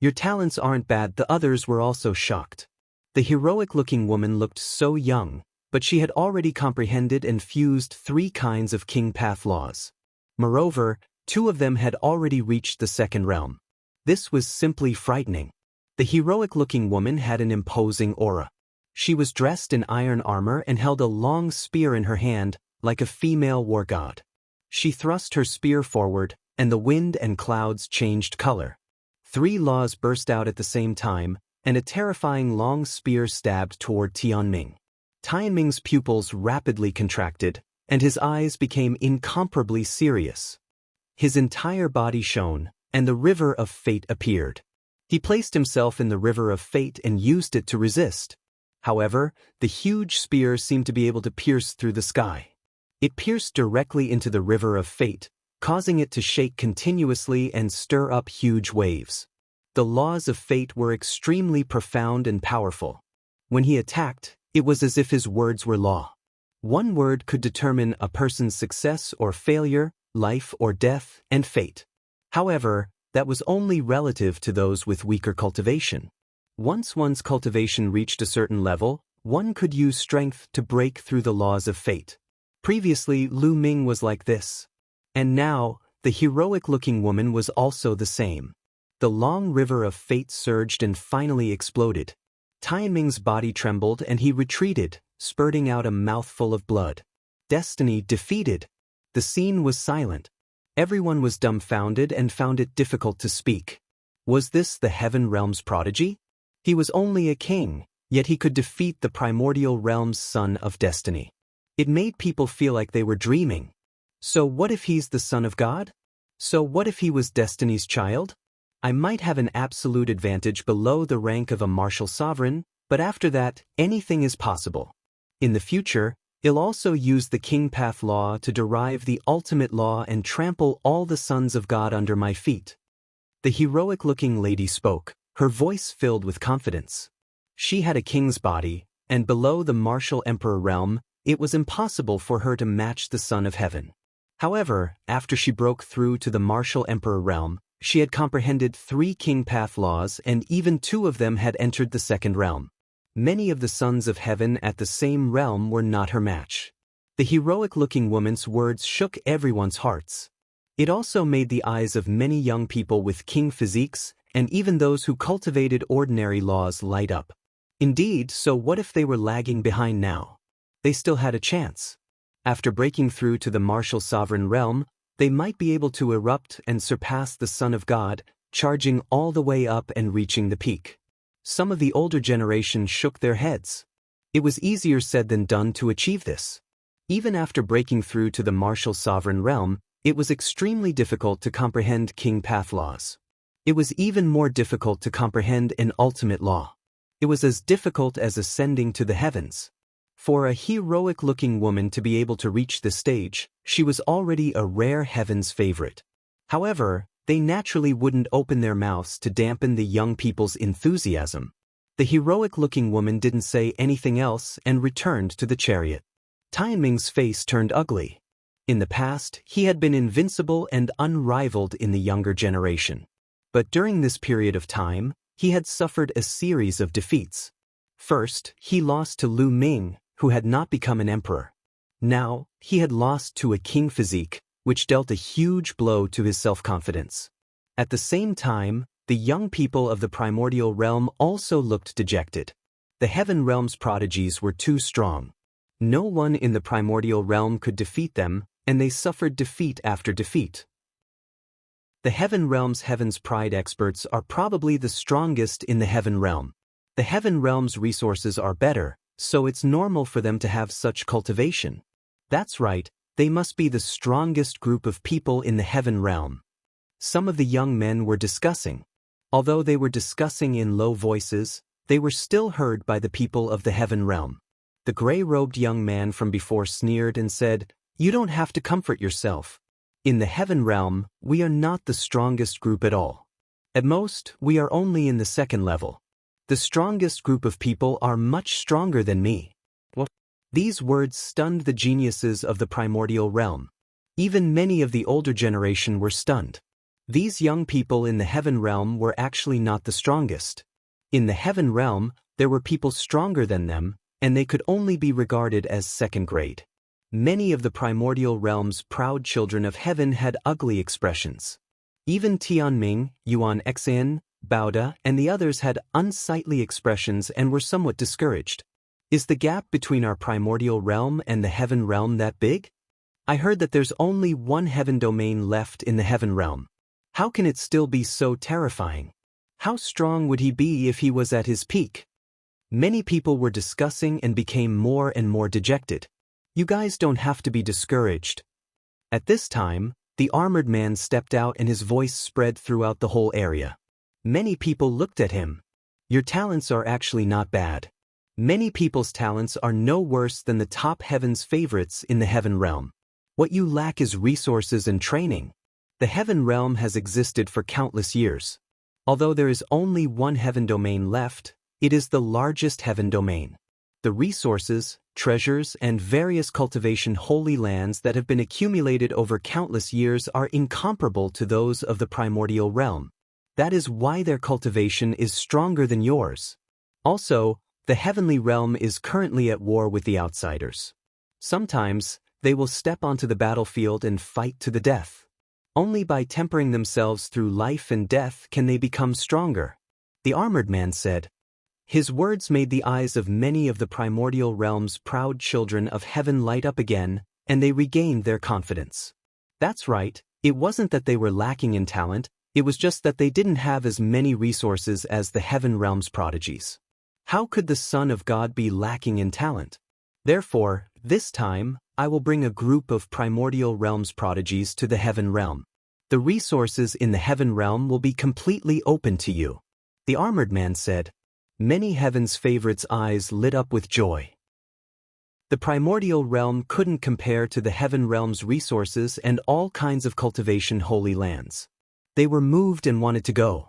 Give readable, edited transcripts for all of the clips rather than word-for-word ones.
Your talents aren't bad. The others were also shocked. The heroic-looking woman looked so young, but she had already comprehended and fused 3 kinds of king path laws. Moreover, 2 of them had already reached the second realm. This was simply frightening. The heroic-looking woman had an imposing aura. She was dressed in iron armor and held a long spear in her hand, like a female war god. She thrust her spear forward, and the wind and clouds changed color. 3 laws burst out at the same time, and a terrifying long spear stabbed toward Ming. Ming's pupils rapidly contracted, and his eyes became incomparably serious. His entire body shone, and the river of fate appeared. He placed himself in the river of fate and used it to resist. However, the huge spear seemed to be able to pierce through the sky. It pierced directly into the river of fate, causing it to shake continuously and stir up huge waves. The laws of fate were extremely profound and powerful. When he attacked, it was as if his words were law. One word could determine a person's success or failure, life or death, and fate. However, that was only relative to those with weaker cultivation. Once one's cultivation reached a certain level, one could use strength to break through the laws of fate. Previously, Ming was like this. And now, the heroic-looking woman was also the same. The long river of fate surged and finally exploded. Ming's body trembled and he retreated, spurting out a mouthful of blood. Destiny defeated. The scene was silent. Everyone was dumbfounded and found it difficult to speak. Was this the Heaven Realm's prodigy? He was only a king, yet he could defeat the primordial realm's son of destiny. It made people feel like they were dreaming. So what if he's the son of God? So what if he was destiny's child? I might have an absolute advantage below the rank of a martial sovereign, but after that, anything is possible. In the future, I'll also use the King Path Law to derive the ultimate law and trample all the sons of God under my feet. The heroic-looking lady spoke, her voice filled with confidence. She had a king's body, and below the martial emperor realm, it was impossible for her to match the Son of Heaven. However, after she broke through to the martial emperor realm, she had comprehended 3 king path laws and even 2 of them had entered the second realm. Many of the sons of heaven at the same realm were not her match. The heroic-looking woman's words shook everyone's hearts. It also made the eyes of many young people with king physiques and even those who cultivated ordinary laws light up. Indeed, so what if they were lagging behind now? They still had a chance. After breaking through to the martial sovereign realm, they might be able to erupt and surpass the Son of God, charging all the way up and reaching the peak. Some of the older generation shook their heads. It was easier said than done to achieve this. Even after breaking through to the martial sovereign realm, it was extremely difficult to comprehend king path laws. It was even more difficult to comprehend an ultimate law. It was as difficult as ascending to the heavens. For a heroic-looking woman to be able to reach this stage, she was already a rare heaven's favorite. However, they naturally wouldn't open their mouths to dampen the young people's enthusiasm. The heroic-looking woman didn't say anything else and returned to the chariot. Ming's face turned ugly. In the past, he had been invincible and unrivaled in the younger generation. But during this period of time, he had suffered a series of defeats. First, he lost to Ming, who had not become an emperor. Now, he had lost to a king physique, which dealt a huge blow to his self-confidence. At the same time, the young people of the primordial realm also looked dejected. The heaven realm's prodigies were too strong. No one in the primordial realm could defeat them, and they suffered defeat after defeat. The heaven realm's heaven's pride experts are probably the strongest in the heaven realm. The heaven realm's resources are better, so it's normal for them to have such cultivation. That's right, they must be the strongest group of people in the heaven realm. Some of the young men were discussing. Although they were discussing in low voices, they were still heard by the people of the heaven realm. The gray-robed young man from before sneered and said, "You don't have to comfort yourself. In the heaven realm, we are not the strongest group at all. At most, we are only in the second level. The strongest group of people are much stronger than me." These words stunned the geniuses of the primordial realm. Even many of the older generation were stunned. These young people in the heaven realm were actually not the strongest. In the heaven realm, there were people stronger than them, and they could only be regarded as second grade. Many of the primordial realm's proud children of heaven had ugly expressions. Even Ming, Yuan, Bauda, and the others had unsightly expressions and were somewhat discouraged. Is the gap between our primordial realm and the heaven realm that big? I heard that there's only one heaven domain left in the heaven realm. How can it still be so terrifying? How strong would he be if he was at his peak? Many people were discussing and became more and more dejected. You guys don't have to be discouraged. At this time, the armored man stepped out and his voice spread throughout the whole area. Many people looked at him. Your talents are actually not bad. Many people's talents are no worse than the top heaven's favorites in the heaven realm. What you lack is resources and training. The heaven realm has existed for countless years. Although there is only one heaven domain left, it is the largest heaven domain. The resources, treasures, and various cultivation holy lands that have been accumulated over countless years are incomparable to those of the primordial realm. That is why their cultivation is stronger than yours. Also, the heavenly realm is currently at war with the outsiders. Sometimes, they will step onto the battlefield and fight to the death. Only by tempering themselves through life and death can they become stronger. The armored man said. His words made the eyes of many of the primordial realm's proud children of heaven light up again, and they regained their confidence. That's right, it wasn't that they were lacking in talent, it was just that they didn't have as many resources as the heaven realm's prodigies. How could the Son of God be lacking in talent? Therefore, this time, I will bring a group of primordial realm's prodigies to the heaven realm. The resources in the heaven realm will be completely open to you. The armored man said. Many heaven's favorites' eyes lit up with joy. The primordial realm couldn't compare to the heaven realm's resources and all kinds of cultivation holy lands. They were moved and wanted to go.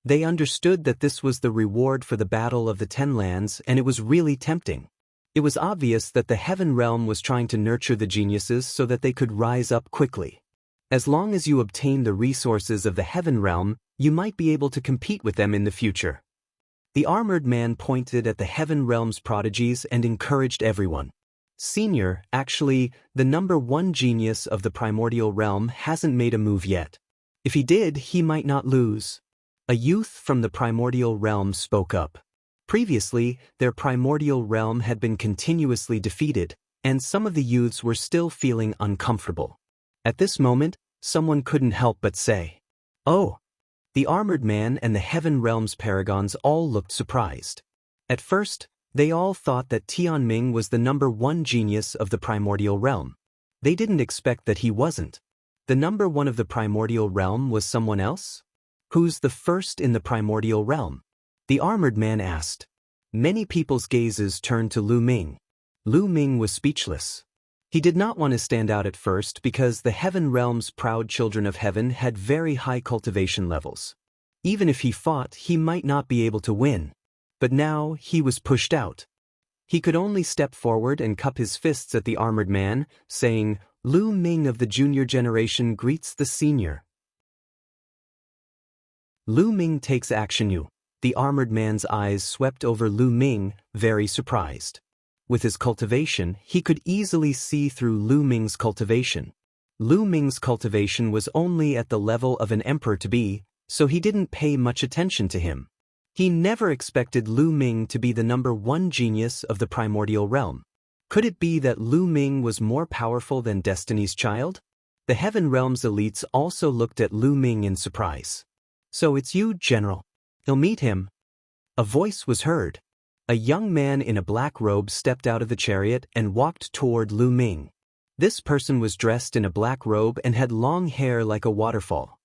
They understood that this was the reward for the battle of the 10 lands, and it was really tempting. It was obvious that the heaven realm was trying to nurture the geniuses so that they could rise up quickly. As long as you obtain the resources of the heaven realm, you might be able to compete with them in the future. The armored man pointed at the heaven realm's prodigies and encouraged everyone. Senior, actually, the #1 genius of the primordial realm hasn't made a move yet. If he did, he might not lose. A youth from the primordial realm spoke up. Previously, their primordial realm had been continuously defeated, and some of the youths were still feeling uncomfortable. At this moment, someone couldn't help but say, "Oh!" The armored man and the heaven realm's paragons all looked surprised. At first, they all thought that Ming was the #1 genius of the primordial realm. They didn't expect that he wasn't. The #1 of the primordial realm was someone else? Who's the first in the primordial realm? The armored man asked. Many people's gazes turned to Ming. Ming was speechless. He did not want to stand out at first because the heaven realm's proud children of heaven had very high cultivation levels. Even if he fought, he might not be able to win. But now, he was pushed out. He could only step forward and cup his fists at the armored man, saying, Ming of the junior generation greets the senior. Ming takes action. The armored man's eyes swept over Ming, very surprised. With his cultivation, he could easily see through Ming's cultivation. Ming's cultivation was only at the level of an emperor to be, so he didn't pay much attention to him. He never expected Ming to be the #1 genius of the primordial realm. Could it be that Ming was more powerful than Destiny's Child? The heaven realm's elites also looked at Ming in surprise. So it's you, General. You'll meet him. A voice was heard. A young man in a black robe stepped out of the chariot and walked toward Ming. This person was dressed in a black robe and had long hair like a waterfall.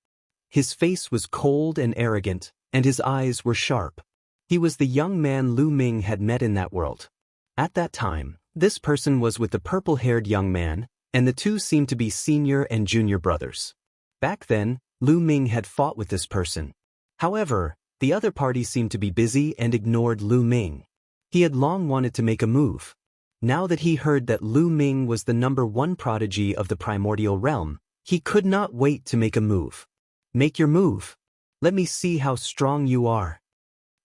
His face was cold and arrogant, and his eyes were sharp. He was the young man Ming had met in that world. At that time, this person was with the purple-haired young man, and the two seemed to be senior and junior brothers. Back then, Ming had fought with this person. However, the other party seemed to be busy and ignored Ming. He had long wanted to make a move. Now that he heard that Ming was the #1 prodigy of the primordial realm, he could not wait to make a move. Make your move. Let me see how strong you are.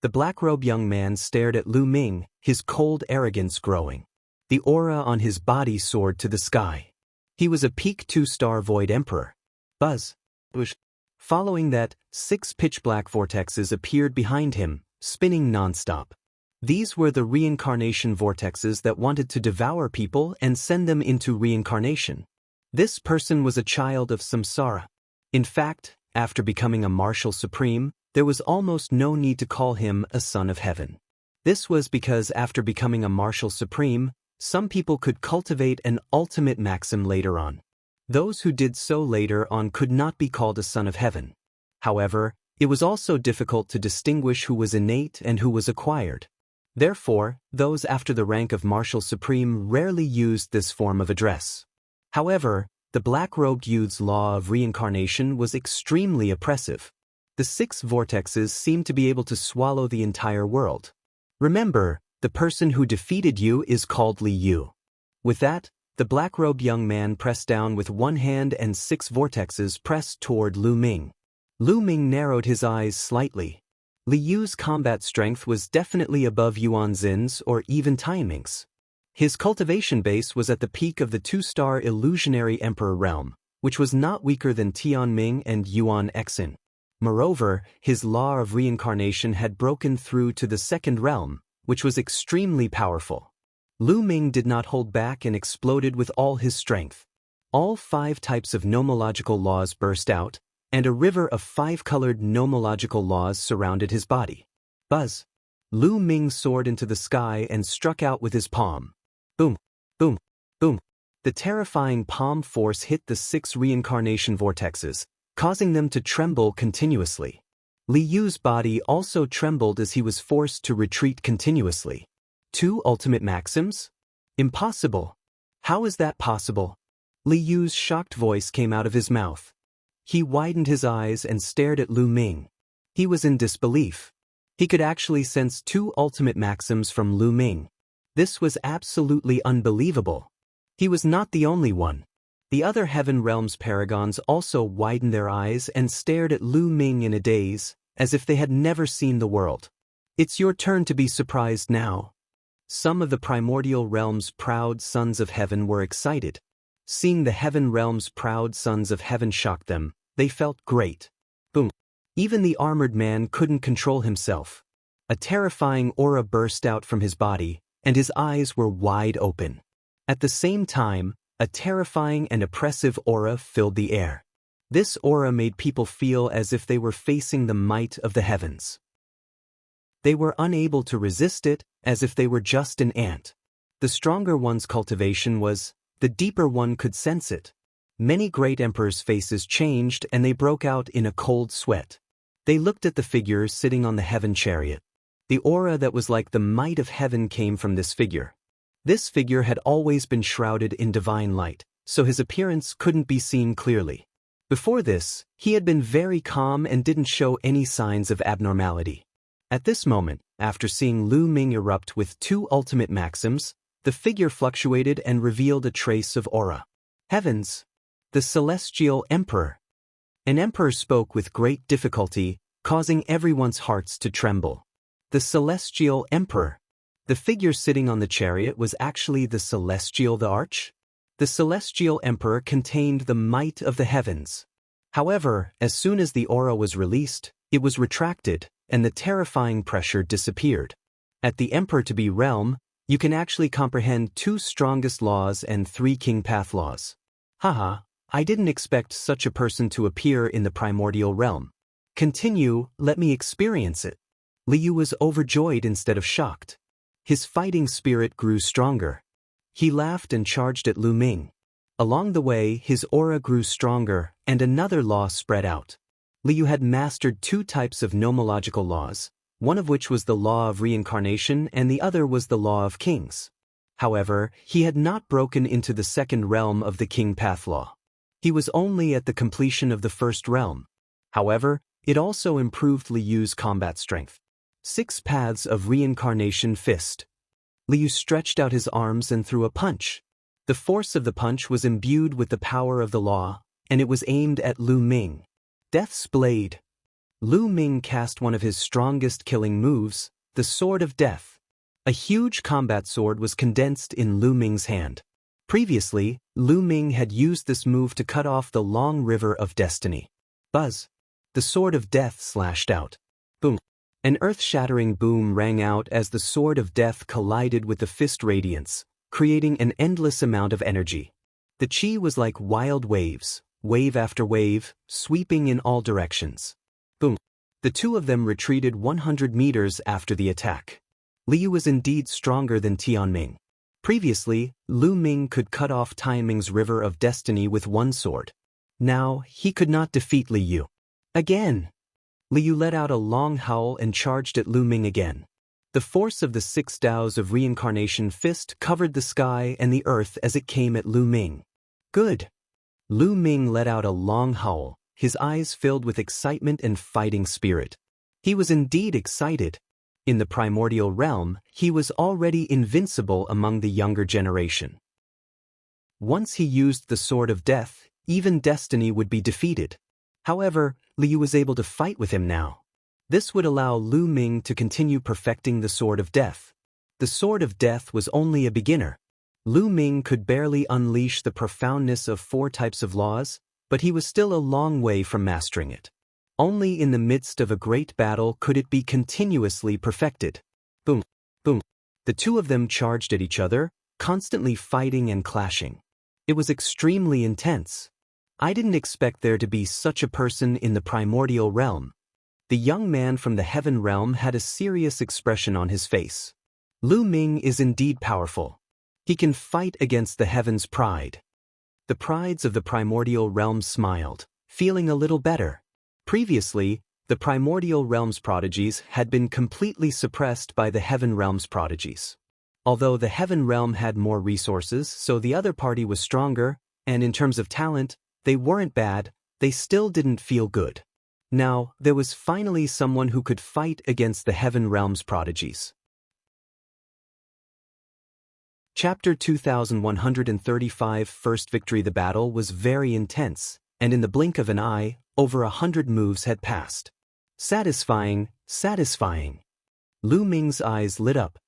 The black-robed young man stared at Lu Ming, his cold arrogance growing. The aura on his body soared to the sky. He was a peak 2-star Void Emperor. Buzz. Bush. Following that, 6 pitch-black vortexes appeared behind him, spinning non-stop. These were the reincarnation vortexes that wanted to devour people and send them into reincarnation. This person was a child of samsara. In fact, after becoming a martial supreme, there was almost no need to call him a son of heaven. This was because after becoming a martial supreme, some people could cultivate an ultimate maxim later on. Those who did so later on could not be called a son of heaven. However, it was also difficult to distinguish who was innate and who was acquired. Therefore, those after the rank of martial supreme rarely used this form of address. However, the black-robed youth's law of reincarnation was extremely oppressive. The 6 vortexes seemed to be able to swallow the entire world. Remember, the person who defeated you is called Li Yu. With that, the black-robed young man pressed down with one hand and 6 vortexes pressed toward Lu Ming. Lu Ming narrowed his eyes slightly. Li Yu's combat strength was definitely above Yuan Xin's or even Taiming's. His cultivation base was at the peak of the 2-star illusionary emperor realm, which was not weaker than Tianming and Yuan Xin. Moreover, his law of reincarnation had broken through to the 2nd realm, which was extremely powerful. Lu Ming did not hold back and exploded with all his strength. All 5 types of nomological laws burst out, and a river of 5-colored nomological laws surrounded his body. Buzz. Lu Ming soared into the sky and struck out with his palm. Boom, boom, boom. The terrifying palm force hit the 6 reincarnation vortexes, causing them to tremble continuously. Li Yu's body also trembled as he was forced to retreat continuously. 2 ultimate maxims? Impossible. How is that possible? Li Yu's shocked voice came out of his mouth. He widened his eyes and stared at Lu Ming. He was in disbelief. He could actually sense 2 ultimate maxims from Lu Ming. This was absolutely unbelievable. He was not the only one. The other Heaven Realms paragons also widened their eyes and stared at Lu Ming in a daze, as if they had never seen the world. It's your turn to be surprised now. Some of the primordial realm's proud sons of heaven were excited. Seeing the Heaven Realm's proud sons of heaven shocked them, they felt great. Boom. Even the armored man couldn't control himself. A terrifying aura burst out from his body, and his eyes were wide open. At the same time, a terrifying and oppressive aura filled the air. This aura made people feel as if they were facing the might of the heavens. They were unable to resist it, as if they were just an ant. The stronger one's cultivation was, the deeper one could sense it. Many great emperors' faces changed and they broke out in a cold sweat. They looked at the figure sitting on the heaven chariot. The aura that was like the might of heaven came from this figure. This figure had always been shrouded in divine light, so his appearance couldn't be seen clearly. Before this, he had been very calm and didn't show any signs of abnormality. At this moment, after seeing Lu Ming erupt with 2 ultimate maxims, the figure fluctuated and revealed a trace of aura. Heavens! The Celestial Emperor! An emperor spoke with great difficulty, causing everyone's hearts to tremble. The Celestial Emperor! The figure sitting on the chariot was actually the Celestial Thearch? The Celestial Emperor contained the might of the heavens. However, as soon as the aura was released, it was retracted, and the terrifying pressure disappeared. At the Emperor-to-be realm, you can actually comprehend 2 strongest laws and 3 king path laws. Haha, I didn't expect such a person to appear in the primordial realm. Continue, let me experience it. Li Yu was overjoyed instead of shocked. His fighting spirit grew stronger. He laughed and charged at Lu Ming. Along the way, his aura grew stronger, and another law spread out. Li Yu had mastered 2 types of nomological laws, one of which was the law of reincarnation and the other was the law of kings. However, he had not broken into the 2nd realm of the king path law. He was only at the completion of the 1st realm. However, it also improved Li Yu's combat strength. 6 paths of reincarnation fist. Li Yu stretched out his arms and threw a punch. The force of the punch was imbued with the power of the law, and it was aimed at Lu Ming. Death's Blade. Lu Ming cast one of his strongest killing moves, the Sword of Death. A huge combat sword was condensed in Lu Ming's hand. Previously, Lu Ming had used this move to cut off the long river of destiny. Buzz. The Sword of Death slashed out. Boom. An earth-shattering boom rang out as the Sword of Death collided with the fist radiance, creating an endless amount of energy. The chi was like wild waves, wave after wave, sweeping in all directions. Boom. The two of them retreated 100 meters after the attack. Liu was indeed stronger than Tianming. Previously, Lu Ming could cut off Tianming's River of Destiny with one sword. Now, he could not defeat Liu. Again! Liu let out a long howl and charged at Lu Ming again. The force of the 6 Daos of Reincarnation Fist covered the sky and the earth as it came at Lu Ming. Good! Lu Ming let out a long howl, his eyes filled with excitement and fighting spirit. He was indeed excited. In the primordial realm, he was already invincible among the younger generation. Once he used the Sword of Death, even destiny would be defeated. However, Liu was able to fight with him now. This would allow Lu Ming to continue perfecting the Sword of Death. The Sword of Death was only a beginner. Lu Ming could barely unleash the profoundness of 4 types of laws, but he was still a long way from mastering it. Only in the midst of a great battle could it be continuously perfected. Boom, boom. The two of them charged at each other, constantly fighting and clashing. It was extremely intense. I didn't expect there to be such a person in the primordial realm. The young man from the heaven realm had a serious expression on his face. Lu Ming is indeed powerful. He can fight against the heaven's pride. The prides of the primordial realm smiled, feeling a little better. Previously, the primordial realm's prodigies had been completely suppressed by the heaven realm's prodigies. Although the heaven realm had more resources, so the other party was stronger, and in terms of talent, they weren't bad, they still didn't feel good. Now, there was finally someone who could fight against the heaven realm's prodigies. Chapter 2135 First Victory. The battle was very intense, and in the blink of an eye, over 100 moves had passed. Satisfying, satisfying. Lu Ming's eyes lit up.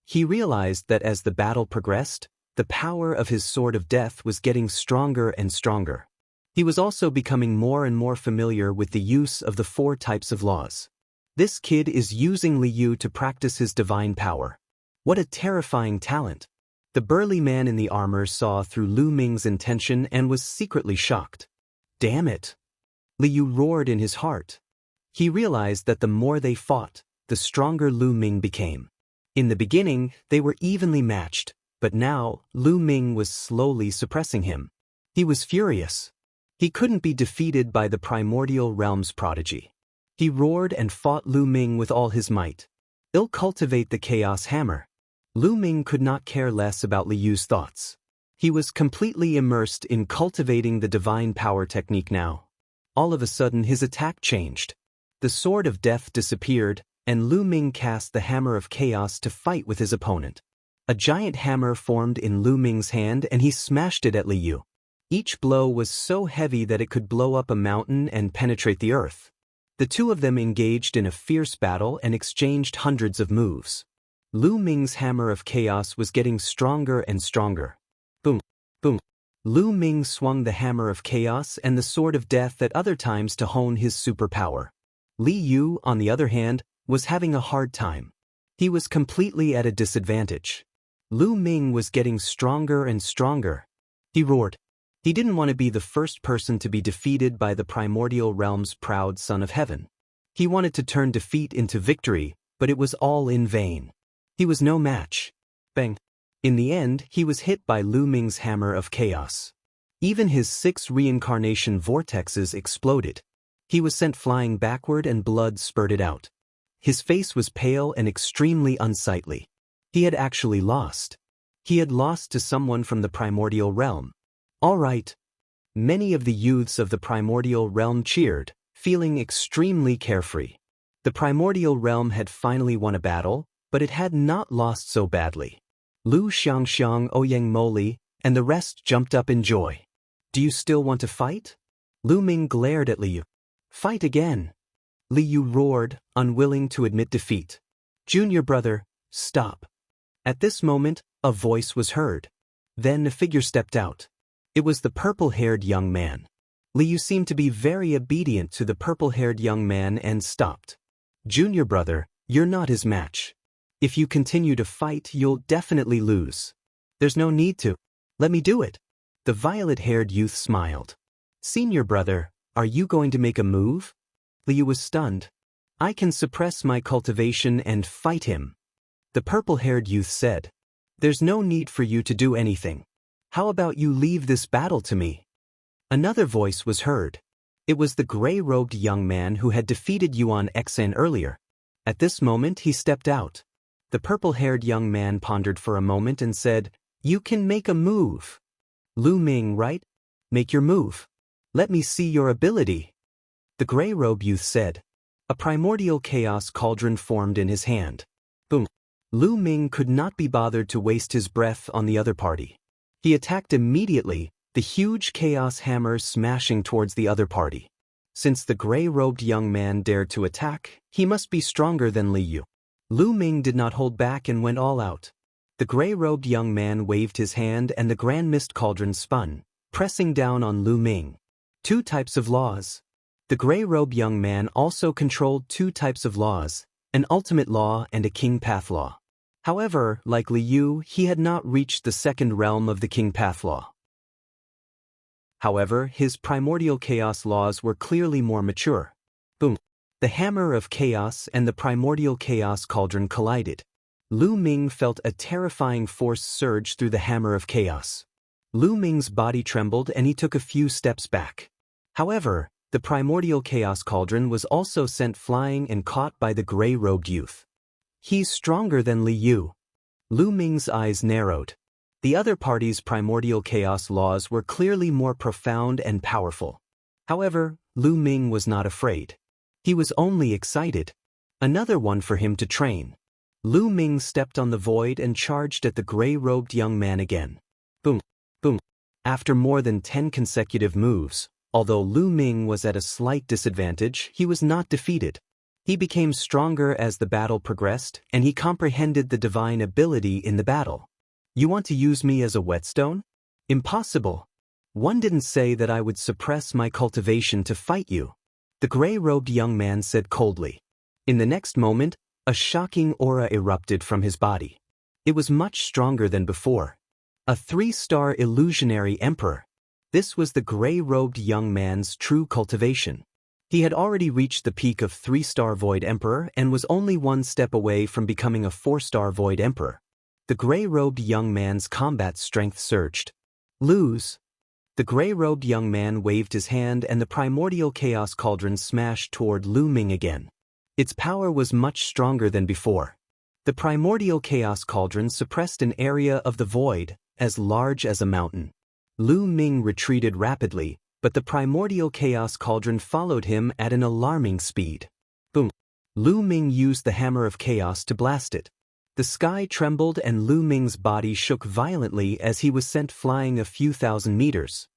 He realized that as the battle progressed, the power of his Sword of Death was getting stronger and stronger. He was also becoming more and more familiar with the use of the 4 types of laws. This kid is using Liu to practice his divine power. What a terrifying talent! The burly man in the armor saw through Lu Ming's intention and was secretly shocked. Damn it! Liu roared in his heart. He realized that the more they fought, the stronger Lu Ming became. In the beginning, they were evenly matched, but now, Lu Ming was slowly suppressing him. He was furious. He couldn't be defeated by the primordial realm's prodigy. He roared and fought Lu Ming with all his might. "I'll cultivate the chaos hammer." Lu Ming could not care less about Liu's thoughts. He was completely immersed in cultivating the divine power technique now. All of a sudden his attack changed. The Sword of Death disappeared, and Lu Ming cast the Hammer of Chaos to fight with his opponent. A giant hammer formed in Lu Ming's hand and he smashed it at Liu. Each blow was so heavy that it could blow up a mountain and penetrate the earth. The two of them engaged in a fierce battle and exchanged hundreds of moves. Lu Ming's Hammer of Chaos was getting stronger and stronger. Boom, boom. Lu Ming swung the Hammer of Chaos and the Sword of Death at other times to hone his superpower. Liu, on the other hand, was having a hard time. He was completely at a disadvantage. Lu Ming was getting stronger and stronger. He roared. He didn't want to be the first person to be defeated by the primordial realm's proud son of heaven. He wanted to turn defeat into victory, but it was all in vain. He was no match. Bang. In the end, he was hit by Lu Ming's Hammer of Chaos. Even his 6 reincarnation vortexes exploded. He was sent flying backward and blood spurted out. His face was pale and extremely unsightly. He had actually lost. He had lost to someone from the primordial realm. All right. Many of the youths of the primordial realm cheered, feeling extremely carefree. The primordial realm had finally won a battle, but it had not lost so badly. Lu Xiangxiang, Ouyang Moli, and the rest jumped up in joy. Do you still want to fight? Lu Ming glared at Liu. Fight again. Li Yu roared, unwilling to admit defeat. Junior brother, stop. At this moment, a voice was heard. Then a figure stepped out. It was the purple-haired young man. Li Yu seemed to be very obedient to the purple-haired young man and stopped. Junior brother, you're not his match. If you continue to fight, you'll definitely lose. There's no need to. Let me do it. The violet-haired youth smiled. Senior brother, are you going to make a move? Li Yu was stunned. I can suppress my cultivation and fight him. The purple-haired youth said. There's no need for you to do anything. How about you leave this battle to me? Another voice was heard. It was the gray-robed young man who had defeated Yuan Xan earlier. At this moment he stepped out. The purple-haired young man pondered for a moment and said, You can make a move. Lu Ming, right? Make your move. Let me see your ability. The gray-robe youth said. A primordial chaos cauldron formed in his hand. Boom. Lu Ming could not be bothered to waste his breath on the other party. He attacked immediately, the huge chaos hammer smashing towards the other party. Since the gray-robed young man dared to attack, he must be stronger than Li Yu. Lu Ming did not hold back and went all out. The gray-robed young man waved his hand and the grand mist cauldron spun, pressing down on Lu Ming. 2 types of laws. The gray-robed young man also controlled 2 types of laws, an ultimate law and a king path law. However, like Li Yu, he had not reached the 2nd realm of the king path law. However, his primordial chaos laws were clearly more mature. Boom. The hammer of chaos and the primordial chaos cauldron collided. Lu Ming felt a terrifying force surge through the hammer of chaos. Lu Ming's body trembled and he took a few steps back. However, the primordial chaos cauldron was also sent flying and caught by the gray-robed youth. He's stronger than Li Yu. Lu Ming's eyes narrowed. The other party's primordial chaos laws were clearly more profound and powerful. However, Lu Ming was not afraid. He was only excited. Another one for him to train. Lu Ming stepped on the void and charged at the gray-robed young man again. Boom, boom. After more than 10 consecutive moves, although Lu Ming was at a slight disadvantage, he was not defeated. He became stronger as the battle progressed, and he comprehended the divine ability in the battle. You want to use me as a whetstone? Impossible. One didn't say that I would suppress my cultivation to fight you. The gray-robed young man said coldly. In the next moment, a shocking aura erupted from his body. It was much stronger than before. A 3-star illusionary emperor. This was the gray-robed young man's true cultivation. He had already reached the peak of 3-star Void Emperor and was only 1 step away from becoming a 4-star Void Emperor. The gray-robed young man's combat strength surged. Lose. The gray-robed young man waved his hand and the primordial chaos cauldron smashed toward Lu Ming again. Its power was much stronger than before. The primordial chaos cauldron suppressed an area of the void, as large as a mountain. Lu Ming retreated rapidly, but the primordial chaos cauldron followed him at an alarming speed. Boom. Lu Ming used the hammer of chaos to blast it. The sky trembled and Lu Ming's body shook violently as he was sent flying a few thousand meters.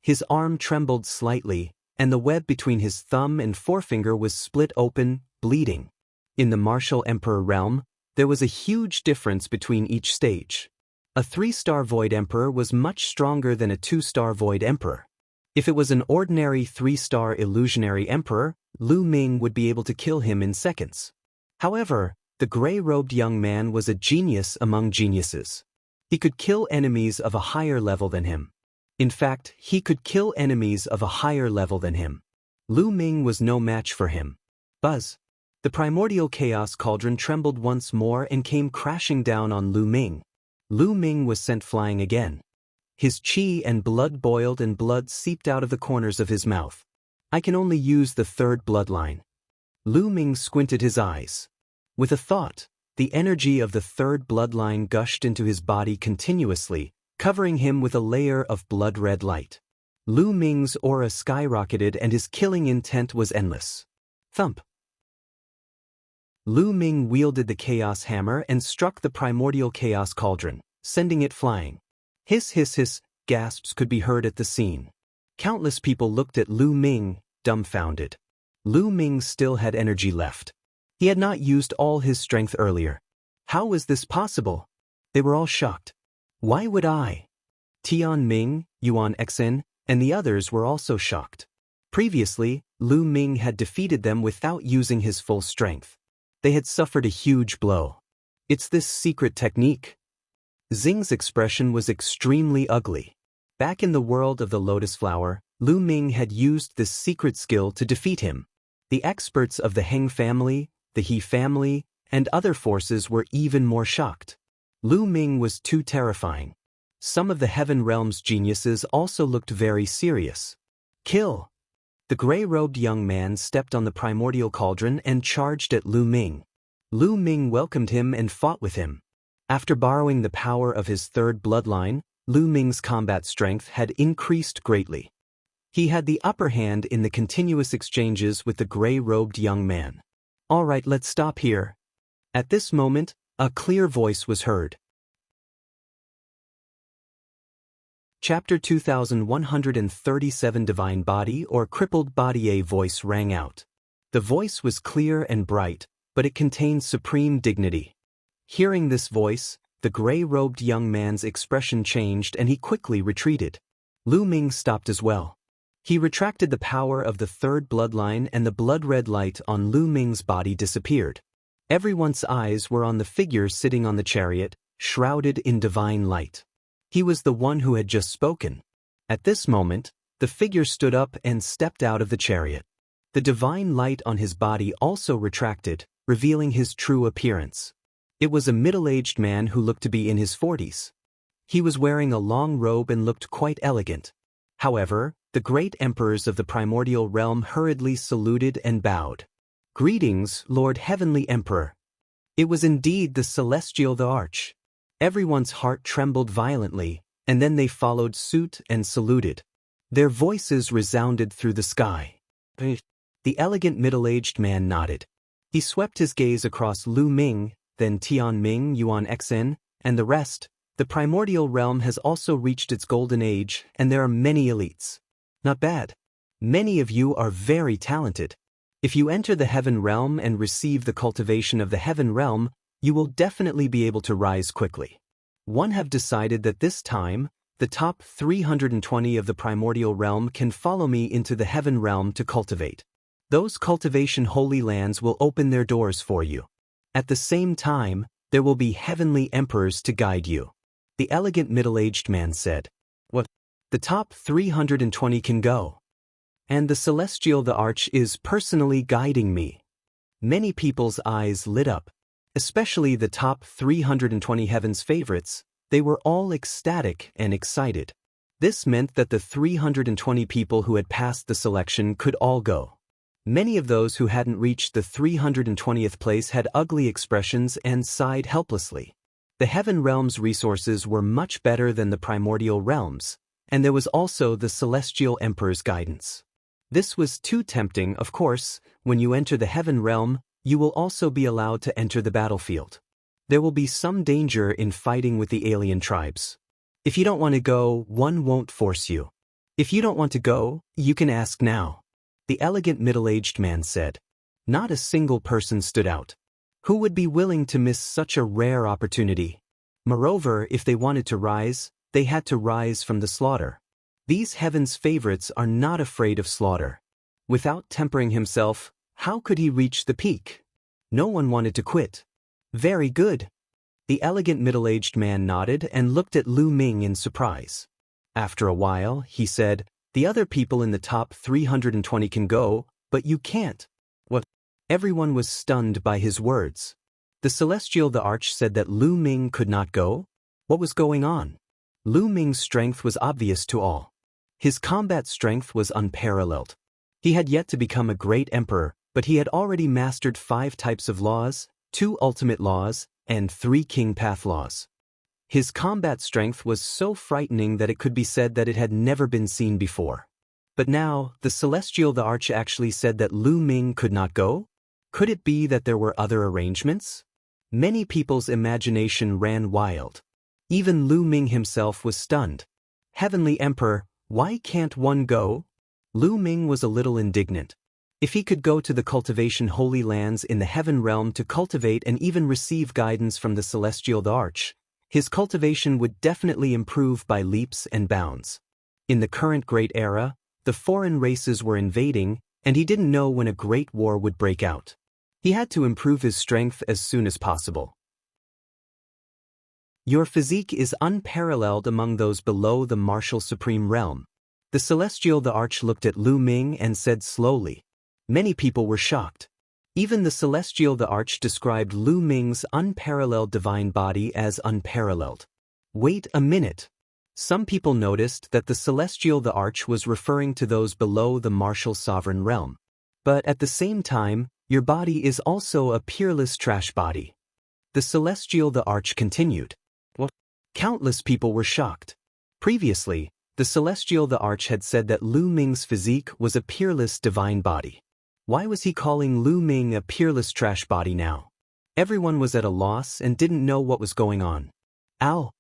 His arm trembled slightly, and the web between his thumb and forefinger was split open, bleeding. In the martial emperor realm, there was a huge difference between each stage. A 3-star Void Emperor was much stronger than a 2-star Void Emperor. If it was an ordinary 3-star illusionary emperor, Lu Ming would be able to kill him in seconds. However, the gray-robed young man was a genius among geniuses. He could kill enemies of a higher level than him. In fact, he could kill enemies of a higher level than him. Lu Ming was no match for him. Buzz. The primordial chaos cauldron trembled once more and came crashing down on Lu Ming. Lu Ming was sent flying again. His chi and blood boiled and blood seeped out of the corners of his mouth. I can only use the 3rd bloodline. Lu Ming squinted his eyes. With a thought, the energy of the 3rd bloodline gushed into his body continuously, covering him with a layer of blood-red light. Lu Ming's aura skyrocketed and his killing intent was endless. Thump. Lu Ming wielded the chaos hammer and struck the primordial chaos cauldron, sending it flying. Hiss hiss hiss, gasps could be heard at the scene. Countless people looked at Lu Ming, dumbfounded. Lu Ming still had energy left. He had not used all his strength earlier. How was this possible? They were all shocked. Why would I? Tian Ming, Yuan Xen, and the others were also shocked. Previously, Lu Ming had defeated them without using his full strength. They had suffered a huge blow. It's this secret technique. Xing's expression was extremely ugly. Back in the world of the lotus flower, Lu Ming had used this secret skill to defeat him. The experts of the Heng family, the He family, and other forces were even more shocked. Lu Ming was too terrifying. Some of the Heaven Realm's geniuses also looked very serious. Kill! The gray-robed young man stepped on the primordial cauldron and charged at Lu Ming. Lu Ming welcomed him and fought with him. After borrowing the power of his third bloodline, Lu Ming's combat strength had increased greatly. He had the upper hand in the continuous exchanges with the gray-robed young man. All right, let's stop here. At this moment, a clear voice was heard. Chapter 2137 Divine Body or Crippled Body. A voice rang out. The voice was clear and bright, but it contained supreme dignity. Hearing this voice, the gray-robed young man's expression changed and he quickly retreated. Lu Ming stopped as well. He retracted the power of the third bloodline and the blood-red light on Lu Ming's body disappeared. Everyone's eyes were on the figure sitting on the chariot, shrouded in divine light. He was the one who had just spoken. At this moment, the figure stood up and stepped out of the chariot. The divine light on his body also retracted, revealing his true appearance. It was a middle-aged man who looked to be in his 40s. He was wearing a long robe and looked quite elegant. However, the great emperors of the primordial realm hurriedly saluted and bowed. Greetings, Lord Heavenly Emperor. It was indeed the celestial Thearch. Everyone's heart trembled violently, and then they followed suit and saluted. Their voices resounded through the sky. The elegant middle-aged man nodded. He swept his gaze across Lu Ming, then Tian Ming, Yuan Xen, and the rest. The primordial realm has also reached its golden age, and there are many elites. Not bad. Many of you are very talented. If you enter the Heaven Realm and receive the cultivation of the Heaven Realm, you will definitely be able to rise quickly. One have decided that this time, the top 320 of the primordial realm can follow me into the Heaven Realm to cultivate. Those cultivation holy lands will open their doors for you. At the same time, there will be heavenly emperors to guide you. The elegant middle-aged man said. What? The top 320 can go. And the celestial Thearch is personally guiding me. Many people's eyes lit up. Especially the top 320 Heaven's favorites, they were all ecstatic and excited. This meant that the 320 people who had passed the selection could all go. Many of those who hadn't reached the 320th place had ugly expressions and sighed helplessly. The Heaven Realm's resources were much better than the primordial realms, and there was also the Celestial Emperor's guidance. This was too tempting, of course. When you enter the Heaven Realm, you will also be allowed to enter the battlefield. There will be some danger in fighting with the alien tribes. If you don't want to go, one won't force you. If you don't want to go, you can ask now. The elegant middle-aged man said. Not a single person stood out. Who would be willing to miss such a rare opportunity? Moreover, if they wanted to rise, they had to rise from the slaughter. These Heaven's favorites are not afraid of slaughter. Without tempering himself, how could he reach the peak? No one wanted to quit. Very good. The elegant middle-aged man nodded and looked at Lu Ming in surprise. After a while, he said, the other people in the top 320 can go, but you can't. What? Everyone was stunned by his words. The celestial Thearch said that Lu Ming could not go? What was going on? Lu Ming's strength was obvious to all. His combat strength was unparalleled. He had yet to become a great emperor, but he had already mastered 5 types of laws, 2 ultimate laws, and 3 king path laws. His combat strength was so frightening that it could be said that it had never been seen before. But now, the celestial Thearch actually said that Lu Ming could not go? Could it be that there were other arrangements? Many people's imagination ran wild. Even Lu Ming himself was stunned. Heavenly Emperor, why can't one go? Lu Ming was a little indignant. If he could go to the cultivation holy lands in the heaven realm to cultivate and even receive guidance from the celestial Thearch, his cultivation would definitely improve by leaps and bounds. In the current great era, the foreign races were invading, and he didn't know when a great war would break out. He had to improve his strength as soon as possible. Your physique is unparalleled among those below the martial supreme realm. The celestial Thearch looked at Lu Ming and said slowly. Many people were shocked. Even the celestial Thearch described Lu Ming's unparalleled divine body as unparalleled. Wait a minute. Some people noticed that the celestial Thearch was referring to those below the martial sovereign realm. But at the same time, your body is also a peerless trash body. The celestial Thearch continued. What? Countless people were shocked. Previously, the celestial Thearch had said that Lu Ming's physique was a peerless divine body. Why was he calling Lu Ming a peerless trash body now? Everyone was at a loss and didn't know what was going on. Ow!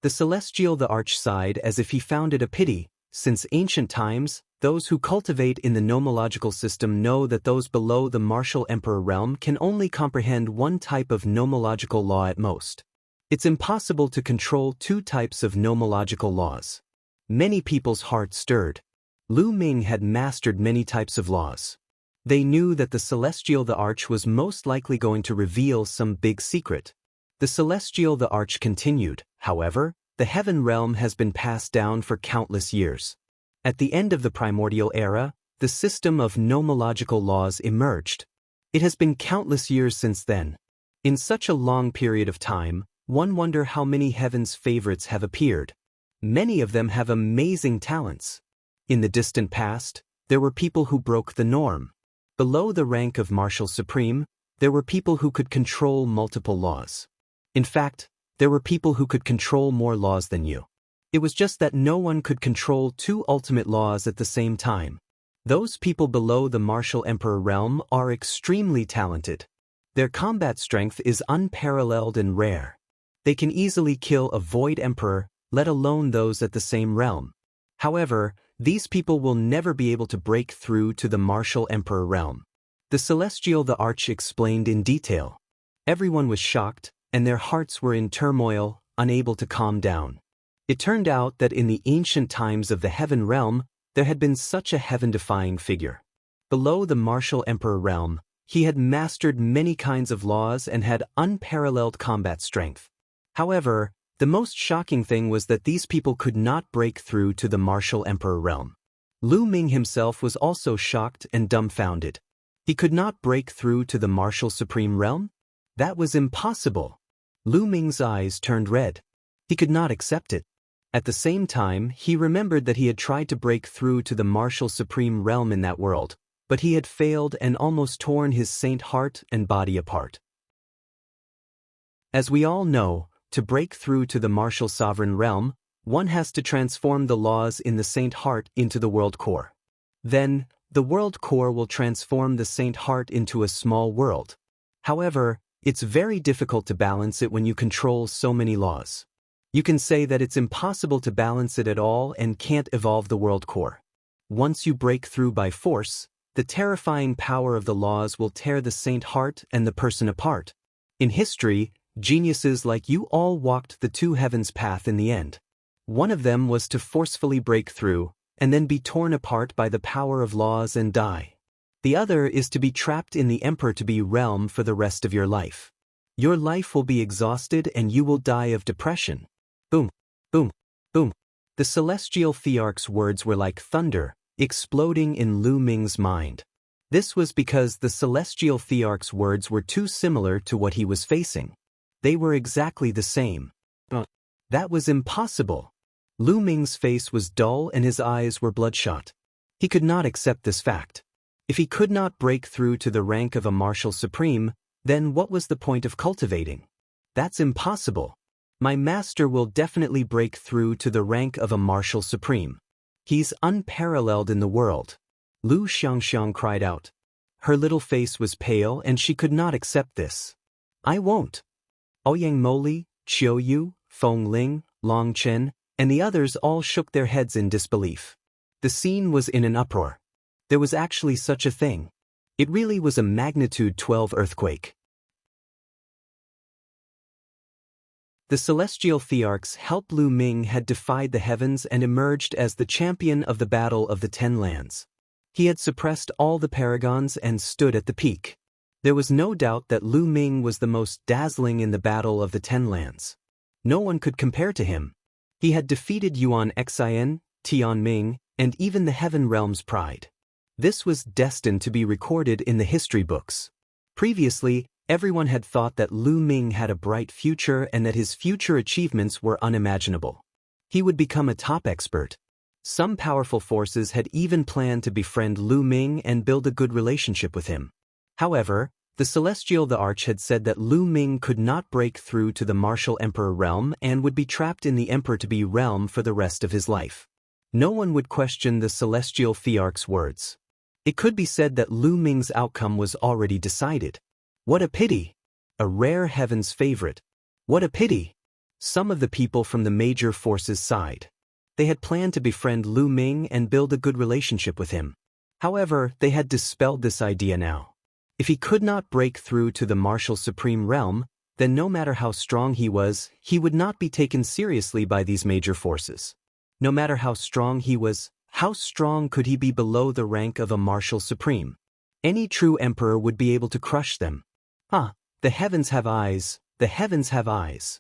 The celestial Thearch sighed as if he found it a pity. Since ancient times, those who cultivate in the nomological system know that those below the martial emperor realm can only comprehend one type of nomological law at most. It's impossible to control two types of nomological laws. Many people's hearts stirred. Lu Ming had mastered many types of laws. They knew that the celestial Thearch was most likely going to reveal some big secret. The celestial Thearch continued, however, the heaven realm has been passed down for countless years. At the end of the primordial era, the system of nomological laws emerged. It has been countless years since then. In such a long period of time, one wonder how many heaven's favorites have appeared. Many of them have amazing talents. In the distant past, there were people who broke the norm. Below the rank of Martial Supreme, there were people who could control multiple laws. In fact, there were people who could control more laws than you. It was just that no one could control two ultimate laws at the same time. Those people below the Martial Emperor realm are extremely talented. Their combat strength is unparalleled and rare. They can easily kill a Void Emperor, let alone those at the same realm. However, these people will never be able to break through to the Martial Emperor realm. The celestial Thearch explained in detail. Everyone was shocked, and their hearts were in turmoil, unable to calm down. It turned out that in the ancient times of the heaven realm, there had been such a heaven-defying figure. Below the Martial Emperor realm, he had mastered many kinds of laws and had unparalleled combat strength. However, the most shocking thing was that these people could not break through to the Martial Emperor realm. Lu Ming himself was also shocked and dumbfounded. He could not break through to the Martial Supreme realm? That was impossible. Lu Ming's eyes turned red. He could not accept it. At the same time, he remembered that he had tried to break through to the Martial Supreme realm in that world, but he had failed and almost torn his saint heart and body apart. As we all know, to break through to the Martial Sovereign realm, one has to transform the laws in the Saint Heart into the World Core. Then, the World Core will transform the Saint Heart into a small world. However, it's very difficult to balance it when you control so many laws. You can say that it's impossible to balance it at all and can't evolve the World Core. Once you break through by force, the terrifying power of the laws will tear the Saint Heart and the person apart. In history, geniuses like you all walked the two heavens path in the end. One of them was to forcefully break through, and then be torn apart by the power of laws and die. The other is to be trapped in the Emperor-to-be realm for the rest of your life. Your life will be exhausted and you will die of depression. Boom, boom, boom. The celestial Thearch's words were like thunder, exploding in Lu Ming's mind. This was because the celestial Thearch's words were too similar to what he was facing. They were exactly the same. That was impossible. Lu Ming's face was dull and his eyes were bloodshot. He could not accept this fact. If he could not break through to the rank of a Martial Supreme, then what was the point of cultivating? That's impossible. My master will definitely break through to the rank of a Martial Supreme. He's unparalleled in the world. Lu Xiangxiang cried out. Her little face was pale and she could not accept this. I won't. Ouyang Moli, Qiu Yu, Feng Ling, Long Chen, and the others all shook their heads in disbelief. The scene was in an uproar. There was actually such a thing. It really was a magnitude 12 earthquake. The celestial Thearchs helped Ming had defied the heavens and emerged as the champion of the Battle of the Ten Lands. He had suppressed all the paragons and stood at the peak. There was no doubt that Ming was the most dazzling in the Battle of the Ten Lands. No one could compare to him. He had defeated Yuan Xin, Tian Ming, and even the Heaven Realm's pride. This was destined to be recorded in the history books. Previously, everyone had thought that Ming had a bright future and that his future achievements were unimaginable. He would become a top expert. Some powerful forces had even planned to befriend Ming and build a good relationship with him. However, the celestial Thearch had said that Ming could not break through to the martial emperor realm and would be trapped in the emperor-to-be realm for the rest of his life. No one would question the celestial Thearch's words. It could be said that Ming's outcome was already decided. What a pity! A rare heaven's favorite. What a pity! Some of the people from the major forces sighed. They had planned to befriend Ming and build a good relationship with him. However, they had dispelled this idea now. If he could not break through to the martial supreme realm, then no matter how strong he was, he would not be taken seriously by these major forces. No matter how strong he was, how strong could he be below the rank of a martial supreme? Any true emperor would be able to crush them. The heavens have eyes, the heavens have eyes.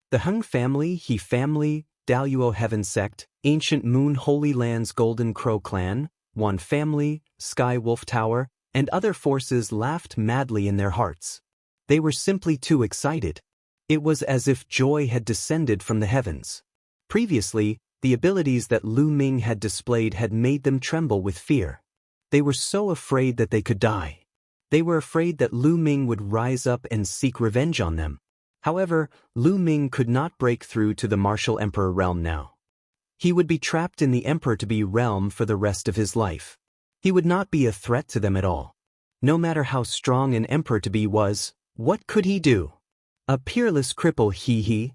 The Hung family, He family, Daluo Heaven sect, Ancient Moon Holy Land's Golden Crow clan, Yuan family, Sky Wolf Tower, and other forces laughed madly in their hearts. They were simply too excited. It was as if joy had descended from the heavens. Previously, the abilities that Ming had displayed had made them tremble with fear. They were so afraid that they could die. They were afraid that Ming would rise up and seek revenge on them. However, Ming could not break through to the martial emperor realm now. He would be trapped in the emperor-to-be realm for the rest of his life. He would not be a threat to them at all. No matter how strong an emperor-to-be was, what could he do? A peerless cripple, he.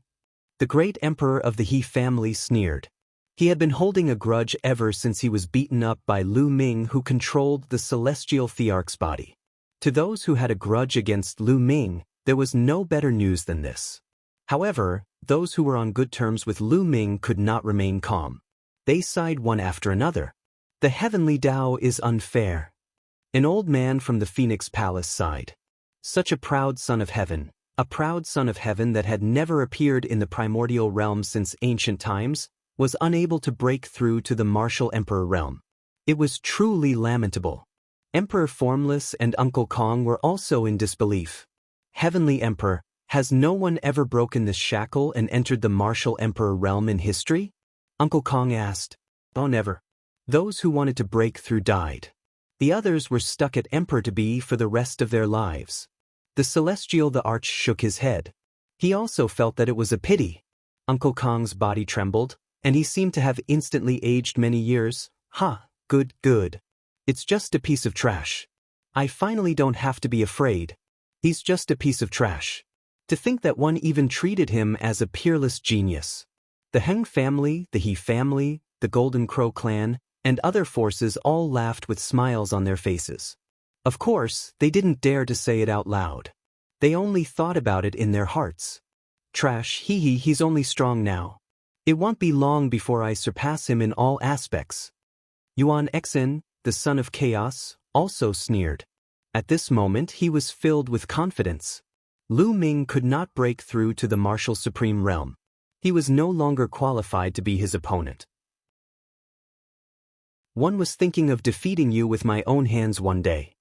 The great emperor of the He family sneered. He had been holding a grudge ever since he was beaten up by Ming, who controlled the celestial Thearch's body. To those who had a grudge against Ming, there was no better news than this. However, those who were on good terms with Ming could not remain calm. They sighed one after another. The heavenly Tao is unfair. An old man from the Phoenix Palace sighed. Such a proud son of heaven, a proud son of heaven that had never appeared in the primordial realm since ancient times, was unable to break through to the martial emperor realm. It was truly lamentable. Emperor Formless and Uncle Kong were also in disbelief. Heavenly Emperor, has no one ever broken this shackle and entered the martial emperor realm in history? Uncle Kong asked. Oh, never. Those who wanted to break through died. The others were stuck at emperor-to-be for the rest of their lives. The celestial Thearch shook his head. He also felt that it was a pity. Uncle Kong's body trembled, and he seemed to have instantly aged many years. Good. It's just a piece of trash. I finally don't have to be afraid. He's just a piece of trash. To think that one even treated him as a peerless genius. The Heng family, the He family, the Golden Crow clan, and other forces all laughed with smiles on their faces. Of course, they didn't dare to say it out loud. They only thought about it in their hearts. Trash, he's only strong now. It won't be long before I surpass him in all aspects. Yuan Xin, the son of chaos, also sneered. At this moment he was filled with confidence. Ming could not break through to the martial supreme realm. He was no longer qualified to be his opponent. One was thinking of defeating you with my own hands one day.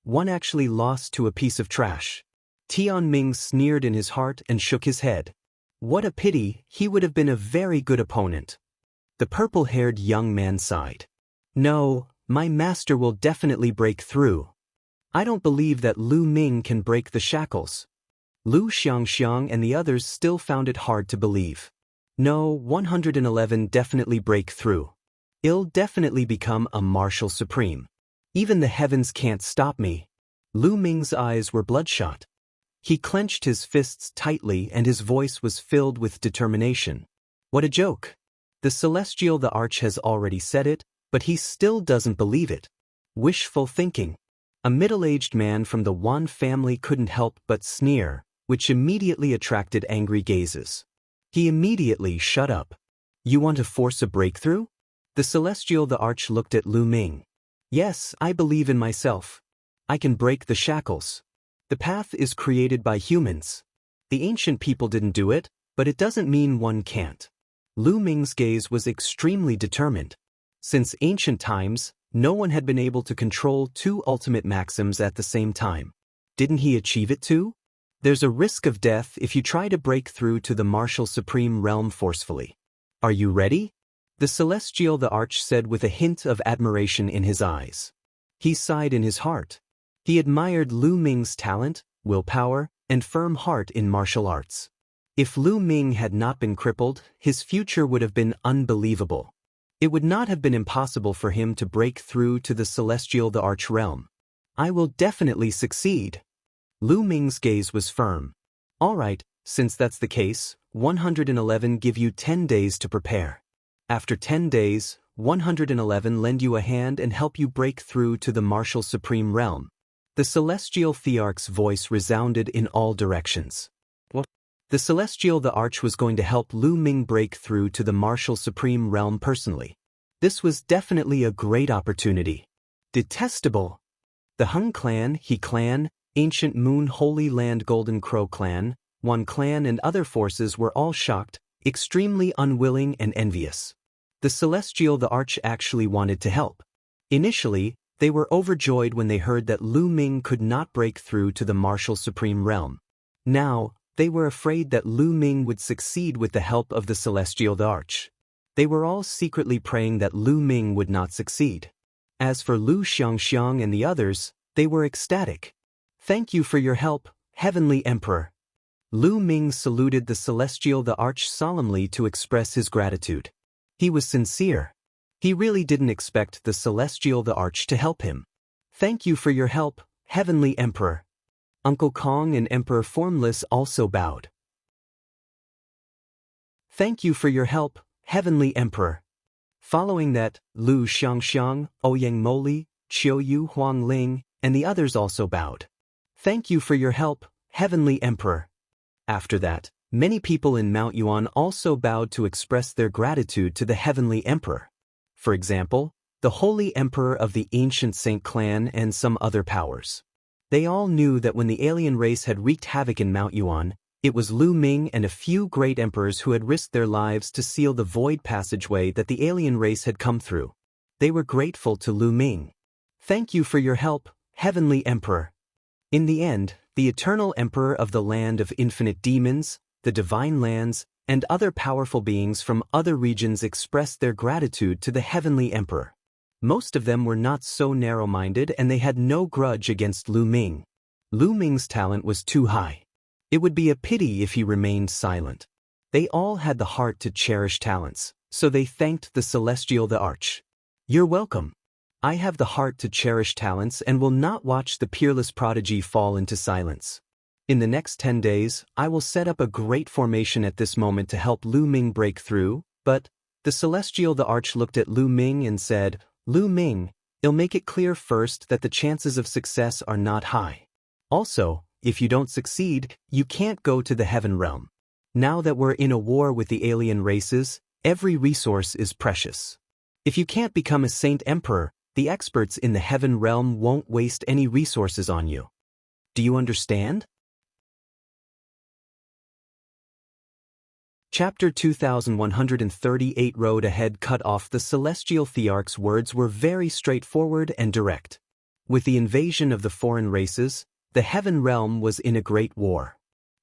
One actually lost to a piece of trash. Tian Ming sneered in his heart and shook his head. What a pity, he would have been a very good opponent. The purple-haired young man sighed. No, my master will definitely break through. I don't believe that Ming can break the shackles. Lu Xiangxiang and the others still found it hard to believe. No, 111 definitely break through. I'll definitely become a martial supreme. Even the heavens can't stop me. Ming's eyes were bloodshot. He clenched his fists tightly and his voice was filled with determination. What a joke. The celestial Thearch has already said it, but he still doesn't believe it. Wishful thinking. A middle-aged man from the Yuan family couldn't help but sneer, which immediately attracted angry gazes. He immediately shut up. You want to force a breakthrough? The celestial Thearch looked at Ming. Yes, I believe in myself. I can break the shackles. The path is created by humans. The ancient people didn't do it, but it doesn't mean one can't. Ming's gaze was extremely determined. Since ancient times, no one had been able to control two ultimate maxims at the same time. Didn't he achieve it too? There's a risk of death if you try to break through to the martial supreme realm forcefully. Are you ready? The celestial Thearch said with a hint of admiration in his eyes. He sighed in his heart. He admired Ming's talent, willpower, and firm heart in martial arts. If Ming had not been crippled, his future would have been unbelievable. It would not have been impossible for him to break through to the celestial Thearch realm. I will definitely succeed. Ming's gaze was firm. All right, since that's the case, 111 give you 10 days to prepare. After 10 days, 111 lend you a hand and help you break through to the martial supreme realm. The celestial Thearch's voice resounded in all directions. What? The celestial Thearch was going to help Ming break through to the martial supreme realm personally. This was definitely a great opportunity. Detestable. The Hung clan, He clan, Ancient Moon Holy Land Golden Crow clan, Yuan clan and other forces were all shocked, extremely unwilling and envious. The celestial Thearch actually wanted to help. Initially, they were overjoyed when they heard that Ming could not break through to the martial supreme realm. Now, they were afraid that Ming would succeed with the help of the celestial Thearch. They were all secretly praying that Ming would not succeed. As for Lu Xiangxiang and the others, they were ecstatic. Thank you for your help, Heavenly Emperor. Ming saluted the celestial Thearch solemnly to express his gratitude. He was sincere. He really didn't expect the celestial Thearch to help him. Thank you for your help, Heavenly Emperor. Uncle Kong and Emperor Formless also bowed. Thank you for your help, Heavenly Emperor. Following that, Lu Xiangxiang, Ouyang Moli, Qiuyu Huangling, and the others also bowed. Thank you for your help, Heavenly Emperor. After that, many people in Mount Yuan also bowed to express their gratitude to the Heavenly Emperor. For example, the Holy Emperor of the Ancient Saint clan and some other powers. They all knew that when the alien race had wreaked havoc in Mount Yuan, it was Ming and a few great emperors who had risked their lives to seal the void passageway that the alien race had come through. They were grateful to Ming. Thank you for your help, Heavenly Emperor. In the end, the eternal emperor of the land of infinite demons, the divine lands, and other powerful beings from other regions expressed their gratitude to the Heavenly Emperor. Most of them were not so narrow-minded and they had no grudge against Ming. Ming's talent was too high. It would be a pity if he remained silent. They all had the heart to cherish talents, so they thanked the celestial Thearch. You're welcome. I have the heart to cherish talents and will not watch the peerless prodigy fall into silence. In the next 10 days, I will set up a great formation at this moment to help Ming break through, but the celestial Thearch looked at Ming and said, Ming, I'll make it clear first that the chances of success are not high. Also, if you don't succeed, you can't go to the heaven realm. Now that we're in a war with the alien races, every resource is precious. If you can't become a Saint Emperor, the experts in the heaven realm won't waste any resources on you. Do you understand? Chapter 2138 Road Ahead cut off. The celestial Thearch's words were very straightforward and direct. With the invasion of the foreign races, the heaven realm was in a great war.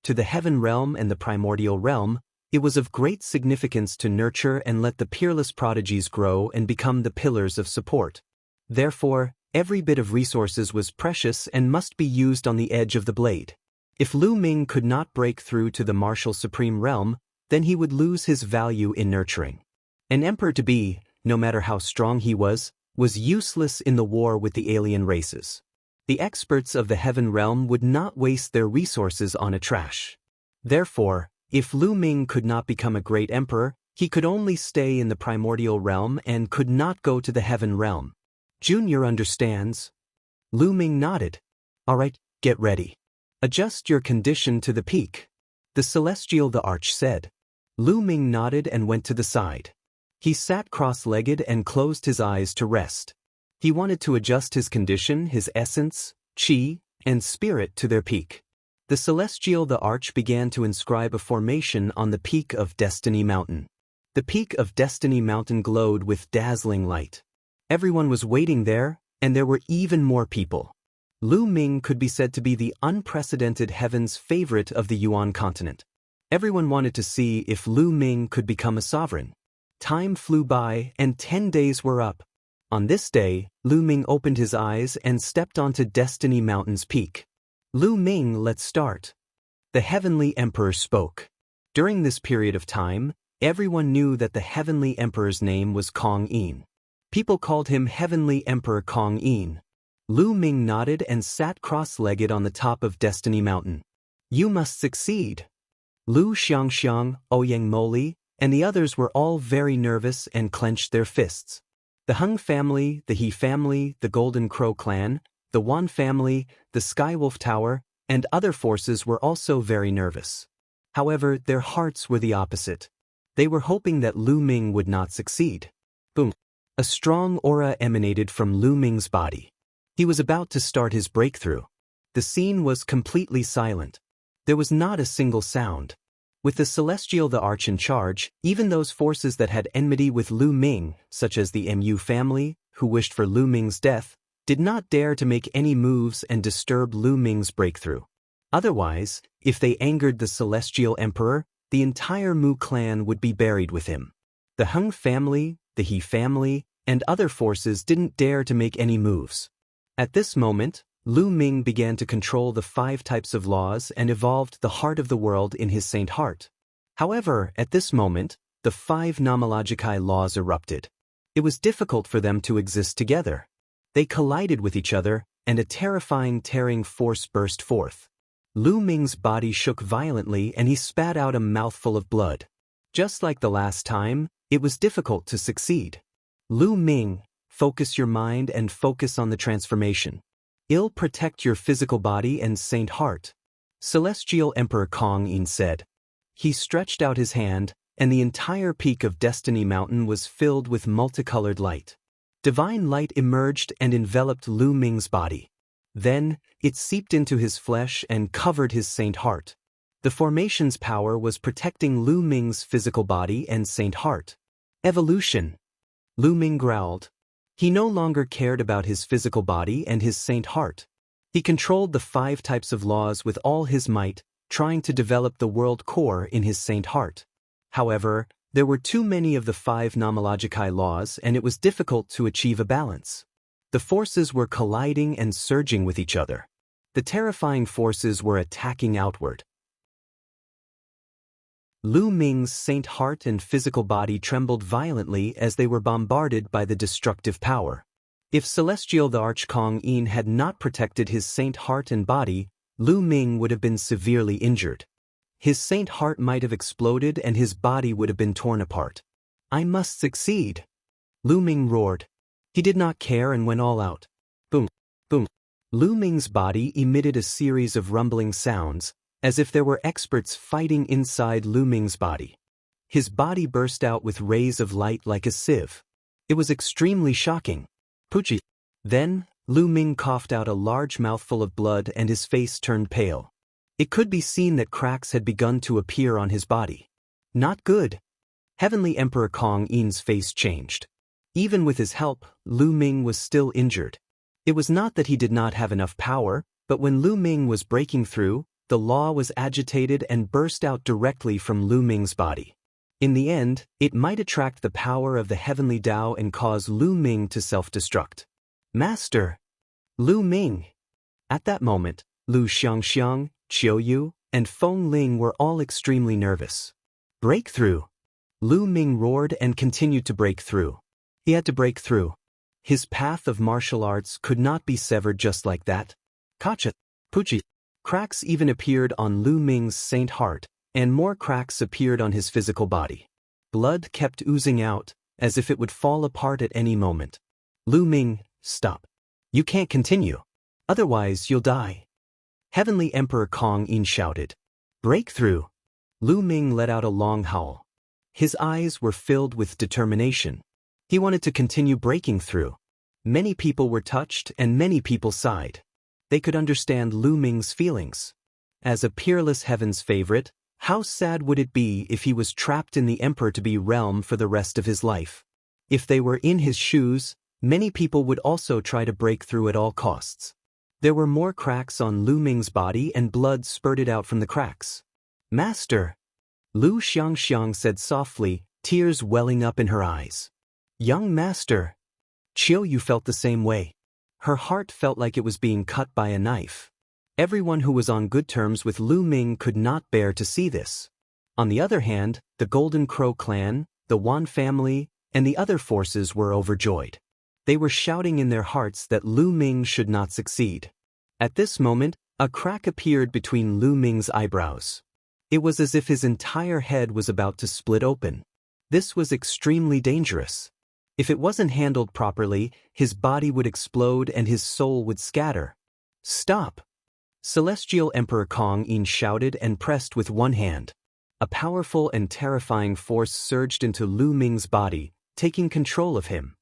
To the heaven realm and the primordial realm, it was of great significance to nurture and let the peerless prodigies grow and become the pillars of support. Therefore, every bit of resources was precious and must be used on the edge of the blade. If Ming could not break through to the martial supreme realm, then he would lose his value in nurturing. An emperor-to-be, no matter how strong he was useless in the war with the alien races. The experts of the heaven realm would not waste their resources on a trash. Therefore, if Ming could not become a great emperor, he could only stay in the primordial realm and could not go to the heaven realm. Junior understands. Lu Ming nodded. All right, get ready. Adjust your condition to the peak. The celestial Thearch said. Lu Ming nodded and went to the side. He sat cross-legged and closed his eyes to rest. He wanted to adjust his condition, his essence, qi, and spirit to their peak. The celestial Thearch began to inscribe a formation on the peak of Destiny Mountain. The peak of Destiny Mountain glowed with dazzling light. Everyone was waiting there, and there were even more people. Lu Ming could be said to be the unprecedented heaven's favorite of the Yuan continent. Everyone wanted to see if Lu Ming could become a sovereign. Time flew by, and 10 days were up. On this day, Lu Ming opened his eyes and stepped onto Destiny Mountain's peak. Lu Ming, let's start. The Heavenly Emperor spoke. During this period of time, everyone knew that the Heavenly Emperor's name was Kong Yin. People called him Heavenly Emperor Kong Yin. Lu Ming nodded and sat cross-legged on the top of Destiny Mountain. You must succeed. Lu Xiangxiang, Ouyang Moli, and the others were all very nervous and clenched their fists. The Hung family, the He family, the Golden Crow clan, the Wan family, the Skywolf Tower, and other forces were also very nervous. However, their hearts were the opposite. They were hoping that Lu Ming would not succeed. Boom! A strong aura emanated from Lu Ming's body. He was about to start his breakthrough. The scene was completely silent. There was not a single sound. With the celestial Thearch in charge, even those forces that had enmity with Lu Ming, such as the Mu family, who wished for Lu Ming's death, did not dare to make any moves and disturb Lu Ming's breakthrough. Otherwise, if they angered the celestial emperor, the entire Mu clan would be buried with him. The Hung family, the He family, and other forces didn't dare to make any moves. At this moment, Lu Ming began to control the 5 types of laws and evolved the heart of the world in his saint heart. However, at this moment, the 5 nomologicae laws erupted. It was difficult for them to exist together. They collided with each other, and a terrifying tearing force burst forth. Lu Ming's body shook violently and he spat out a mouthful of blood. Just like the last time, it was difficult to succeed. Lu Ming, focus your mind and focus on the transformation. It'll protect your physical body and saint heart. Celestial Emperor Kong Yin said. He stretched out his hand, and the entire peak of Destiny Mountain was filled with multicolored light. Divine light emerged and enveloped Lu Ming's body. Then, it seeped into his flesh and covered his saint heart. The formation's power was protecting Lu Ming's physical body and saint heart. Evolution. Lu Ming growled. He no longer cared about his physical body and his saint heart. He controlled the 5 types of laws with all his might, trying to develop the world core in his saint heart. However, there were too many of the 5 nomologicae laws and it was difficult to achieve a balance. The forces were colliding and surging with each other. The terrifying forces were attacking outward. Lu Ming's saint heart and physical body trembled violently as they were bombarded by the destructive power. If Celestial Thearch Kong Yin had not protected his saint heart and body, Lu Ming would have been severely injured. His saint heart might have exploded and his body would have been torn apart. I must succeed. Lu Ming roared. He did not care and went all out. Boom, boom. Lu Ming's body emitted a series of rumbling sounds, as if there were experts fighting inside Lu Ming's body. His body burst out with rays of light like a sieve. It was extremely shocking. Poochie. Then, Lu Ming coughed out a large mouthful of blood and his face turned pale. It could be seen that cracks had begun to appear on his body. Not good. Heavenly Emperor Kong Yin's face changed. Even with his help, Lu Ming was still injured. It was not that he did not have enough power, but when Lu Ming was breaking through, the law was agitated and burst out directly from Lu Ming's body. In the end, it might attract the power of the heavenly Tao and cause Lu Ming to self-destruct. Master! Lu Ming! At that moment, Lu Xiangxiang, Qiuyu, and Feng Ling were all extremely nervous. Breakthrough! Lu Ming roared and continued to break through. He had to break through. His path of martial arts could not be severed just like that. Kacha! Poochie! Cracks even appeared on Lu Ming's saint heart, and more cracks appeared on his physical body. Blood kept oozing out, as if it would fall apart at any moment. Lu Ming, stop. You can't continue. Otherwise you'll die. Heavenly Emperor Kong Yin shouted. Breakthrough! Lu Ming let out a long howl. His eyes were filled with determination. He wanted to continue breaking through. Many people were touched and many people sighed. They could understand Lu Ming's feelings. As a peerless heaven's favorite, how sad would it be if he was trapped in the Emperor-to-be realm for the rest of his life? If they were in his shoes, many people would also try to break through at all costs. There were more cracks on Lu Ming's body and blood spurted out from the cracks. Master! Lu Xiangxiang said softly, tears welling up in her eyes. Young master! Qiu Yu felt the same way. Her heart felt like it was being cut by a knife. Everyone who was on good terms with Lu Ming could not bear to see this. On the other hand, the Golden Crow clan, the Yuan family, and the other forces were overjoyed. They were shouting in their hearts that Lu Ming should not succeed. At this moment, a crack appeared between Lu Ming's eyebrows. It was as if his entire head was about to split open. This was extremely dangerous. If it wasn't handled properly, his body would explode and his soul would scatter. Stop! Celestial Emperor Kong Yin shouted and pressed with one hand. A powerful and terrifying force surged into Lu Ming's body, taking control of him.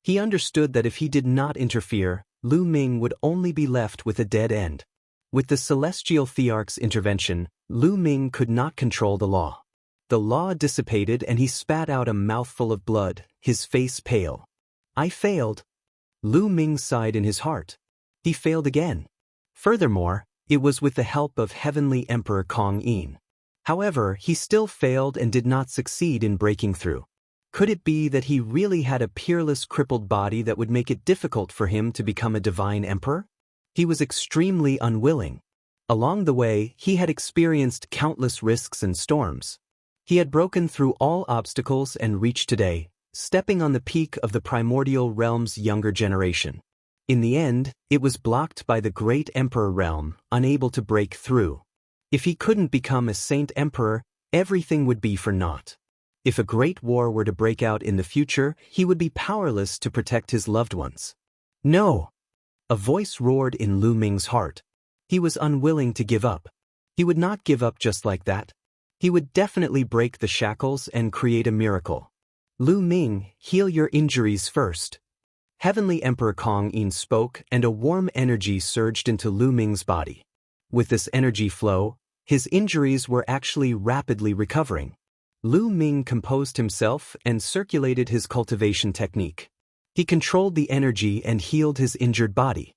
He understood that if he did not interfere, Lu Ming would only be left with a dead end. With the celestial Thearch's intervention, Lu Ming could not control the law. The law dissipated and he spat out a mouthful of blood, his face pale. I failed. Lu Ming sighed in his heart. He failed again. Furthermore, it was with the help of Heavenly Emperor Kong Yin. However, he still failed and did not succeed in breaking through. Could it be that he really had a peerless crippled body that would make it difficult for him to become a divine emperor? He was extremely unwilling. Along the way, he had experienced countless risks and storms. He had broken through all obstacles and reached today, stepping on the peak of the primordial realm's younger generation. In the end, it was blocked by the great emperor realm, unable to break through. If he couldn't become a saint emperor, everything would be for naught. If a great war were to break out in the future, he would be powerless to protect his loved ones. No! A voice roared in Lu Ming's heart. He was unwilling to give up. He would not give up just like that. He would definitely break the shackles and create a miracle. Lu Ming, heal your injuries first. Heavenly Emperor Kong Yin spoke and a warm energy surged into Lu Ming's body. With this energy flow, his injuries were actually rapidly recovering. Lu Ming composed himself and circulated his cultivation technique. He controlled the energy and healed his injured body.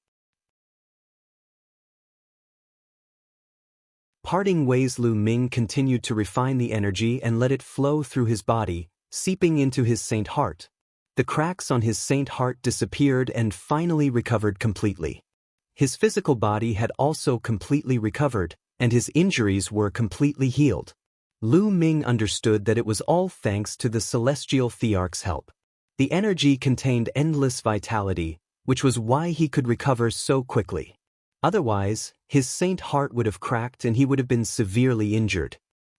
Parting ways, Lu Ming continued to refine the energy and let it flow through his body, seeping into his saint heart. The cracks on his saint heart disappeared and finally recovered completely. His physical body had also completely recovered, and his injuries were completely healed. Lu Ming understood that it was all thanks to the celestial Thearch's help. The energy contained endless vitality, which was why he could recover so quickly. Otherwise, his saint heart would have cracked and he would have been severely injured.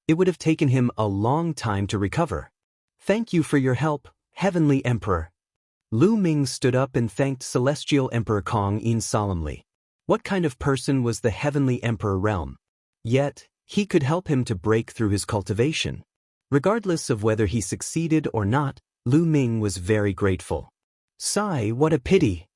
It would have taken him a long time to recover. Thank you for your help, Heavenly Emperor. Lu Ming stood up and thanked Celestial Emperor Kong Yin solemnly. What kind of person was the Heavenly Emperor realm? Yet, he could help him to break through his cultivation. Regardless of whether he succeeded or not, Lu Ming was very grateful. Sigh, what a pity.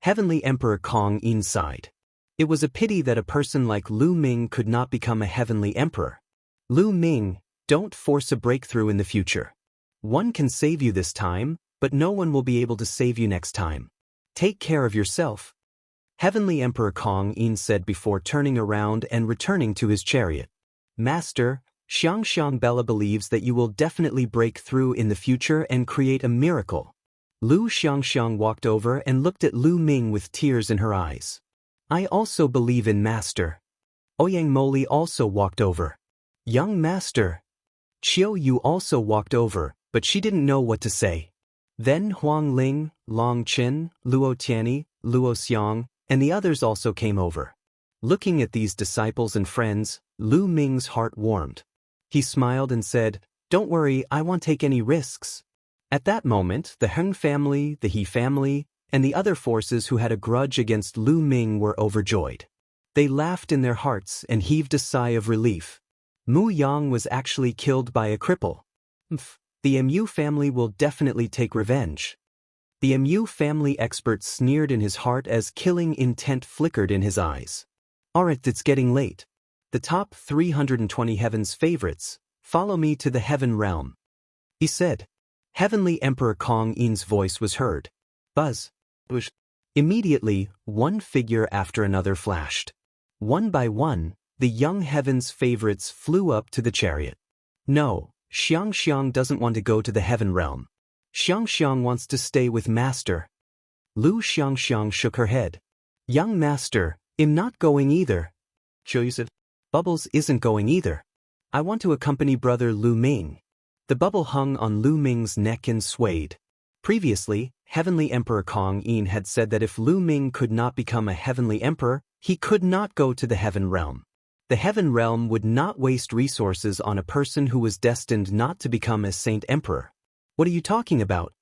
Heavenly Emperor Kong Yin sighed. It was a pity that a person like Lu Ming could not become a heavenly emperor. Lu Ming, don't force a breakthrough in the future. One can save you this time, but no one will be able to save you next time. Take care of yourself. Heavenly Emperor Kong Yin said before turning around and returning to his chariot. Master, Xiangxiang Bella believes that you will definitely break through in the future and create a miracle. Lu Xiangxiang walked over and looked at Lu Ming with tears in her eyes. I also believe in Master. Ouyang Moli also walked over. Young Master. Qiu Yu also walked over, but she didn't know what to say. Then Huang Ling, Long Qin, Luo Tianyi, Luo Xiang, and the others also came over. Looking at these disciples and friends, Lu Ming's heart warmed. He smiled and said, Don't worry, I won't take any risks. At that moment, the Heng family, the He family, and the other forces who had a grudge against Lu Ming were overjoyed. They laughed in their hearts and heaved a sigh of relief. Mu Yang was actually killed by a cripple. The Mu family will definitely take revenge. The Mu family expert sneered in his heart as killing intent flickered in his eyes. Alright, it's getting late. The top 320 heaven's favorites, follow me to the heaven realm, he said. Heavenly Emperor Kong Yin's voice was heard. Buzz. Whoosh. Immediately, one figure after another flashed. One by one, the young heaven's favorites flew up to the chariot. No, Xiang doesn't want to go to the heaven realm. Xiang wants to stay with Master. Lu Xiang shook her head. Young Master, I'm not going either. Qiu said. Bubbles isn't going either. I want to accompany brother Lu Ming. The bubble hung on Lu Ming's neck and swayed. Previously, Heavenly Emperor Kong Yin had said that if Lu Ming could not become a heavenly emperor, he could not go to the heaven realm. The heaven realm would not waste resources on a person who was destined not to become a saint emperor. What are you talking about?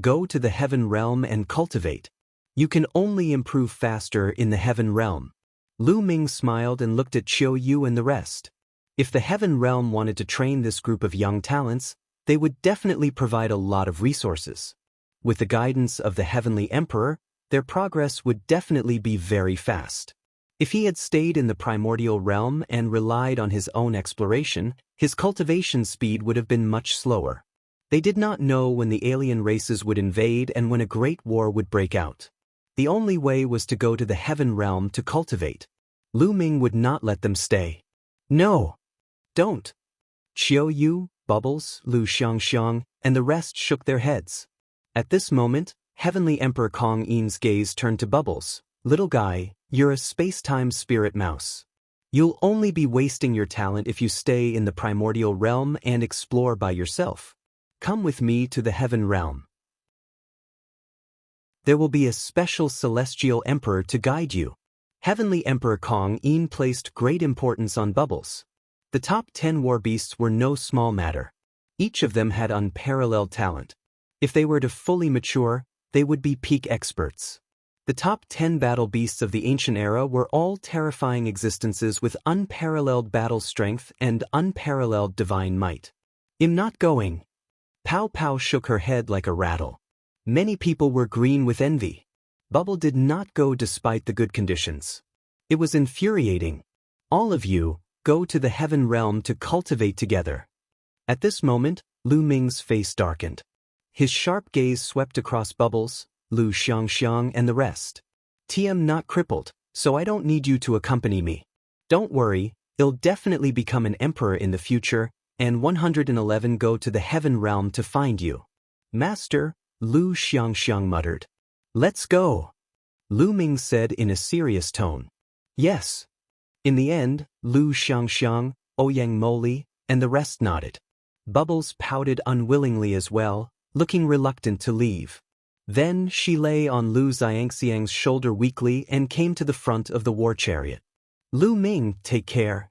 Go to the heaven realm and cultivate. You can only improve faster in the heaven realm. Lu Ming smiled and looked at Qiu Yu and the rest. If the heaven realm wanted to train this group of young talents, they would definitely provide a lot of resources. With the guidance of the heavenly emperor, their progress would definitely be very fast. If he had stayed in the primordial realm and relied on his own exploration, his cultivation speed would have been much slower. They did not know when the alien races would invade and when a great war would break out. The only way was to go to the heaven realm to cultivate. Lu Ming would not let them stay. No! Don't! Qiu Yu, Bubbles, Lu Xiang, and the rest shook their heads. At this moment, Heavenly Emperor Kong Yin's gaze turned to Bubbles. Little guy, you're a space-time spirit mouse. You'll only be wasting your talent if you stay in the primordial realm and explore by yourself. Come with me to the heaven realm. There will be a special celestial emperor to guide you. Heavenly Emperor Kong Yin placed great importance on Bubbles. The top 10 war beasts were no small matter. Each of them had unparalleled talent. If they were to fully mature, they would be peak experts. The top 10 battle beasts of the ancient era were all terrifying existences with unparalleled battle strength and unparalleled divine might. I'm not going. Pow Pow shook her head like a rattle. Many people were green with envy. Bubble did not go despite the good conditions. It was infuriating. All of you, go to the heaven realm to cultivate together. At this moment, Lu Ming's face darkened. His sharp gaze swept across Bubbles, Lu Xiang, and the rest. I'm not crippled, so I don't need you to accompany me. Don't worry, I'll definitely become an emperor in the future, and 111 go to the heaven realm to find you. Master, Lu Xiang muttered. Let's go. Lu Ming said in a serious tone. Yes. In the end, Lu Xiang, Ouyang Moli, and the rest nodded. Bubbles pouted unwillingly as well, looking reluctant to leave. Then she lay on Lu Xiangxiang's shoulder weakly and came to the front of the war chariot. Lu Ming, take care.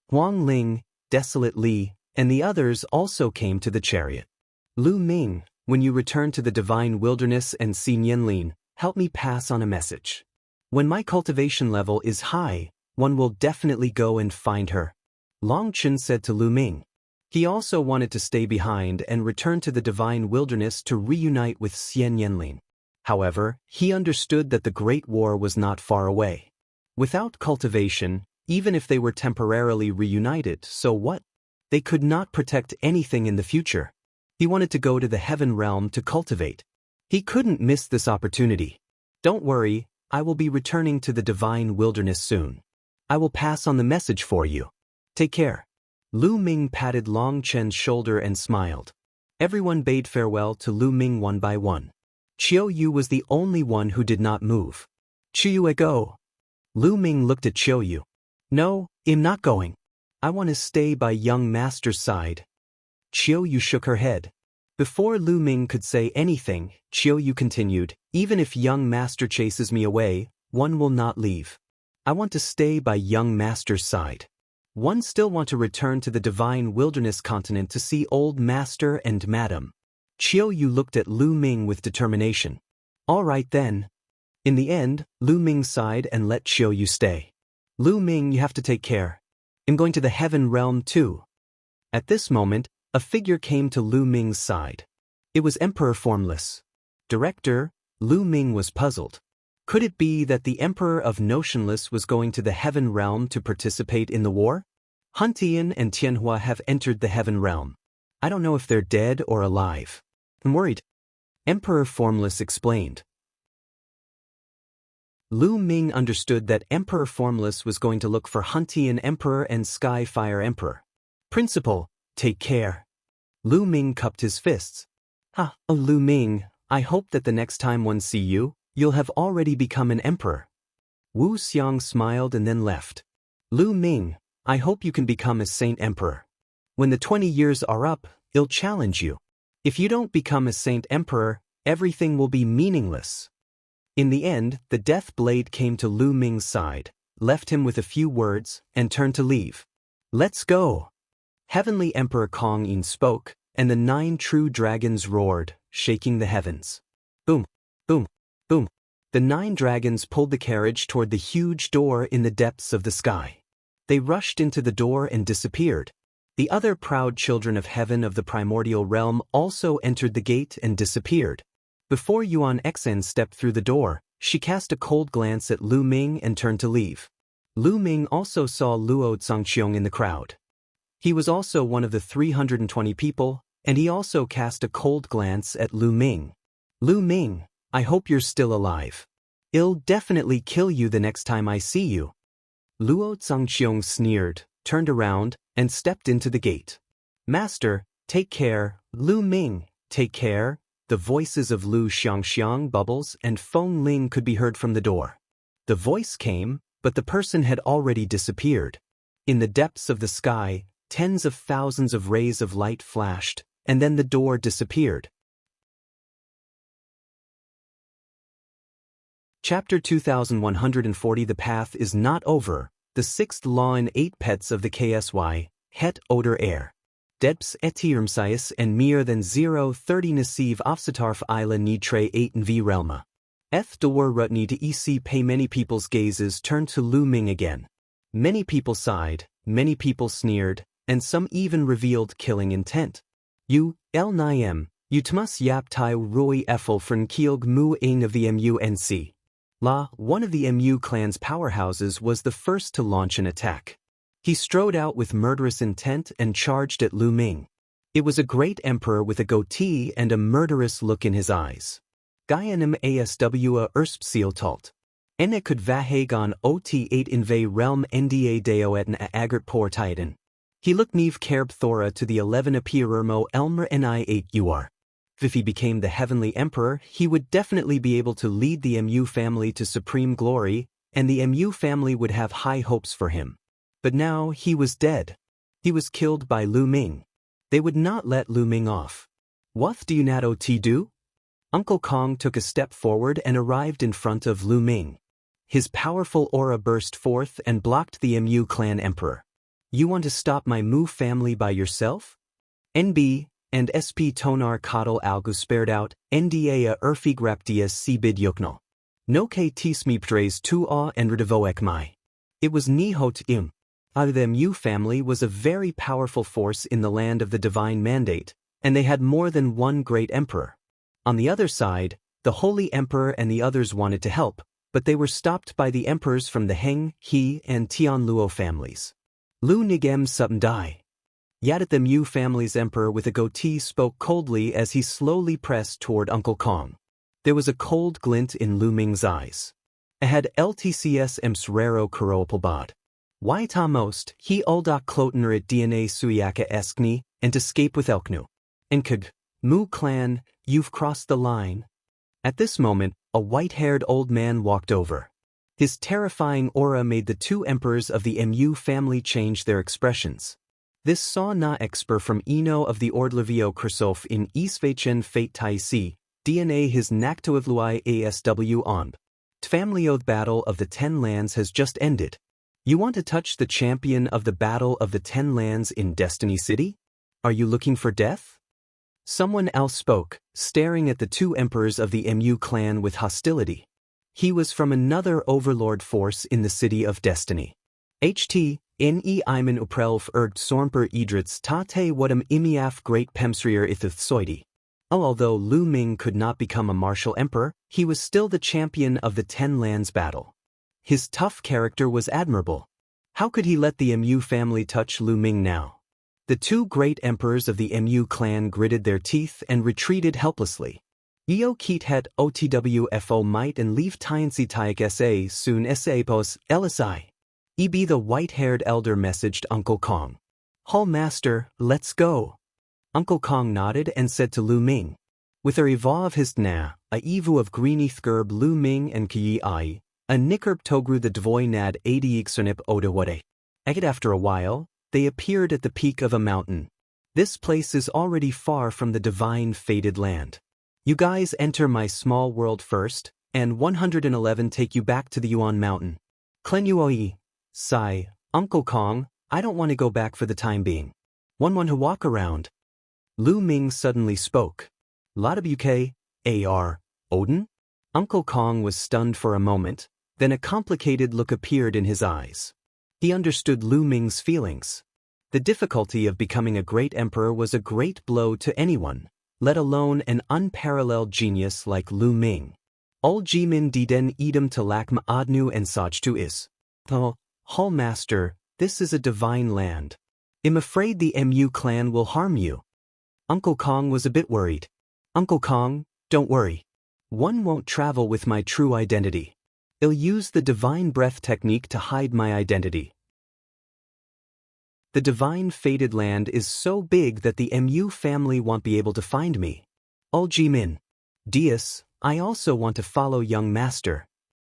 Huang Ling, Desolate Li, and the others also came to the chariot. Lu Ming, when you return to the divine wilderness and see Nianlin, help me pass on a message. When my cultivation level is high, one will definitely go and find her. Long Chen said to Lu Ming. He also wanted to stay behind and return to the divine wilderness to reunite with Xian Yanlin. However, he understood that the Great War was not far away. Without cultivation, even if they were temporarily reunited, so what? They could not protect anything in the future. He wanted to go to the heaven realm to cultivate. He couldn't miss this opportunity. Don't worry, I will be returning to the divine wilderness soon. I will pass on the message for you. Take care. Lu Ming patted Long Chen's shoulder and smiled. Everyone bade farewell to Lu Ming one by one. Qiu Yu was the only one who did not move. Qiu Yu, go. Lu Ming looked at Qiu Yu. No, I'm not going. I want to stay by young master's side. Qiu Yu shook her head. Before Lu Ming could say anything, Qiu Yu continued, even if young master chases me away, one will not leave. I want to stay by young master's side. One still want to return to the divine wilderness continent to see old master and madam. Qiu Yu looked at Lu Ming with determination. All right then. In the end, Lu Ming sighed and let Xiu Yu stay. Lu Ming, you have to take care. I'm going to the heaven realm too. At this moment, a figure came to Lu Ming's side. It was Emperor Formless. Director, Lu Ming was puzzled. Could it be that the Emperor of Notionless was going to the heaven realm to participate in the war? Han Tian and Tianhua have entered the heaven realm. I don't know if they're dead or alive. I'm worried. Emperor Formless explained. Lu Ming understood that Emperor Formless was going to look for Han Tian Emperor and Sky Fire Emperor. Principal, take care. Lu Ming cupped his fists. Oh, Lu Ming, I hope that the next time one see you, you'll have already become an emperor. Wu Xiang smiled and then left. Lu Ming, I hope you can become a saint emperor. When the 20 years are up, I'll challenge you. If you don't become a saint emperor, everything will be meaningless. In the end, the death blade came to Lu Ming's side, left him with a few words, and turned to leave. Let's go. Heavenly Emperor Kong Yin spoke, and the 9 true dragons roared, shaking the heavens. Boom, boom, boom. The 9 dragons pulled the carriage toward the huge door in the depths of the sky. They rushed into the door and disappeared. The other proud children of heaven of the primordial realm also entered the gate and disappeared. Before Yuan Xen stepped through the door, she cast a cold glance at Lu Ming and turned to leave. Lu Ming also saw Luo Zhangqiong in the crowd. He was also one of the 320 people, and he also cast a cold glance at Lu Ming. Lu Ming, I hope you're still alive. I'll definitely kill you the next time I see you. Luo Zhangqiong sneered, turned around, and stepped into the gate. Master, take care. Lu Ming, take care. The voices of Lu Xiangxiang, Bubbles, and Feng Ling could be heard from the door. The voice came, but the person had already disappeared. In the depths of the sky, tens of thousands of rays of light flashed, and then the door disappeared. Chapter 2140. The path is not over. The 6th law and 8 pets of the KSY, het oder air. Debs etirmsias and meer than 030 nasiv afsatarf isla need tre 8 v relma. Eth door rutni to ec pay. Many people's gazes turned to Lu Ming again. Many people sighed, many people sneered, and some even revealed killing intent. You, el Niem, you tmus yap tai roi effel fern kielg mu ing of the MUNC. La, one of the MU clan's powerhouses, was the first to launch an attack. He strode out with murderous intent and charged at Lu Ming. It was a great emperor with a goatee and a murderous look in his eyes. Gaianim aswa erspseal talt. Enne could vahagon ot8 inve realm nda deoetan a agert por titan. He looked neve kerb thora to the 11 apirermo elmer ni8 ur. If he became the heavenly emperor, he would definitely be able to lead the MU family to supreme glory, and the MU family would have high hopes for him. But now he was dead. He was killed by Lu Ming. They would not let Lu Ming off. What do you not do? Uncle Kong took a step forward and arrived in front of Lu Ming. His powerful aura burst forth and blocked the MU clan emperor. You want to stop my Mu family by yourself? NB and SP Tonar Kodal Algu spared out, NDA a Erfigraptias Cbid Yuknal. No K Tsmipdres tu a and Redavoek mai. It was Nihot Im. The Mu family was a very powerful force in the land of the divine mandate, and they had more than one great emperor. On the other side, the Holy Emperor and the others wanted to help, but they were stopped by the emperors from the Heng, He, and Tian Luo families. Lu Nigem Sutton Dai. Yet at the Mu family's emperor with a goatee spoke coldly as he slowly pressed toward Uncle Kong. There was a cold glint in Lu Ming's eyes. Ahead LTCS emsrero karoapalbad. Why ta most, he uldak klotener at DNA suyaka eskni, and escape with Elknu. Enkug, Mu clan, you've crossed the line. At this moment, a white-haired old man walked over. His terrifying aura made the 2 emperors of the Mu family change their expressions. This saw na expert from Eno of the Ordlevio Kursof in Isvechen Fate Taisi, DNA his Naktoivluai ASW on. Tfamlioth Battle of the 10 Lands has just ended. You want to touch the champion of the Battle of the 10 Lands in Destiny City? Are you looking for death? Someone else spoke, staring at the two emperors of the Mu clan with hostility. He was from another overlord force in the City of Destiny. HT, ne Iman uprelf ergt sormper idrits tate wadam imiaf great pemsrier ithithsoidi. Although Lu Ming could not become a martial emperor, he was still the champion of the Ten Lands battle. His tough character was admirable. How could he let the Mu family touch Lu Ming now? The two great emperors of the Mu clan gritted their teeth and retreated helplessly. Eo Keet het otwfo might and leave tiancy tiak sa soon sa pos lsi. Eb the white-haired elder messaged Uncle Kong. Hall master, let's go. Uncle Kong nodded and said to Lu Ming. With a revolve his na, a evu of greeneath gerb Lu Ming and Kiyi ai, a nikerb togru the dvoy nad adiik sonip odawade. After a while, they appeared at the peak of a mountain. This place is already far from the divine fated land. You guys enter my small world first, and 111 take you back to the Yuan mountain. Klenuoi. Sigh, Uncle Kong, I don't want to go back for the time being. Want to walk around. Lu Ming suddenly spoke. Lot of UK, AR, Odin? Uncle Kong was stunned for a moment, then a complicated look appeared in his eyes. He understood Lu Ming's feelings. The difficulty of becoming a great emperor was a great blow to anyone, let alone an unparalleled genius like Lu Ming. Ul Jimin Diden Edom to Lakma Adnu and Sajtu is. Oh, Hall Master, this is a divine land. I'm afraid the Mu clan will harm you. Uncle Kong was a bit worried. Uncle Kong, don't worry. One won't travel with my true identity. I'll use the divine breath technique to hide my identity. The divine fated land is so big that the Mu family won't be able to find me. Ul Jimin. Dias, I also want to follow young master.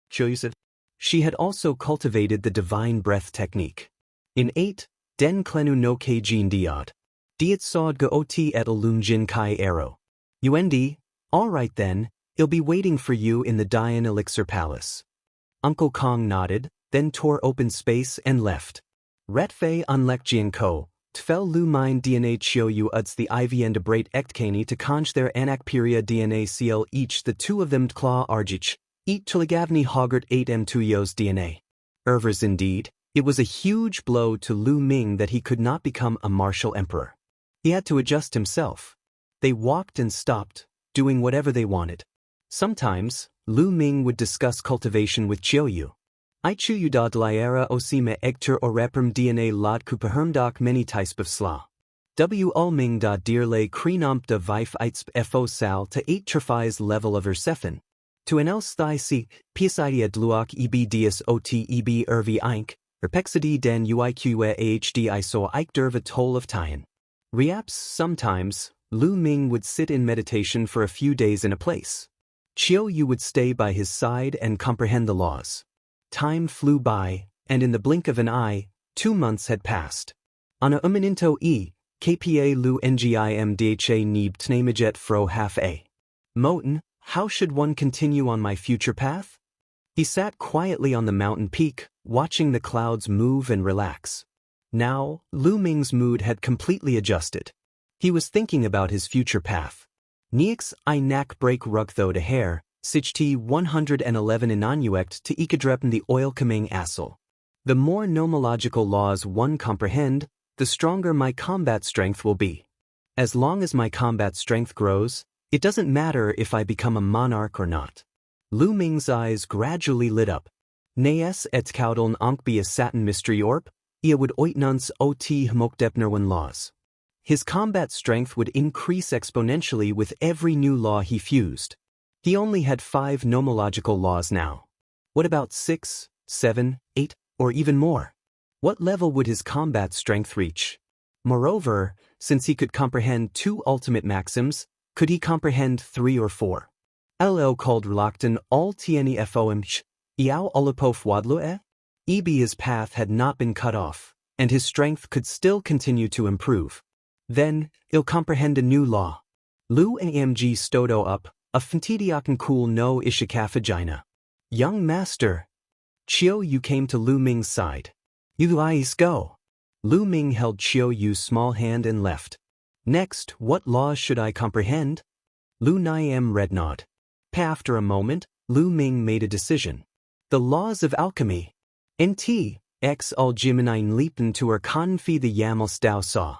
Joseph. She had also cultivated the divine breath technique. In 8, Den Klenu no Keijin Diod. Diet Sod Go Ot et Lungjin Kai Arrow. Yuan, alright then, I'll be waiting for you in the Dian Elixir Palace. Uncle Kong nodded, then tore open space and left. Retfei unlek Jian Ko, Tfel Lu Mine DNA Chio Yu Uds the IVN de Brait Ektkani to conj their Anakperia DNA CL each the two of them Tkla Arjich. Eat Tuligavni Hoggart 8M Tuyos DNA. Ervers indeed, it was a huge blow to Lu Ming that he could not become a martial emperor. He had to adjust himself. They walked and stopped, doing whatever they wanted. Sometimes, Lu Ming would discuss cultivation with Chiuyu. I Chiuyu da dliera osime egter oreprum DNA lad kupahermdak many types of sla. W ulming da deerle krenamp da vif itsp fo sal to 8 trafis level of ersephin. To an else thigh see, psidia dluak eb dias ot eb ervi eink, erpexidi den uiqe ahd iso eik derva toll of tyan. Reaps sometimes, Lu Ming would sit in meditation for a few days in a place. Chiuyu would stay by his side and comprehend the laws. Time flew by, and in the blink of an eye, 2 months had passed. Ana umininto kpa lu ngim dha neeb tnamajet fro half a. Moten, how should one continue on my future path? He sat quietly on the mountain peak, watching the clouds move and relax. Now, Lu Ming's mood had completely adjusted. He was thinking about his future path. Niix I nak break rugtho de hair, Sicht 111 inanuect to ikadrepen the oil kaming assel. The more nomological laws one comprehend, the stronger my combat strength will be. As long as my combat strength grows, it doesn't matter if I become a monarch or not. Lu Ming's eyes gradually lit up. Naes et kaudeln ankbe a satin mystery orb, ia would oitnuns ot hmokdepnerwan laws. His combat strength would increase exponentially with every new law he fused. He only had 5 nomological laws now. What about 6, 7, 8, or even more? What level would his combat strength reach? Moreover, since he could comprehend 2 ultimate maxims, could he comprehend 3 or 4? Lo called Relacton all tieni fomch, iao olapof wadlue? His path had not been cut off, and his strength could still continue to improve. Then, he'll comprehend a new law. Lu amg stodo up, a fentidiakan cool no ishikafagina. Young master. Chiuyu came to Lu Ming's side. You eyes go. Lu Ming held Chiuyu's small hand and left. Next, what laws should I comprehend? Lu Niam read not. After a moment, Lu Ming made a decision. The laws of alchemy. Nt. X al Jimenein liepen to er Kanfi the Yamels Dao saw.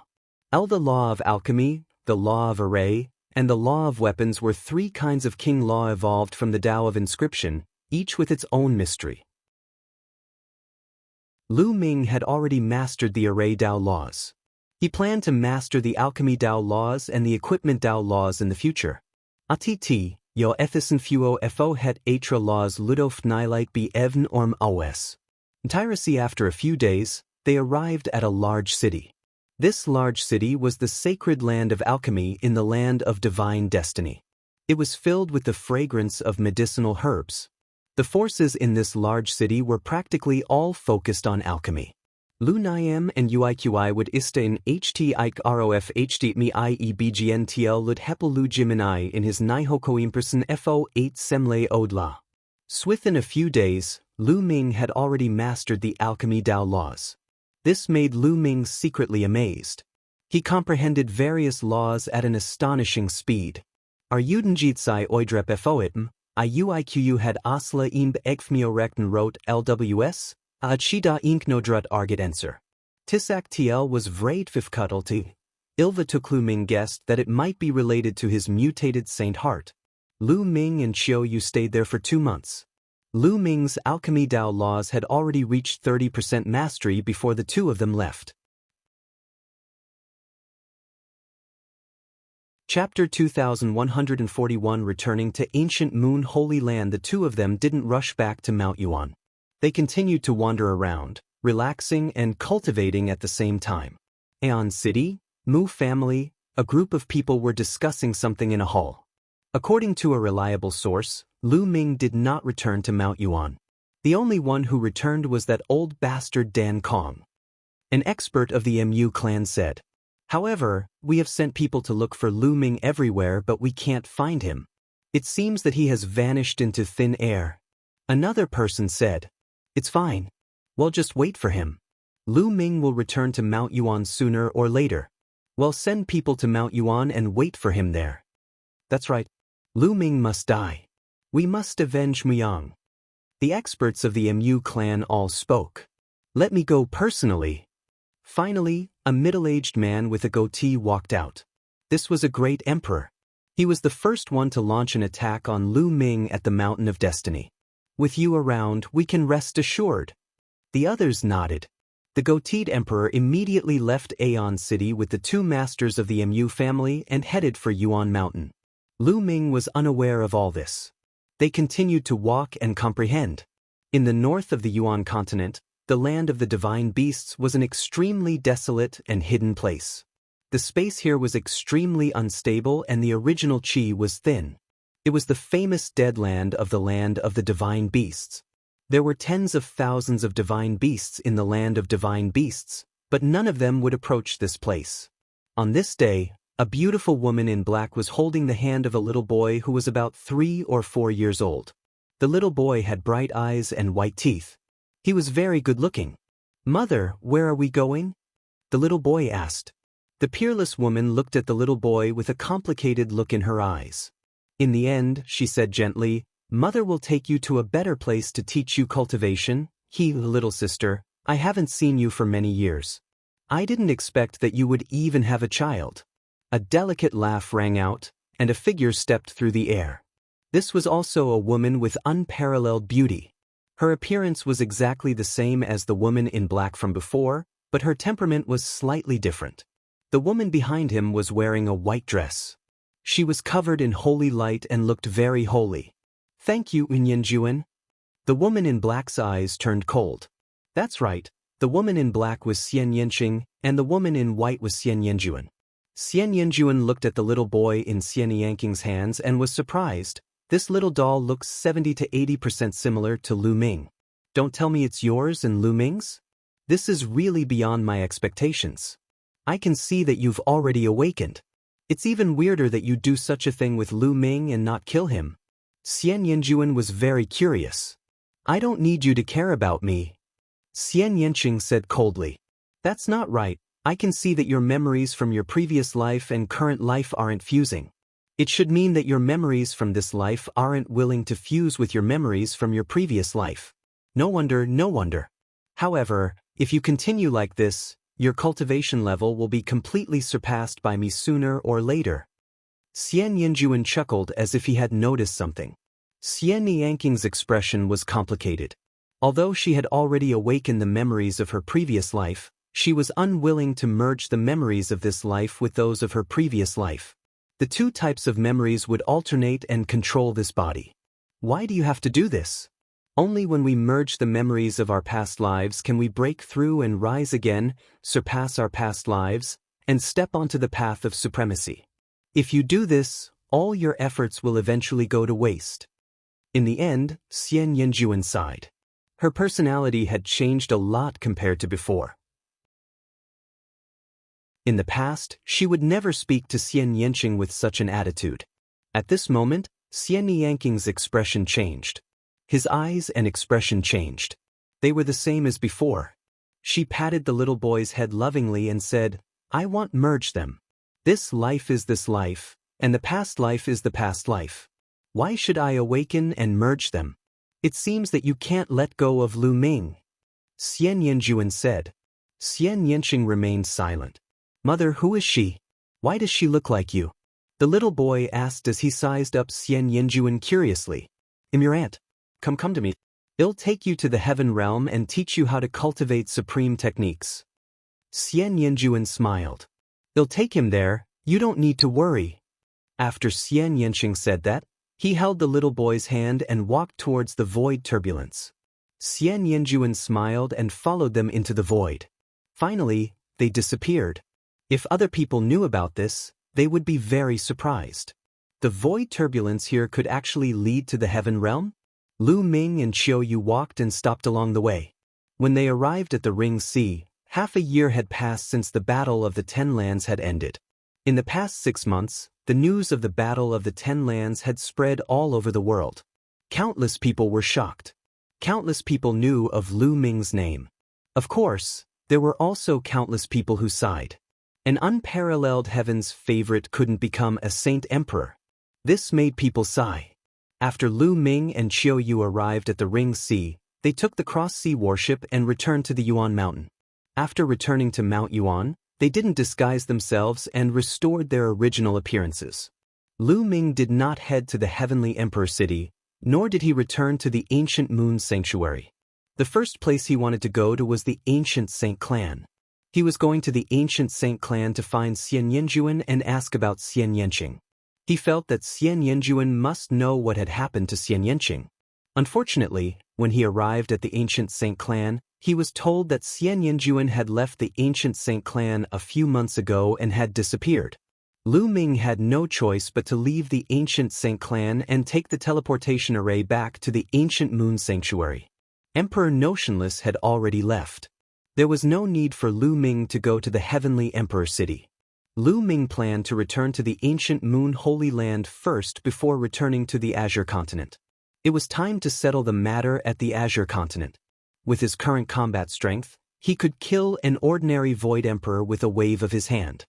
The law of alchemy, the law of array, and the law of weapons were three kinds of king law evolved from the Tao of inscription, each with its own mystery. Lu Ming had already mastered the array Tao laws. He planned to master the alchemy Tao laws and the equipment Tao laws in the future. Att, yo ethisen fuo fo het atra laws ludof nilike be evn orm awes. Tyracy. After a few days, they arrived at a large city. This large city was the sacred land of alchemy in the land of divine destiny. It was filled with the fragrance of medicinal herbs. The forces in this large city were practically all focused on alchemy. Lu Niam and Uiqi would ista in ht ik rof ht mi iebgntl lud hepel Lu Jimenai in his Nihokoimperson fo 8 semle odla. Within a few days, Lu Ming had already mastered the alchemy Tao laws. This made Lu Ming secretly amazed. He comprehended various laws at an astonishing speed. Ar Udenjitsai oidrep foitm, iuiqu had asla imb egfmiorekten wrote lws, achida inknodrut argedenser. Tisak tl was vrade fifkuttelti. Ilva took Lu Ming guessed that it might be related to his mutated Saint Heart. Lu Ming and Xiao Yu stayed there for 2 months. Lu Ming's alchemy Tao laws had already reached 30% mastery before the two of them left. Chapter 2141. Returning to ancient Moon Holy Land. The two of them didn't rush back to Mount Yuan. They continued to wander around, relaxing and cultivating at the same time. Aeon City, Mu family, a group of people were discussing something in a hall. According to a reliable source, Lu Ming did not return to Mount Yuan. The only one who returned was that old bastard Dan Kong. An expert of the Mu clan said. However, we have sent people to look for Lu Ming everywhere, but we can't find him. It seems that he has vanished into thin air. Another person said. It's fine. We'll just wait for him. Lu Ming will return to Mount Yuan sooner or later. We'll send people to Mount Yuan and wait for him there. That's right. Lu Ming must die. We must avenge Muyang. The experts of the Mu clan all spoke. Let me go personally. Finally, a middle-aged man with a goatee walked out. This was a great emperor. He was the first one to launch an attack on Lu Ming at the Mountain of Destiny. With you around, we can rest assured. The others nodded. The goateed emperor immediately left Aeon City with the two masters of the Mu family and headed for Yuan Mountain. Lu Ming was unaware of all this. They continued to walk and comprehend. In the north of the Yuan continent, the land of the divine beasts was an extremely desolate and hidden place. The space here was extremely unstable and the original qi was thin. It was the famous dead land of the divine beasts. There were tens of thousands of divine beasts in the land of divine beasts, but none of them would approach this place. On this day, a beautiful woman in black was holding the hand of a little boy who was about 3 or 4 years old. The little boy had bright eyes and white teeth. He was very good-looking. "Mother, where are we going?" the little boy asked. The peerless woman looked at the little boy with a complicated look in her eyes. In the end, she said gently, "Mother will take you to a better place to teach you cultivation. Little sister, I haven't seen you for many years. I didn't expect that you would even have a child." A delicate laugh rang out, and a figure stepped through the air. This was also a woman with unparalleled beauty. Her appearance was exactly the same as the woman in black from before, but her temperament was slightly different. The woman behind him was wearing a white dress. She was covered in holy light and looked very holy. "Thank you, Yuan." The woman in black's eyes turned cold. That's right, the woman in black was Xian Yanqing, and the woman in white was Xian Yanjuan. Xian Yanjuan looked at the little boy in Xian Yanking's hands and was surprised. This little doll looks 70 to 80% similar to Lu Ming. Don't tell me it's yours and Lu Ming's? This is really beyond my expectations. I can see that you've already awakened. It's even weirder that you do such a thing with Lu Ming and not kill him. Xian Yanjuan was very curious. "I don't need you to care about me," Xian Yanqing said coldly. "That's not right. I can see that your memories from your previous life and current life aren't fusing. It should mean that your memories from this life aren't willing to fuse with your memories from your previous life. No wonder, no wonder. However, if you continue like this, your cultivation level will be completely surpassed by me sooner or later. Xian Yinjuan chuckled as if he had noticed something. Xian Yangqing's expression was complicated. Although she had already awakened the memories of her previous life, she was unwilling to merge the memories of this life with those of her previous life. The two types of memories would alternate and control this body. Why do you have to do this? Only when we merge the memories of our past lives can we break through and rise again, surpass our past lives, and step onto the path of supremacy. If you do this, all your efforts will eventually go to waste. In the end, Xian Yinjuan sighed. Her personality had changed a lot compared to before. In the past, she would never speak to Xian Yanqing with such an attitude. At this moment, Xian Yangqing's expression changed. His eyes and expression changed. They were the same as before. She patted the little boy's head lovingly and said, "I want merge them. This life is this life, and the past life is the past life. Why should I awaken and merge them? It seems that you can't let go of Lu Ming." Xian Yinjuan said. Xian Yanqing remained silent. "Mother, who is she? Why does she look like you?" The little boy asked as he sized up Xian Yinjuan curiously. "I'm your aunt. Come to me. I'll take you to the heaven realm and teach you how to cultivate supreme techniques." Xian Yinjuan smiled. "I'll take him there, you don't need to worry." After Xian Yanqing said that, he held the little boy's hand and walked towards the void turbulence. Xian Yinjuan smiled and followed them into the void. Finally, they disappeared. If other people knew about this, they would be very surprised. The void turbulence here could actually lead to the heaven realm? Lu Ming and Qiu Yu walked and stopped along the way. When they arrived at the Ring Sea, half a year had passed since the Battle of the Ten Lands had ended. In the past 6 months, the news of the Battle of the Ten Lands had spread all over the world. Countless people were shocked. Countless people knew of Lu Ming's name. Of course, there were also countless people who sighed. An unparalleled heaven's favorite couldn't become a saint emperor. This made people sigh. After Lu Ming and Qiu Yu arrived at the Ring Sea, they took the cross-sea warship and returned to the Yuan mountain. After returning to Mount Yuan, they didn't disguise themselves and restored their original appearances. Lu Ming did not head to the Heavenly Emperor City, nor did he return to the Ancient Moon Sanctuary. The first place he wanted to go to was the Ancient Saint Clan. He was going to the Ancient Saint Clan to find Xian Yinjuan and ask about Xian Yanqing. He felt that Xian Yinjuan must know what had happened to Xian Yanqing. Unfortunately, when he arrived at the Ancient Saint Clan, he was told that Xian Yinjuan had left the Ancient Saint Clan a few months ago and had disappeared. Lu Ming had no choice but to leave the Ancient Saint Clan and take the teleportation array back to the Ancient Moon Sanctuary. Emperor Notionless had already left. There was no need for Lu Ming to go to the Heavenly Emperor City. Lu Ming planned to return to the Ancient Moon Holy Land first before returning to the Azure Continent. It was time to settle the matter at the Azure Continent. With his current combat strength, he could kill an ordinary Void Emperor with a wave of his hand.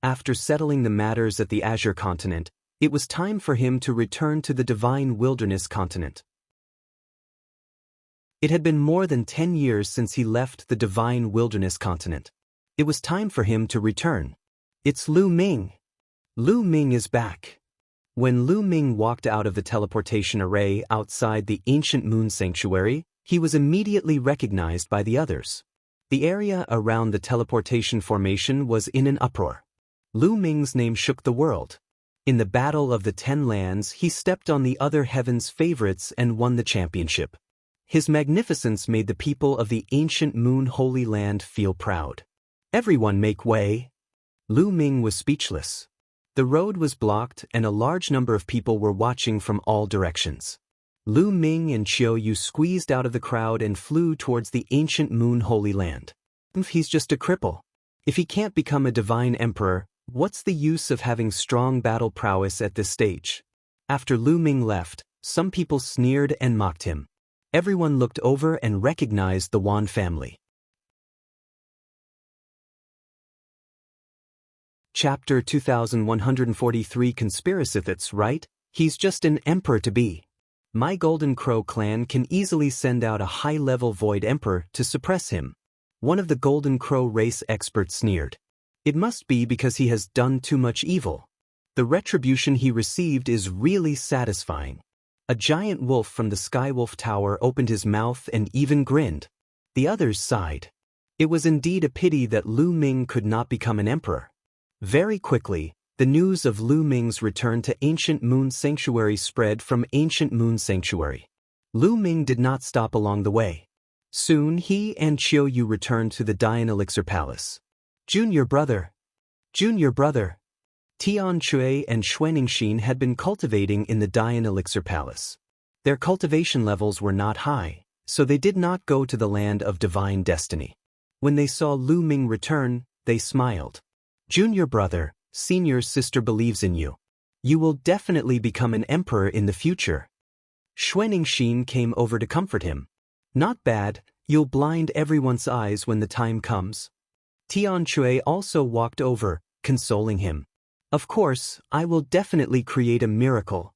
After settling the matters at the Azure Continent, it was time for him to return to the Divine Wilderness Continent. It had been more than 10 years since he left the Divine Wilderness Continent. It was time for him to return. It's Lu Ming. Lu Ming is back. When Lu Ming walked out of the teleportation array outside the Ancient Moon Sanctuary, he was immediately recognized by the others. The area around the teleportation formation was in an uproar. Lu Ming's name shook the world. In the Battle of the Ten Lands, he stepped on the other heaven's favorites and won the championship. His magnificence made the people of the Ancient Moon Holy Land feel proud. "Everyone make way." Lu Ming was speechless. The road was blocked and a large number of people were watching from all directions. Lu Ming and Qiu Yu squeezed out of the crowd and flew towards the Ancient Moon Holy Land. He's just a cripple. If he can't become a divine emperor, what's the use of having strong battle prowess at this stage? After Lu Ming left, some people sneered and mocked him. Everyone looked over and recognized the Yuan family. Chapter 2143 Conspiracithits, right? He's just an emperor to be. My Golden Crow clan can easily send out a high-level Void Emperor to suppress him. One of the Golden Crow race experts sneered. It must be because he has done too much evil. The retribution he received is really satisfying. A giant wolf from the Skywolf Tower opened his mouth and even grinned. The others sighed. It was indeed a pity that Lu Ming could not become an emperor. Very quickly, the news of Lu Ming's return to Ancient Moon Sanctuary spread from Ancient Moon Sanctuary. Lu Ming did not stop along the way. Soon he and Qiu Yu returned to the Dian Elixir Palace. Junior brother. Tian Chui and Xuaningxin had been cultivating in the Dian Elixir Palace. Their cultivation levels were not high, so they did not go to the land of divine destiny. When they saw Lu Ming return, they smiled. Junior brother, senior sister believes in you. You will definitely become an emperor in the future. Xuaningxin came over to comfort him. Not bad, you'll blind everyone's eyes when the time comes. Tian Chui also walked over, consoling him. Of course, I will definitely create a miracle.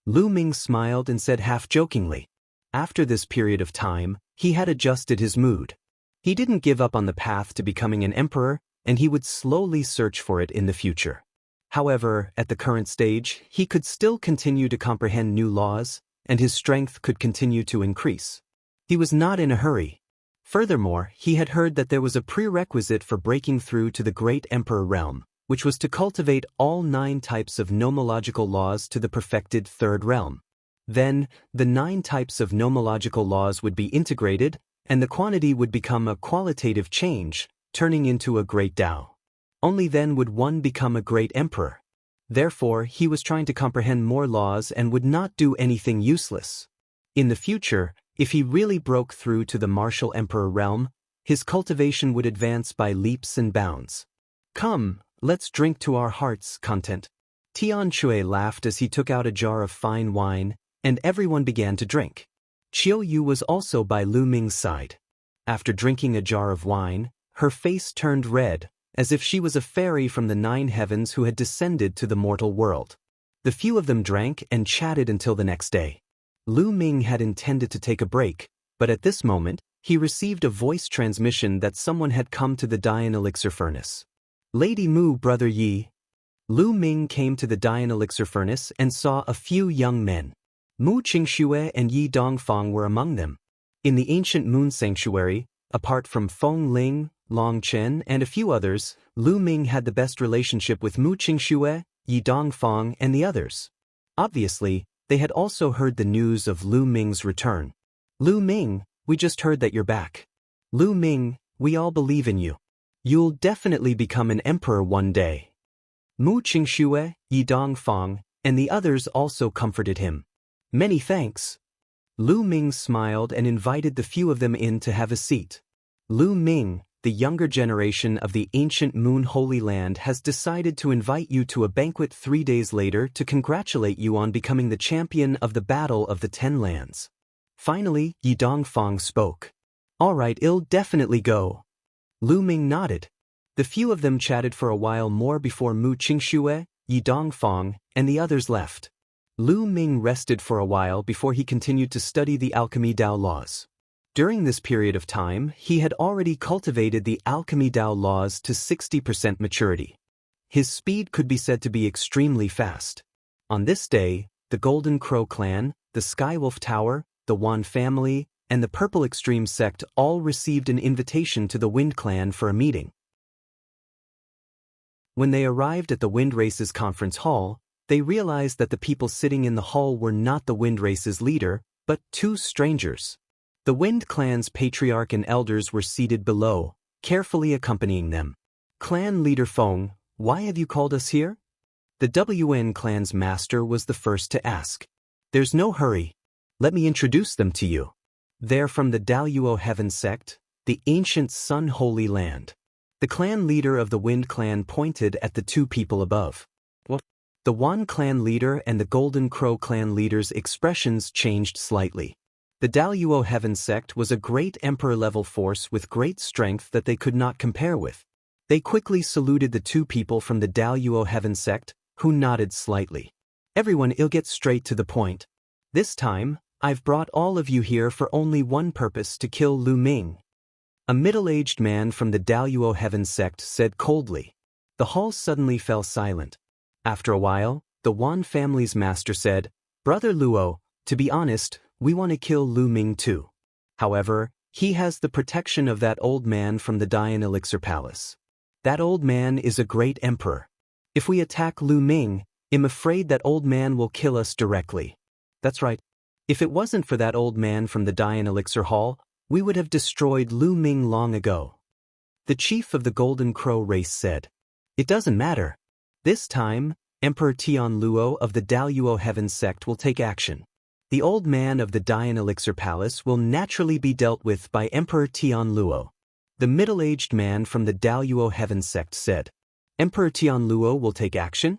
Lu Ming smiled and said half-jokingly. After this period of time, he had adjusted his mood. He didn't give up on the path to becoming an emperor, and he would slowly search for it in the future. However, at the current stage, he could still continue to comprehend new laws, and his strength could continue to increase. He was not in a hurry. Furthermore, he had heard that there was a prerequisite for breaking through to the Great Emperor realm, which was to cultivate all 9 types of nomological laws to the perfected third realm. Then, the 9 types of nomological laws would be integrated, and the quantity would become a qualitative change, turning into a great Tao. Only then would one become a great emperor. Therefore, he was trying to comprehend more laws and would not do anything useless. In the future, if he really broke through to the martial emperor realm, his cultivation would advance by leaps and bounds. Come, let's drink to our hearts' content. Tian Chui laughed as he took out a jar of fine wine, and everyone began to drink. Qiu Yu was also by Lu Ming's side. After drinking a jar of wine, her face turned red, as if she was a fairy from the 9 heavens who had descended to the mortal world. The few of them drank and chatted until the next day. Lu Ming had intended to take a break, but at this moment, he received a voice transmission that someone had come to the Dian Elixir Furnace. Lady Mu, brother Yi. Lu Ming came to the Dian Elixir Furnace and saw a few young men. Mu Qingxue and Yi Dongfang were among them. In the Ancient Moon Sanctuary, apart from Feng Ling, Long Chen, and a few others, Lu Ming had the best relationship with Mu Qingxue, Yi Dongfang, and the others. Obviously, they had also heard the news of Lu Ming's return. Lu Ming, we just heard that you're back. Lu Ming, we all believe in you. You'll definitely become an emperor one day. Mu Qingxue, Yi Dongfang, and the others also comforted him. Many thanks. Lu Ming smiled and invited the few of them in to have a seat. Lu Ming, the younger generation of the Ancient Moon Holy Land, has decided to invite you to a banquet 3 days later to congratulate you on becoming the champion of the Battle of the 10 Lands. Finally, Yi Dongfang spoke. All right, I'll definitely go. Lu Ming nodded. The few of them chatted for a while more before Mu Qingxue, Yi Dongfang, and the others left. Lu Ming rested for a while before he continued to study the Alchemy Dao laws. During this period of time, he had already cultivated the Alchemy Dao laws to 60% maturity. His speed could be said to be extremely fast. On this day, the Golden Crow clan, the Skywolf Tower, the Yuan family, and the Purple Extreme sect all received an invitation to the Wind Clan for a meeting. When they arrived at the Wind Race's conference hall, they realized that the people sitting in the hall were not the Wind Race's leader, but 2 strangers. The Wind Clan's patriarch and elders were seated below, carefully accompanying them. Clan leader Feng, why have you called us here? The WN clan's master was the first to ask. There's no hurry. Let me introduce them to you. They're from the Daluo Heaven sect, the ancient Sun Holy Land. The clan leader of the Wind Clan pointed at the 2 people above. What? The Yuan clan leader and the Golden Crow clan leader's expressions changed slightly. The Daluo Heaven sect was a great emperor-level force with great strength that they could not compare with. They quickly saluted the two people from the Daluo Heaven sect, who nodded slightly. Everyone, I'll get straight to the point. This time, I've brought all of you here for only one purpose: to kill Lu Ming. A middle-aged man from the Daluo Heaven sect said coldly. The hall suddenly fell silent. After a while, the Yuan family's master said, "Brother Luo, to be honest, we want to kill Lu Ming too. However, he has the protection of that old man from the Dian Elixir Palace. That old man is a great emperor. If we attack Lu Ming, I'm afraid that old man will kill us directly." That's right. If it wasn't for that old man from the Dian Elixir Hall, we would have destroyed Lu Ming long ago. The chief of the Golden Crow race said. It doesn't matter. This time, Emperor Tian Luo of the Daluo Heaven sect will take action. The old man of the Dian Elixir Palace will naturally be dealt with by Emperor Tian Luo. The middle-aged man from the Daluo Heaven sect said. Emperor Tian Luo will take action?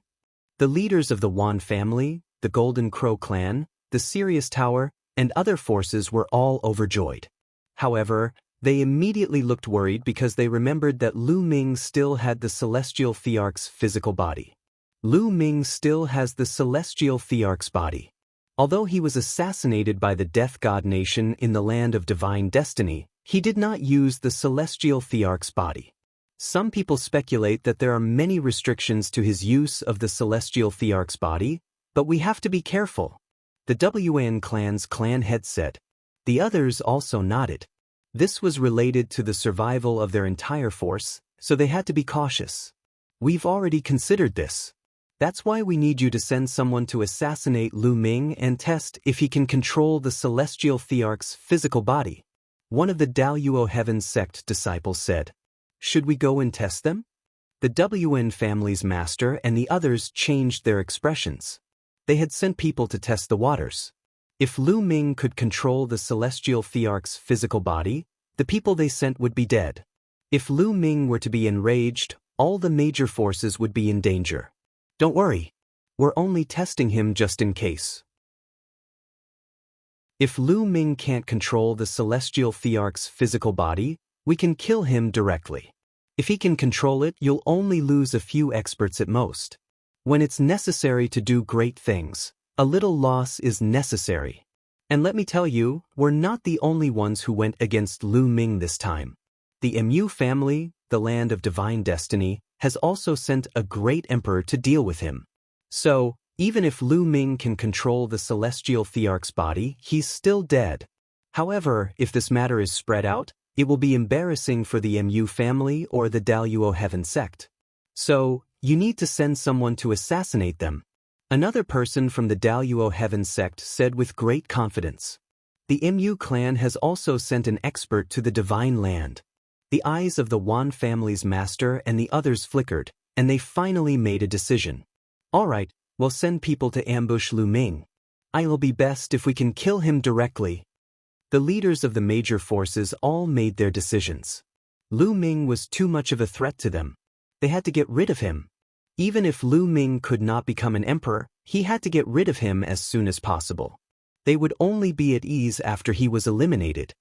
The leaders of the Yuan family, the Golden Crow clan, the Sirius Tower, and other forces were all overjoyed. However, they immediately looked worried because they remembered that Lu Ming still had the Celestial Thearch's physical body. Lu Ming still has the Celestial Thearch's body. Although he was assassinated by the Death God Nation in the land of Divine Destiny, he did not use the Celestial Thearch's body. Some people speculate that there are many restrictions to his use of the Celestial Thearch's body, but we have to be careful. The Yuan clan's clan head said. The others also nodded. This was related to the survival of their entire force, so they had to be cautious. We've already considered this. That's why we need you to send someone to assassinate Lu Ming and test if he can control the Celestial Thearch's physical body. One of the Daluo Heaven sect disciples said. Should we go and test them? The Yuan family's master and the others changed their expressions. They had sent people to test the waters. If Lu Ming could control the Celestial Thearch's physical body, the people they sent would be dead. If Lu Ming were to be enraged, all the major forces would be in danger. Don't worry. We're only testing him just in case. If Lu Ming can't control the Celestial Thearch's physical body, we can kill him directly. If he can control it, you'll only lose a few experts at most. When it's necessary to do great things, a little loss is necessary. And let me tell you, we're not the only ones who went against Lu Ming this time. The Mu family, the land of Divine Destiny, has also sent a great emperor to deal with him. So, even if Lu Ming can control the Celestial Thearch's body, he's still dead. However, if this matter is spread out, it will be embarrassing for the Mu family or the Daluo Heaven sect. So, you need to send someone to assassinate them. Another person from the Daluo Heaven sect said with great confidence. The Mu clan has also sent an expert to the Divine Land. The eyes of the Yuan family's master and the others flickered, and they finally made a decision. All right, we'll send people to ambush Lu Ming. It'll be best if we can kill him directly. The leaders of the major forces all made their decisions. Lu Ming was too much of a threat to them. They had to get rid of him. Even if Lu Ming could not become an emperor, he had to get rid of him as soon as possible. They would only be at ease after he was eliminated.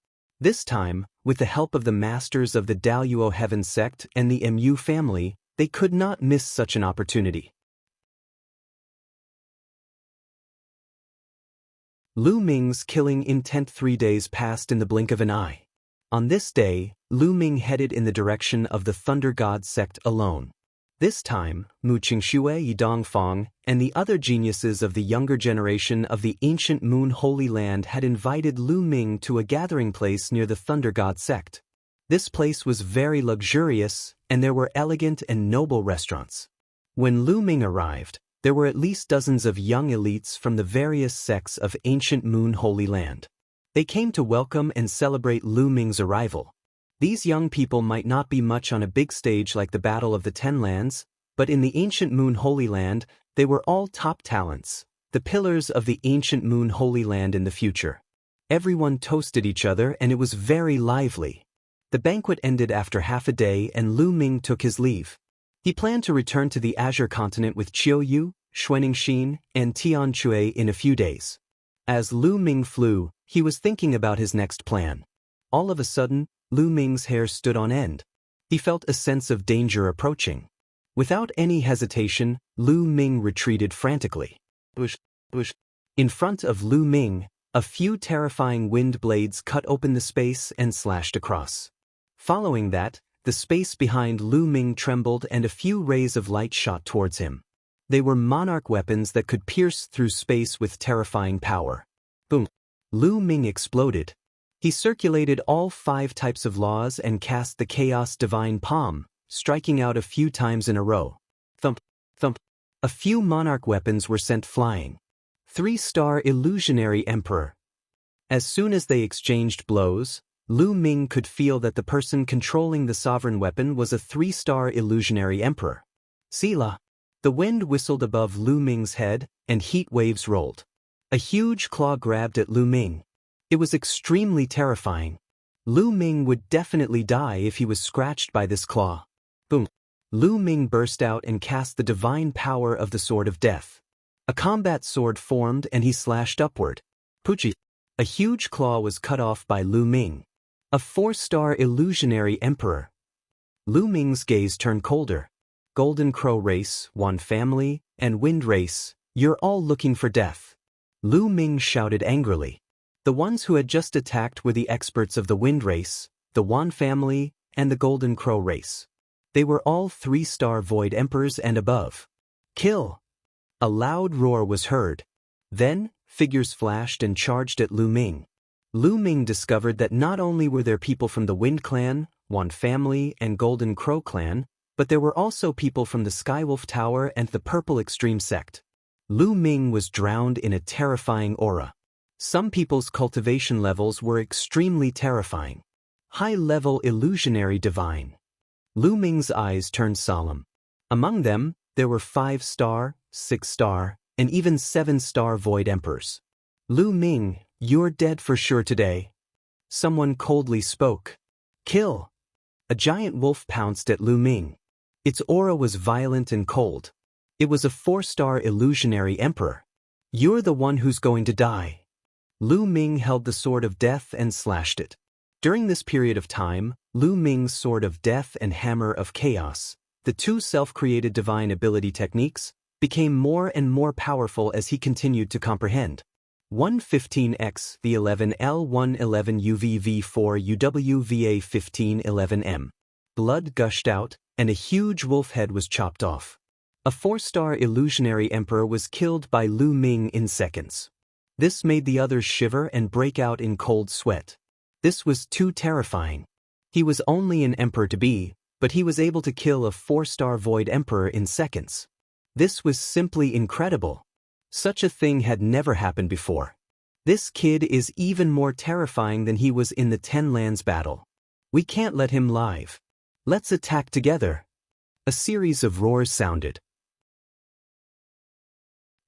This time, with the help of the masters of the Daluo Heaven sect and the Mu family, they could not miss such an opportunity. Lu Ming's killing intent 3 days passed in the blink of an eye. On this day, Lu Ming headed in the direction of the Thunder God sect alone. This time, Mu Qingxue Yidongfang and the other geniuses of the younger generation of the ancient Moon Holy Land had invited Lu Ming to a gathering place near the Thunder God sect. This place was very luxurious, and there were elegant and noble restaurants. When Lu Ming arrived, there were at least dozens of young elites from the various sects of ancient Moon Holy Land. They came to welcome and celebrate Lu Ming's arrival. These young people might not be much on a big stage like the Battle of the Ten Lands, but in the ancient Moon Holy Land, they were all top talents, the pillars of the ancient Moon Holy Land in the future. Everyone toasted each other and it was very lively. The banquet ended after half a day and Lu Ming took his leave. He planned to return to the Azure continent with Qiu Yu, Xuaningxin, and Tian Chui in a few days. As Lu Ming flew, he was thinking about his next plan. All of a sudden, Lu Ming's hair stood on end. He felt a sense of danger approaching. Without any hesitation, Lu Ming retreated frantically. In front of Lu Ming, a few terrifying wind blades cut open the space and slashed across. Following that, the space behind Lu Ming trembled and a few rays of light shot towards him. They were monarch weapons that could pierce through space with terrifying power. Boom! Lu Ming exploded. He circulated all 5 types of laws and cast the Chaos Divine Palm, striking out a few times in a row. Thump! Thump! A few monarch weapons were sent flying. 3-star Illusionary Emperor. As soon as they exchanged blows, Lu Ming could feel that the person controlling the sovereign weapon was a 3-star Illusionary Emperor. Sela. The wind whistled above Lu Ming's head, and heat waves rolled. A huge claw grabbed at Lu Ming. It was extremely terrifying. Lu Ming would definitely die if he was scratched by this claw. Boom! Lu Ming burst out and cast the divine power of the Sword of Death. A combat sword formed and he slashed upward. Puchi! A huge claw was cut off by Lu Ming. A 4-star Illusionary Emperor. Lu Ming's gaze turned colder. Golden Crow Race, Yuan family, and Wind Race, you're all looking for death. Lu Ming shouted angrily. The ones who had just attacked were the experts of the Wind Race, the Yuan family, and the Golden Crow Race. They were all 3-star Void Emperors and above. Kill! A loud roar was heard. Then, figures flashed and charged at Lu Ming. Lu Ming discovered that not only were there people from the Wind Clan, Yuan family, and Golden Crow Clan, but there were also people from the Skywolf Tower and the Purple Extreme Sect. Lu Ming was drowned in a terrifying aura. Some people's cultivation levels were extremely terrifying. High-level Illusionary Divine. Lu Ming's eyes turned solemn. Among them, there were 5-star, 6-star, and even 7-star Void Emperors. Lu Ming, you're dead for sure today. Someone coldly spoke. Kill! A giant wolf pounced at Lu Ming. Its aura was violent and cold. It was a 4-star Illusionary Emperor. You're the one who's going to die. Lu Ming held the Sword of Death and slashed it. During this period of time, Lu Ming's Sword of Death and Hammer of Chaos, the 2 self-created divine ability techniques, became more and more powerful as he continued to comprehend. 115X V11L 111 UVV4 UWVA 1511M. Blood gushed out, and a huge wolf head was chopped off. A 4-star Illusionary Emperor was killed by Lu Ming in seconds. This made the others shiver and break out in cold sweat. This was too terrifying. He was only an emperor to be, but he was able to kill a 4-star Void Emperor in seconds. This was simply incredible. Such a thing had never happened before. This kid is even more terrifying than he was in the 10 Lands battle. We can't let him live. Let's attack together. A series of roars sounded.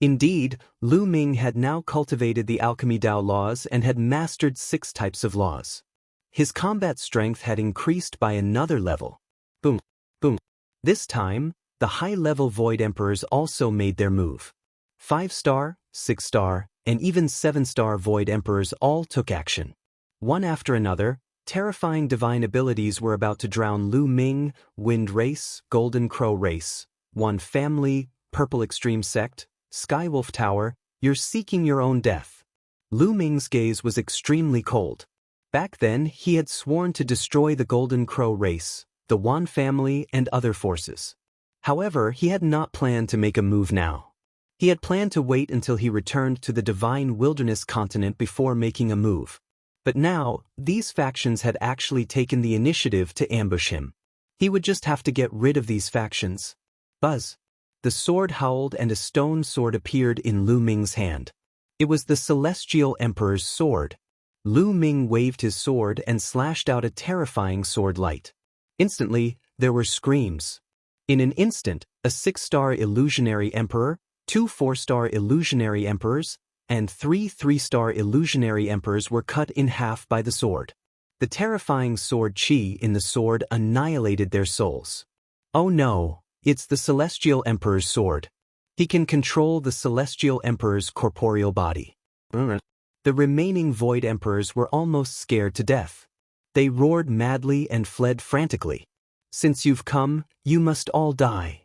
Indeed, Lu Ming had now cultivated the Alchemy Dao laws and had mastered 6 types of laws. His combat strength had increased by another level. Boom, boom. This time, the high-level Void Emperors also made their move. 5-star, 6-star, and even 7-star Void Emperors all took action. One after another, terrifying divine abilities were about to drown Lu Ming, Wind Race, Golden Crow Race, Yuan family, Purple Extreme Sect, Skywolf Tower. You're seeking your own death. Lu Ming's gaze was extremely cold. Back then, he had sworn to destroy the Golden Crow Race, the Yuan family, and other forces. However, he had not planned to make a move now. He had planned to wait until he returned to the Divine Wilderness continent before making a move. But now, these factions had actually taken the initiative to ambush him. He would just have to get rid of these factions. Buzz. The sword howled and a stone sword appeared in Lu Ming's hand. It was the Celestial Emperor's sword. Lu Ming waved his sword and slashed out a terrifying sword light. Instantly, there were screams. In an instant, a 6-star Illusionary Emperor, 2 4-star Illusionary Emperors, and 3 3-star Illusionary Emperors were cut in half by the sword. The terrifying sword chi in the sword annihilated their souls. Oh no, it's the Celestial Emperor's sword. He can control the Celestial Emperor's corporeal body. The remaining Void Emperors were almost scared to death. They roared madly and fled frantically. Since you've come, you must all die.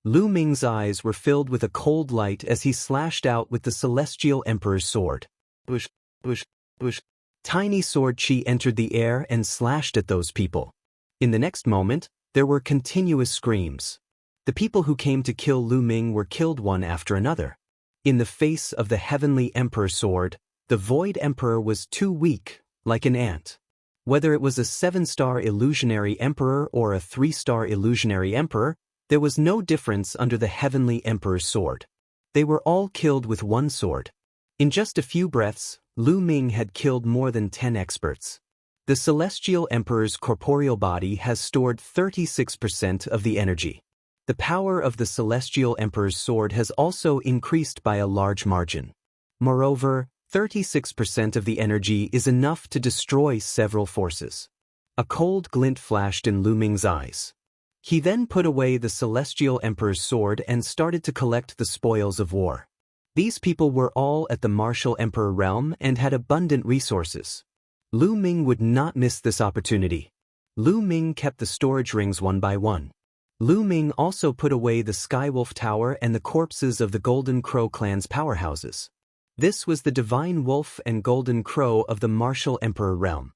Lu Ming's eyes were filled with a cold light as he slashed out with the Celestial Emperor's sword. Bush, bush, bush. Tiny sword chi entered the air and slashed at those people. In the next moment, there were continuous screams. The people who came to kill Lu Ming were killed one after another. In the face of the Heavenly Emperor's sword, the Void Emperor was too weak, like an ant. Whether it was a 7-star illusionary emperor or a 3-star illusionary emperor, there was no difference under the Heavenly Emperor's sword. They were all killed with one sword. In just a few breaths, Lu Ming had killed more than 10 experts. The Celestial Emperor's corporeal body has stored 36% of the energy. The power of the Celestial Emperor's sword has also increased by a large margin. Moreover, 36% of the energy is enough to destroy several forces. A cold glint flashed in Lu Ming's eyes. He then put away the Celestial Emperor's sword and started to collect the spoils of war. These people were all at the Martial Emperor realm and had abundant resources. Lu Ming would not miss this opportunity. Lu Ming kept the storage rings one by one. Lu Ming also put away the Skywolf Tower and the corpses of the Golden Crow clan's powerhouses. This was the Divine Wolf and Golden Crow of the Martial Emperor realm.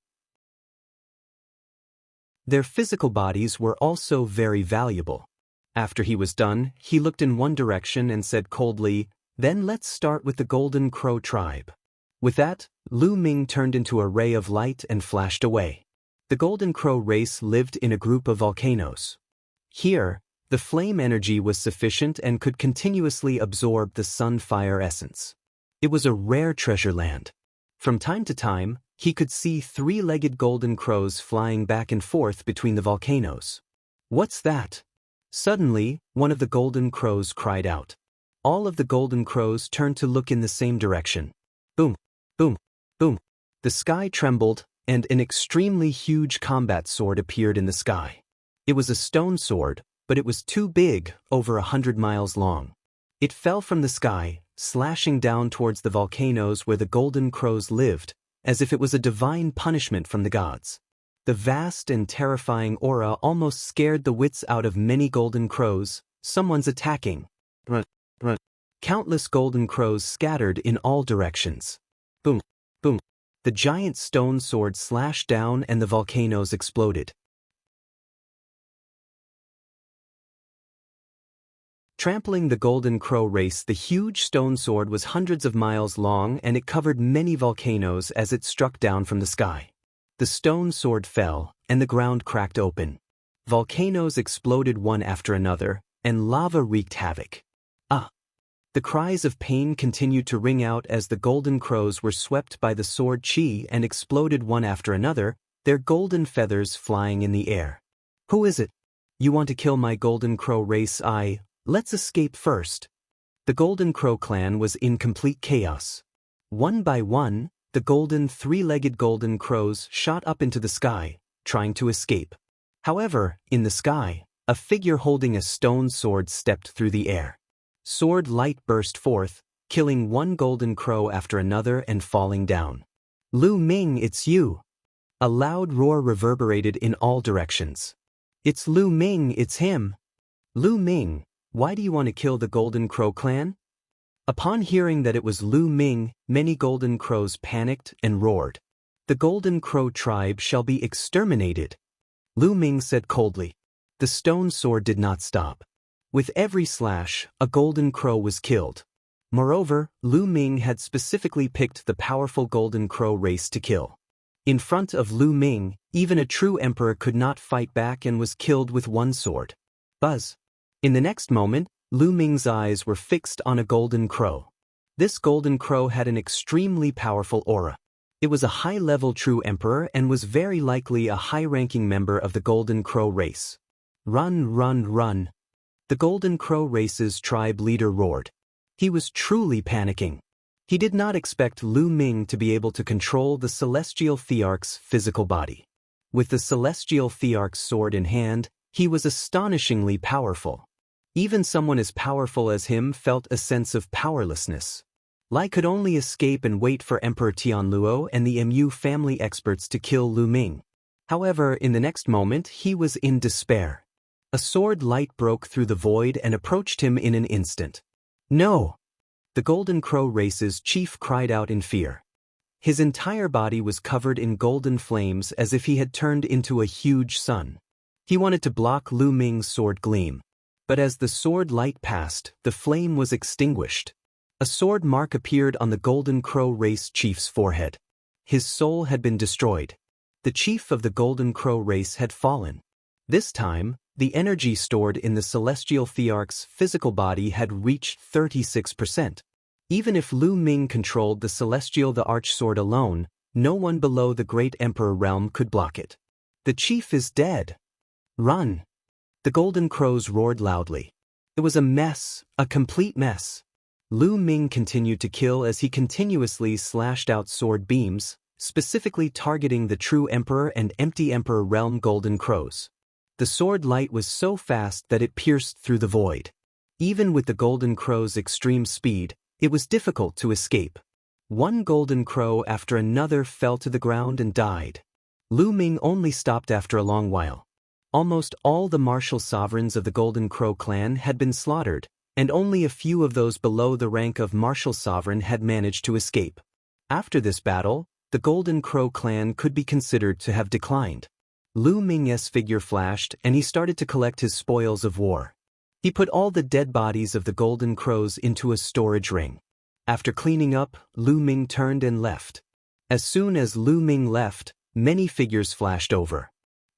Their physical bodies were also very valuable. After he was done, he looked in one direction and said coldly, "Then let's start with the Golden Crow tribe." With that, Lu Ming turned into a ray of light and flashed away. The Golden Crow race lived in a group of volcanoes. Here, the flame energy was sufficient and could continuously absorb the sun fire essence. It was a rare treasure land. From time to time, he could see 3-legged golden crows flying back and forth between the volcanoes. "What's that?" Suddenly, one of the golden crows cried out. All of the golden crows turned to look in the same direction. Boom, boom, boom. The sky trembled, and an extremely huge combat sword appeared in the sky. It was a stone sword, but it was too big, over 100 miles long. It fell from the sky, slashing down towards the volcanoes where the golden crows lived, as if it was a divine punishment from the gods. The vast and terrifying aura almost scared the wits out of many golden crows. Someone's attacking. Run, run. Countless golden crows scattered in all directions. Boom, boom. The giant stone sword slashed down and the volcanoes exploded. Trampling the Golden Crow race, the huge stone sword was hundreds of miles long and it covered many volcanoes as it struck down from the sky. The stone sword fell, and the ground cracked open. Volcanoes exploded one after another, and lava wreaked havoc. Ah! The cries of pain continued to ring out as the Golden Crows were swept by the sword chi and exploded one after another, their golden feathers flying in the air. "Who is it? You want to kill my Golden Crow race? Let's escape first." The Golden Crow clan was in complete chaos. One by one, the golden 3-legged golden crows shot up into the sky, trying to escape. However, in the sky, a figure holding a stone sword stepped through the air. Sword light burst forth, killing one golden crow after another and falling down. "Lu Ming, it's you!" A loud roar reverberated in all directions. "It's Lu Ming, it's him!" "Lu Ming, why do you want to kill the Golden Crow clan?" Upon hearing that it was Lu Ming, many golden crows panicked and roared. "The Golden Crow tribe shall be exterminated," Lu Ming said coldly. The stone sword did not stop. With every slash, a golden crow was killed. Moreover, Lu Ming had specifically picked the powerful Golden Crow race to kill. In front of Lu Ming, even a true emperor could not fight back and was killed with one sword. Buzz. In the next moment, Lu Ming's eyes were fixed on a golden crow. This golden crow had an extremely powerful aura. It was a high-level true emperor and was very likely a high-ranking member of the Golden Crow race. "Run, run, run!" The Golden Crow race's tribe leader roared. He was truly panicking. He did not expect Lu Ming to be able to control the Celestial Thearch's physical body. With the Celestial Thearch's sword in hand, he was astonishingly powerful. Even someone as powerful as him felt a sense of powerlessness. Lai could only escape and wait for Emperor Tianluo and the Mu family experts to kill Lu Ming. However, in the next moment, he was in despair. A sword light broke through the void and approached him in an instant. No! The Golden Crow race's chief cried out in fear. His entire body was covered in golden flames as if he had turned into a huge sun. He wanted to block Lu Ming's sword gleam. But as the sword light passed, the flame was extinguished. A sword mark appeared on the Golden Crow race chief's forehead. His soul had been destroyed. The chief of the Golden Crow race had fallen. This time, the energy stored in the celestial Thearch's physical body had reached 36%. Even if Lu Ming controlled the celestial the Archsword alone, no one below the Great Emperor realm could block it. The chief is dead. Run! The Golden Crows roared loudly. It was a mess, a complete mess. Lu Ming continued to kill as he continuously slashed out sword beams, specifically targeting the true Emperor and empty Emperor realm Golden Crows. The sword light was so fast that it pierced through the void. Even with the Golden Crow's extreme speed, it was difficult to escape. One Golden Crow after another fell to the ground and died. Lu Ming only stopped after a long while. Almost all the martial sovereigns of the Golden Crow clan had been slaughtered, and only a few of those below the rank of martial sovereign had managed to escape. After this battle, the Golden Crow clan could be considered to have declined. Lu Ming's figure flashed and he started to collect his spoils of war. He put all the dead bodies of the Golden Crows into a storage ring. After cleaning up, Lu Ming turned and left. As soon as Lu Ming left, many figures flashed over.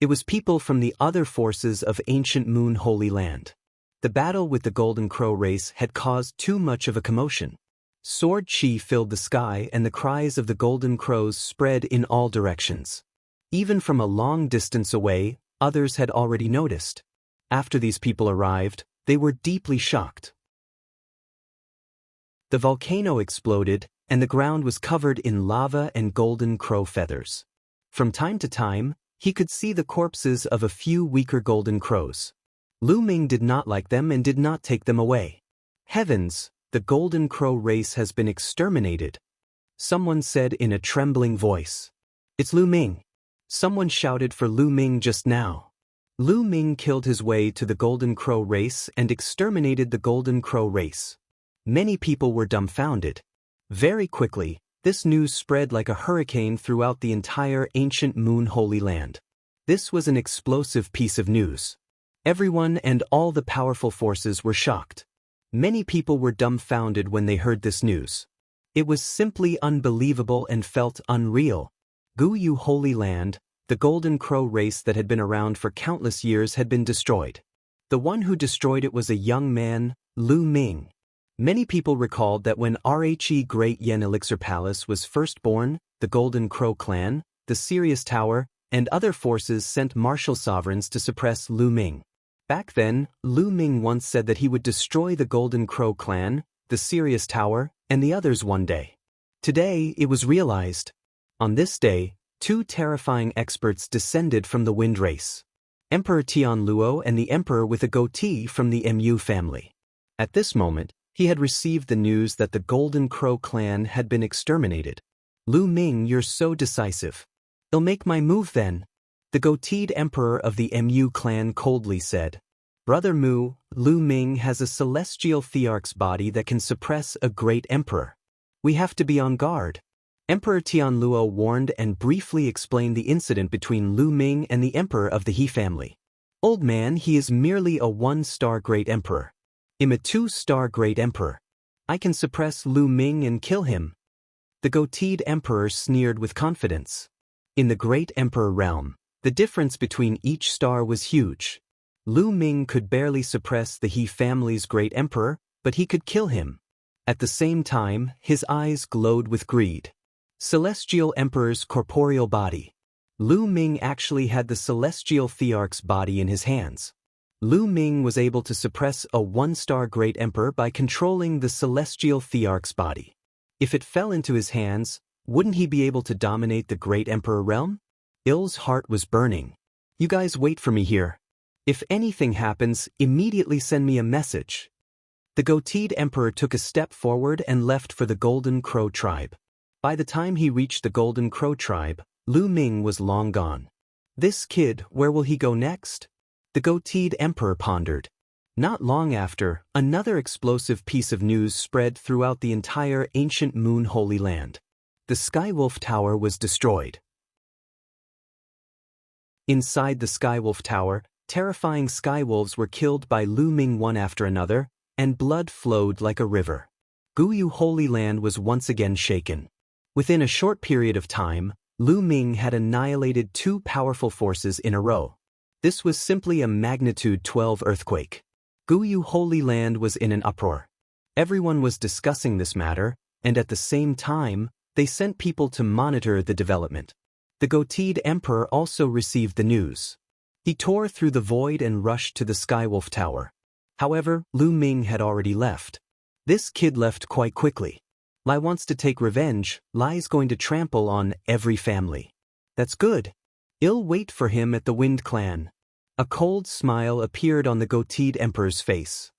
It was people from the other forces of ancient Moon Holy Land. The battle with the Golden Crow race had caused too much of a commotion. Sword chi filled the sky and the cries of the Golden Crows spread in all directions. Even from a long distance away, others had already noticed. After these people arrived, they were deeply shocked. The volcano exploded, and the ground was covered in lava and Golden Crow feathers. From time to time, he could see the corpses of a few weaker Golden Crows. Lu Ming did not like them and did not take them away. Heavens, the Golden Crow race has been exterminated. Someone said in a trembling voice. It's Lu Ming. Someone shouted for Lu Ming just now. Lu Ming killed his way to the Golden Crow race and exterminated the Golden Crow race. Many people were dumbfounded. Very quickly, this news spread like a hurricane throughout the entire ancient Moon Holy Land. This was an explosive piece of news. Everyone and all the powerful forces were shocked. Many people were dumbfounded when they heard this news. It was simply unbelievable and felt unreal. Guyu Holy Land, the Golden Crow race that had been around for countless years, had been destroyed. The one who destroyed it was a young man, Lu Ming. Many people recalled that when Rhe Great Yen Elixir Palace was first born, the Golden Crow clan, the Sirius Tower, and other forces sent martial sovereigns to suppress Lu Ming. Back then, Lu Ming once said that he would destroy the Golden Crow clan, the Sirius Tower, and the others one day. Today, it was realized. On this day, two terrifying experts descended from the Wind race. Emperor Tianluo and the Emperor with a goatee from the Mu family. At this moment, he had received the news that the Golden Crow clan had been exterminated. Lu Ming, you're so decisive. I'll make my move then. The goateed emperor of the Mu clan coldly said. Brother Mu, Lu Ming has a celestial Thearch's body that can suppress a great emperor. We have to be on guard. Emperor Tianluo warned and briefly explained the incident between Lu Ming and the emperor of the He family. Old man, he is merely a one-star great emperor. I'm a two-star great emperor. I can suppress Lu Ming and kill him. The goateed emperor sneered with confidence. In the great emperor realm, the difference between each star was huge. Lu Ming could barely suppress the He family's great emperor, but he could kill him. At the same time, his eyes glowed with greed. Celestial Emperor's corporeal body. Lu Ming actually had the celestial Thearch's body in his hands. Lu Ming was able to suppress a one-star great emperor by controlling the celestial Thearch's body. If it fell into his hands, wouldn't he be able to dominate the great emperor realm? Il's heart was burning. You guys wait for me here. If anything happens, immediately send me a message. The goateed emperor took a step forward and left for the Golden Crow tribe. By the time he reached the Golden Crow tribe, Lu Ming was long gone. This kid, where will he go next? The goateed emperor pondered. Not long after, another explosive piece of news spread throughout the entire ancient Moon Holy Land. The Skywolf Tower was destroyed. Inside the Skywolf Tower, terrifying skywolves were killed by Lu Ming one after another, and blood flowed like a river. Guyu Holy Land was once again shaken. Within a short period of time, Lu Ming had annihilated 2 powerful forces in a row. This was simply a magnitude 12 earthquake. Guyu Holy Land was in an uproar. Everyone was discussing this matter, and at the same time, they sent people to monitor the development. The goateed emperor also received the news. He tore through the void and rushed to the Skywolf Tower. However, Lu Ming had already left. This kid left quite quickly. Lai wants to take revenge. Lai's going to trample on every family. That's good. I'll wait for him at the Wind Clan. A cold smile appeared on the goateed emperor's face.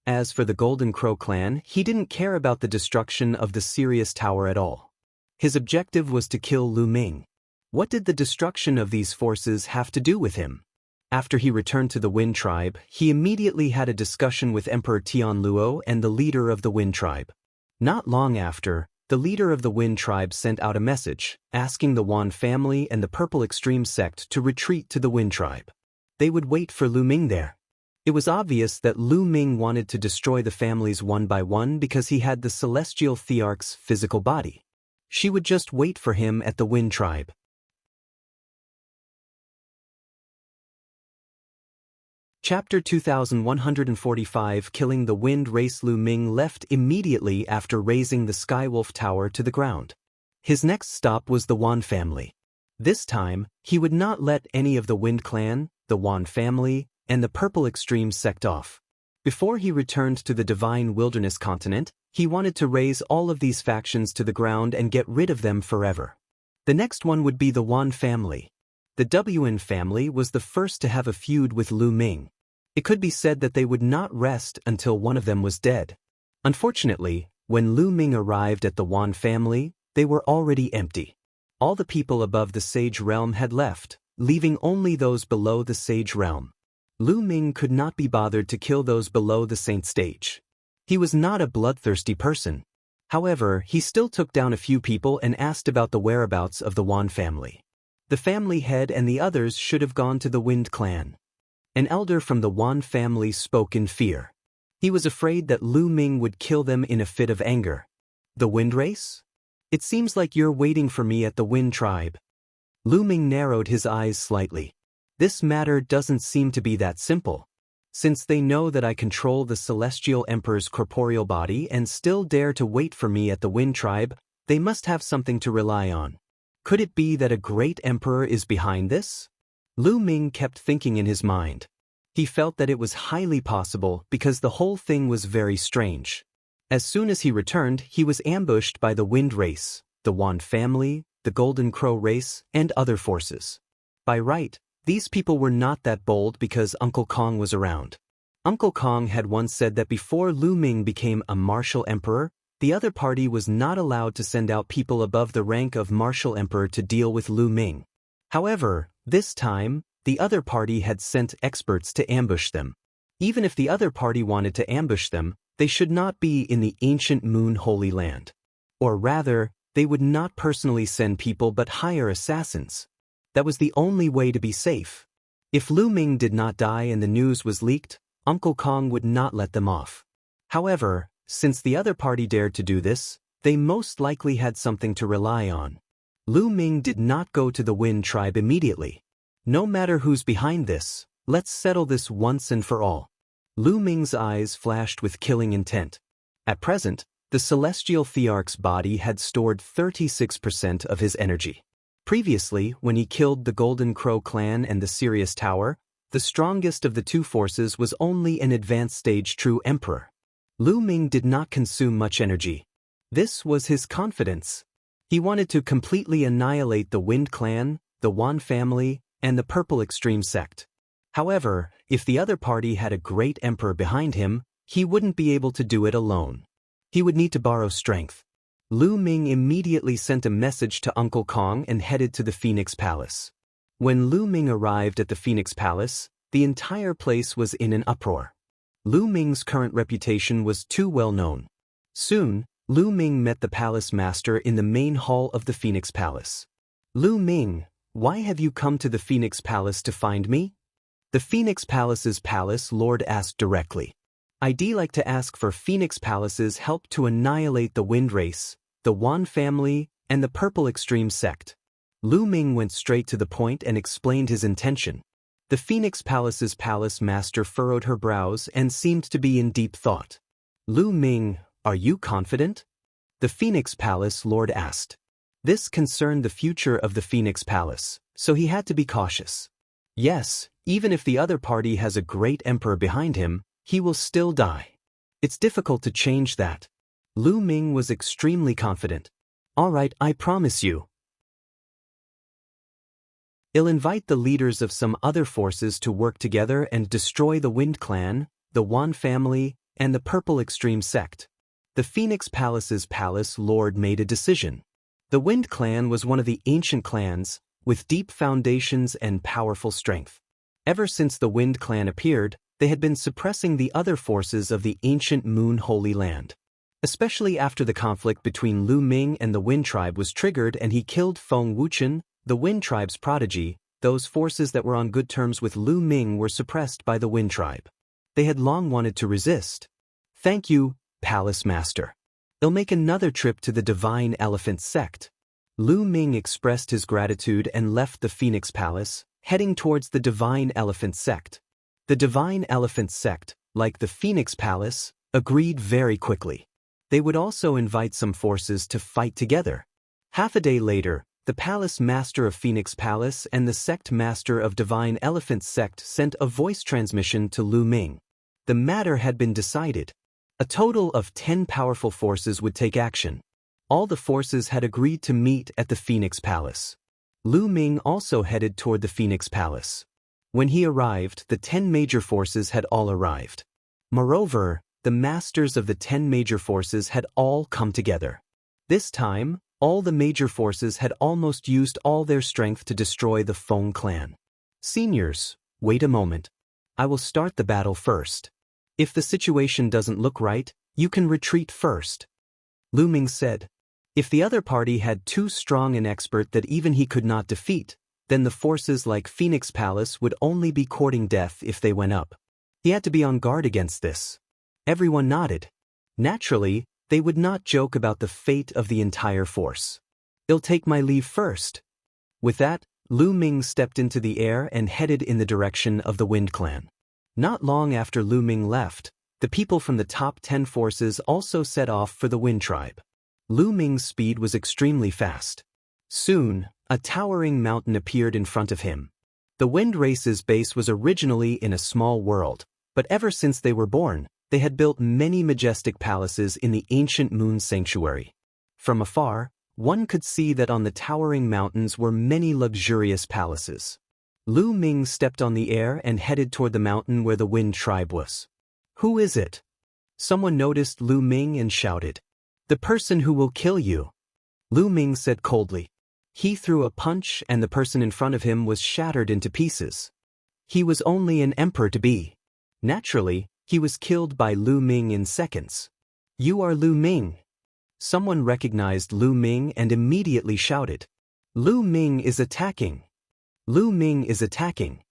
As for the Golden Crow clan, he didn't care about the destruction of the Sirius Tower at all. His objective was to kill Lu Ming. What did the destruction of these forces have to do with him? After he returned to the Wind Tribe, he immediately had a discussion with Emperor Tianluo and the leader of the Wind Tribe. Not long after, the leader of the Wind Tribe sent out a message, asking the Yuan family and the Purple Extreme sect to retreat to the Wind Tribe. They would wait for Lu Ming there. It was obvious that Lu Ming wanted to destroy the families one by one because he had the celestial Thearch's physical body. She would just wait for him at the Wind Tribe. Chapter 2145. Killing the Wind Race. Lu Ming left immediately after razing the Skywolf Tower to the ground. His next stop was the Yuan family. This time, he would not let any of the Wind Clan, the Yuan family, and the Purple Extreme sect off. Before he returned to the Divine Wilderness continent, he wanted to raze all of these factions to the ground and get rid of them forever. The next one would be the Yuan family. The Yuan family was the first to have a feud with Lu Ming. It could be said that they would not rest until one of them was dead. Unfortunately, when Lu Ming arrived at the Yuan family, they were already empty. All the people above the Sage Realm had left, leaving only those below the Sage Realm. Lu Ming could not be bothered to kill those below the Saint stage. He was not a bloodthirsty person. However, he still took down a few people and asked about the whereabouts of the Yuan family. The family head and the others should have gone to the Wind Clan. An elder from the Yuan family spoke in fear. He was afraid that Lu Ming would kill them in a fit of anger. The Wind Race? It seems like you're waiting for me at the Wind Tribe. Lu Ming narrowed his eyes slightly. This matter doesn't seem to be that simple. Since they know that I control the Celestial Emperor's corporeal body and still dare to wait for me at the Wind Tribe, they must have something to rely on. Could it be that a great emperor is behind this? Lu Ming kept thinking in his mind. He felt that it was highly possible because the whole thing was very strange. As soon as he returned, he was ambushed by the Wind Race, the Yuan family, the Golden Crow race, and other forces. By right, these people were not that bold because Uncle Kong was around. Uncle Kong had once said that before Lu Ming became a martial emperor, the other party was not allowed to send out people above the rank of martial emperor to deal with Lu Ming. However, this time, the other party had sent experts to ambush them. Even if the other party wanted to ambush them, they should not be in the ancient Moon Holy Land. Or rather, they would not personally send people but hire assassins. That was the only way to be safe. If Lu Ming did not die and the news was leaked, Uncle Kong would not let them off. However, since the other party dared to do this, they most likely had something to rely on. Lu Ming did not go to the Wind Tribe immediately. No matter who's behind this, let's settle this once and for all. Lu Ming's eyes flashed with killing intent. At present, the Celestial Thearch's body had stored 36% of his energy. Previously, when he killed the Golden Crow clan and the Sirius Tower, the strongest of the two forces was only an advanced stage true emperor. Lu Ming did not consume much energy. This was his confidence. He wanted to completely annihilate the Wind Clan, the Yuan family, and the Purple Extreme sect. However, if the other party had a great emperor behind him, he wouldn't be able to do it alone. He would need to borrow strength. Lu Ming immediately sent a message to Uncle Kong and headed to the Phoenix Palace. When Lu Ming arrived at the Phoenix Palace, the entire place was in an uproar. Lu Ming's current reputation was too well known. Soon, Lu Ming met the palace master in the main hall of the Phoenix Palace. "Lu Ming, why have you come to the Phoenix Palace to find me?" The Phoenix Palace's palace lord asked directly. "I'd like to ask for Phoenix Palace's help to annihilate the Wind Race, the Yuan family, and the Purple Extreme sect." Lu Ming went straight to the point and explained his intention. The Phoenix Palace's palace master furrowed her brows and seemed to be in deep thought. "Lu Ming, are you confident?" the Phoenix Palace lord asked. This concerned the future of the Phoenix Palace, so he had to be cautious. "Yes, even if the other party has a great emperor behind him, he will still die. It's difficult to change that." Lu Ming was extremely confident. "All right, I promise you. I'll invite the leaders of some other forces to work together and destroy the Wind Clan, the Yuan family, and the Purple Extreme sect." The Phoenix Palace's palace lord made a decision. The Wind Clan was one of the ancient clans, with deep foundations and powerful strength. Ever since the Wind Clan appeared, they had been suppressing the other forces of the ancient Moon Holy Land. Especially after the conflict between Lu Ming and the Wind Tribe was triggered and he killed Feng Wuchen, the Wind Tribe's prodigy, those forces that were on good terms with Lu Ming were suppressed by the Wind Tribe. They had long wanted to resist. "Thank you, Palace Master. I'll make another trip to the Divine Elephant sect." Lu Ming expressed his gratitude and left the Phoenix Palace, heading towards the Divine Elephant sect. The Divine Elephant sect, like the Phoenix Palace, agreed very quickly. They would also invite some forces to fight together. Half a day later, the Palace Master of Phoenix Palace and the Sect Master of Divine Elephant Sect sent a voice transmission to Lu Ming. The matter had been decided. A total of 10 powerful forces would take action. All the forces had agreed to meet at the Phoenix Palace. Lu Ming also headed toward the Phoenix Palace. When he arrived, the 10 major forces had all arrived. Moreover, the masters of the 10 major forces had all come together. This time, all the major forces had almost used all their strength to destroy the Feng clan. "Seniors, wait a moment. I will start the battle first. If the situation doesn't look right, you can retreat first," Lu Ming said. If the other party had too strong an expert that even he could not defeat, then the forces like Phoenix Palace would only be courting death if they went up. He had to be on guard against this. Everyone nodded. Naturally, they would not joke about the fate of the entire force. "I'll take my leave first." With that, Lu Ming stepped into the air and headed in the direction of the Wind Clan. Not long after Lu Ming left, the people from the top 10 forces also set off for the Wind Tribe. Lu Ming's speed was extremely fast. Soon, a towering mountain appeared in front of him. The Wind Race's base was originally in a small world, but ever since they were born, they had built many majestic palaces in the ancient Moon Sanctuary. From afar, one could see that on the towering mountains were many luxurious palaces. Lu Ming stepped on the air and headed toward the mountain where the Wind Tribe was. "Who is it?" Someone noticed Lu Ming and shouted. "The person who will kill you," Lu Ming said coldly. He threw a punch and the person in front of him was shattered into pieces. He was only an emperor to be. Naturally, he was killed by Lu Ming in seconds. "You are Lu Ming." Someone recognized Lu Ming and immediately shouted. "Lu Ming is attacking! Lu Ming is attacking!"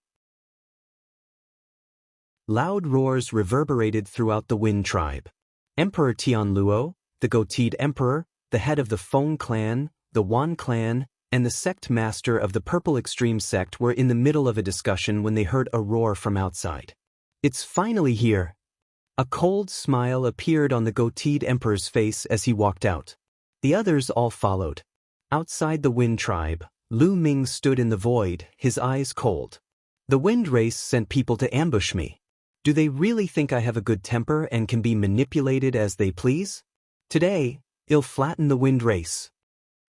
Loud roars reverberated throughout the Wind Tribe. Emperor Tianluo, the goateed emperor, the head of the Feng clan, the Yuan clan, and the sect master of the Purple Extreme sect were in the middle of a discussion when they heard a roar from outside. "It's finally here!" A cold smile appeared on the goateed emperor's face as he walked out. The others all followed. Outside the Wind Tribe, Lu Ming stood in the void, his eyes cold. "The Wind Race sent people to ambush me. Do they really think I have a good temper and can be manipulated as they please? Today, I'll flatten the Wind Race."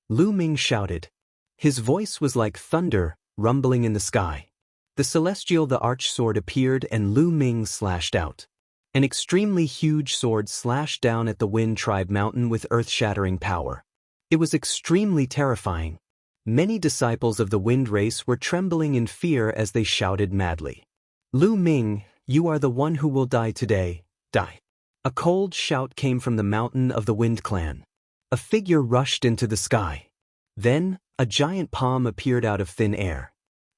Lu Ming shouted. His voice was like thunder, rumbling in the sky. The celestial Thearch sword appeared and Lu Ming slashed out. An extremely huge sword slashed down at the Wind Tribe mountain with earth-shattering power. It was extremely terrifying. Many disciples of the wind race were trembling in fear as they shouted madly. Lu Ming, you are the one who will die today, die. A cold shout came from the mountain of the Wind Clan. A figure rushed into the sky. Then, a giant palm appeared out of thin air.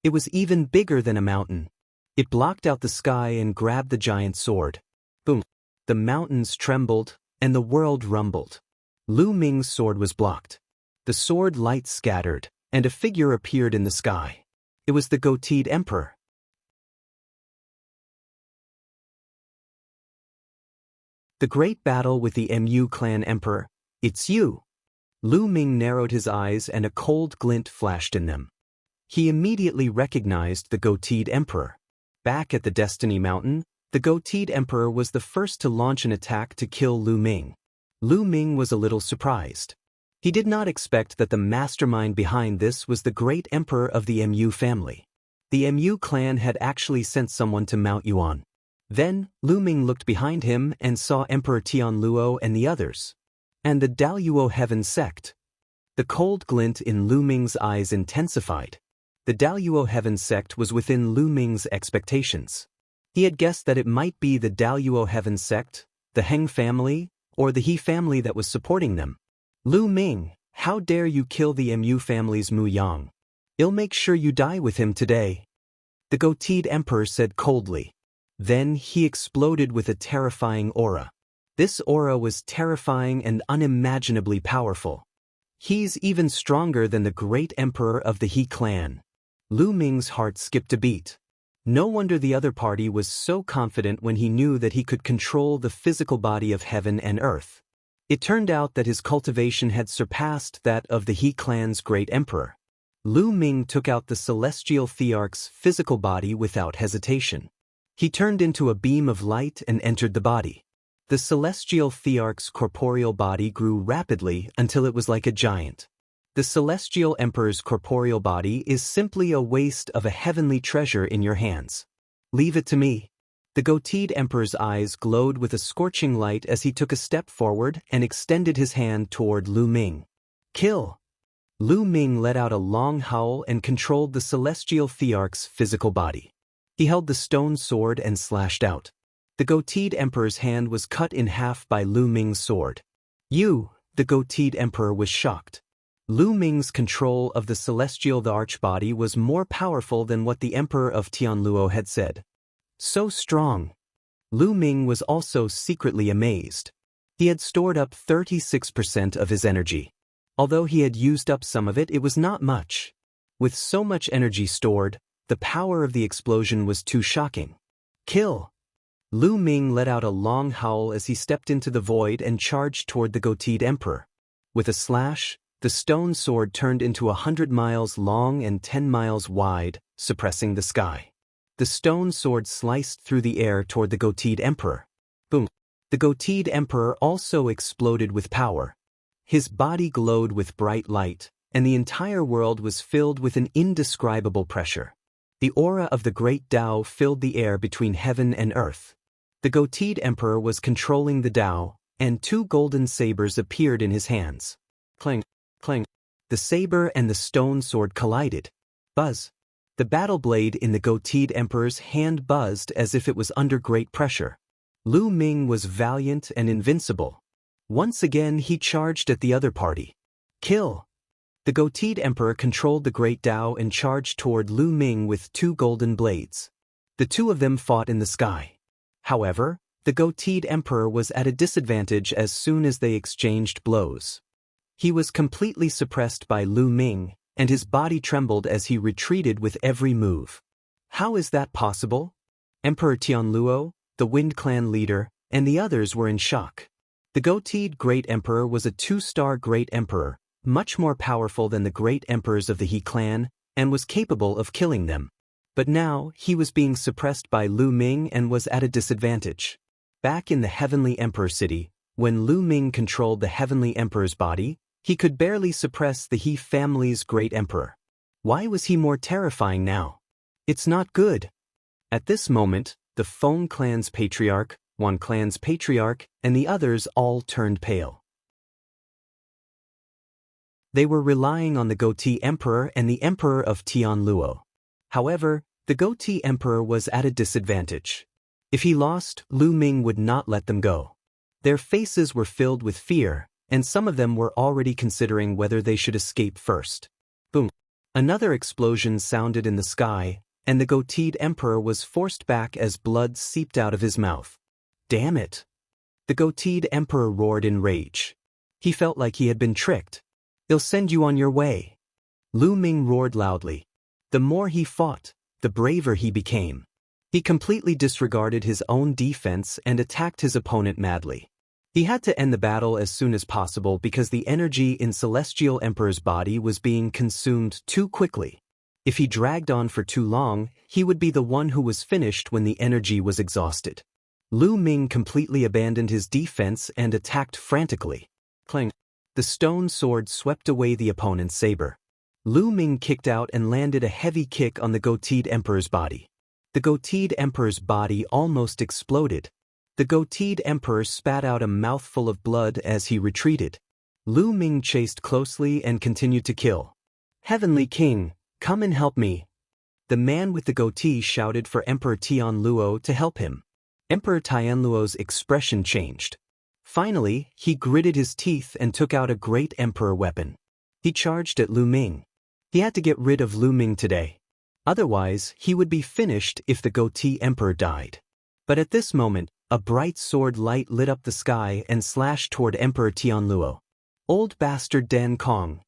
It was even bigger than a mountain. It blocked out the sky and grabbed the giant's sword. Boom! The mountains trembled, and the world rumbled. Lu Ming's sword was blocked. The sword light scattered, and a figure appeared in the sky. It was the goateed emperor. The great battle with the Mu clan emperor. It's you. Lu Ming narrowed his eyes and a cold glint flashed in them. He immediately recognized the goateed emperor. Back at the Destiny Mountain, the goateed emperor was the first to launch an attack to kill Lu Ming. Lu Ming was a little surprised. He did not expect that the mastermind behind this was the great emperor of the Mu family. The Mu clan had actually sent someone to Mount Yuan. Then, Lu Ming looked behind him and saw Emperor Tianluo and the others. And the Daluo Heaven sect. The cold glint in Lu Ming's eyes intensified. The Daluo Heaven sect was within Lu Ming's expectations. He had guessed that it might be the Daluo Heaven sect, the Heng family, or the He family that was supporting them. Lu Ming, how dare you kill the Mu family's Mu Yang? I'll make sure you die with him today. The goateed emperor said coldly. Then he exploded with a terrifying aura. This aura was terrifying and unimaginably powerful. He's even stronger than the great emperor of the He clan. Lu Ming's heart skipped a beat. No wonder the other party was so confident when he knew that he could control the physical body of heaven and earth. It turned out that his cultivation had surpassed that of the He clan's great emperor. Lu Ming took out the celestial Thearch's physical body without hesitation. He turned into a beam of light and entered the body. The celestial Thearch's corporeal body grew rapidly until it was like a giant. The celestial emperor's corporeal body is simply a waste of a heavenly treasure in your hands. Leave it to me. The goateed emperor's eyes glowed with a scorching light as he took a step forward and extended his hand toward Lu Ming. Kill! Lu Ming let out a long howl and controlled the celestial Thearch's physical body. He held the stone sword and slashed out. The goateed emperor's hand was cut in half by Lu Ming's sword. The goateed emperor was shocked. Lu Ming's control of the celestial Thearch body was more powerful than what the emperor of Tianluo had said. So strong. Lu Ming was also secretly amazed. He had stored up 36% of his energy. Although he had used up some of it, it was not much. With so much energy stored, the power of the explosion was too shocking. Kill! Lu Ming let out a long howl as he stepped into the void and charged toward the goateed emperor. With a slash, the stone sword turned into 100 miles long and 10 miles wide, suppressing the sky. The stone sword sliced through the air toward the goateed emperor. Boom! The goateed emperor also exploded with power. His body glowed with bright light, and the entire world was filled with an indescribable pressure. The aura of the great Tao filled the air between heaven and earth. The goateed emperor was controlling the Tao, and two golden sabers appeared in his hands. Clang, clang. The saber and the stone sword collided. Buzz. The battle blade in the goateed emperor's hand buzzed as if it was under great pressure. Lu Ming was valiant and invincible. Once again he charged at the other party. Kill! The goateed emperor controlled the great Tao and charged toward Lu Ming with two golden blades. The two of them fought in the sky. However, the goateed emperor was at a disadvantage as soon as they exchanged blows. He was completely suppressed by Lu Ming, and his body trembled as he retreated with every move. How is that possible? Emperor Tianluo, the Wind Clan leader, and the others were in shock. The goateed great emperor was a two-star great emperor, much more powerful than the great emperors of the He clan, and was capable of killing them. But now, he was being suppressed by Lu Ming and was at a disadvantage. Back in the Heavenly Emperor City, when Lu Ming controlled the Heavenly Emperor's body, he could barely suppress the He family's great emperor. Why was he more terrifying now? It's not good. At this moment, the Feng clan's patriarch, Yuan clan's patriarch, and the others all turned pale. They were relying on the Goatee Emperor and the Emperor of Tianluo. However, the Goatee Emperor was at a disadvantage. If he lost, Lu Ming would not let them go. Their faces were filled with fear, and some of them were already considering whether they should escape first. Boom! Another explosion sounded in the sky, and the Goateed Emperor was forced back as blood seeped out of his mouth. Damn it! The Goateed Emperor roared in rage. He felt like he had been tricked. They'll send you on your way. Lu Ming roared loudly. The more he fought, the braver he became. He completely disregarded his own defense and attacked his opponent madly. He had to end the battle as soon as possible because the energy in Celestial Emperor's body was being consumed too quickly. If he dragged on for too long, he would be the one who was finished when the energy was exhausted. Lu Ming completely abandoned his defense and attacked frantically. Clang! The stone sword swept away the opponent's saber. Lu Ming kicked out and landed a heavy kick on the Goateed Emperor's body. The Goateed Emperor's body almost exploded. The Goateed Emperor spat out a mouthful of blood as he retreated. Lu Ming chased closely and continued to kill. Heavenly King, come and help me. The man with the goatee shouted for Emperor Tianluo to help him. Emperor Tianluo's expression changed. Finally, he gritted his teeth and took out a great emperor weapon. He charged at Lu Ming. He had to get rid of Lu Ming today. Otherwise, he would be finished if the Goatee Emperor died. But at this moment, a bright sword light lit up the sky and slashed toward Emperor Tianluo. Old bastard Dan Kong.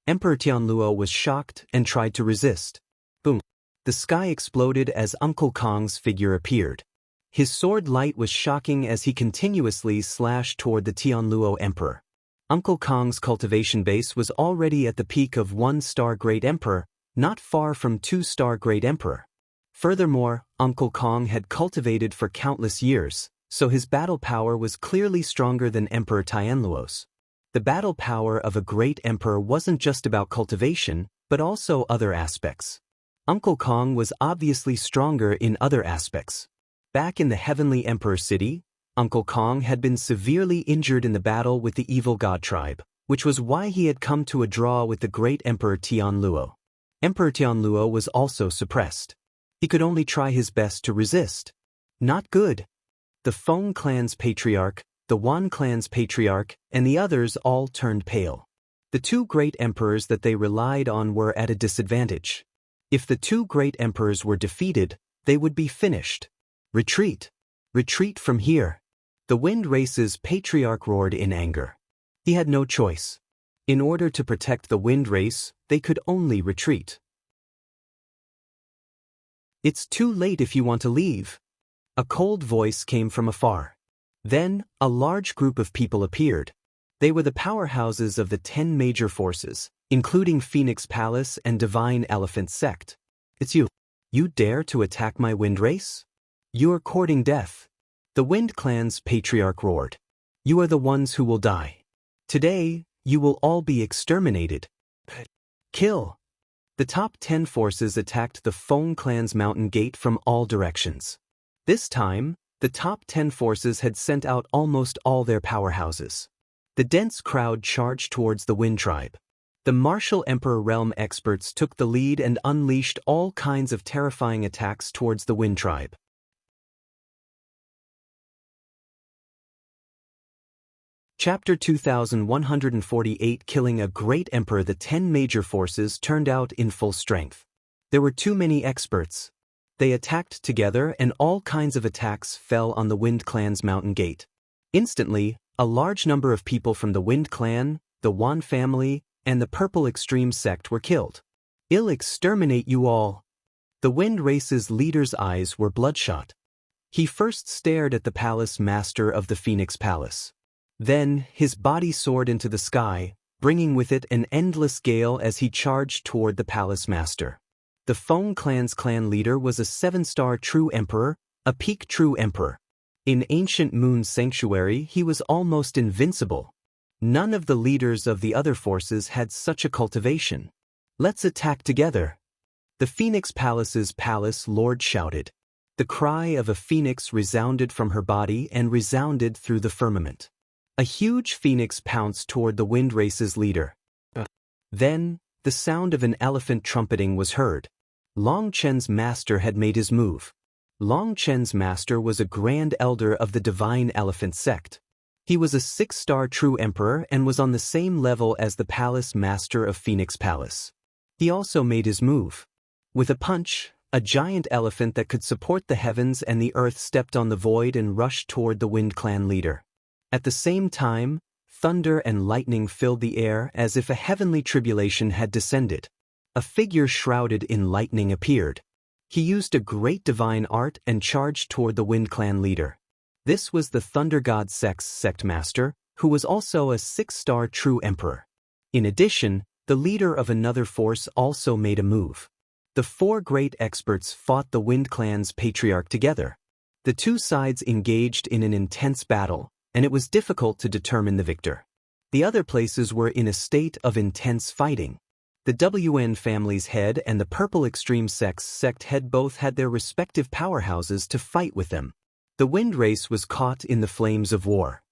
Emperor Tianluo was shocked and tried to resist. Boom! The sky exploded as Uncle Kong's figure appeared. His sword light was shocking as he continuously slashed toward the Tianluo Emperor. Uncle Kong's cultivation base was already at the peak of 1-star Great Emperor, not far from 2-star Great Emperor. Furthermore, Uncle Kong had cultivated for countless years, so his battle power was clearly stronger than Emperor Tianluo's. The battle power of a great emperor wasn't just about cultivation, but also other aspects. Uncle Kong was obviously stronger in other aspects. Back in the Heavenly Emperor City, Uncle Kong had been severely injured in the battle with the evil god tribe, which was why he had come to a draw with the great Emperor Tianluo. Emperor Tianluo was also suppressed. He could only try his best to resist. Not good. The Feng clan's patriarch, the Yuan clan's patriarch, and the others all turned pale. The two great emperors that they relied on were at a disadvantage. If the two great emperors were defeated, they would be finished. Retreat! Retreat from here! The Wind Race's patriarch roared in anger. He had no choice. In order to protect the Wind Race, they could only retreat. It's too late if you want to leave. A cold voice came from afar. Then, a large group of people appeared. They were the powerhouses of the 10 major forces, including Phoenix Palace and Divine Elephant Sect. It's you. You dare to attack my Wind Race? You're courting death. The Wind Clan's patriarch roared. You are the ones who will die. Today, you will all be exterminated. Kill! The top 10 forces attacked the Feng Clan's mountain gate from all directions. This time, the top 10 forces had sent out almost all their powerhouses. The dense crowd charged towards the Wind Tribe. The Martial Emperor Realm experts took the lead and unleashed all kinds of terrifying attacks towards the Wind Tribe. Chapter 2148 Killing a Great Emperor. The 10 major forces turned out in full strength. There were too many experts. They attacked together and all kinds of attacks fell on the Wind Clan's mountain gate. Instantly, a large number of people from the Wind Clan, the Yuan family, and the Purple Extreme sect were killed. I'll exterminate you all. The Wind Race's leader's eyes were bloodshot. He first stared at the palace master of the Phoenix Palace. Then, his body soared into the sky, bringing with it an endless gale as he charged toward the palace master. The Feng Clan's clan leader was a 7-star true emperor, a peak true emperor. In Ancient Moon Sanctuary, he was almost invincible. None of the leaders of the other forces had such a cultivation. Let's attack together. The Phoenix Palace's palace lord shouted. The cry of a phoenix resounded from her body and resounded through the firmament. A huge phoenix pounced toward the Wind Race's leader. Then, the sound of an elephant trumpeting was heard. Long Chen's master had made his move. Long Chen's master was a grand elder of the Divine Elephant sect. He was a 6-star true emperor and was on the same level as the palace master of Phoenix Palace. He also made his move. With a punch, a giant elephant that could support the heavens and the earth stepped on the void and rushed toward the Wind Clan leader. At the same time, thunder and lightning filled the air as if a heavenly tribulation had descended. A figure shrouded in lightning appeared. He used a great divine art and charged toward the Wind Clan leader. This was the Thunder God Sect's sect master, who was also a 6-star true emperor. In addition, the leader of another force also made a move. The 4 great experts fought the Wind Clan's patriarch together. The two sides engaged in an intense battle, and it was difficult to determine the victor. The other places were in a state of intense fighting. The Yuan family's head and the Purple Extreme Sect's sect head both had their respective powerhouses to fight with them. The Wind Race was caught in the flames of war.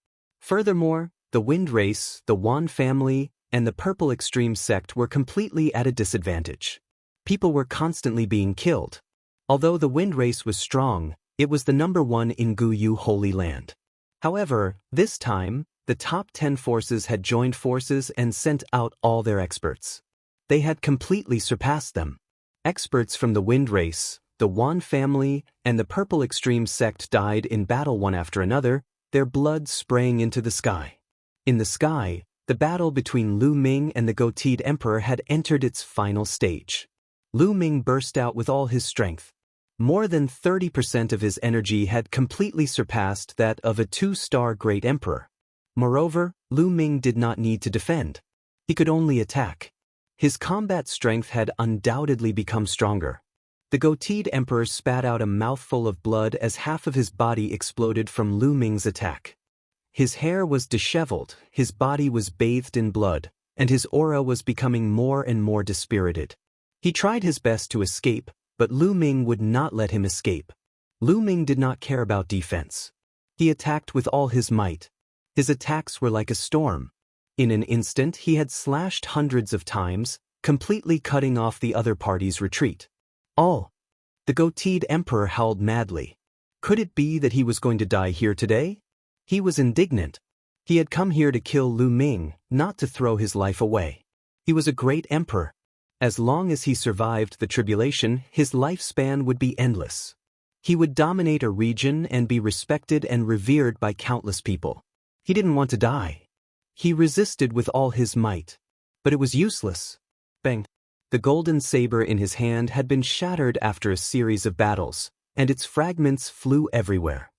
Furthermore, the Wind Race, the Yuan family, and the Purple Extreme Sect were completely at a disadvantage. People were constantly being killed. Although the Wind Race was strong, it was the number 1 in Guyu Holy Land. However, this time, the top 10 forces had joined forces and sent out all their experts. They had completely surpassed them. Experts from the Wind Race, the Yuan family, and the Purple Extreme Sect died in battle one after another, their blood spraying into the sky. In the sky, the battle between Lu Ming and the Goateed Emperor had entered its final stage. Lu Ming burst out with all his strength. More than 30% of his energy had completely surpassed that of a 2-star great emperor. Moreover, Lu Ming did not need to defend. He could only attack. His combat strength had undoubtedly become stronger. The Goateed Emperor spat out a mouthful of blood as half of his body exploded from Lu Ming's attack. His hair was disheveled, his body was bathed in blood, and his aura was becoming more and more dispirited. He tried his best to escape, but Lu Ming would not let him escape. Lu Ming did not care about defense. He attacked with all his might. His attacks were like a storm. In an instant he had slashed hundreds of times, completely cutting off the other party's retreat. The Goateed Emperor howled madly. Could it be that he was going to die here today? He was indignant. He had come here to kill Lu Ming, not to throw his life away. He was a great emperor. As long as he survived the tribulation, his lifespan would be endless. He would dominate a region and be respected and revered by countless people. He didn't want to die. He resisted with all his might. But it was useless. Bang! The golden saber in his hand had been shattered after a series of battles, and its fragments flew everywhere.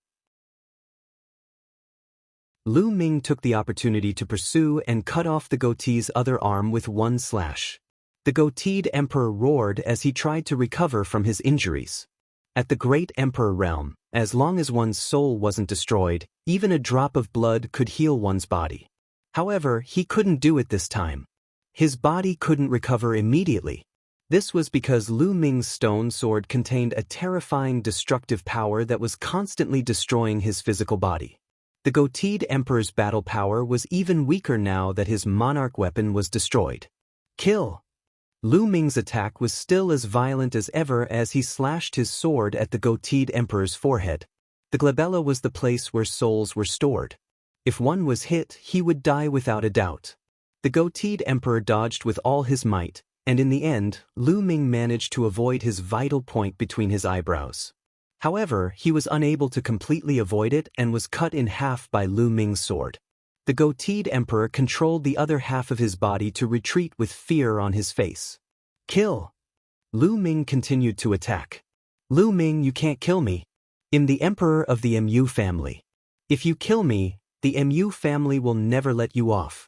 Lu Ming took the opportunity to pursue and cut off the Goatee's other arm with one slash. The Goateed Emperor roared as he tried to recover from his injuries. At the Great Emperor realm, as long as one's soul wasn't destroyed, even a drop of blood could heal one's body. However, he couldn't do it this time. His body couldn't recover immediately. This was because Lu Ming's stone sword contained a terrifying destructive power that was constantly destroying his physical body. The Goateed Emperor's battle power was even weaker now that his monarch weapon was destroyed. Kill! Lu Ming's attack was still as violent as ever as he slashed his sword at the Goateed Emperor's forehead. The glabella was the place where souls were stored. If one was hit, he would die without a doubt. The Goateed Emperor dodged with all his might, and in the end, Lu Ming managed to avoid his vital point between his eyebrows. However, he was unable to completely avoid it and was cut in half by Lu Ming's sword. The Goateed Emperor controlled the other half of his body to retreat with fear on his face. Kill! Lu Ming continued to attack. Lu Ming, you can't kill me. I'm the Emperor of the Mu family. If you kill me, the Mu family will never let you off.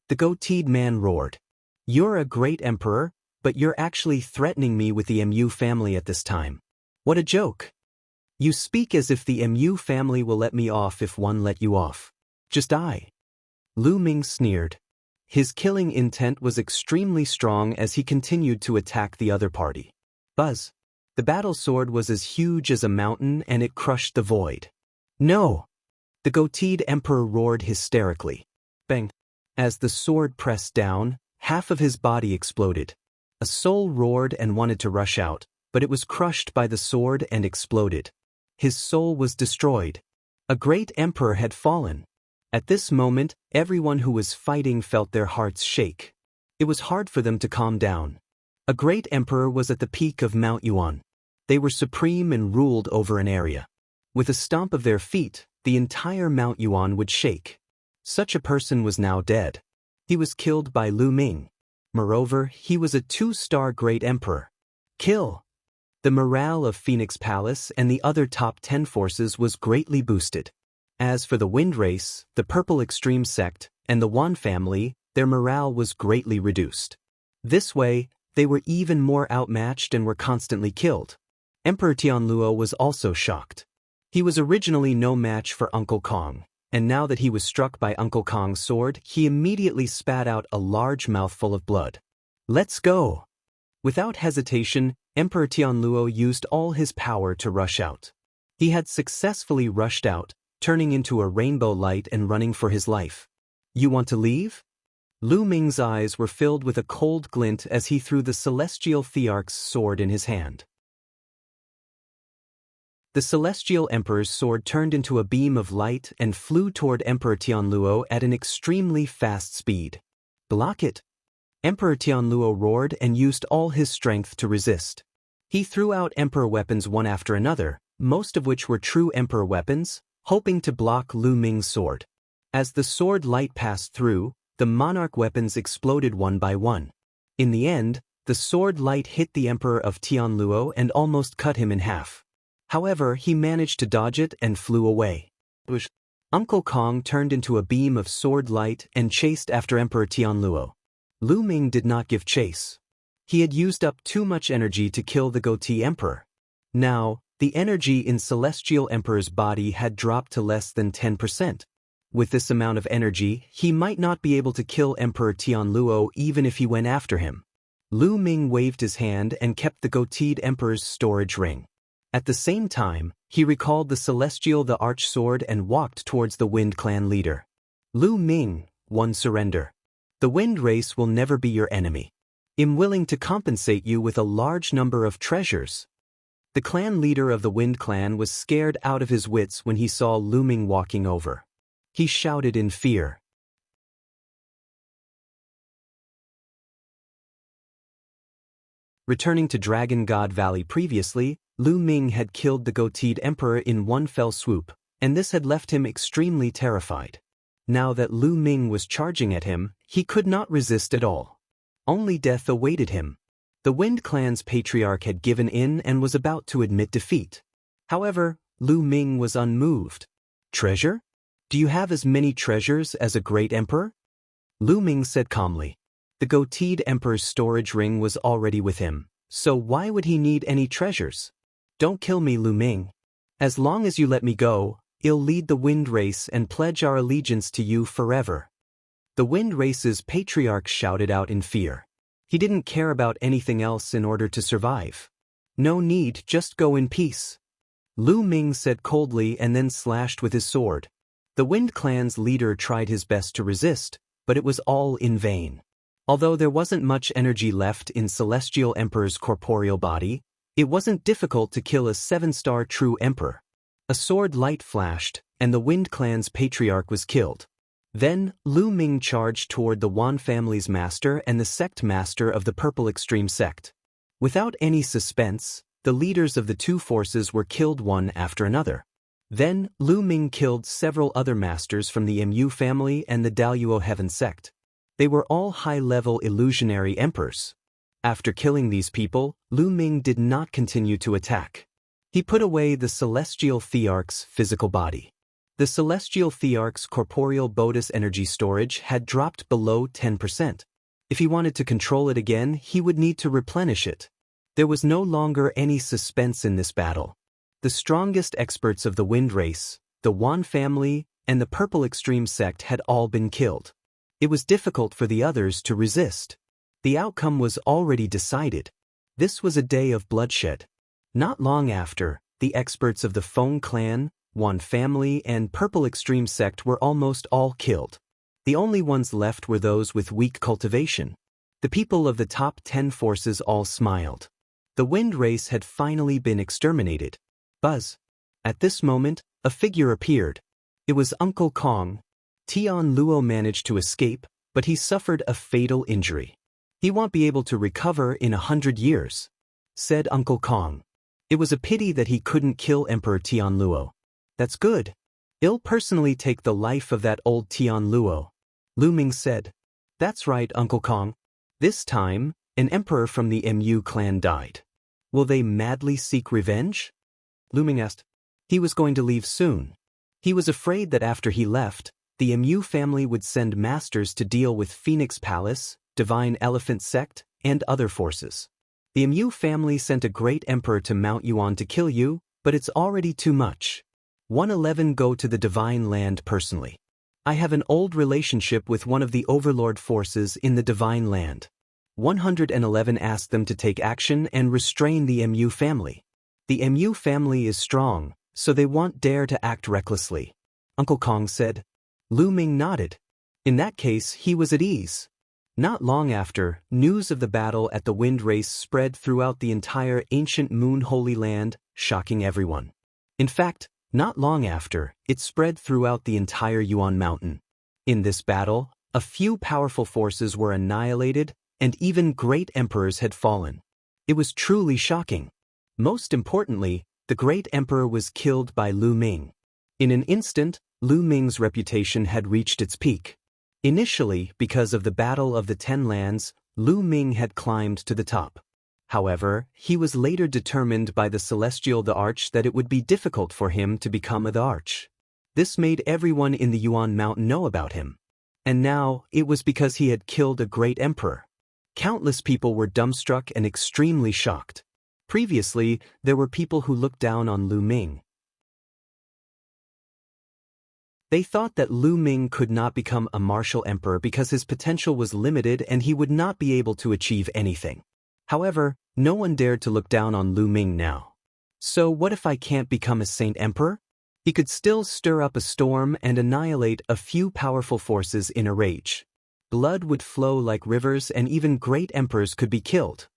The Goateed man roared. You're a great emperor, but you're actually threatening me with the Mu family at this time. What a joke. You speak as if the Mu family will let me off if one let you off. Just die. Lu Ming sneered. His killing intent was extremely strong as he continued to attack the other party. Buzz. The battle sword was as huge as a mountain and it crushed the void. No! The Goateed Emperor roared hysterically. Bang! As the sword pressed down, half of his body exploded. A soul roared and wanted to rush out, but it was crushed by the sword and exploded. His soul was destroyed. A great emperor had fallen. At this moment, everyone who was fighting felt their hearts shake. It was hard for them to calm down. A great emperor was at the peak of Mount Yuan. They were supreme and ruled over an area. With a stomp of their feet, the entire Mount Yuan would shake. Such a person was now dead. He was killed by Ming. Moreover, he was a 2-star great emperor. Kill! The morale of Phoenix Palace and the other top 10 forces was greatly boosted. As for the Wind Race, the Purple Extreme Sect, and the Yuan family, their morale was greatly reduced. This way, they were even more outmatched and were constantly killed. Emperor Tianluo was also shocked. He was originally no match for Uncle Kong, and now that he was struck by Uncle Kong's sword, he immediately spat out a large mouthful of blood. Let's go! Without hesitation, Emperor Tianluo used all his power to rush out. He had successfully rushed out, turning into a rainbow light and running for his life. You want to leave? Ming's eyes were filled with a cold glint as he threw the celestial Thearch's sword in his hand. The celestial emperor's sword turned into a beam of light and flew toward Emperor Tianluo at an extremely fast speed. Block it! Emperor Tianluo roared and used all his strength to resist. He threw out emperor weapons one after another, most of which were true emperor weapons, hoping to block Ming's sword. As the sword light passed through, the monarch weapons exploded one by one. In the end, the sword light hit the emperor of Tianluo and almost cut him in half. However, he managed to dodge it and flew away. Uncle Kong turned into a beam of sword light and chased after Emperor Tianluo. Ming did not give chase. He had used up too much energy to kill the Goatee Emperor. Now, the energy in Celestial Emperor's body had dropped to less than 10%. With this amount of energy, he might not be able to kill Emperor Tianluo even if he went after him. Ming waved his hand and kept the Goateed Emperor's storage ring. At the same time, he recalled the Celestial Thearch sword and walked towards the Wind Clan leader. Ming, one surrender. The Wind Race will never be your enemy. I'm willing to compensate you with a large number of treasures. The clan leader of the Wind Clan was scared out of his wits when he saw Ming walking over. He shouted in fear. Returning to Dragon God Valley previously, Ming had killed the Goateed Emperor in one fell swoop, and this had left him extremely terrified. Now that Ming was charging at him, he could not resist at all. Only death awaited him. The Wind Clan's patriarch had given in and was about to admit defeat. However, Ming was unmoved. Treasure? Do you have as many treasures as a great emperor? Ming said calmly. The Goateed Emperor's storage ring was already with him, so why would he need any treasures? Don't kill me, Ming. As long as you let me go, I'll lead the Wind Race and pledge our allegiance to you forever. The Wind Race's patriarch shouted out in fear. He didn't care about anything else in order to survive. No need, just go in peace. Ming said coldly and then slashed with his sword. The Wind Clan's leader tried his best to resist, but it was all in vain. Although there wasn't much energy left in Celestial Emperor's corporeal body, it wasn't difficult to kill a 7-star true emperor. A sword light flashed, and the Wind Clan's patriarch was killed. Then, Ming charged toward the Yuan family's master and the sect master of the Purple Extreme Sect. Without any suspense, the leaders of the two forces were killed one after another. Then, Ming killed several other masters from the Mu family and the Daluo Heaven sect. They were all high-level illusionary emperors. After killing these people, Ming did not continue to attack. He put away the Celestial Thearch's physical body. The Celestial Thearch's corporeal Bodis energy storage had dropped below 10%. If he wanted to control it again, he would need to replenish it. There was no longer any suspense in this battle. The strongest experts of the Wind Race, the Yuan family, and the Purple Extreme Sect had all been killed. It was difficult for the others to resist. The outcome was already decided. This was a day of bloodshed. Not long after, the experts of the Feng clan, Yuan family, and Purple Extreme Sect were almost all killed. The only ones left were those with weak cultivation. The people of the top 10 forces all smiled. The wind race had finally been exterminated. Buzz. At this moment, a figure appeared. It was Uncle Kong. Tian Luo managed to escape, but he suffered a fatal injury. He won't be able to recover in 100 years, said Uncle Kong. It was a pity that he couldn't kill Emperor Tian Luo. That's good. I'll personally take the life of that old Tian Luo, Lu Ming said. That's right, Uncle Kong. This time, an emperor from the Mu clan died. Will they madly seek revenge? Lu Ming asked. He was going to leave soon. He was afraid that after he left, the Mu family would send masters to deal with Phoenix Palace, Divine Elephant Sect, and other forces. The Mu family sent a great emperor to Mount Yuan to kill you, but it's already too much. 111 Go to the Divine Land personally. I have an old relationship with one of the overlord forces in the Divine Land. 111 asked them to take action and restrain the Mu family. The Mu family is strong, so they won't dare to act recklessly, Uncle Kong said. Lu Ming nodded. In that case, he was at ease. Not long after, news of the battle at the wind race spread throughout the entire ancient Moon Holy Land, shocking everyone. In fact, not long after, it spread throughout the entire Yuan Mountain. In this battle, a few powerful forces were annihilated, and even great emperors had fallen. It was truly shocking. Most importantly, the great emperor was killed by Lu Ming. In an instant, Lu Ming's reputation had reached its peak. Initially, because of the Battle of the Ten Lands, Lu Ming had climbed to the top. However, he was later determined by the celestial Thearch that it would be difficult for him to become a Thearch. This made everyone in the Yuan Mountain know about him. And now, it was because he had killed a great emperor. Countless people were dumbstruck and extremely shocked. Previously, there were people who looked down on Lu Ming. They thought that Lu Ming could not become a martial emperor because his potential was limited and he would not be able to achieve anything. However, no one dared to look down on Lu Ming now. So what if I can't become a saint emperor? He could still stir up a storm and annihilate a few powerful forces in a rage. Blood would flow like rivers and even great emperors could be killed.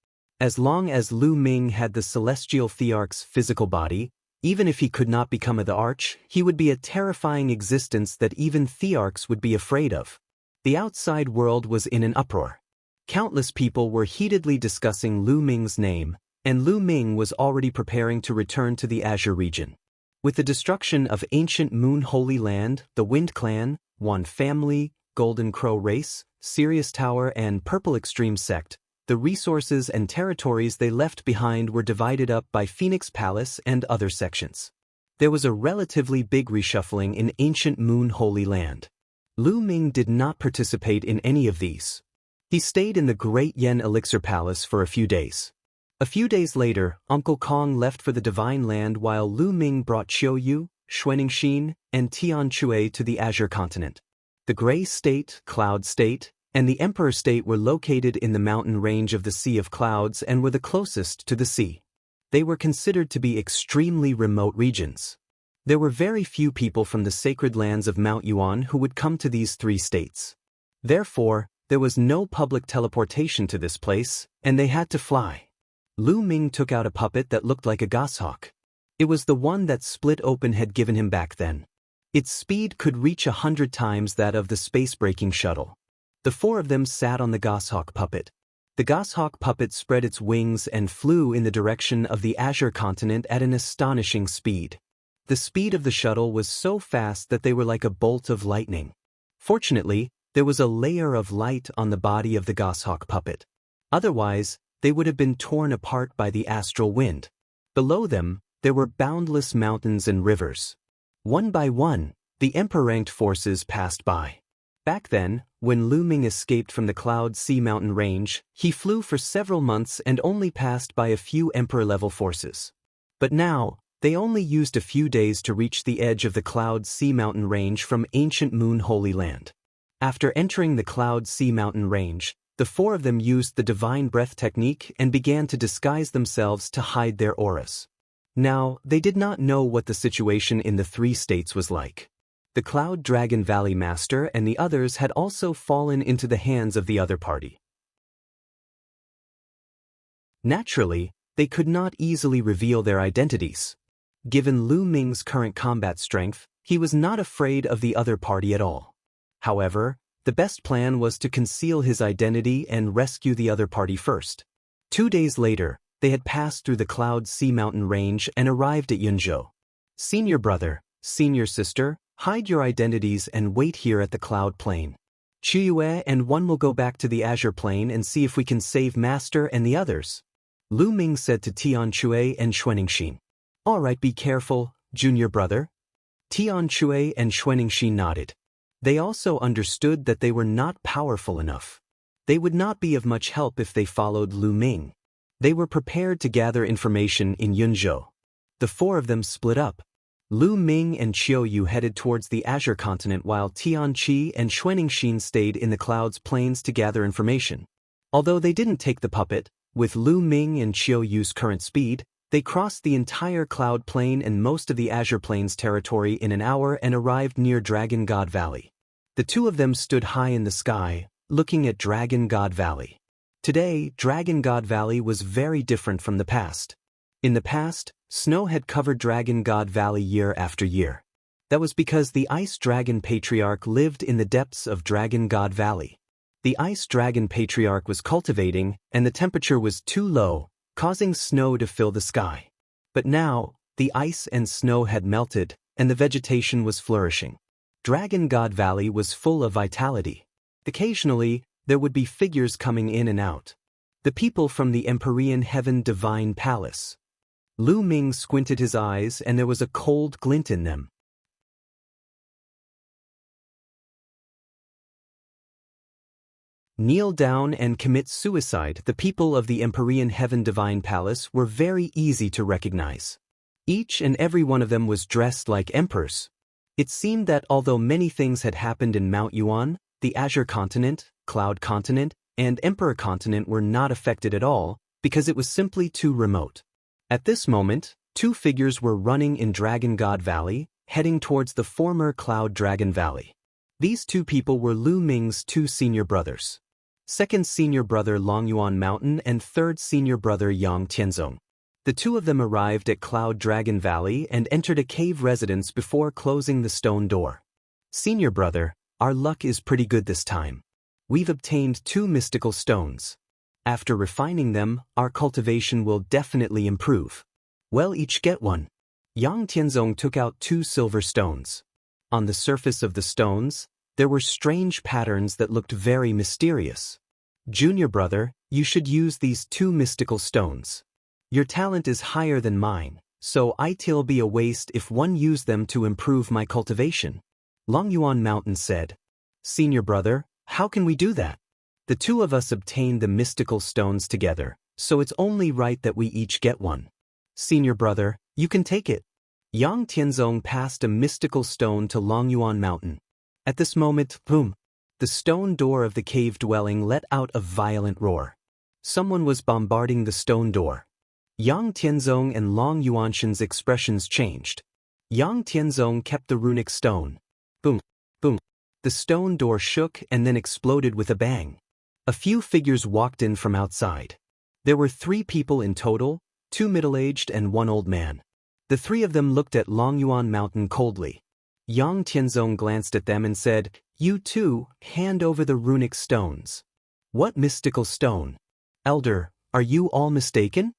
As long as Lu Ming had the celestial Thearch's physical body, even if he could not become a Thearch, he would be a terrifying existence that even Thearchs would be afraid of. The outside world was in an uproar. Countless people were heatedly discussing Lu Ming's name, and Lu Ming was already preparing to return to the Azure region. With the destruction of ancient Moon Holy Land, the Wind Clan, Yuan family, Golden Crow race, Sirius Tower and Purple Extreme sect, the resources and territories they left behind were divided up by Phoenix Palace and other sections. There was a relatively big reshuffling in ancient Moon Holy Land. Lu Ming did not participate in any of these. He stayed in the Great Yen Elixir Palace for a few days. A few days later, Uncle Kong left for the Divine Land while Lu Ming brought Qiuyu, Xuanixin, and Tian Chui to the Azure continent. The Gray State, Cloud State, and the Emperor State were located in the mountain range of the Sea of Clouds and were the closest to the sea. They were considered to be extremely remote regions. There were very few people from the sacred lands of Mount Yuan who would come to these three states. Therefore, there was no public teleportation to this place, and they had to fly. Lu Ming took out a puppet that looked like a goshawk. It was the one that Split Open had given him back then. Its speed could reach 100 times that of the space-breaking shuttle. The four of them sat on the goshawk puppet. The goshawk puppet spread its wings and flew in the direction of the Azure continent at an astonishing speed. The speed of the shuttle was so fast that they were like a bolt of lightning. Fortunately, there was a layer of light on the body of the goshawk puppet. Otherwise, they would have been torn apart by the astral wind. Below them, there were boundless mountains and rivers. One by one, the emperor-ranked forces passed by. Back then, when Lu Ming escaped from the Cloud Sea mountain range, he flew for several months and only passed by a few emperor-level forces. But now, they only used a few days to reach the edge of the Cloud Sea mountain range from ancient Moon Holy Land. After entering the Cloud Sea mountain range, the four of them used the Divine Breath technique and began to disguise themselves to hide their auras. Now, they did not know what the situation in the three states was like. The Cloud Dragon Valley Master and the others had also fallen into the hands of the other party. Naturally, they could not easily reveal their identities. Given Lu Ming's current combat strength, he was not afraid of the other party at all. However, the best plan was to conceal his identity and rescue the other party first. 2 days later, they had passed through the Cloud Sea Mountain range and arrived at Yunzhou. Senior brother, senior sister, hide your identities and wait here at the Cloud Plain. Qiyue and Yuan will go back to the Azure Plain and see if we can save Master and the others. Lu Ming said to Tianque and Xuanixin. All right, be careful, junior brother. Tianque and Xuanixin nodded. They also understood that they were not powerful enough. They would not be of much help if they followed Lu Ming. They were prepared to gather information in Yunzhou. The 4 of them split up. Lu Ming and Qiu Yu headed towards the Azure continent while Tianqi and Xuanixin stayed in the Cloud's plains to gather information. Although they didn't take the puppet, with Lu Ming and Qiu Yu's current speed, they crossed the entire Cloud Plain and most of the Azure Plains territory in an hour and arrived near Dragon God Valley. The 2 of them stood high in the sky, looking at Dragon God Valley. Today, Dragon God Valley was very different from the past. In the past, snow had covered Dragon God Valley year after year. That was because the Ice Dragon Patriarch lived in the depths of Dragon God Valley. The Ice Dragon Patriarch was cultivating, and the temperature was too low, causing snow to fill the sky. But now, the ice and snow had melted, and the vegetation was flourishing. Dragon God Valley was full of vitality. Occasionally, there would be figures coming in and out. The people from the Empyrean Heaven Divine Palace. Lu Ming squinted his eyes and there was a cold glint in them. Kneel down and commit suicide. The people of the Empyrean Heaven Divine Palace were very easy to recognize. Each and every one of them was dressed like emperors. It seemed that although many things had happened in Mount Yuan, the Azure Continent, Cloud Continent, and Emperor Continent were not affected at all because it was simply too remote. At this moment, 2 figures were running in Dragon God Valley, heading towards the former Cloud Dragon Valley. These 2 people were Lu Ming's 2 senior brothers. Second senior brother Longyuan Mountain and third senior brother Yang Tianzong. The 2 of them arrived at Cloud Dragon Valley and entered a cave residence before closing the stone door. Senior brother, our luck is pretty good this time. We've obtained 2 mystical stones. After refining them, our cultivation will definitely improve. Well, each get one. Yang Tianzong took out 2 silver stones. On the surface of the stones, there were strange patterns that looked very mysterious. Junior brother, you should use these 2 mystical stones. Your talent is higher than mine, so it'll be a waste if one used them to improve my cultivation. Longyuan Mountain said. Senior brother, how can we do that? The 2 of us obtained the mystical stones together, so it's only right that we each get one. Senior brother, you can take it. Yang Tianzong passed a mystical stone to Longyuan Mountain. At this moment, boom! The stone door of the cave dwelling let out a violent roar. Someone was bombarding the stone door. Yang Tianzong and Long Yuanshan's expressions changed. Yang Tianzong kept the runic stone. Boom! Boom! The stone door shook and then exploded with a bang. A few figures walked in from outside. There were 3 people in total, 2 middle-aged and 1 old man. The 3 of them looked at Longyuan Mountain coldly. Yang Tianzong glanced at them and said, You 2, hand over the runic stones. What mystical stone? Elder, are you all mistaken?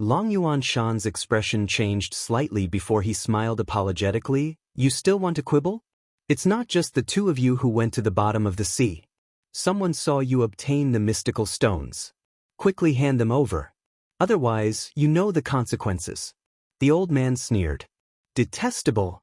Longyuan Shan's expression changed slightly before he smiled apologetically. You still want to quibble? It's not just the 2 of you who went to the bottom of the sea. Someone saw you obtain the mystical stones. Quickly hand them over. Otherwise, you know the consequences. The old man sneered. Detestable!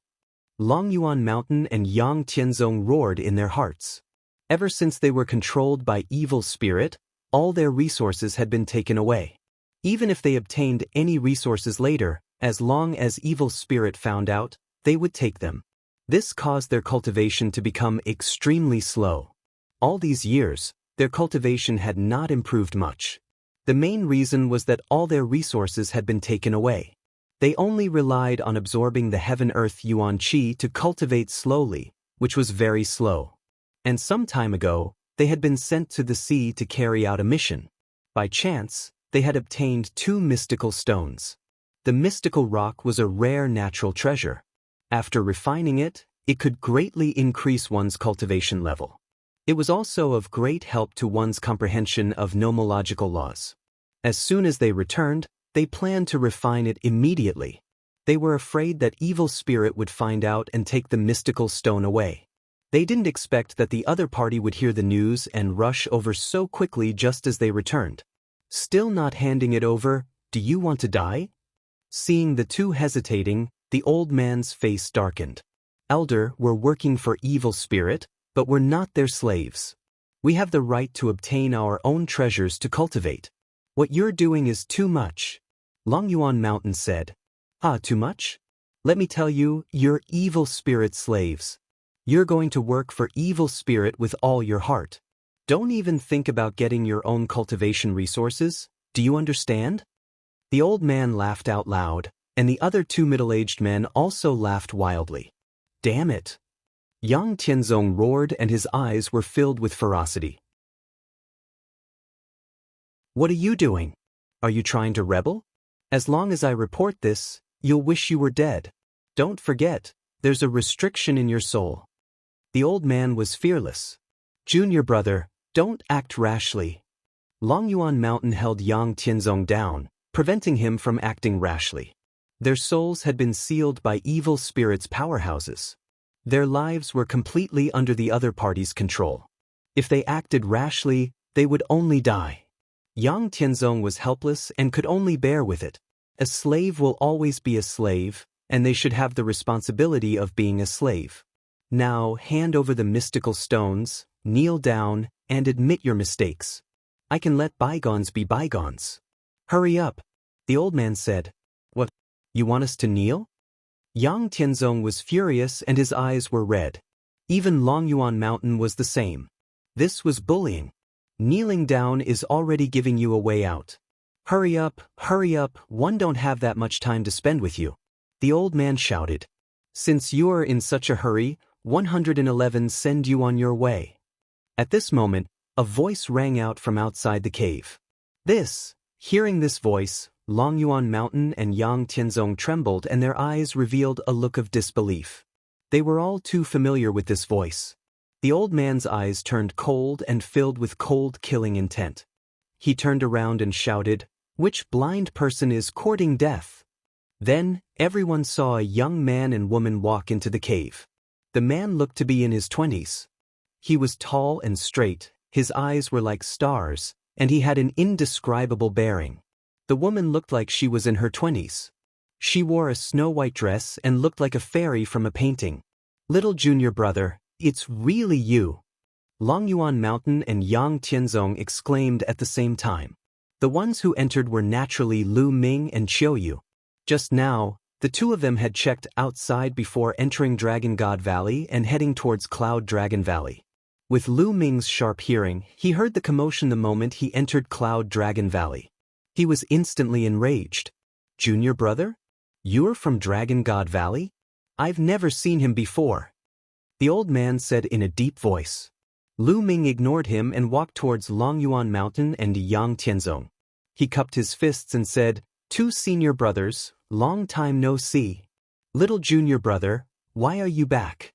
Longyuan Mountain and Yang Tianzong roared in their hearts. Ever since they were controlled by evil spirit, all their resources had been taken away. Even if they obtained any resources later, as long as evil spirit found out, they would take them. This caused their cultivation to become extremely slow. All these years, their cultivation had not improved much. The main reason was that all their resources had been taken away. They only relied on absorbing the heaven-earth Yuan Qi to cultivate slowly, which was very slow. And some time ago, they had been sent to the sea to carry out a mission. By chance, they had obtained 2 mystical stones. The mystical rock was a rare natural treasure. After refining it, it could greatly increase one's cultivation level. It was also of great help to one's comprehension of nomological laws. As soon as they returned, they planned to refine it immediately. They were afraid that evil spirit would find out and take the mystical stone away. They didn't expect that the other party would hear the news and rush over so quickly just as they returned. Still not handing it over, "Do you want to die?" Seeing the two hesitating, the old man's face darkened. "Elder, we're working for evil spirit, but we're not their slaves. We have the right to obtain our own treasures to cultivate. What you're doing is too much." Longyuan Mountain said. "Ah, too much? Let me tell you, you're evil spirit slaves. You're going to work for evil spirit with all your heart. Don't even think about getting your own cultivation resources. Do you understand?" The old man laughed out loud, and the other 2 middle-aged men also laughed wildly. "Damn it!" Yang Tianzong roared and his eyes were filled with ferocity. "What are you doing? Are you trying to rebel? As long as I report this, you'll wish you were dead. Don't forget, there's a restriction in your soul." The old man was fearless. "Junior brother, don't act rashly." Longyuan Mountain held Yang Tianzong down, preventing him from acting rashly. Their souls had been sealed by evil spirits' powerhouses. Their lives were completely under the other party's control. If they acted rashly, they would only die. Yang Tianzong was helpless and could only bear with it. A slave will always be a slave, and they should have the responsibility of being a slave. Now hand over the mystical stones, kneel down, and admit your mistakes. I can let bygones be bygones. "Hurry up," the old man said. "What? You want us to kneel?" Yang Tianzong was furious and his eyes were red. Even Longyuan Mountain was the same. This was bullying. Kneeling down is already giving you a way out. Hurry up, one don't have that much time to spend with you," the old man shouted. "Since you're in such a hurry, 111 send you on your way." At this moment, a voice rang out from outside the cave. Hearing this voice, Longyuan Mountain and Yang Tianzong trembled and their eyes revealed a look of disbelief. They were all too familiar with this voice. The old man's eyes turned cold and filled with cold killing intent. He turned around and shouted, "Which blind person is courting death?" Then, everyone saw a young man and woman walk into the cave. The man looked to be in his 20s. He was tall and straight, his eyes were like stars, and he had an indescribable bearing. The woman looked like she was in her 20s. She wore a snow-white dress and looked like a fairy from a painting. "Little junior brother, it's really you!" Longyuan Mountain and Yang Tianzong exclaimed at the same time. The ones who entered were naturally Lu Ming and Qiuyu. Just now, the 2 of them had checked outside before entering Dragon God Valley and heading towards Cloud Dragon Valley. With Lu Ming's sharp hearing, he heard the commotion the moment he entered Cloud Dragon Valley. He was instantly enraged. "Junior brother? You're from Dragon God Valley? I've never seen him before," the old man said in a deep voice. Lu Ming ignored him and walked towards Longyuan Mountain and Yang Tianzong. He cupped his fists and said, "Two senior brothers, long time no see. Little junior brother, why are you back?"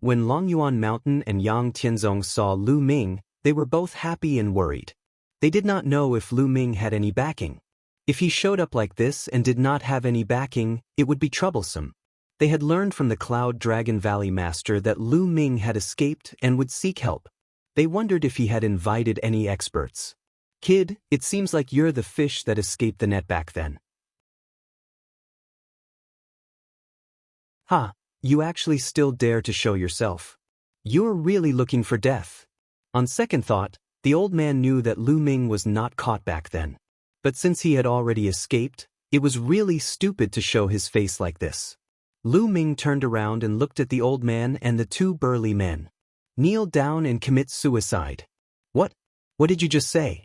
When Longyuan Mountain and Yang Tianzong saw Lu Ming, they were both happy and worried. They did not know if Lu Ming had any backing. If he showed up like this and did not have any backing, it would be troublesome. They had learned from the Cloud Dragon Valley Master that Lu Ming had escaped and would seek help. They wondered if he had invited any experts. "Kid, it seems like you're the fish that escaped the net back then." "Ha, you actually still dare to show yourself. You're really looking for death." On second thought, the old man knew that Lu Ming was not caught back then. But since he had already escaped, it was really stupid to show his face like this. Lu Ming turned around and looked at the old man and the 2 burly men. "Kneel down and commit suicide." What did you just say?"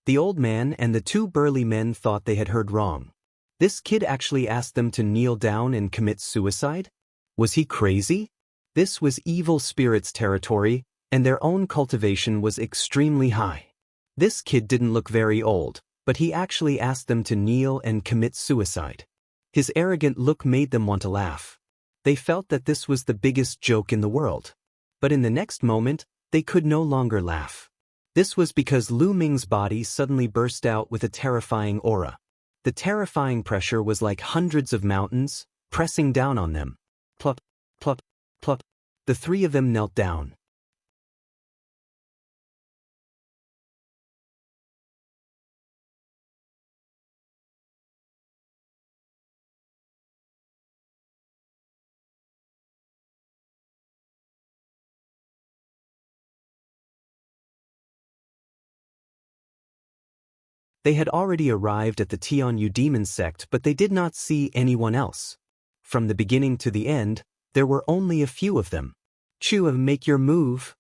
The old man and the 2 burly men thought they had heard wrong. This kid actually asked them to kneel down and commit suicide? Was he crazy? This was evil spirits' territory, and their own cultivation was extremely high. This kid didn't look very old, but he actually asked them to kneel and commit suicide. His arrogant look made them want to laugh. They felt that this was the biggest joke in the world. But in the next moment, they could no longer laugh. This was because Lu Ming's body suddenly burst out with a terrifying aura. The terrifying pressure was like hundreds of mountains, pressing down on them. Plop, plop, plop. The three of them knelt down. They had already arrived at the Tianyu demon sect, but they did not see anyone else. From the beginning to the end, there were only a few of them. "Chiu, make your move,"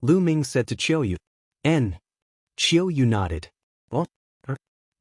Lu Ming said to Chiu. Chiu nodded. "What?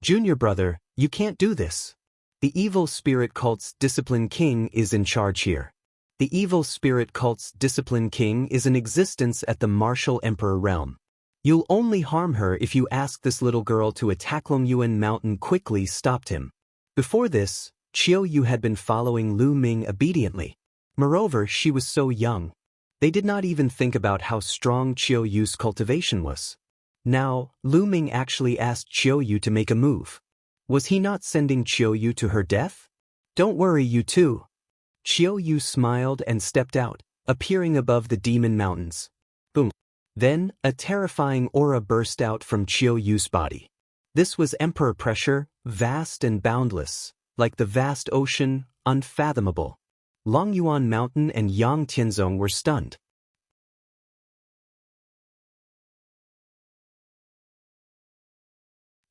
Junior brother, you can't do this. The evil spirit cult's discipline king is in charge here. The evil spirit cult's discipline king is in existence at the martial emperor realm. You'll only harm her if you ask this little girl to attack Yuan Mountain." Quickly stopped him. Before this, Chiu had been following Lu Ming obediently. Moreover, she was so young. They did not even think about how strong Chiu's cultivation was. Now, Lu Ming actually asked Chiu to make a move. Was he not sending Chiu to her death? "Don't worry, you two." Chiu smiled and stepped out, appearing above the demon mountains. Boom. Then, a terrifying aura burst out from Chiu's body. This was emperor pressure, vast and boundless, like the vast ocean, unfathomable. Yuan Mountain and Yang Tianzong were stunned.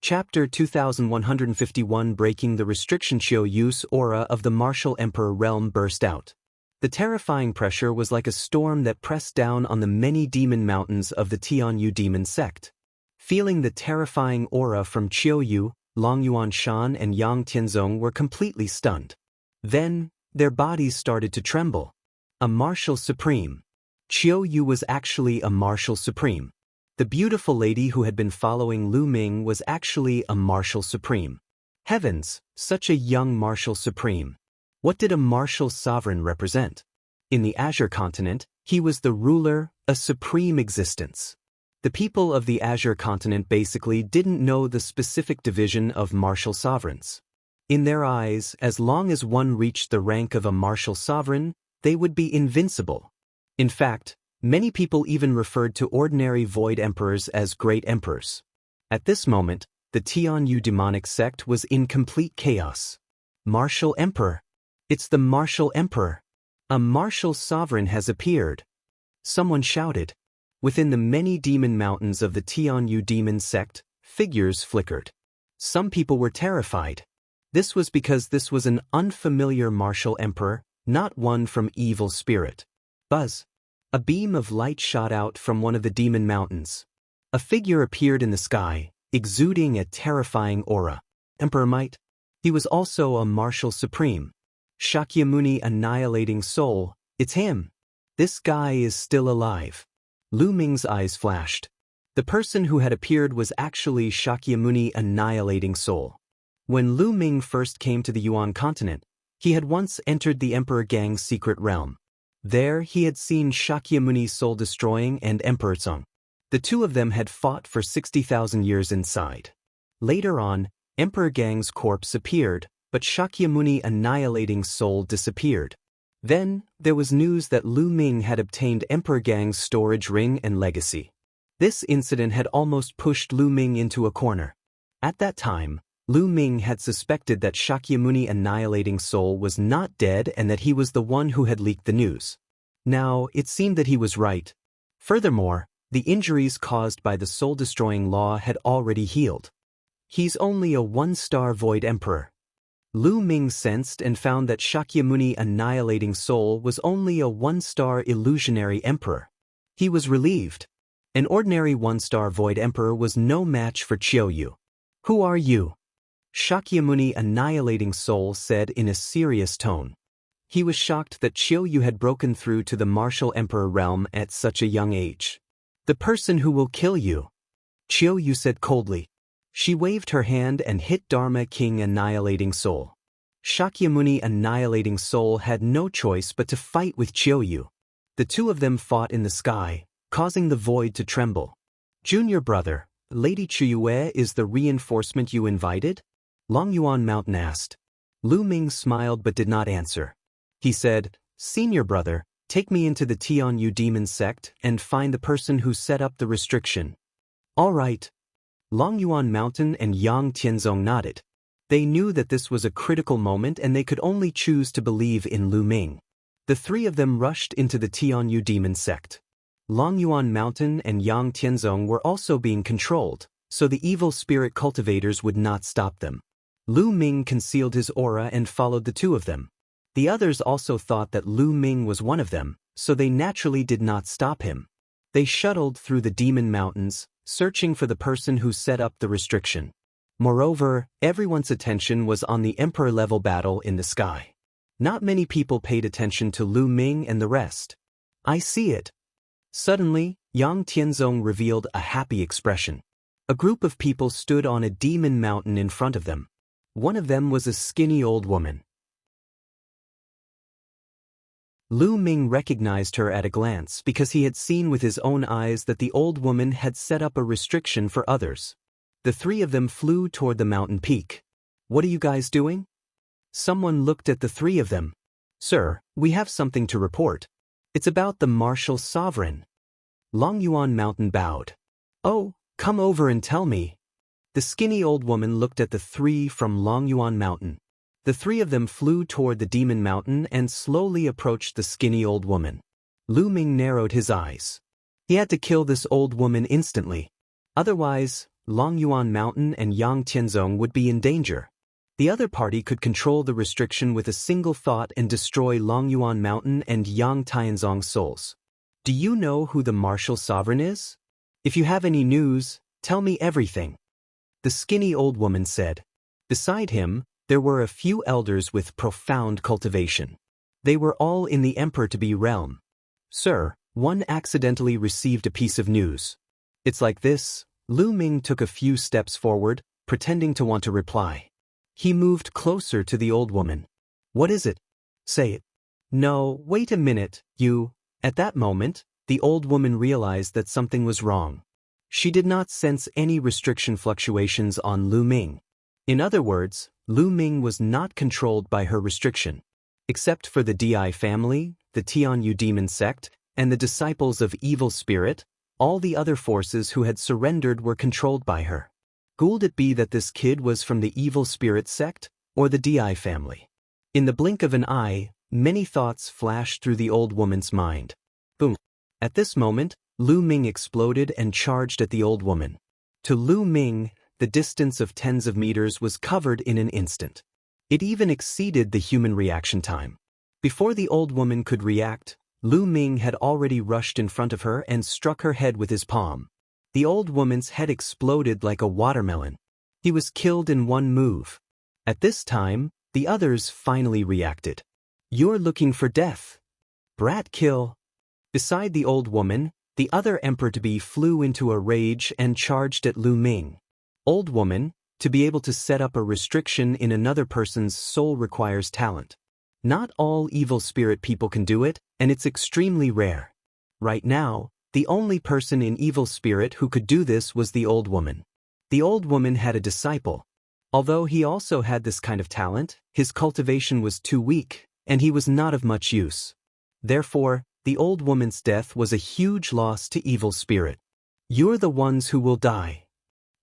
Chapter 2151. Breaking the restriction. Chiu's aura of the martial emperor realm burst out. The terrifying pressure was like a storm that pressed down on the many demon mountains of the Tianyu demon sect. Feeling the terrifying aura from Chiu, Longyuan Shan and Yang Tianzong were completely stunned. Then, their bodies started to tremble. A martial supreme. Chiu was actually a martial supreme. The beautiful lady who had been following Lu Ming was actually a martial supreme. Heavens, such a young martial supreme. What did a martial sovereign represent? In the Azure continent, he was the ruler, a supreme existence. The people of the Azure continent basically didn't know the specific division of martial sovereigns. In their eyes, as long as one reached the rank of a martial sovereign, they would be invincible. In fact, many people even referred to ordinary void emperors as great emperors. At this moment, the Tianyu demonic sect was in complete chaos. Martial emperor. It's the martial emperor. A martial sovereign has appeared. Someone shouted. Within the many demon mountains of the Tianyu demon sect, figures flickered. Some people were terrified. This was because this was an unfamiliar martial emperor, not one from evil spirit. Buzz. A beam of light shot out from one of the demon mountains. A figure appeared in the sky, exuding a terrifying aura. Emperor Might. He was also a martial supreme. Shakyamuni annihilating soul, it's him. This guy is still alive. Lu Ming's eyes flashed. The person who had appeared was actually Shakyamuni annihilating soul. When Lu Ming first came to the Yuan continent, he had once entered the Emperor Gang's secret realm. There he had seen Shakyamuni's soul-destroying and Emperor Tsung. The two of them had fought for 60,000 years inside. Later on, Emperor Gang's corpse appeared, but Shakyamuni annihilating soul disappeared. Then, there was news that Lu Ming had obtained Emperor Gang's storage ring and legacy. This incident had almost pushed Lu Ming into a corner. At that time, Lu Ming had suspected that Shakyamuni annihilating soul was not dead and that he was the one who had leaked the news. Now, it seemed that he was right. Furthermore, the injuries caused by the soul-destroying law had already healed. He's only a one-star void emperor. Lu Ming sensed and found that Shakyamuni annihilating soul was only a one-star illusionary emperor. He was relieved. An ordinary one-star void emperor was no match for Chiu. "Who are you?" Shakyamuni annihilating soul said in a serious tone. He was shocked that Chiu had broken through to the martial emperor realm at such a young age. "The person who will kill you," Chiu said coldly. She waved her hand and hit Dharma King Annihilating Soul. Shakyamuni Annihilating Soul had no choice but to fight with Chiyoyu. The two of them fought in the sky, causing the void to tremble. Junior brother, Lady Chiyue is the reinforcement you invited? Long Yuan Mountain asked. Lu Ming smiled but did not answer. He said, Senior brother, take me into the Tianyu demon sect and find the person who set up the restriction. All right. Long Yuan Mountain and Yang Tianzong nodded. They knew that this was a critical moment and they could only choose to believe in Lu Ming. The three of them rushed into the Tianyu demon sect. Long Yuan Mountain and Yang Tianzong were also being controlled, so the evil spirit cultivators would not stop them. Lu Ming concealed his aura and followed the two of them. The others also thought that Lu Ming was one of them, so they naturally did not stop him. They shuttled through the demon mountains, searching for the person who set up the restriction. Moreover, everyone's attention was on the emperor-level battle in the sky. Not many people paid attention to Lu Ming and the rest. I see it. Suddenly, Yang Tianzong revealed a happy expression. A group of people stood on a demon mountain in front of them. One of them was a skinny old woman. Lu Ming recognized her at a glance because he had seen with his own eyes that the old woman had set up a restriction for others. The three of them flew toward the mountain peak. What are you guys doing? Someone looked at the three of them. Sir, we have something to report. It's about the martial sovereign. Long Yuan Mountain bowed. Oh, come over and tell me. The skinny old woman looked at the three from Long Yuan Mountain. The three of them flew toward the demon mountain and slowly approached the skinny old woman. Lu Ming narrowed his eyes. He had to kill this old woman instantly. Otherwise, Long Yuan Mountain and Yang Tianzong would be in danger. The other party could control the restriction with a single thought and destroy Long Yuan Mountain and Yang Tianzong's souls. Do you know who the martial sovereign is? If you have any news, tell me everything. The skinny old woman said. Beside him, there were a few elders with profound cultivation. They were all in the Emperor-to-be realm. Sir, one accidentally received a piece of news. It's like this. Lu Ming took a few steps forward, pretending to want to reply. He moved closer to the old woman. What is it? Say it. No, wait a minute, you. At that moment, the old woman realized that something was wrong. She did not sense any restriction fluctuations on Lu Ming. In other words, Lu Ming was not controlled by her restriction. Except for the Di family, the Tianyu demon sect, and the disciples of evil spirit, all the other forces who had surrendered were controlled by her. Could it be that this kid was from the evil spirit sect, or the Di family? In the blink of an eye, many thoughts flashed through the old woman's mind. Boom. At this moment, Lu Ming exploded and charged at the old woman. To Lu Ming, the distance of tens of meters was covered in an instant. It even exceeded the human reaction time. Before the old woman could react, Lu Ming had already rushed in front of her and struck her head with his palm. The old woman's head exploded like a watermelon. He was killed in one move. At this time, the others finally reacted. You're looking for death. Brat kill. Beside the old woman, the other Emperor-to-be flew into a rage and charged at Lu Ming. Old woman, to be able to set up a restriction in another person's soul requires talent. Not all evil spirit people can do it, and it's extremely rare. Right now, the only person in evil spirit who could do this was the old woman. The old woman had a disciple. Although he also had this kind of talent, his cultivation was too weak, and he was not of much use. Therefore, the old woman's death was a huge loss to evil spirit. You're the ones who will die.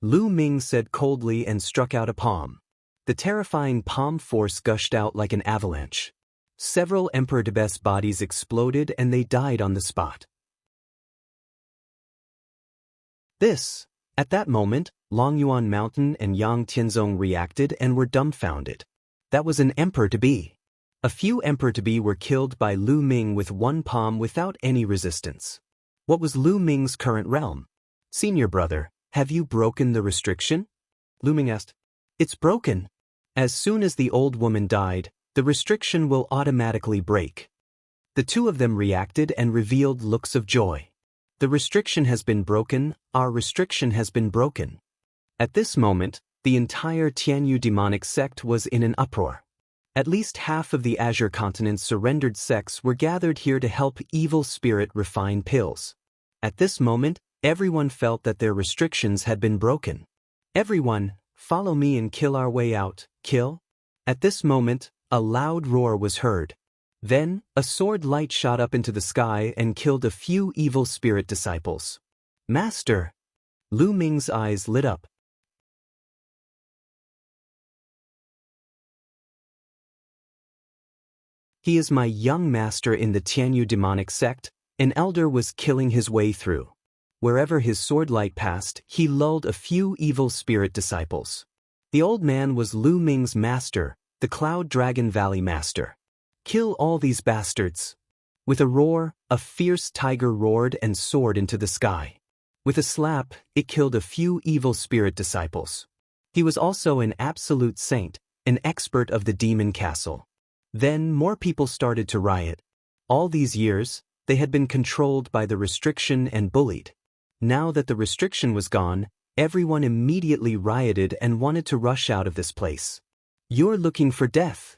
Lu Ming said coldly and struck out a palm. The terrifying palm force gushed out like an avalanche. Several Emperor-to-be's bodies exploded and they died on the spot. At that moment, Long Yuan Mountain and Yang Tianzong reacted and were dumbfounded. That was an Emperor-to-be. A few Emperor-to-be were killed by Lu Ming with one palm without any resistance. What was Lu Ming's current realm? Senior brother, have you broken the restriction? Lu Ming asked. It's broken. As soon as the old woman died, the restriction will automatically break. The two of them reacted and revealed looks of joy. The restriction has been broken, our restriction has been broken. At this moment, the entire Tianyu demonic sect was in an uproar. At least half of the Azure Continent's surrendered sects were gathered here to help evil spirit refine pills. At this moment, everyone felt that their restrictions had been broken. Everyone, follow me and kill our way out, kill? At this moment, a loud roar was heard. Then, a sword light shot up into the sky and killed a few evil spirit disciples. Master! Lu Ming's eyes lit up. He is my young master in the Tianyu demonic sect. An elder was killing his way through. Wherever his sword light passed, he lulled a few evil spirit disciples. The old man was Lu Ming's master, the Cloud Dragon Valley master. Kill all these bastards. With a roar, a fierce tiger roared and soared into the sky. With a slap, it killed a few evil spirit disciples. He was also an absolute saint, an expert of the demon castle. Then more people started to riot. All these years, they had been controlled by the restriction and bullied. Now that the restriction was gone, everyone immediately rioted and wanted to rush out of this place. You're looking for death.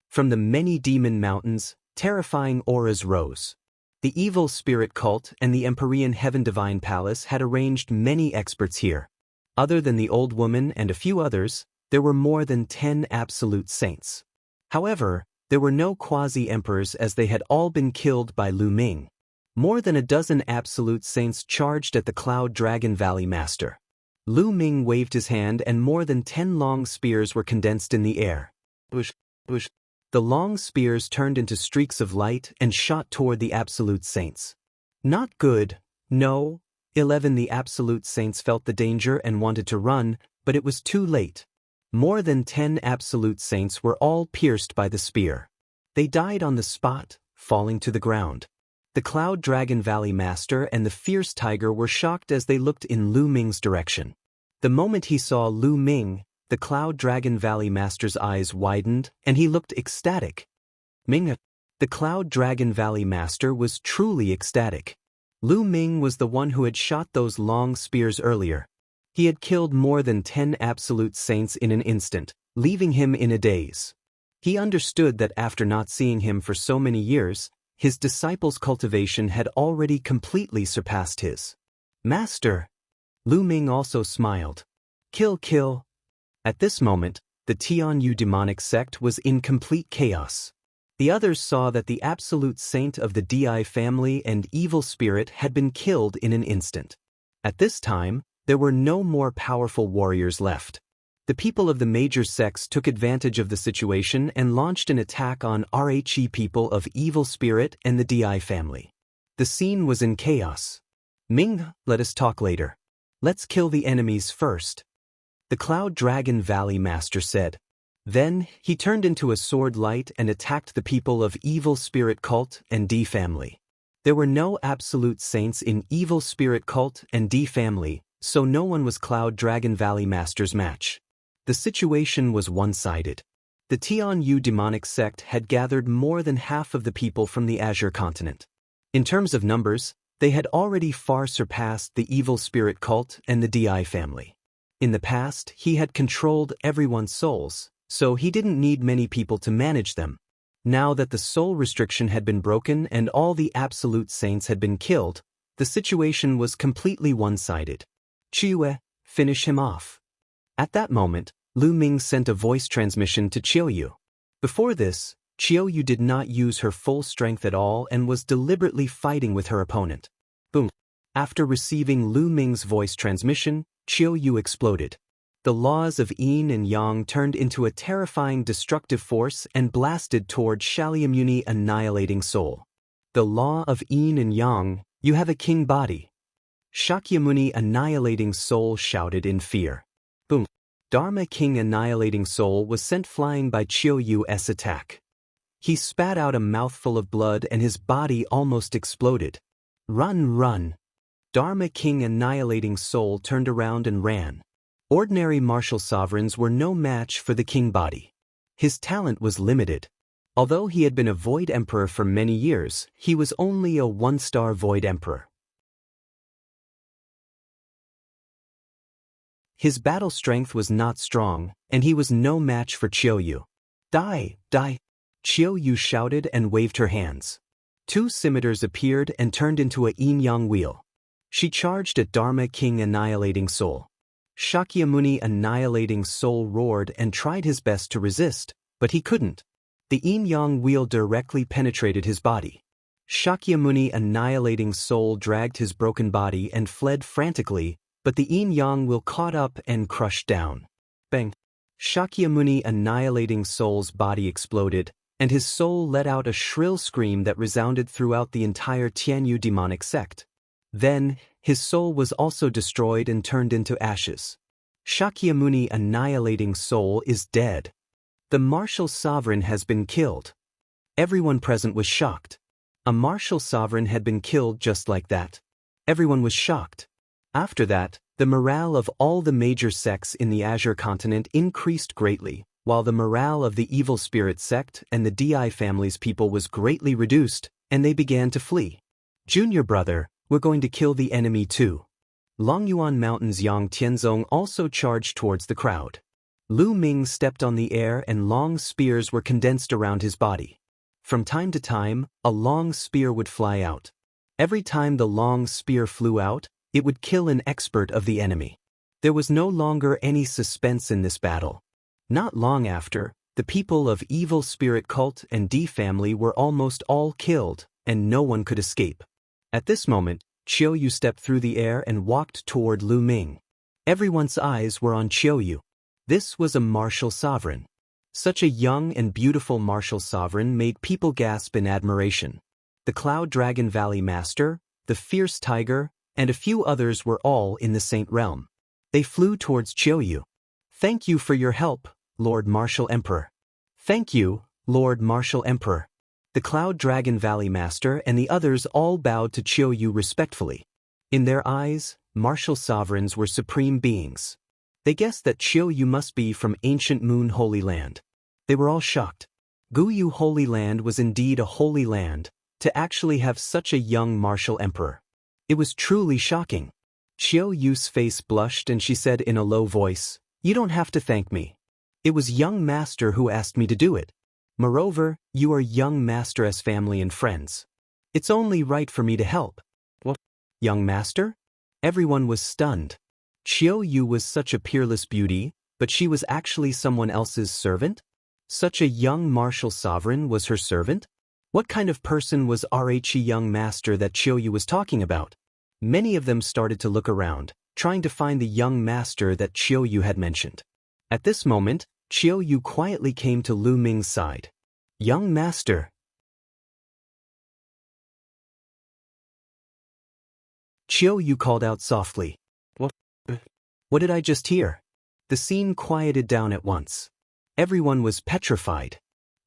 From the many demon mountains, terrifying auras rose. The evil spirit cult and the Empyrean Heaven Divine Palace had arranged many experts here. Other than the old woman and a few others, there were more than 10 absolute saints. However, there were no quasi-emperors as they had all been killed by Lu Ming. More than a dozen absolute saints charged at the Cloud Dragon Valley master. Lu Ming waved his hand and more than 10 long spears were condensed in the air. Bush, bush. The long spears turned into streaks of light and shot toward the absolute saints. Not good, no. 11 The absolute saints felt the danger and wanted to run, but it was too late. More than 10 absolute saints were all pierced by the spear. They died on the spot, falling to the ground. The Cloud Dragon Valley master and the fierce tiger were shocked as they looked in Lu Ming's direction. The moment he saw Lu Ming, the Cloud Dragon Valley master's eyes widened and he looked ecstatic. Ming, the Cloud Dragon Valley master, was truly ecstatic. Lu Ming was the one who had shot those long spears earlier. He had killed more than 10 absolute saints in an instant, leaving him in a daze. He understood that after not seeing him for so many years, his disciples' cultivation had already completely surpassed his. Master! Lu Ming also smiled. Kill, kill. At this moment, the Tianyu demonic sect was in complete chaos. The others saw that the absolute saint of the Di family and evil spirit had been killed in an instant. At this time, there were no more powerful warriors left. The people of the major sects took advantage of the situation and launched an attack on RHE people of evil spirit and the Di family. The scene was in chaos. Ming, let us talk later. Let's kill the enemies first. The Cloud Dragon Valley master said. Then, he turned into a sword light and attacked the people of evil spirit cult and D family. There were no absolute saints in evil spirit cult and D family, so no one was Cloud Dragon Valley master's match. The situation was one-sided. The Tianyu demonic sect had gathered more than half of the people from the Azure continent. In terms of numbers, they had already far surpassed the evil spirit cult and the Di family. In the past, he had controlled everyone's souls, so he didn't need many people to manage them. Now that the soul restriction had been broken and all the absolute saints had been killed, the situation was completely one-sided. Chiue, finish him off. At that moment, Lu Ming sent a voice transmission to Qiuyu. Before this, Qiuyu did not use her full strength at all and was deliberately fighting with her opponent. Boom. After receiving Lu Ming's voice transmission, Qiuyu exploded. The laws of yin and yang turned into a terrifying destructive force and blasted toward Shakyamuni annihilating soul. The law of yin and yang, you have a king body. Shakyamuni annihilating soul shouted in fear. Boom. Dharma King annihilating soul was sent flying by Qiuyu's attack. He spat out a mouthful of blood and his body almost exploded. Run, run. Dharma King annihilating soul turned around and ran. Ordinary martial sovereigns were no match for the king body. His talent was limited. Although he had been a Void Emperor for many years, he was only a one-star Void Emperor. His battle strength was not strong, and he was no match for Qiuyu. Die, die! Qiuyu shouted and waved her hands. Two scimitars appeared and turned into a yin-yang wheel. She charged at Dharma King Annihilating Soul. Shakyamuni Annihilating Soul roared and tried his best to resist, but he couldn't. The yin-yang wheel directly penetrated his body. Shakyamuni Annihilating Soul dragged his broken body and fled frantically, but the yin-yang wheel caught up and crushed down. Bang! Shakyamuni Annihilating Soul's body exploded, and his soul let out a shrill scream that resounded throughout the entire Tianyu demonic sect. Then, his soul was also destroyed and turned into ashes. Shakyamuni Annihilating Soul is dead. The martial sovereign has been killed. Everyone present was shocked. A martial sovereign had been killed just like that. Everyone was shocked. After that, the morale of all the major sects in the Azure continent increased greatly, while the morale of the Evil Spirit sect and the Di family's people was greatly reduced, and they began to flee. Junior brother, we're going to kill the enemy too. Longyuan Mountain's Yang Tianzong also charged towards the crowd. Lu Ming stepped on the air and long spears were condensed around his body. From time to time, a long spear would fly out. Every time the long spear flew out, it would kill an expert of the enemy. There was no longer any suspense in this battle. Not long after, the people of Evil Spirit Cult and D family were almost all killed, and no one could escape. At this moment, Qiuyu stepped through the air and walked toward Lu Ming. Everyone's eyes were on Qiuyu. This was a martial sovereign. Such a young and beautiful martial sovereign made people gasp in admiration. The Cloud Dragon Valley Master, the Fierce Tiger, and a few others were all in the Saint Realm. They flew towards Qiuyu. Thank you for your help, Lord Martial Emperor. Thank you, Lord Martial Emperor. The Cloud Dragon Valley Master and the others all bowed to Qiuyu respectfully. In their eyes, martial sovereigns were supreme beings. They guessed that Qiuyu must be from ancient Moon Holy Land. They were all shocked. Guyu Holy Land was indeed a holy land, to actually have such a young martial emperor. It was truly shocking. Qiuyu's face blushed and she said in a low voice, "You don't have to thank me. It was young master who asked me to do it. Moreover, you are young master's family and friends. It's only right for me to help." What? Young master? Everyone was stunned. Qiuyu was such a peerless beauty, but she was actually someone else's servant? Such a young martial sovereign was her servant? What kind of person was Rhe young master that Qiuyu was talking about? Many of them started to look around, trying to find the young master that Qiuyu had mentioned. At this moment, Qiuyu quietly came to Lu Ming's side. "Young master." Qiuyu called out softly. What did I just hear? The scene quieted down at once. Everyone was petrified.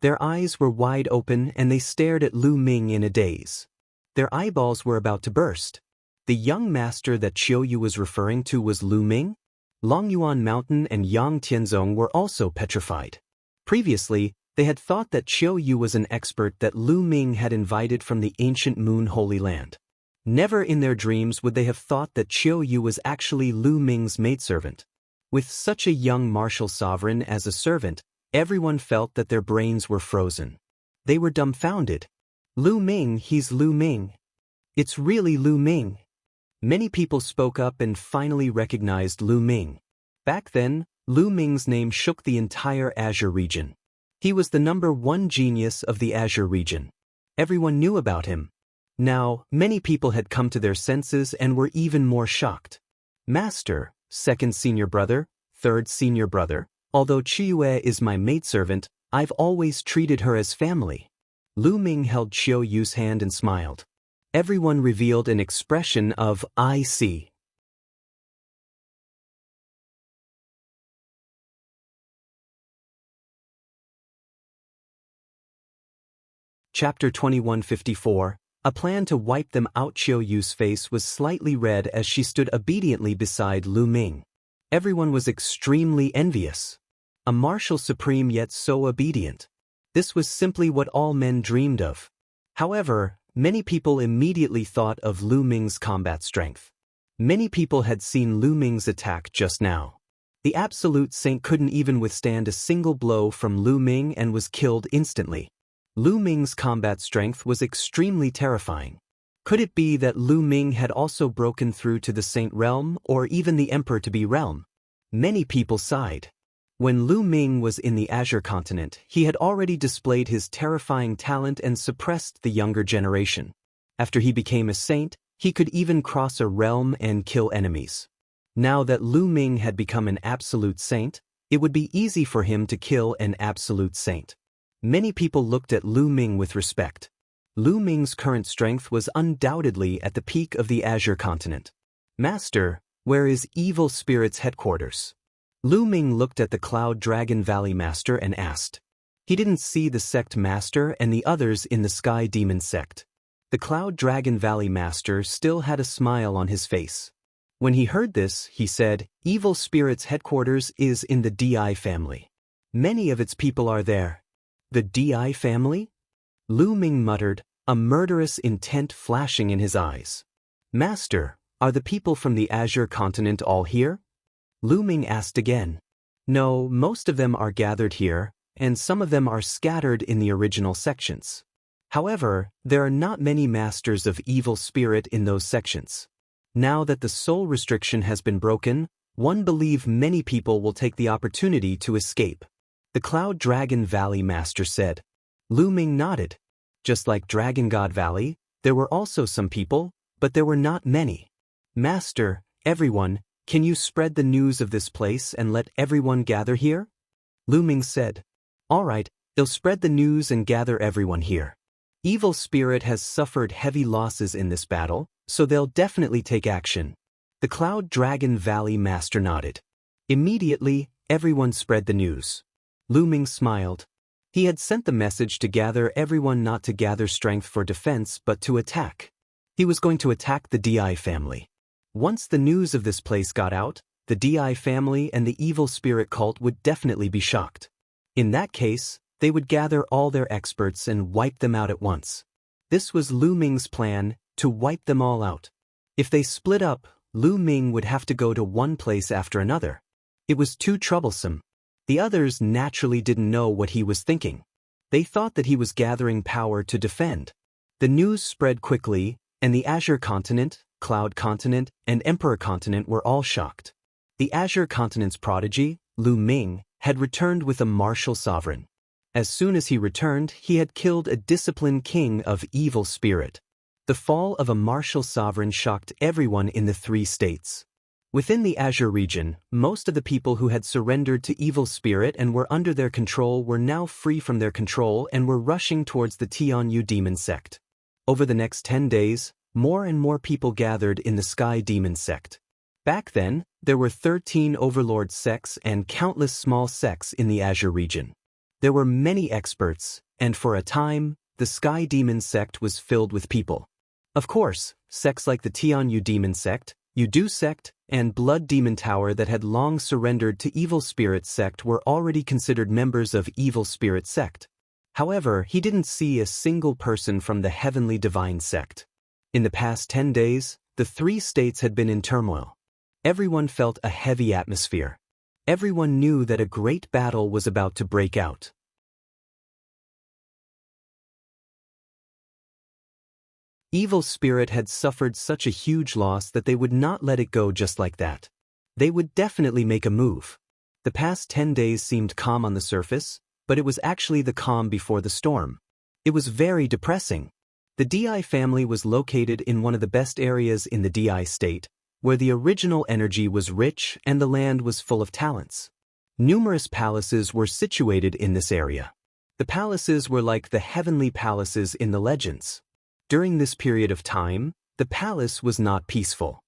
Their eyes were wide open and they stared at Lu Ming in a daze. Their eyeballs were about to burst. The young master that Qiuyu was referring to was Lu Ming? Longyuan Mountain and Yang Tianzong were also petrified. Previously, they had thought that Qiuyu was an expert that Lu Ming had invited from the ancient Moon Holy Land. Never in their dreams would they have thought that Qiuyu was actually Lu Ming's maidservant. With such a young martial sovereign as a servant, everyone felt that their brains were frozen. They were dumbfounded. Lu Ming, he's Lu Ming. It's really Lu Ming. Many people spoke up and finally recognized Lu Ming. Back then, Lu Ming's name shook the entire Azure region. He was the #1 genius of the Azure region. Everyone knew about him. Now, many people had come to their senses and were even more shocked. Master, second senior brother, third senior brother, although Qiuyu is my maidservant, I've always treated her as family. Lu Ming held Qiuyu's hand and smiled. Everyone revealed an expression of, "I see." Chapter 2154. A plan to wipe them out. Qiuyu's face was slightly red as she stood obediently beside Lu Ming. Everyone was extremely envious. A martial supreme yet so obedient. This was simply what all men dreamed of. However, many people immediately thought of Lu Ming's combat strength. Many people had seen Lu Ming's attack just now. The absolute saint couldn't even withstand a single blow from Lu Ming and was killed instantly. Lu Ming's combat strength was extremely terrifying. Could it be that Lu Ming had also broken through to the saint realm or even the emperor-to-be realm? Many people sighed. When Lu Ming was in the Azure continent, he had already displayed his terrifying talent and suppressed the younger generation. After he became a saint, he could even cross a realm and kill enemies. Now that Lu Ming had become an absolute saint, it would be easy for him to kill an absolute saint. Many people looked at Lu Ming with respect. Lu Ming's current strength was undoubtedly at the peak of the Azure continent. Master, where is Evil Spirit's headquarters? Lu Ming looked at the Cloud Dragon Valley Master and asked. He didn't see the sect master and the others in the Sky Demon sect. The Cloud Dragon Valley Master still had a smile on his face. When he heard this, he said, Evil Spirit's headquarters is in the DI family. Many of its people are there. The DI family? Lu Ming muttered, a murderous intent flashing in his eyes. Master, are the people from the Azure continent all here? Lu Ming asked again. No, most of them are gathered here, and some of them are scattered in the original sections. However, there are not many masters of evil spirit in those sections. Now that the soul restriction has been broken, one believes many people will take the opportunity to escape. The Cloud Dragon Valley Master said. Lu Ming nodded. Just like Dragon God Valley, there were also some people, but there were not many. Master, everyone, can you spread the news of this place and let everyone gather here? Lu Ming said. All right, they'll spread the news and gather everyone here. Evil Spirit has suffered heavy losses in this battle, so they'll definitely take action. The Cloud Dragon Valley Master nodded. Immediately, everyone spread the news. Lu Ming smiled. He had sent the message to gather everyone, not to gather strength for defense but to attack. He was going to attack the DI family. Once the news of this place got out, the DI family and the Evil Spirit cult would definitely be shocked. In that case, they would gather all their experts and wipe them out at once. This was Lu Ming's plan, to wipe them all out. If they split up, Lu Ming would have to go to one place after another. It was too troublesome. The others naturally didn't know what he was thinking. They thought that he was gathering power to defend. The news spread quickly, and the Azure continent, Cloud continent, and Emperor continent were all shocked. The Azure continent's prodigy, Lu Ming, had returned with a martial sovereign. As soon as he returned, he had killed a disciplined king of evil spirit. The fall of a martial sovereign shocked everyone in the 3 states. Within the Azure region, most of the people who had surrendered to evil spirit and were under their control were now free from their control and were rushing towards the Tianyu demon sect. Over the next 10 days, more and more people gathered in the Sky Demon sect. Back then, there were 13 overlord sects and countless small sects in the Azure region. There were many experts, and for a time, the Sky Demon sect was filled with people. Of course, sects like the Tianyu Demon sect, Yudu sect, and Blood Demon Tower that had long surrendered to Evil Spirit sect were already considered members of Evil Spirit sect. However, he didn't see a single person from the Heavenly Divine sect. In the past 10 days, the 3 states had been in turmoil. Everyone felt a heavy atmosphere. Everyone knew that a great battle was about to break out. Evil Spirit had suffered such a huge loss that they would not let it go just like that. They would definitely make a move. The past 10 days seemed calm on the surface, but it was actually the calm before the storm. It was very depressing. The DI family was located in one of the best areas in the DI state, where the original energy was rich and the land was full of talents. Numerous palaces were situated in this area. The palaces were like the heavenly palaces in the legends. During this period of time, the palace was not peaceful.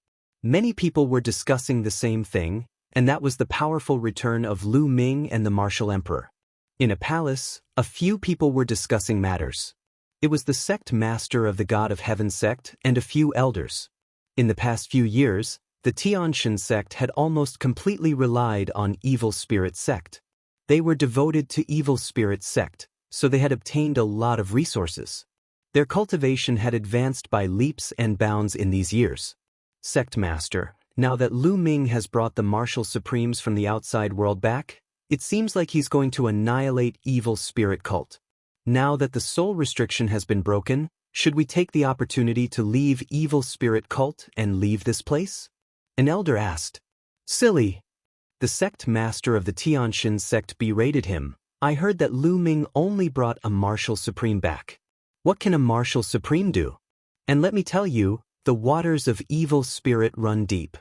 Many people were discussing the same thing, and that was the powerful return of Lu Ming and the martial emperor. In a palace, a few people were discussing matters. It was the sect master of the God of Heaven sect and a few elders. In the past few years, the Tianshan sect had almost completely relied on Evil Spirit sect. They were devoted to Evil Spirit sect, so they had obtained a lot of resources. Their cultivation had advanced by leaps and bounds in these years. Sect master, Now that Lu Ming has brought the martial supremes from the outside world back, it seems like he's going to annihilate evil spirit cult. Now that the soul restriction has been broken, should we take the opportunity to leave evil spirit cult and leave this place? An elder asked. Silly. The sect master of the Tianxin sect berated him. I heard that Lu Ming only brought a martial supreme back. What can a martial supreme do? And let me tell you, the waters of evil spirit run deep.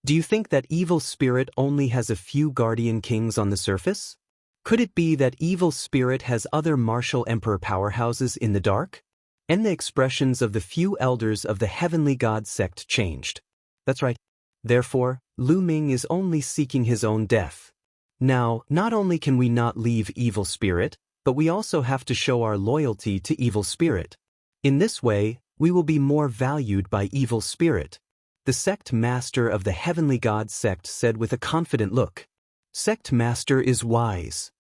Do you think that evil spirit only has a few guardian kings on the surface? Could it be that evil spirit has other martial emperor powerhouses in the dark? And the expressions of the few elders of the heavenly god sect changed. That's right. Therefore, Lu Ming is only seeking his own death. Now, not only can we not leave evil spirit, but we also have to show our loyalty to evil spirit. In this way, we will be more valued by evil spirit. The sect master of the heavenly god sect said with a confident look. Sect master is wise.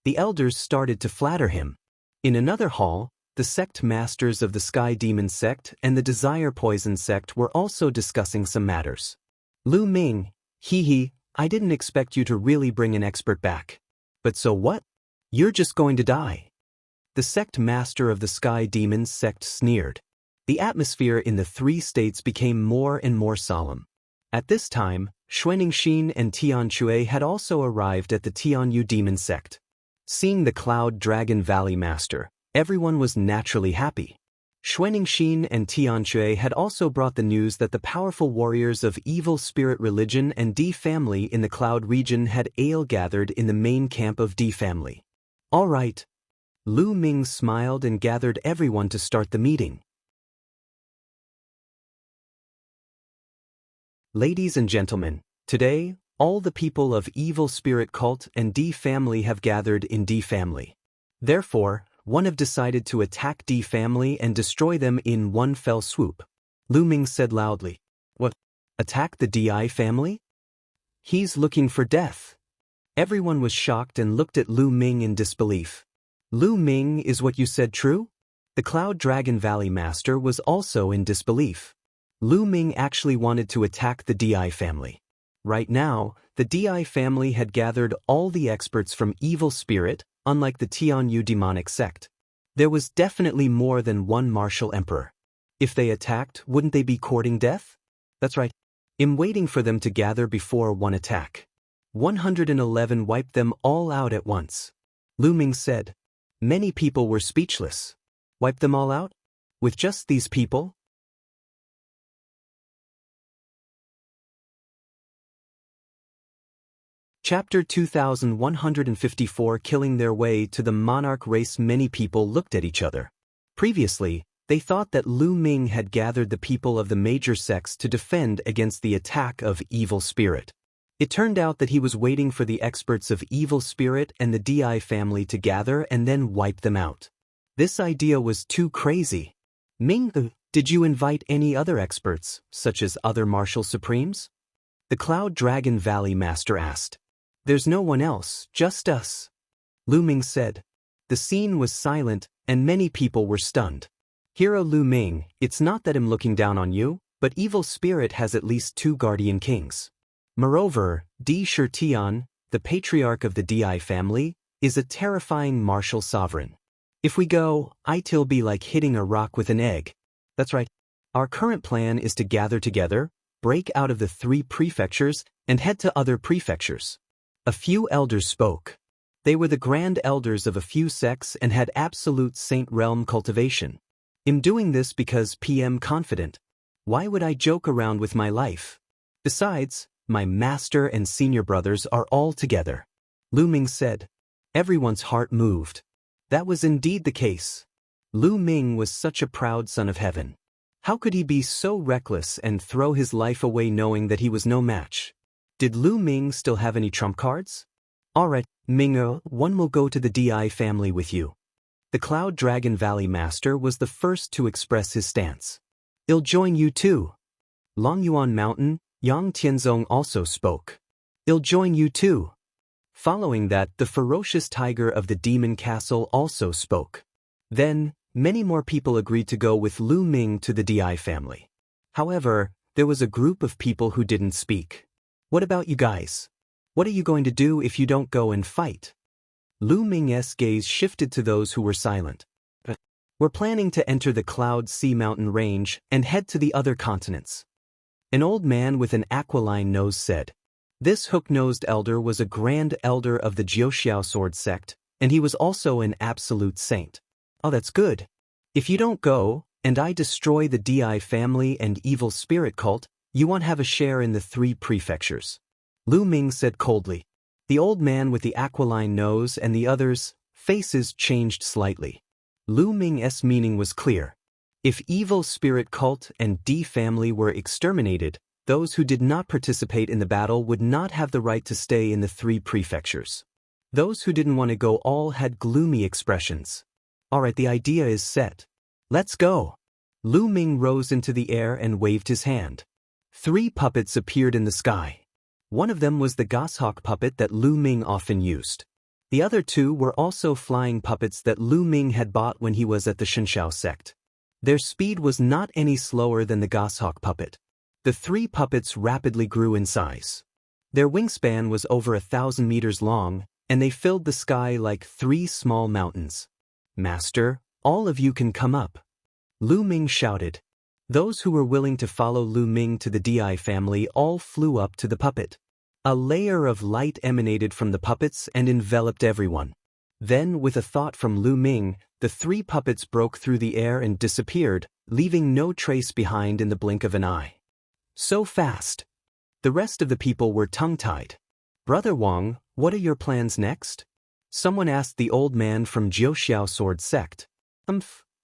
The elders started to flatter him. In another hall, the sect masters of the Sky Demon sect and the Desire Poison sect were also discussing some matters. Lu Ming, I didn't expect you to really bring an expert back. But so what? You're just going to die. The sect master of the Sky Demon sect sneered. The atmosphere in the three states became more and more solemn. At this time, Xuanixin and Tianxue had also arrived at the Tianyu Demon sect. Seeing the Cloud Dragon Valley Master, everyone was naturally happy. Xuanixin and Tianxue had also brought the news that the powerful warriors of Evil Spirit Religion and D Family in the Cloud region had gathered in the main camp of D Family. All right. Lu Ming smiled and gathered everyone to start the meeting. Ladies and gentlemen, today, all the people of Evil Spirit Cult and D Family have gathered in D Family. Therefore, one have decided to attack D Family and destroy them in one fell swoop. Lu Ming said loudly. What? Attack the DI family? He's looking for death. Everyone was shocked and looked at Lu Ming in disbelief. Lu Ming, is what you said true? The Cloud Dragon Valley Master was also in disbelief. Lu Ming actually wanted to attack the DI family. Right now, the DI family had gathered all the experts from Evil Spirit, unlike the Tianyu demonic sect. There was definitely more than one martial emperor. If they attacked, wouldn't they be courting death? That's right. I'm waiting for them to gather before one attack. 111 wiped them all out at once. Lu Ming said. Many people were speechless. Wipe them all out? With just these people? Chapter 2154. Killing their way to the monarch race. Many people looked at each other. Previously, they thought that Lu Ming had gathered the people of the major sects to defend against the attack of Evil Spirit. It turned out that he was waiting for the experts of Evil Spirit and the DI family to gather and then wipe them out. This idea was too crazy. Ming, did you invite any other experts, such as other martial supremes? The Cloud Dragon Valley Master asked. There's no one else, just us. Lu Ming said. The scene was silent, and many people were stunned. Hero Lu Ming, it's not that I'm looking down on you, but Evil Spirit has at least 2 guardian kings. Moreover, Di Shirtian, the patriarch of the Di family, is a terrifying martial sovereign. If we go, it'll be like hitting a rock with an egg. That's right. Our current plan is to gather together, break out of the 3 prefectures, and head to other prefectures. A few elders spoke. They were the grand elders of a few sects and had absolute saint realm cultivation. I'm doing this because I'm confident. Why would I joke around with my life? Besides, my master and senior brothers are all together. Lu Ming said. Everyone's heart moved. That was indeed the case. Lu Ming was such a proud son of heaven. How could he be so reckless and throw his life away knowing that he was no match? Did Lu Ming still have any trump cards? Alright, Ming, one will go to the DI family with you. The Cloud Dragon Valley Master was the first to express his stance. I'll join you too. Long Yuan Mountain, Yang Tianzong also spoke. I'll join you too. Following that, the ferocious tiger of the Demon Castle also spoke. Then, many more people agreed to go with Lu Ming to the DI family. However, There was a group of people who didn't speak. What about you guys? What are you going to do if you don't go and fight? Lu Ming's gaze shifted to those who were silent. We're planning to enter the Cloud Sea Mountain range and head to the other continents. An old man with an aquiline nose said. This hook-nosed elder was a grand elder of the Jiuxiao sword sect, and he was also an absolute saint. Oh, that's good. If you don't go, and I destroy the Di family and evil spirit cult, you won't have a share in the 3 prefectures. Lu Ming said coldly. The old man with the aquiline nose and the others' faces changed slightly. Lu Ming's meaning was clear. If evil spirit cult and Di family were exterminated, those who did not participate in the battle would not have the right to stay in the 3 prefectures. Those who didn't want to go all had gloomy expressions. Alright, the idea is set. Let's go. Lu Ming rose into the air and waved his hand. 3 puppets appeared in the sky. One of them was the goshawk puppet that Lu Ming often used. The other 2 were also flying puppets that Lu Ming had bought when he was at the Shenshao sect. Their speed was not any slower than the goshawk puppet. The 3 puppets rapidly grew in size. Their wingspan was over 1,000 meters long, and they filled the sky like 3 small mountains. Master, all of you can come up. Lu Ming shouted. Those who were willing to follow Lu Ming to the Di family all flew up to the puppet. A layer of light emanated from the puppets and enveloped everyone. Then, with a thought from Lu Ming, the 3 puppets broke through the air and disappeared, leaving no trace behind in the blink of an eye. So fast. The rest of the people were tongue-tied. Brother Wang, what are your plans next? Someone asked the old man from Jiuxiao sword sect.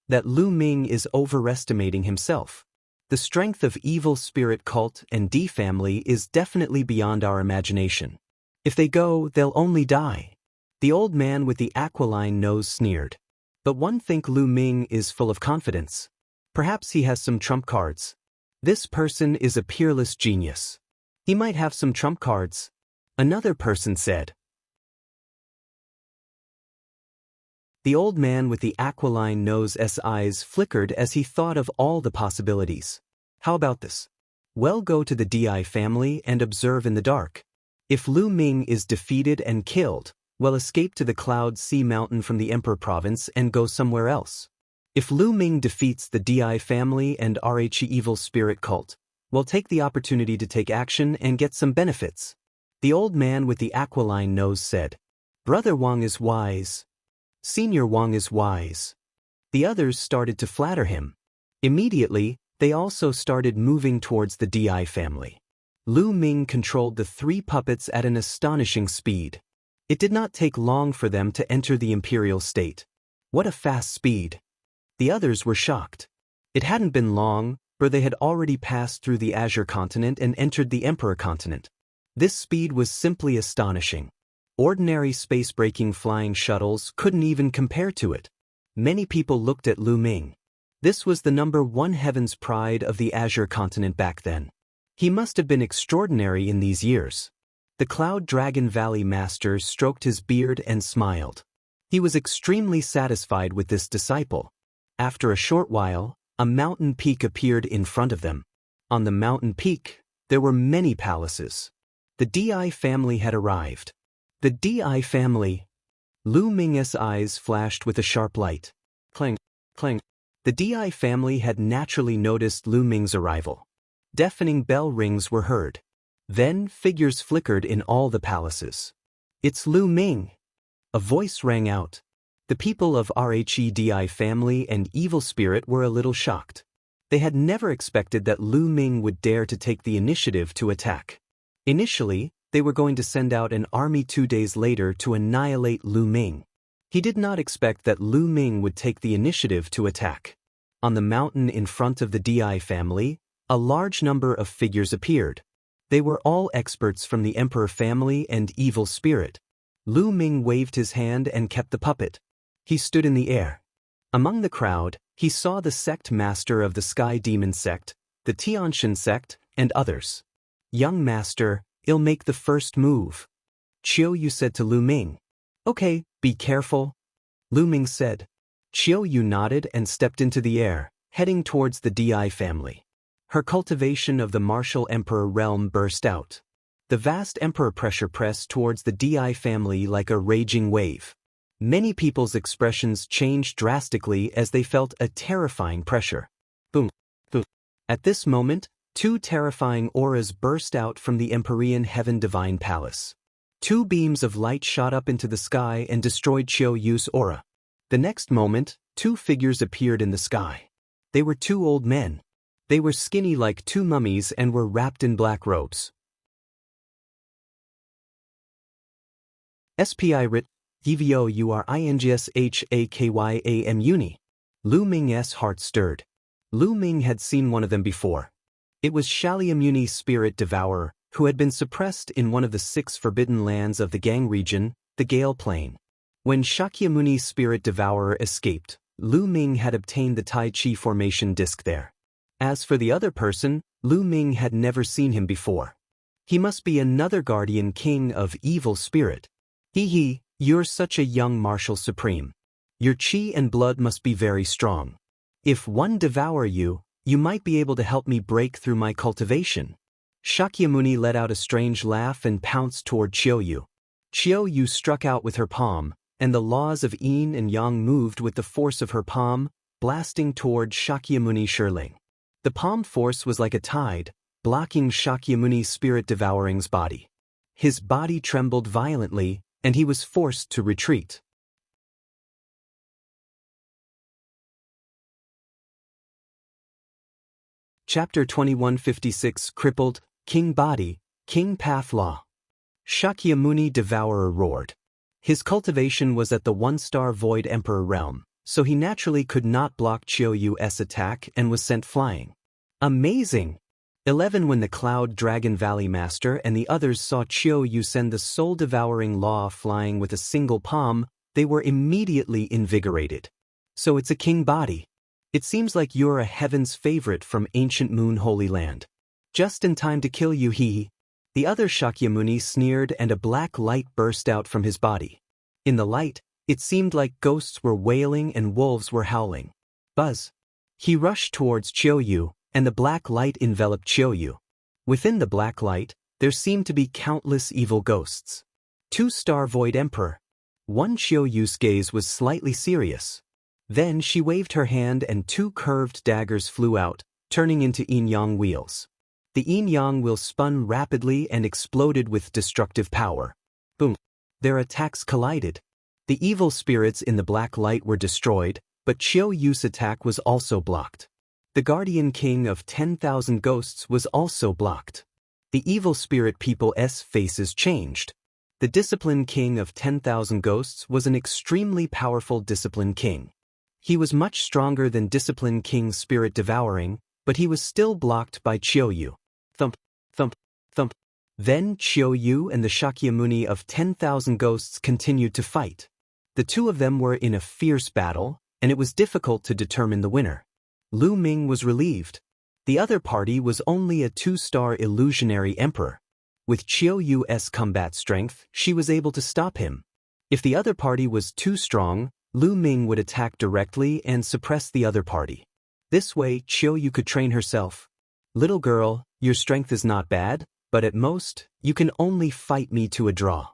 That Lu Ming is overestimating himself. The strength of evil spirit cult and Di family is definitely beyond our imagination. If they go, they'll only die. The old man with the aquiline nose sneered. But one think Lu Ming is full of confidence. Perhaps he has some trump cards. This person is a peerless genius. He might have some trump cards. Another person said. The old man with the aquiline nose's eyes flickered as he thought of all the possibilities. How about this? Well, go to the Di family and observe in the dark. If Lu Ming is defeated and killed, well, escape to the Cloud Sea Mountain from the Emperor province and go somewhere else. If Lu Ming defeats the Di family and Rhe evil spirit cult, well, take the opportunity to take action and get some benefits. The old man with the aquiline nose said. Brother Wang is wise. Senior Wang is wise. The others started to flatter him. Immediately, they also started moving towards the Di family. Lu Ming controlled the 3 puppets at an astonishing speed. It did not take long for them to enter the imperial state. What a fast speed! The others were shocked. It hadn't been long, for they had already passed through the Azure continent and entered the Emperor continent. This speed was simply astonishing. Ordinary space-breaking flying shuttles couldn't even compare to it. Many people looked at Lu Ming. This was the #1 heaven's pride of the Azure continent back then. He must have been extraordinary in these years. The Cloud Dragon Valley master stroked his beard and smiled. He was extremely satisfied with this disciple. After a short while, a mountain peak appeared in front of them. On the mountain peak, there were many palaces. The Di family had arrived. The Di family. Lu Ming's eyes flashed with a sharp light. Clang, clang. The Di family had naturally noticed Lu Ming's arrival. Deafening bell rings were heard. Then figures flickered in all the palaces. It's Lu Ming. A voice rang out. The people of Rhe Di family and evil spirit were a little shocked. They had never expected that Lu Ming would dare to take the initiative to attack. Initially, they were going to send out an army 2 days later to annihilate Lu Ming. He did not expect that Lu Ming would take the initiative to attack. On the mountain in front of the Di family, a large number of figures appeared. They were all experts from the Emperor family and evil spirit. Lu Ming waved his hand and kept the puppet. He stood in the air. Among the crowd, he saw the sect master of the Sky Demon sect, the Tianshan sect, and others. Young master, I'll make the first move. Qiu Yu said to Lu Ming. Okay, be careful. Lu Ming said. Qiu Yu nodded and stepped into the air, heading towards the Di family. Her cultivation of the martial emperor realm burst out. The vast emperor pressure pressed towards the Di family like a raging wave. Many people's expressions changed drastically as they felt a terrifying pressure. Boom. Boom. At this moment, two terrifying auras burst out from the Empyrean Heaven Divine Palace. Two beams of light shot up into the sky and destroyed Qiu Yu's aura. The next moment, two figures appeared in the sky. They were two old men. They were skinny like two mummies and were wrapped in black robes. SPI writ, EVO URINGSHAKYAM uni. Lu Ming's heart stirred. Lu Ming had seen one of them before. It was Shaalyamuni's spirit devourer, who had been suppressed in one of the 6 forbidden lands of the Gang region, the Gale Plain. When Shakyamuni's spirit devourer escaped, Lu Ming had obtained the Tai Chi formation disc there. As for the other person, Lu Ming had never seen him before. He must be another guardian king of evil spirit. Hee, you're such a young martial supreme. Your chi and blood must be very strong. If one devour you, you might be able to help me break through my cultivation. Shakyamuni let out a strange laugh and pounced toward Qiu Yu. Qiu Yu struck out with her palm, and the laws of yin and yang moved with the force of her palm, blasting toward Shakyamuni Shirling. The palm force was like a tide, blocking Shakyamuni's spirit-devouring's body. His body trembled violently, and he was forced to retreat. Chapter 2156 Crippled, King Body, King Path Law. Shakyamuni Devourer roared. His cultivation was at the 1-star Void Emperor realm, so he naturally could not block Qiu Yu's attack and was sent flying. Amazing! 11 When the Cloud Dragon Valley Master and the others saw Qiu Yu send the soul-devouring law flying with a single palm, they were immediately invigorated. So it's a king body. It seems like you're a heaven's favorite from ancient Moon Holy Land. Just in time to kill you, he. The other Shakyamuni sneered and a black light burst out from his body. In the light, it seemed like ghosts were wailing and wolves were howling. Buzz. He rushed towards Qiu Yu, and the black light enveloped Qiu Yu. Within the black light, there seemed to be countless evil ghosts. 2-star Void Emperor. One Qiu Yu's gaze was slightly serious. Then she waved her hand and 2 curved daggers flew out, turning into yin-yang wheels. The yin-yang wheel spun rapidly and exploded with destructive power. Boom! Their attacks collided. The evil spirits in the black light were destroyed, but Qiu Yu's attack was also blocked. The guardian king of 10,000 ghosts was also blocked. The evil spirit people's faces changed. The discipline king of 10,000 ghosts was an extremely powerful discipline king. He was much stronger than Discipline King Spirit Devouring, but he was still blocked by Qiu Yu. Thump, thump, thump. Then Qiu Yu and the Shakyamuni of 10,000 ghosts continued to fight. The two of them were in a fierce battle, and it was difficult to determine the winner. Lu Ming was relieved. The other party was only a 2-star illusionary emperor. With Qiu Yu's combat strength, she was able to stop him. If the other party was too strong, Lu Ming would attack directly and suppress the other party. This way, Qiu Yu could train herself. Little girl, your strength is not bad, but at most, you can only fight me to a draw.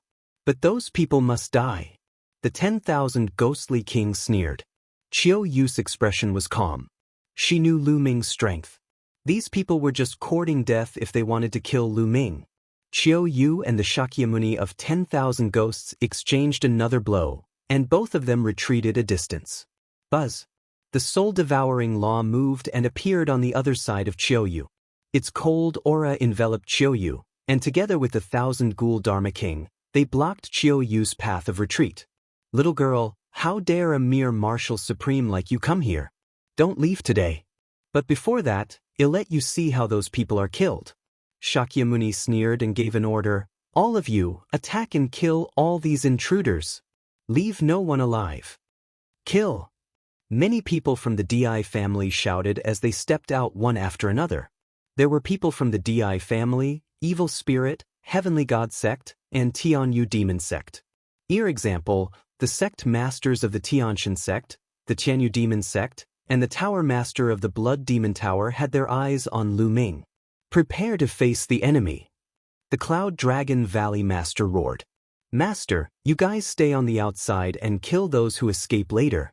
But those people must die. The 10,000 ghostly kings sneered. Qiu Yu's expression was calm. She knew Lu Ming's strength. These people were just courting death if they wanted to kill Lu Ming. Qiu Yu and the Shakyamuni of 10,000 ghosts exchanged another blow, and both of them retreated a distance. Buzz. The soul-devouring law moved and appeared on the other side of Qiu Yu. Its cold aura enveloped Qiu Yu, and together with the 1,000 Ghoul Dharma King, they blocked Qiu Yu's path of retreat. Little girl, how dare a mere martial supreme like you come here? Don't leave today. But before that, I'll let you see how those people are killed. Shakyamuni sneered and gave an order. All of you, attack and kill all these intruders. Leave no one alive. Kill. Many people from the Di family shouted as they stepped out one after another. There were people from the Di family, Evil Spirit, Heavenly God sect, and Tianyu Demon sect. Example, the sect masters of the Tianshan sect, the Tianyu Demon sect, and the tower master of the Blood Demon Tower had their eyes on Lu Ming. "Prepare to face the enemy," the Cloud Dragon Valley Master roared. "Master, you guys stay on the outside and kill those who escape later."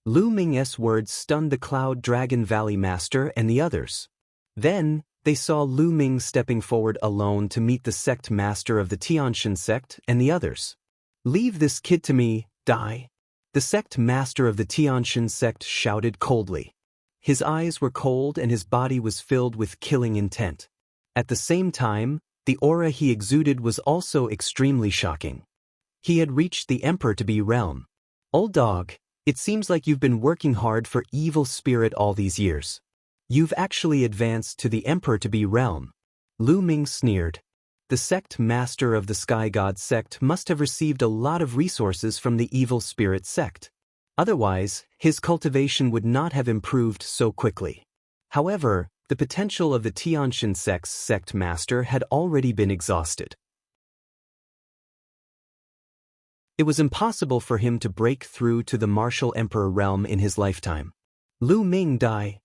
Lu Ming's words stunned the Cloud Dragon Valley Master and the others. Then, they saw Lu Ming stepping forward alone to meet the sect master of the Tianshan sect and the others. "Leave this kid to me, die," the sect master of the Tianshan sect shouted coldly. His eyes were cold and his body was filled with killing intent. At the same time, the aura he exuded was also extremely shocking. He had reached the Emperor-to-be realm. "Old dog, it seems like you've been working hard for evil spirit all these years. You've actually advanced to the Emperor-to-be realm," Lu Ming sneered. The sect master of the Sky God sect must have received a lot of resources from the evil spirit sect. Otherwise, his cultivation would not have improved so quickly. However, the potential of the Tianshan sect's sect master had already been exhausted. It was impossible for him to break through to the martial emperor realm in his lifetime. "Lu Ming, die,"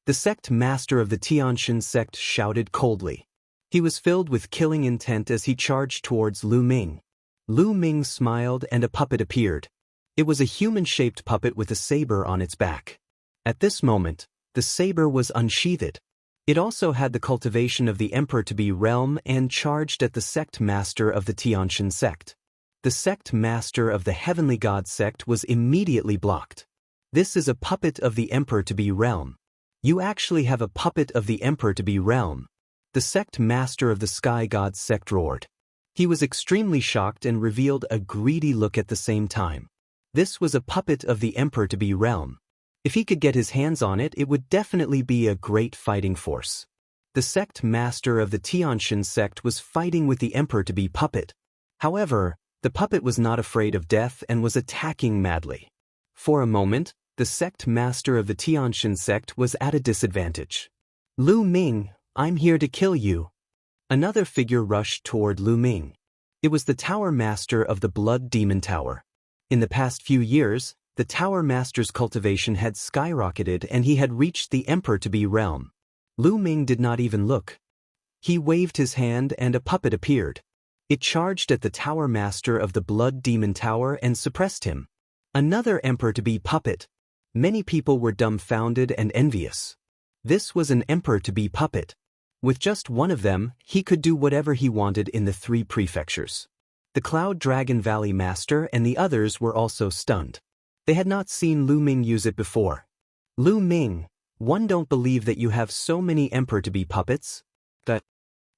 the sect master of the Tianshan sect shouted coldly. He was filled with killing intent as he charged towards Lu Ming. Lu Ming smiled and a puppet appeared. It was a human-shaped puppet with a saber on its back. At this moment, the saber was unsheathed. It also had the cultivation of the Emperor-to-be realm and charged at the sect master of the Tianshan sect. The sect master of the Heavenly God sect was immediately blocked. "This is a puppet of the Emperor-to-be realm. You actually have a puppet of the Emperor-to-be realm," the sect master of the Sky God sect roared. He was extremely shocked and revealed a greedy look at the same time. This was a puppet of the Emperor-to-be realm. If he could get his hands on it, it would definitely be a great fighting force. The sect master of the Tianshan sect was fighting with the Emperor-to-be puppet. However, the puppet was not afraid of death and was attacking madly. For a moment, the sect master of the Tianshan sect was at a disadvantage. "Lu Ming, I'm here to kill you." Another figure rushed toward Lu Ming. It was the tower master of the Blood Demon Tower. In the past few years, the tower master's cultivation had skyrocketed and he had reached the Emperor-to-be realm. Lu Ming did not even look. He waved his hand and a puppet appeared. It charged at the tower master of the Blood Demon Tower and suppressed him. Another Emperor-to-be puppet. Many people were dumbfounded and envious. This was an Emperor-to-be puppet. With just one of them, he could do whatever he wanted in the 3 prefectures. The Cloud Dragon Valley Master and the others were also stunned. They had not seen Lu Ming use it before. "Lu Ming, one don't believe that you have so many Emperor-to-be puppets."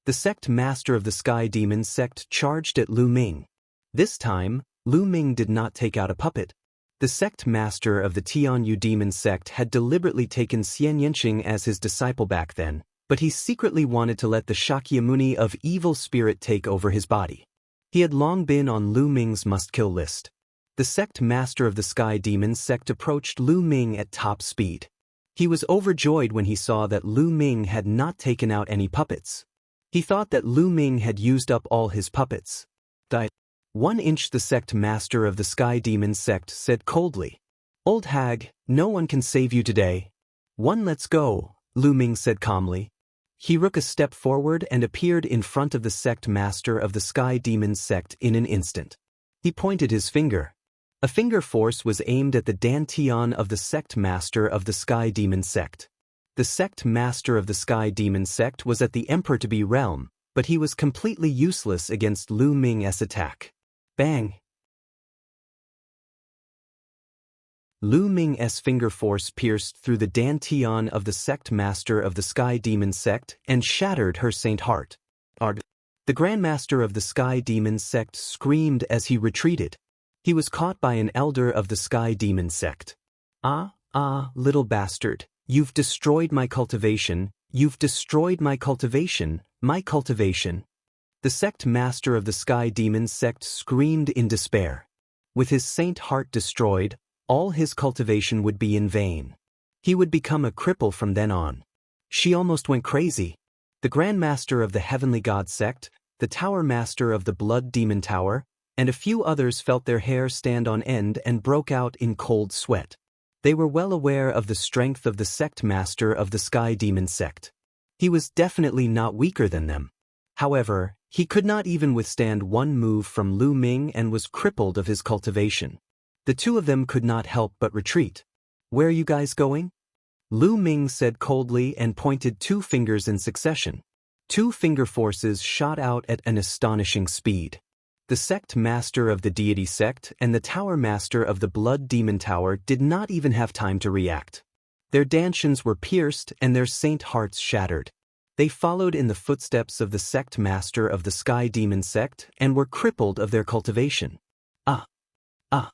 The sect master of the Sky Demon sect charged at Lu Ming. This time, Lu Ming did not take out a puppet. The sect master of the Tianyu Demon sect had deliberately taken Xian Yanqing as his disciple back then, but he secretly wanted to let the Shakyamuni of evil spirit take over his body. He had long been on Lu Ming's must-kill list. The sect master of the Sky Demon sect approached Lu Ming at top speed. He was overjoyed when he saw that Lu Ming had not taken out any puppets. He thought that Lu Ming had used up all his puppets. "1 inch," the sect master of the Sky Demon sect said coldly. "Old hag, no one can save you today." "1, let's go," Lu Ming said calmly. He took a step forward and appeared in front of the sect master of the Sky Demon sect in an instant. He pointed his finger. A finger force was aimed at the dantian of the sect master of the Sky Demon sect. The sect master of the Sky Demon sect was at the Emperor-to-be realm, but he was completely useless against Lu Ming's attack. Bang! Lu Ming's finger force pierced through the dantian of the sect master of the Sky Demon sect and shattered her saint heart. The Grandmaster of the Sky Demon sect screamed as he retreated. He was caught by an elder of the Sky Demon sect. Little bastard, you've destroyed my cultivation, you've destroyed my cultivation, my cultivation." The sect master of the Sky Demon sect screamed in despair. With his saint heart destroyed, all his cultivation would be in vain. He would become a cripple from then on. She almost went crazy. The Grandmaster of the Heavenly God sect, the Tower Master of the Blood Demon Tower, and a few others felt their hair stand on end and broke out in cold sweat. They were well aware of the strength of the sect master of the Sky Demon sect. He was definitely not weaker than them. However, he could not even withstand one move from Lu Ming and was crippled of his cultivation. The two of them could not help but retreat. "Where are you guys going?" Lu Ming said coldly and pointed two fingers in succession. Two finger forces shot out at an astonishing speed. The sect master of the deity sect and the tower master of the blood demon tower did not even have time to react. Their dantians were pierced and their saint hearts shattered. They followed in the footsteps of the sect master of the Sky Demon sect and were crippled of their cultivation. Ah! Ah!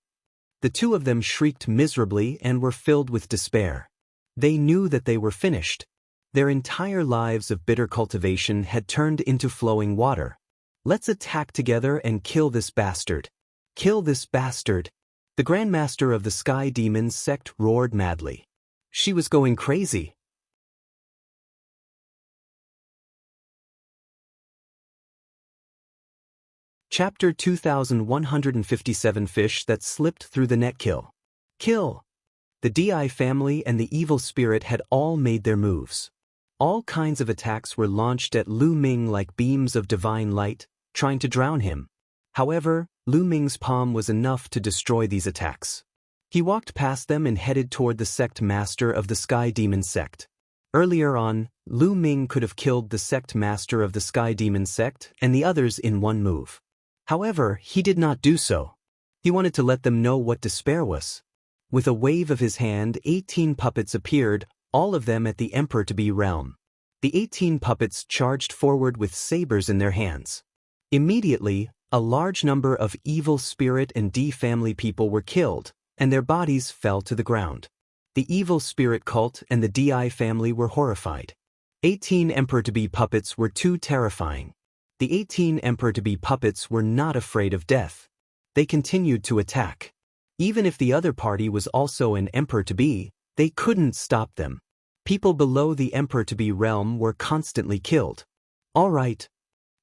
The two of them shrieked miserably and were filled with despair. They knew that they were finished. Their entire lives of bitter cultivation had turned into flowing water. "Let's attack together and kill this bastard. Kill this bastard." The Grandmaster of the Sky Demon sect roared madly. She was going crazy. Chapter 2157 Fish that slipped through the net. Kill. Kill. The DI family and the evil spirit had all made their moves. All kinds of attacks were launched at Lu Ming like beams of divine light, trying to drown him. However, Lu Ming's palm was enough to destroy these attacks. He walked past them and headed toward the sect master of the Sky Demon sect. Earlier on, Lu Ming could have killed the sect master of the Sky Demon sect and the others in one move. However, he did not do so. He wanted to let them know what despair was. With a wave of his hand, 18 puppets appeared, all of them at the Emperor-to-be realm. The 18 puppets charged forward with sabers in their hands. Immediately, a large number of evil spirit and D family people were killed, and their bodies fell to the ground. The evil spirit cult and the DI family were horrified. 18 Emperor-to-be puppets were too terrifying. The 18 Emperor-to-be puppets were not afraid of death. They continued to attack. Even if the other party was also an Emperor-to-be, they couldn't stop them. People below the Emperor-to-be realm were constantly killed. All right.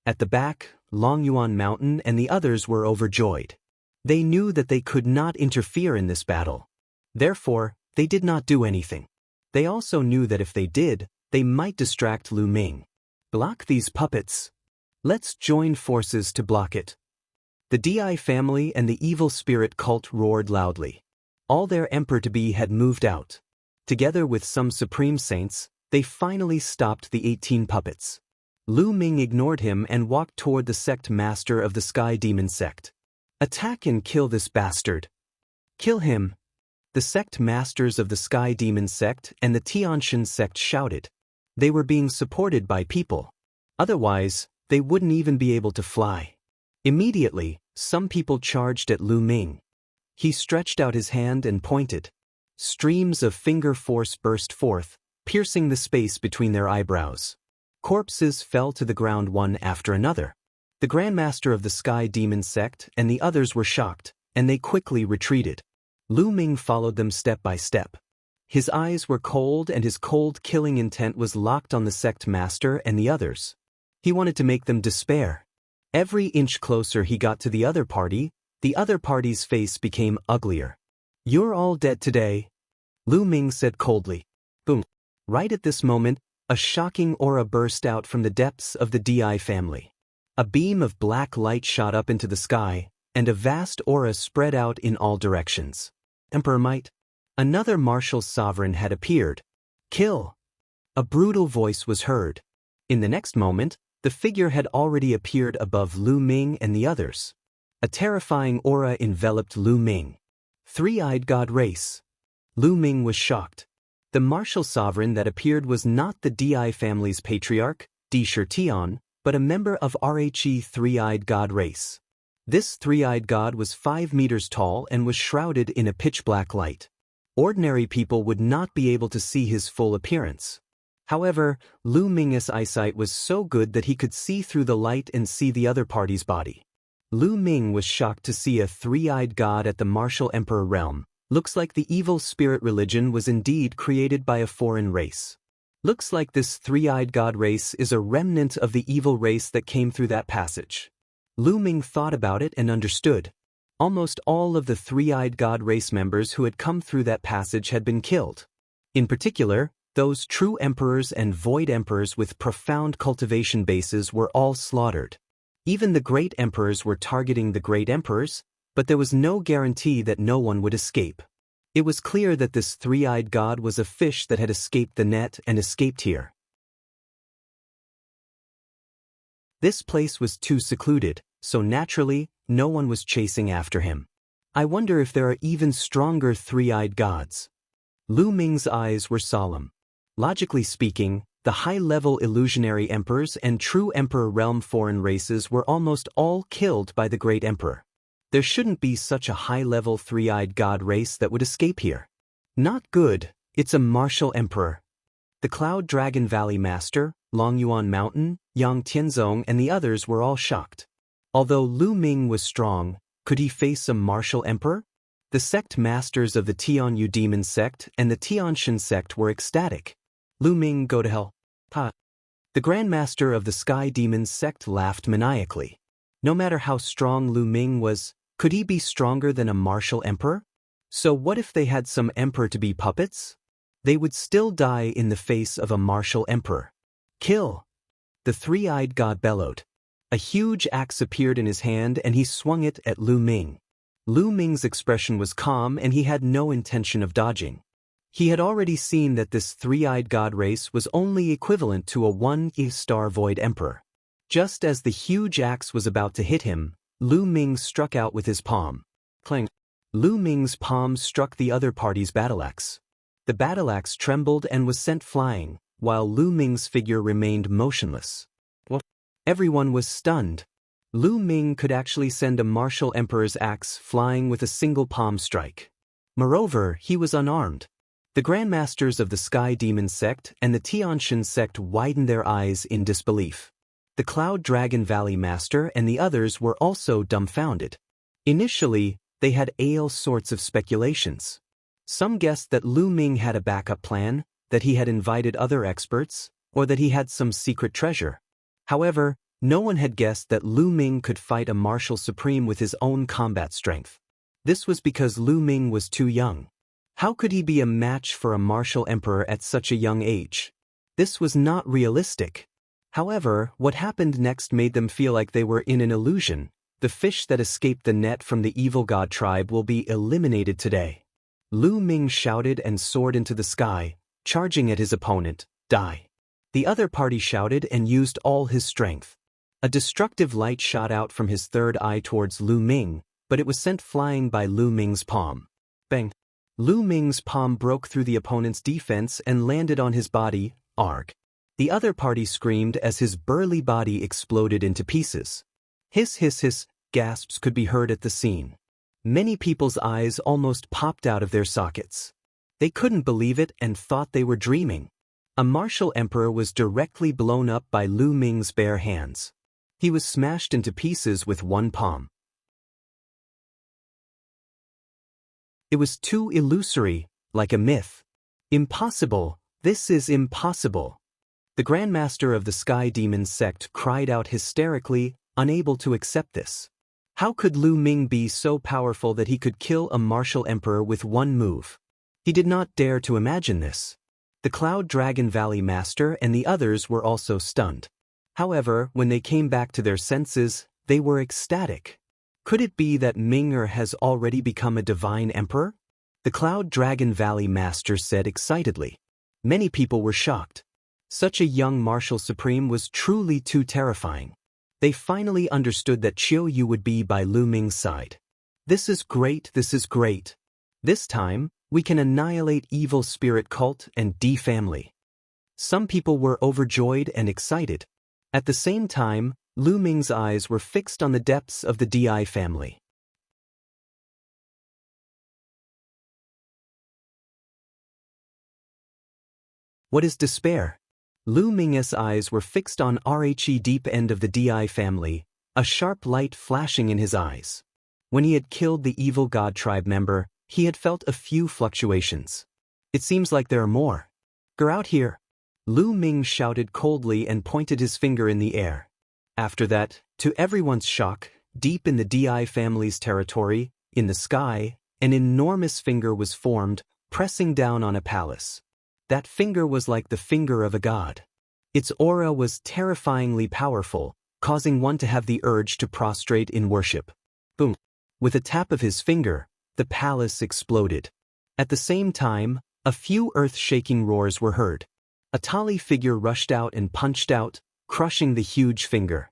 At the back, Long Yuan Mountain and the others were overjoyed. They knew that they could not interfere in this battle. Therefore, they did not do anything. They also knew that if they did, they might distract Lu Ming. Block these puppets. Let's join forces to block it. The DI family and the evil spirit cult roared loudly. All their Emperor-to-be had moved out. Together with some supreme saints, they finally stopped the 18 puppets. Lu Ming ignored him and walked toward the sect master of the Sky Demon sect. "Attack and kill this bastard. Kill him." The sect masters of the Sky Demon sect and the Tianshan sect shouted. They were being supported by people. Otherwise, they wouldn't even be able to fly. Immediately, some people charged at Lu Ming. He stretched out his hand and pointed. Streams of finger force burst forth, piercing the space between their eyebrows. Corpses fell to the ground one after another. The Grandmaster of the Sky Demon sect and the others were shocked, and they quickly retreated. Lu Ming followed them step by step. His eyes were cold and his cold killing intent was locked on the sect master and the others. He wanted to make them despair. Every inch closer he got to the other party's face became uglier. "You're all dead today," Lu Ming said coldly. Boom. Right at this moment, a shocking aura burst out from the depths of the DI family. A beam of black light shot up into the sky, and a vast aura spread out in all directions. Emperor might. Another martial sovereign had appeared. "Kill." A brutal voice was heard. In the next moment, the figure had already appeared above Lu Ming and the others. A terrifying aura enveloped Lu Ming. Three-eyed god race. Lu Ming was shocked. The martial sovereign that appeared was not the DI family's patriarch, Di Shirtian, but a member of RHE three-eyed god race. This three-eyed god was 5 meters tall and was shrouded in a pitch-black light. Ordinary people would not be able to see his full appearance. However, Lu Ming's eyesight was so good that he could see through the light and see the other party's body. Lu Ming was shocked to see a three-eyed god at the martial emperor realm. Looks like the evil spirit religion was indeed created by a foreign race. Looks like this three-eyed god race is a remnant of the evil race that came through that passage. Lu Ming thought about it and understood. Almost all of the three-eyed god race members who had come through that passage had been killed. In particular, those true emperors and void emperors with profound cultivation bases were all slaughtered. Even the great emperors were targeting the great emperors, but there was no guarantee that no one would escape. It was clear that this three-eyed god was a fish that had escaped the net and escaped here. This place was too secluded, so naturally, no one was chasing after him. I wonder if there are even stronger three-eyed gods. Lu Ming's eyes were solemn. Logically speaking, the high-level illusionary emperors and true emperor realm foreign races were almost all killed by the great emperor. There shouldn't be such a high-level three-eyed god race that would escape here. Not good, it's a martial emperor. The Cloud Dragon Valley Master, Long Yuan Mountain, Yang Tianzong and the others were all shocked. Although Lu Ming was strong, could he face a martial emperor? The sect masters of the Tianyu Demon sect and the Tianshan sect were ecstatic. Lu Ming, go to hell. Ha! The Grandmaster of the Sky Demons sect laughed maniacally. No matter how strong Lu Ming was, could he be stronger than a martial emperor? So what if they had some emperor to be puppets? They would still die in the face of a martial emperor. Kill! The three-eyed god bellowed. A huge axe appeared in his hand and he swung it at Lu Ming. Lu Ming's expression was calm and he had no intention of dodging. He had already seen that this three-eyed god race was only equivalent to a one-star void emperor. Just as the huge axe was about to hit him, Lu Ming struck out with his palm. Clang! Lu Ming's palm struck the other party's battleaxe. The battleaxe trembled and was sent flying, while Lu Ming's figure remained motionless. What? Everyone was stunned. Lu Ming could actually send a martial emperor's axe flying with a single palm strike. Moreover, he was unarmed. The Grandmasters of the Sky Demon sect and the Tianshan sect widened their eyes in disbelief. The Cloud Dragon Valley Master and the others were also dumbfounded. Initially, they had all sorts of speculations. Some guessed that Lu Ming had a backup plan, that he had invited other experts, or that he had some secret treasure. However, no one had guessed that Lu Ming could fight a martial supreme with his own combat strength. This was because Lu Ming was too young. How could he be a match for a martial emperor at such a young age? This was not realistic. However, what happened next made them feel like they were in an illusion. The fish that escaped the net from the evil god tribe will be eliminated today. Lu Ming shouted and soared into the sky, charging at his opponent. Die. The other party shouted and used all his strength. A destructive light shot out from his third eye towards Lu Ming, but it was sent flying by Lu Ming's palm. Bang! Lu Ming's palm broke through the opponent's defense and landed on his body. Arg! The other party screamed as his burly body exploded into pieces. Hiss hiss hiss, gasps could be heard at the scene. Many people's eyes almost popped out of their sockets. They couldn't believe it and thought they were dreaming. A martial emperor was directly blown up by Lu Ming's bare hands. He was smashed into pieces with one palm. It was too illusory, like a myth. Impossible, this is impossible. The Grandmaster of the Sky Demon sect cried out hysterically, unable to accept this. How could Lu Ming be so powerful that he could kill a martial emperor with one move? He did not dare to imagine this. The Cloud Dragon Valley Master and the others were also stunned. However, when they came back to their senses, they were ecstatic. Could it be that Ming has already become a divine emperor? The Cloud Dragon Valley Master said excitedly. Many people were shocked. Such a young martial supreme was truly too terrifying. They finally understood that Qiu Yu would be by Lu Ming's side. This is great, this is great. This time, we can annihilate evil spirit cult and D family. Some people were overjoyed and excited. At the same time, Lu Ming's eyes were fixed on the depths of the DI family. What is despair? Lu Ming's eyes were fixed on RHE deep end of the DI family, a sharp light flashing in his eyes. When he had killed the evil god tribe member, he had felt a few fluctuations. It seems like there are more. Get out here. Lu Ming shouted coldly and pointed his finger in the air. After that, to everyone's shock, Deep in the Di family's territory, in the sky, an enormous finger was formed, pressing down on a palace. That finger was like the finger of a god. Its aura was terrifyingly powerful, causing one to have the urge to prostrate in worship. Boom! With a tap of his finger, the palace exploded. At the same time, a few earth-shaking roars were heard. A tally figure rushed out and punched out, crushing the huge finger.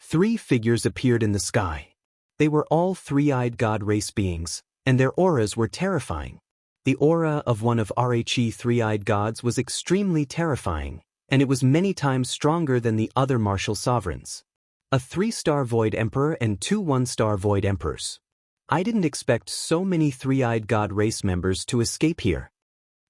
3 figures appeared in the sky. They were all three-eyed god race beings, and their auras were terrifying. The aura of one of Rhe three-eyed gods was extremely terrifying, and it was many times stronger than the other martial sovereigns. A 3-star Void Emperor and 2 1-star Void Emperors. I didn't expect so many three-eyed god race members to escape here.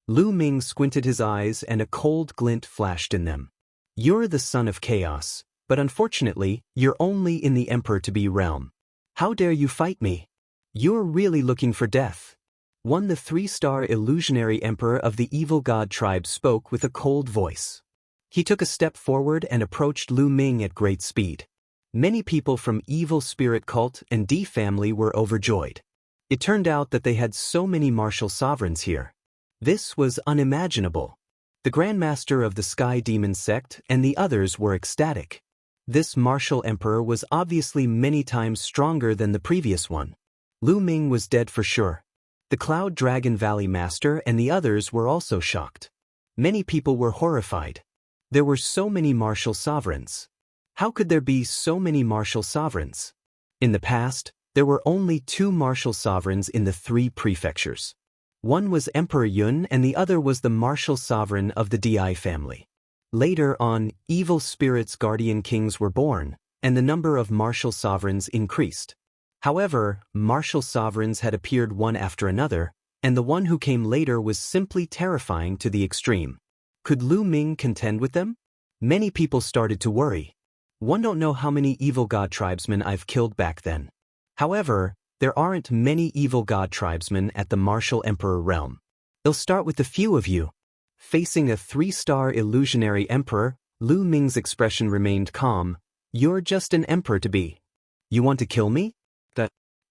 Lu Ming squinted his eyes and a cold glint flashed in them. You're the son of chaos, but unfortunately, you're only in the Emperor-to-be realm. How dare you fight me? You're really looking for death. One, the 3-star illusionary emperor of the evil god tribe, spoke with a cold voice. He took a step forward and approached Lu Ming at great speed. Many people from Evil Spirit Cult and D family were overjoyed. It turned out that they had so many martial sovereigns here. This was unimaginable. The Grandmaster of the Sky Demon sect and the others were ecstatic. This martial emperor was obviously many times stronger than the previous one. Lu Ming was dead for sure. The Cloud Dragon Valley Master and the others were also shocked. Many people were horrified. There were so many martial sovereigns. How could there be so many martial sovereigns? In the past, there were only 2 martial sovereigns in the 3 prefectures. One was Emperor Yuan and the other was the martial sovereign of the Di family. Later on, evil spirits' guardian kings were born, and the number of martial sovereigns increased. However, martial sovereigns had appeared one after another, and the one who came later was simply terrifying to the extreme. Could Lu Ming contend with them? Many people started to worry. One don't know how many evil god tribesmen I've killed back then. However, there aren't many evil god tribesmen at the martial emperor realm. They'll start with the few of you. Facing a 3-star illusionary emperor, Lu Ming's expression remained calm. You're just an emperor-to-be. You want to kill me?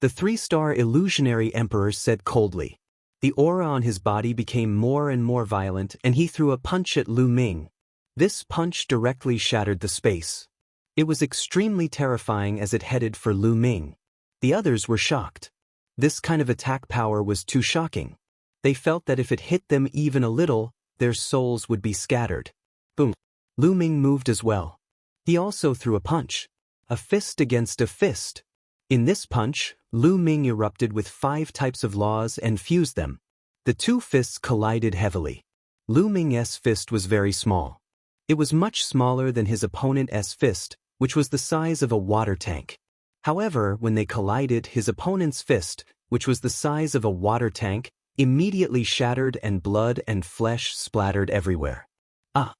The 3-star illusionary emperor said coldly. The aura on his body became more and more violent and he threw a punch at Lu Ming. This punch directly shattered the space. It was extremely terrifying as it headed for Lu Ming. The others were shocked. This kind of attack power was too shocking. They felt that if it hit them even a little, their souls would be scattered. Boom. Lu Ming moved as well. He also threw a punch. A fist against a fist. In this punch, Lu Ming erupted with 5 types of laws and fused them. The 2 fists collided heavily. Lu Ming's fist was very small. It was much smaller than his opponent's fist, which was the size of a water tank. However, when they collided, his opponent's fist, which was the size of a water tank, immediately shattered and blood and flesh splattered everywhere. Ah!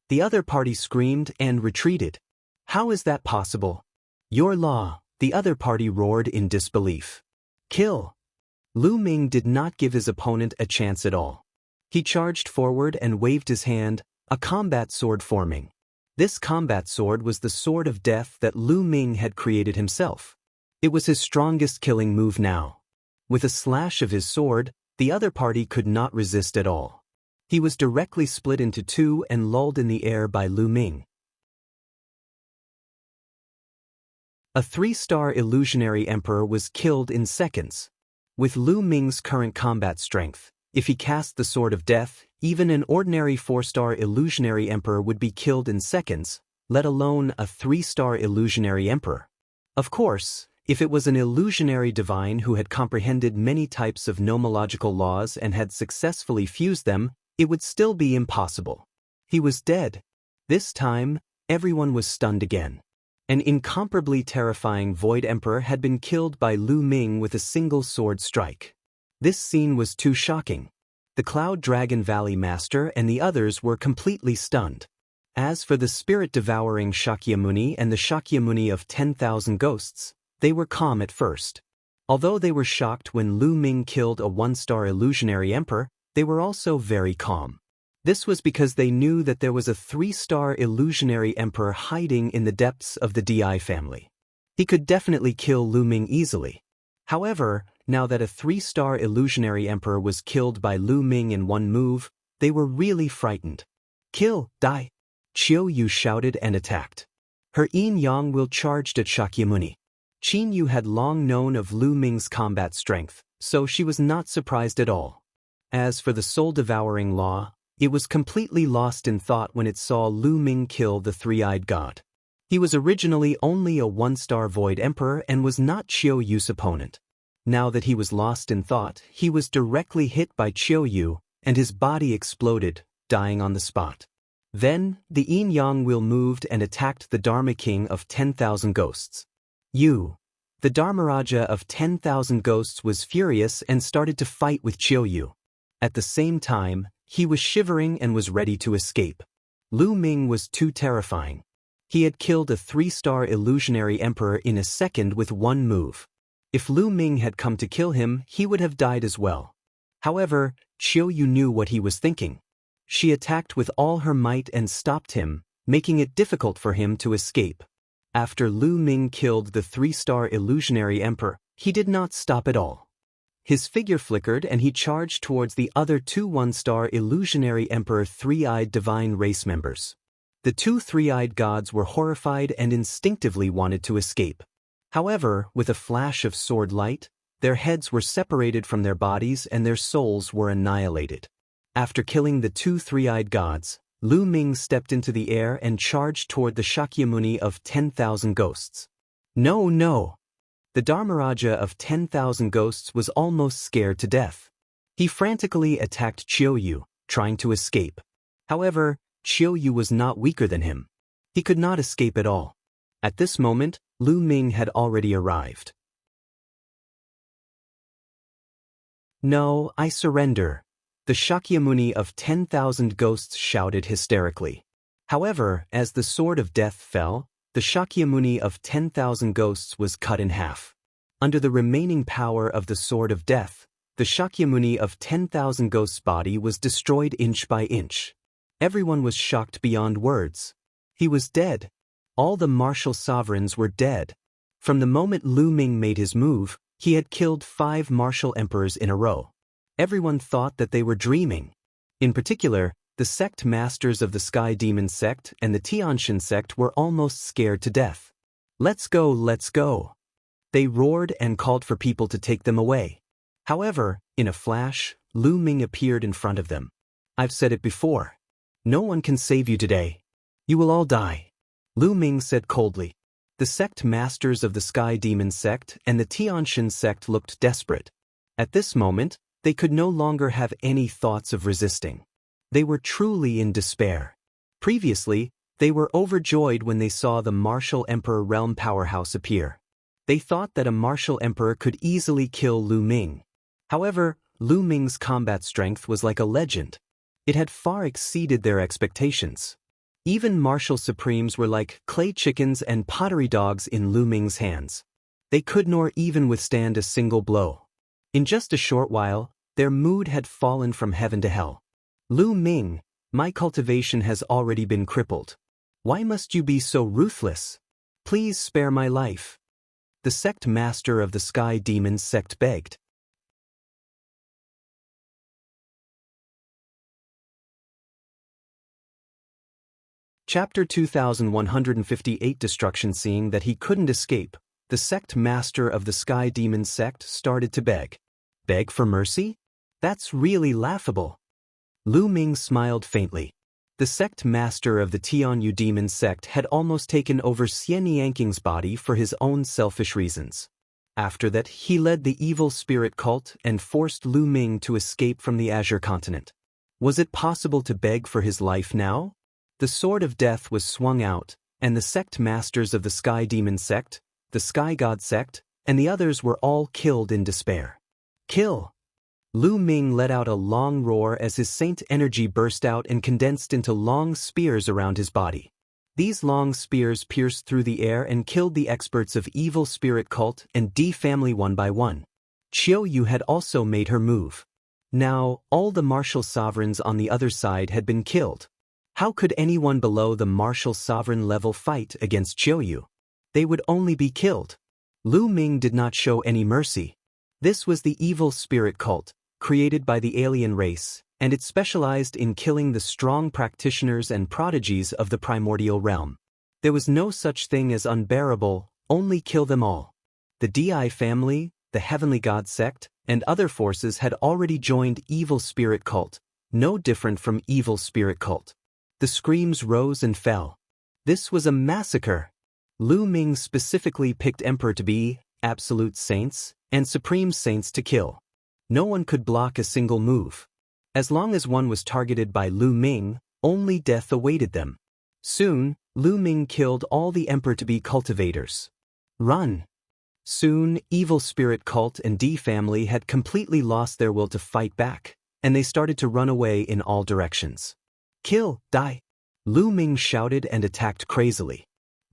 The other party screamed and retreated. How is that possible? Your law, the other party roared in disbelief. Kill! Lu Ming did not give his opponent a chance at all. He charged forward and waved his hand, a combat sword forming. This combat sword was the sword of death that Lu Ming had created himself. It was his strongest killing move now. With a slash of his sword, the other party could not resist at all. He was directly split into 2 and lulled in the air by Lu Ming. A 3-star illusionary emperor was killed in seconds. With Lu Ming's current combat strength, if he cast the sword of death, even an ordinary 4-star illusionary emperor would be killed in seconds, let alone a 3-star illusionary emperor. Of course, if it was an illusionary divine who had comprehended many types of nomological laws and had successfully fused them, it would still be impossible. He was dead. This time, everyone was stunned again. An incomparably terrifying Void Emperor had been killed by Lu Ming with a single sword strike. This scene was too shocking. The Cloud Dragon Valley Master and the others were completely stunned. As for the spirit-devouring Shakyamuni and the Shakyamuni of 10,000 ghosts, they were calm at first. Although they were shocked when Lu Ming killed a 1-star illusionary emperor, they were also very calm. This was because they knew that there was a 3-star illusionary emperor hiding in the depths of the Di family. He could definitely kill Lu Ming easily. However, now that a 3-star illusionary emperor was killed by Lu Ming in one move, they were really frightened. Kill, die! Qiu Yu shouted and attacked. Her yin-yang will charged at Shakyamuni. Qin Yu had long known of Lu Ming's combat strength, so she was not surprised at all. As for the soul-devouring law, it was completely lost in thought when it saw Lu Ming kill the three-eyed god. He was originally only a 1-star void emperor and was not Qiu Yu's opponent. Now that he was lost in thought, he was directly hit by Qiu Yu, and his body exploded, dying on the spot. Then, the yin-yang wheel moved and attacked the Dharma King of 10,000 Ghosts. Yu, the Dharmaraja of 10,000 Ghosts, was furious and started to fight with Qiu Yu. At the same time, he was shivering and was ready to escape. Lu Ming was too terrifying. He had killed a 3-star illusionary emperor in a second with one move. If Lu Ming had come to kill him, he would have died as well. However, Qiu Yu knew what he was thinking. She attacked with all her might and stopped him, making it difficult for him to escape. After Lu Ming killed the 3-star illusionary emperor, he did not stop at all. His figure flickered and he charged towards the other 2 1-star illusionary emperor 3-eyed divine race members. The 2 3-eyed gods were horrified and instinctively wanted to escape. However, with a flash of sword light, their heads were separated from their bodies and their souls were annihilated. After killing the 2 3-eyed gods, Lu Ming stepped into the air and charged toward the Shakyamuni of 10,000 Ghosts. No, no! The Dharmaraja of 10,000 Ghosts was almost scared to death. He frantically attacked Qiu Yu, trying to escape. However, Qiu Yu was not weaker than him. He could not escape at all. At this moment, Lu Ming had already arrived. No, I surrender. The Shakyamuni of 10,000 Ghosts shouted hysterically. However, as the sword of death fell, the Shakyamuni of 10,000 Ghosts was cut in half. Under the remaining power of the sword of death, the Shakyamuni of 10,000 Ghosts' body was destroyed inch by inch. Everyone was shocked beyond words. He was dead. All the martial sovereigns were dead. From the moment Lu Ming made his move, he had killed 5 martial emperors in a row. Everyone thought that they were dreaming. In particular, the sect masters of the Sky Demon sect and the Tianshan sect were almost scared to death. Let's go, let's go. They roared and called for people to take them away. However, in a flash, Lu Ming appeared in front of them. I've said it before. No one can save you today. You will all die. Lu Ming said coldly. The sect masters of the Sky Demon sect and the Tianshan sect looked desperate. At this moment, they could no longer have any thoughts of resisting. They were truly in despair. Previously, they were overjoyed when they saw the martial emperor realm powerhouse appear. They thought that a martial emperor could easily kill Lu Ming. However, Lu Ming's combat strength was like a legend. It had far exceeded their expectations. Even martial supremes were like clay chickens and pottery dogs in Lu Ming's hands. They could nor even withstand a single blow. In just a short while, their mood had fallen from heaven to hell. Lu Ming, my cultivation has already been crippled. Why must you be so ruthless? Please spare my life. The sect master of the Sky Demon sect begged. Chapter 2158 Destruction. Seeing that he couldn't escape, the sect master of the Sky Demon sect started to beg. Beg for mercy? That's really laughable. Lu Ming smiled faintly. The sect master of the Tianyu Demon sect had almost taken over Xian Yanking's body for his own selfish reasons. After that, he led the evil spirit cult and forced Lu Ming to escape from the Azure continent. Was it possible to beg for his life now? The sword of death was swung out, and the sect masters of the Sky Demon sect, the Sky God sect, and the others were all killed in despair. Kill! Lu Ming let out a long roar as his saint energy burst out and condensed into long spears around his body. These long spears pierced through the air and killed the experts of Evil Spirit Cult and D family one by one. Qiu Yu had also made her move. Now, all the martial sovereigns on the other side had been killed. How could anyone below the martial sovereign level fight against Qiu Yu? they would only be killed. Lu Ming did not show any mercy. This was the evil spirit cult, created by the alien race, and it specialized in killing the strong practitioners and prodigies of the primordial realm. There was no such thing as unbearable, only kill them all. The Di family, the heavenly god sect, and other forces had already joined evil spirit cult, no different from evil spirit cult. The screams rose and fell. This was a massacre. Lu Ming specifically picked Emperor to be, absolute saints, and supreme saints to kill. No one could block a single move. As long as one was targeted by Lu Ming, only death awaited them. Soon, Lu Ming killed all the Emperor-to-be cultivators. Run! Soon, evil spirit cult and D family had completely lost their will to fight back, and they started to run away in all directions. Kill, die! Lu Ming shouted and attacked crazily.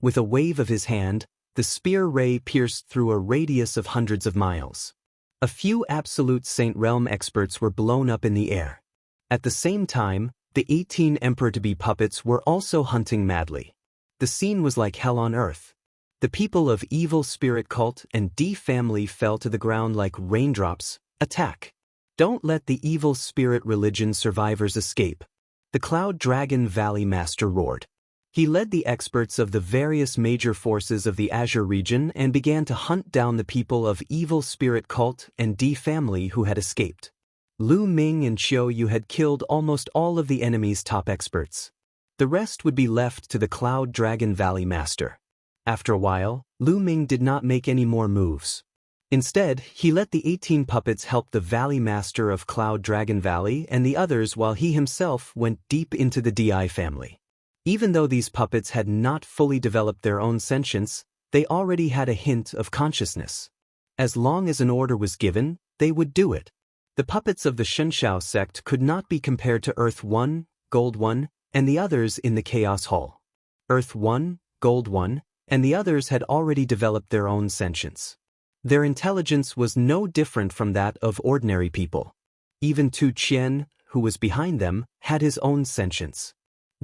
With a wave of his hand, the spear ray pierced through a radius of hundreds of miles. A few absolute Saint Realm experts were blown up in the air. At the same time, the 18 Emperor-to-be puppets were also hunting madly. The scene was like hell on earth. The people of evil spirit cult and D family fell to the ground like raindrops. Attack! Don't let the evil spirit religion survivors escape. The Cloud Dragon Valley Master roared. He led the experts of the various major forces of the Azure region and began to hunt down the people of evil spirit cult and D family who had escaped. Lu Ming and Qiu Yu had killed almost all of the enemy's top experts. The rest would be left to the Cloud Dragon Valley Master. After a while, Lu Ming did not make any more moves. Instead, he let the 18 puppets help the Valley Master of Cloud Dragon Valley and the others while he himself went deep into the Di family. Even though these puppets had not fully developed their own sentience, they already had a hint of consciousness. As long as an order was given, they would do it. The puppets of the Shenshao sect could not be compared to Earth 1, Gold 1, and the others in the Chaos Hall. Earth 1, Gold 1, and the others had already developed their own sentience. Their intelligence was no different from that of ordinary people. Even Tu Qian, who was behind them, had his own sentience.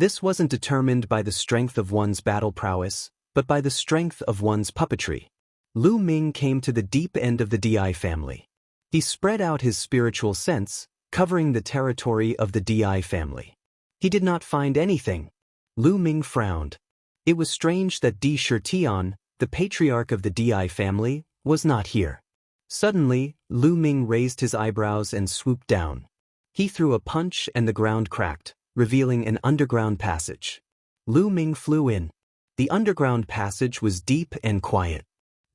This wasn't determined by the strength of one's battle prowess, but by the strength of one's puppetry. Lu Ming came to the deep end of the Di family. He spread out his spiritual sense, covering the territory of the Di family. He did not find anything. Lu Ming frowned. It was strange that Di Shitian, the patriarch of the Di family, was not here. Suddenly, Lu Ming raised his eyebrows and swooped down. He threw a punch and the ground cracked, revealing an underground passage. Lu Ming flew in. The underground passage was deep and quiet.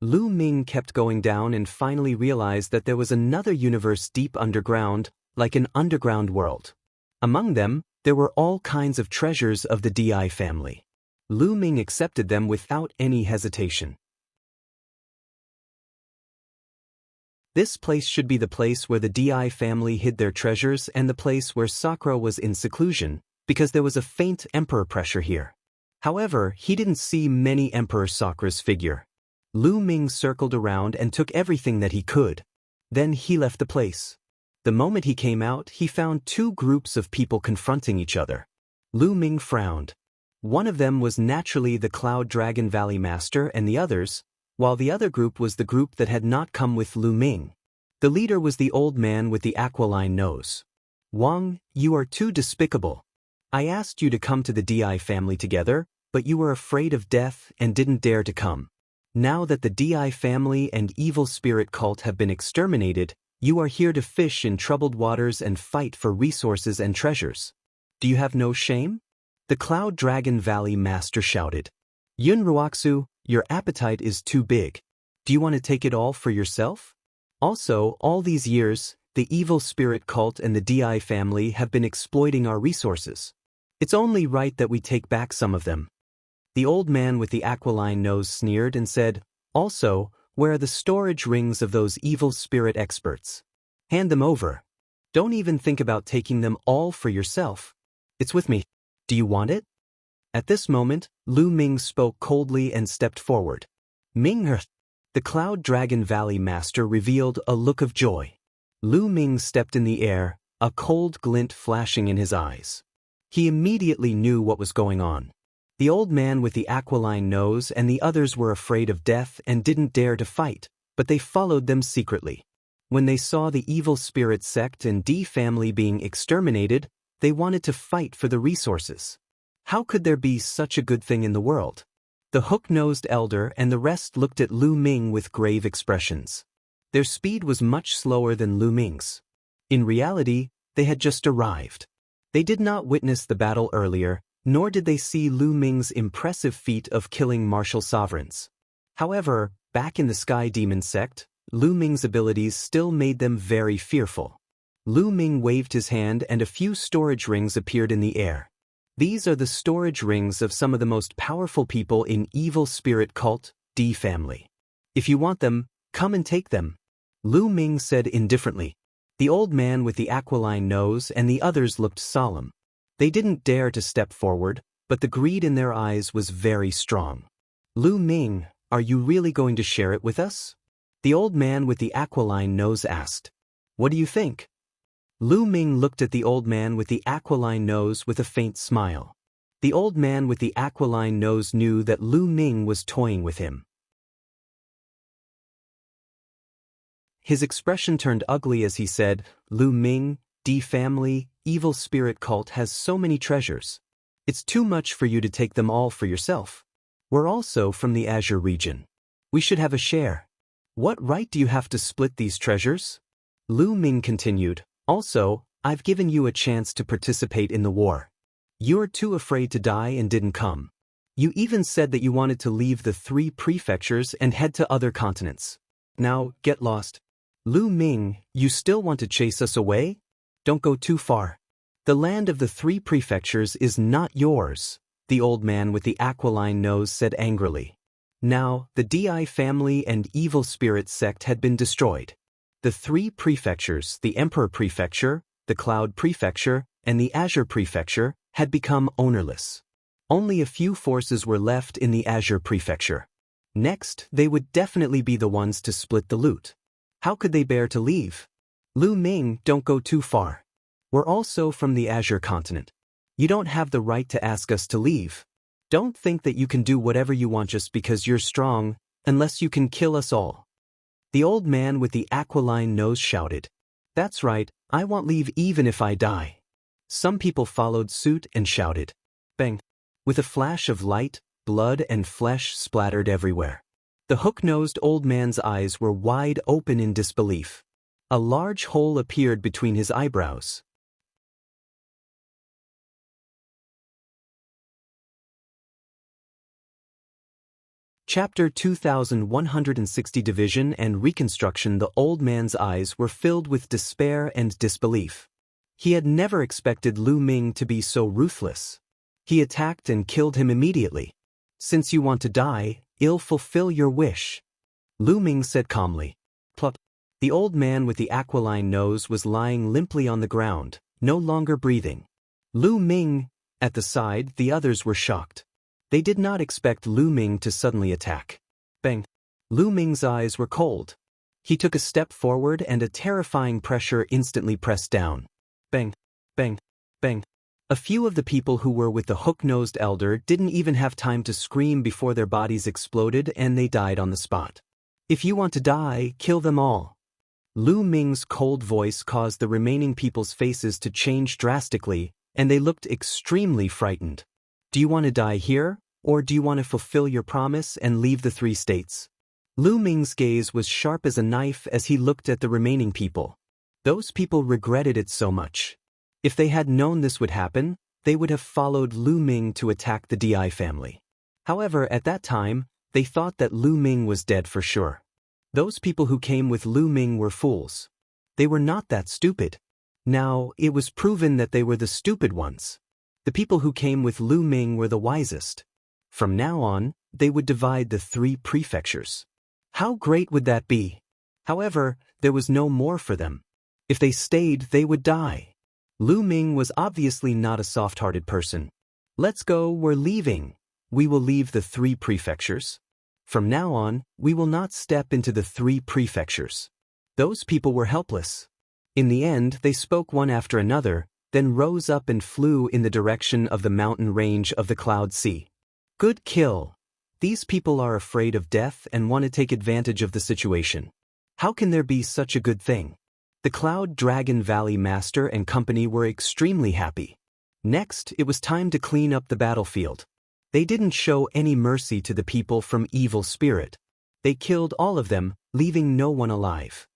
Lu Ming kept going down and finally realized that there was another universe deep underground, like an underground world. Among them, there were all kinds of treasures of the Di family. Lu Ming accepted them without any hesitation. This place should be the place where the Di family hid their treasures and the place where Sakura was in seclusion, because there was a faint emperor pressure here. However, he didn't see many Emperor Sakura's figure. Lu Ming circled around and took everything that he could. Then he left the place. The moment he came out, he found two groups of people confronting each other. Lu Ming frowned. One of them was naturally the Cloud Dragon Valley Master and the others, while the other group was the group that had not come with Lu Ming. The leader was the old man with the aquiline nose. Wang, you are too despicable. I asked you to come to the Di family together, but you were afraid of death and didn't dare to come. Now that the Di family and evil spirit cult have been exterminated, you are here to fish in troubled waters and fight for resources and treasures. Do you have no shame? The Cloud Dragon Valley Master shouted. Yun Ruoxu, your appetite is too big. Do you want to take it all for yourself? Also, all these years, the evil spirit cult and the Di family have been exploiting our resources. It's only right that we take back some of them. The old man with the aquiline nose sneered and said, also, where are the storage rings of those evil spirit experts? Hand them over. Don't even think about taking them all for yourself. It's with me. Do you want it? At this moment, Lu Ming spoke coldly and stepped forward. Ming, the Cloud Dragon Valley Master revealed a look of joy. Lu Ming stepped in the air, a cold glint flashing in his eyes. He immediately knew what was going on. The old man with the aquiline nose and the others were afraid of death and didn't dare to fight, but they followed them secretly. When they saw the evil spirit sect and D family being exterminated, they wanted to fight for the resources. How could there be such a good thing in the world? The hook-nosed elder and the rest looked at Lu Ming with grave expressions. Their speed was much slower than Lu Ming's. In reality, they had just arrived. They did not witness the battle earlier, nor did they see Lu Ming's impressive feat of killing martial sovereigns. However, back in the Sky Demon sect, Lu Ming's abilities still made them very fearful. Lu Ming waved his hand and a few storage rings appeared in the air. These are the storage rings of some of the most powerful people in Evil Spirit Cult, D family. If you want them, come and take them, Lu Ming said indifferently. The old man with the aquiline nose and the others looked solemn. They didn't dare to step forward, but the greed in their eyes was very strong. Lu Ming, are you really going to share it with us? The old man with the aquiline nose asked. What do you think? Lu Ming looked at the old man with the aquiline nose with a faint smile. The old man with the aquiline nose knew that Lu Ming was toying with him. His expression turned ugly as he said, Lu Ming, D family, Evil Spirit Cult has so many treasures. It's too much for you to take them all for yourself. We're also from the Azure region. We should have a share. What right do you have to split these treasures? Lu Ming continued. Also, I've given you a chance to participate in the war. You're too afraid to die and didn't come. You even said that you wanted to leave the 3 prefectures and head to other continents. Now, get lost. Lu Ming, you still want to chase us away? Don't go too far. The land of the 3 prefectures is not yours, the old man with the aquiline nose said angrily. Now, the DI family and Evil Spirit sect had been destroyed. The 3 prefectures, the Emperor Prefecture, the Cloud Prefecture, and the Azure Prefecture, had become ownerless. Only a few forces were left in the Azure Prefecture. Next, they would definitely be the ones to split the loot. How could they bear to leave? Lu Ming, don't go too far. We're also from the Azure continent. You don't have the right to ask us to leave. Don't think that you can do whatever you want just because you're strong, unless you can kill us all. The old man with the aquiline nose shouted. That's right, I won't leave even if I die. Some people followed suit and shouted. Bang! With a flash of light, blood and flesh splattered everywhere. The hook-nosed old man's eyes were wide open in disbelief. A large hole appeared between his eyebrows. Chapter 2160 Division and Reconstruction. The old man's eyes were filled with despair and disbelief. He had never expected Lu Ming to be so ruthless. He attacked and killed him immediately. Since you want to die, I'll fulfill your wish, Lu Ming said calmly. Plop. The old man with the aquiline nose was lying limply on the ground, no longer breathing. Lu Ming. At the side, the others were shocked. They did not expect Lu Ming to suddenly attack. Bang! Lu Ming's eyes were cold. He took a step forward and a terrifying pressure instantly pressed down. Bang! Bang! Bang! A few of the people who were with the hook-nosed elder didn't even have time to scream before their bodies exploded and they died on the spot. If you want to die, kill them all. Lu Ming's cold voice caused the remaining people's faces to change drastically, and they looked extremely frightened. Do you want to die here, or do you want to fulfill your promise and leave the 3 states? Lu Ming's gaze was sharp as a knife as he looked at the remaining people. Those people regretted it so much. If they had known this would happen, they would have followed Lu Ming to attack the DI family. However, at that time, they thought that Lu Ming was dead for sure. Those people who came with Lu Ming were fools. They were not that stupid. Now, it was proven that they were the stupid ones. The people who came with Lu Ming were the wisest. From now on, they would divide the 3 prefectures. How great would that be? However, there was no more for them. If they stayed, they would die. Lu Ming was obviously not a soft-hearted person. Let's go, we're leaving. We will leave the 3 prefectures. From now on, we will not step into the 3 prefectures. Those people were helpless. In the end, they spoke one after another, then rose up and flew in the direction of the mountain range of the Cloud Sea. Good kill. These people are afraid of death and want to take advantage of the situation. How can there be such a good thing? The Cloud Dragon Valley Master and company were extremely happy. Next, it was time to clean up the battlefield. They didn't show any mercy to the people from Evil Spirit. They killed all of them, leaving no one alive.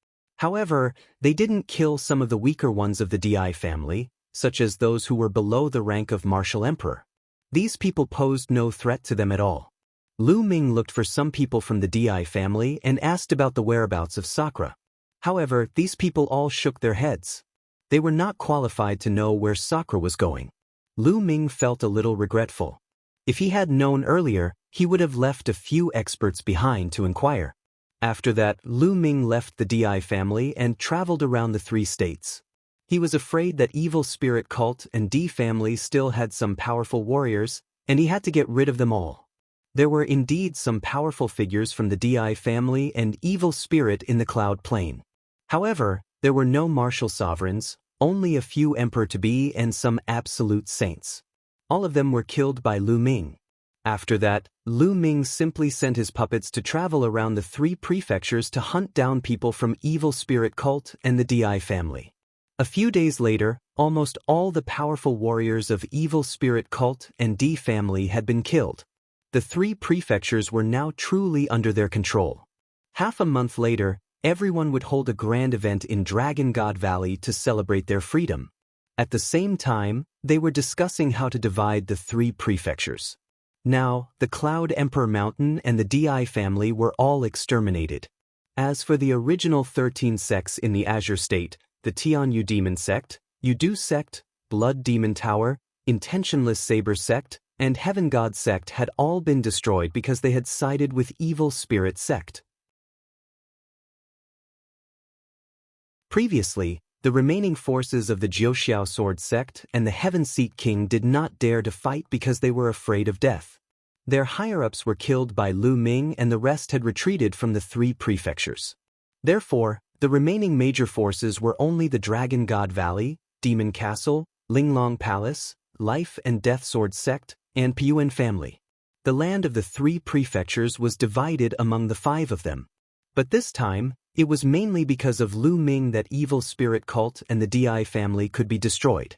However, they didn't kill some of the weaker ones of the DI family, such as those who were below the rank of Martial Emperor. These people posed no threat to them at all. Ming looked for some people from the DI family and asked about the whereabouts of Sakura. However, these people all shook their heads. They were not qualified to know where Sakura was going. Ming felt a little regretful. If he had known earlier, he would have left a few experts behind to inquire. After that, Ming left the DI family and traveled around the 3 states. He was afraid that Evil Spirit Cult and D family still had some powerful warriors, and he had to get rid of them all. There were indeed some powerful figures from the DI family and Evil Spirit in the Cloud Plain. However, there were no martial sovereigns, only a few emperor-to-be and some absolute saints. All of them were killed by Ming. After that, Ming simply sent his puppets to travel around the 3 prefectures to hunt down people from Evil Spirit Cult and the DI family. A few days later, almost all the powerful warriors of Evil Spirit Cult and D family had been killed. The 3 prefectures were now truly under their control. Half a month later, everyone would hold a grand event in Dragon God Valley to celebrate their freedom. At the same time, they were discussing how to divide the 3 prefectures. Now, the Cloud Emperor Mountain and the DI family were all exterminated. As for the original 13 sects in the Azure State, the Tianyu Demon Sect, Yudu Sect, Blood Demon Tower, Intentionless Saber Sect, and Heaven God Sect had all been destroyed because they had sided with Evil Spirit Sect. Previously, the remaining forces of the Jiuxiao Sword Sect and the Heaven Seat King did not dare to fight because they were afraid of death. Their higher-ups were killed by Ming and the rest had retreated from the 3 prefectures. Therefore, the remaining major forces were only the Dragon God Valley, Demon Castle, Linglong Palace, Life and Death Sword Sect, and Yuan family. The land of the 3 prefectures was divided among the 5 of them. But this time, it was mainly because of Ming that Evil Spirit Cult and the DI family could be destroyed.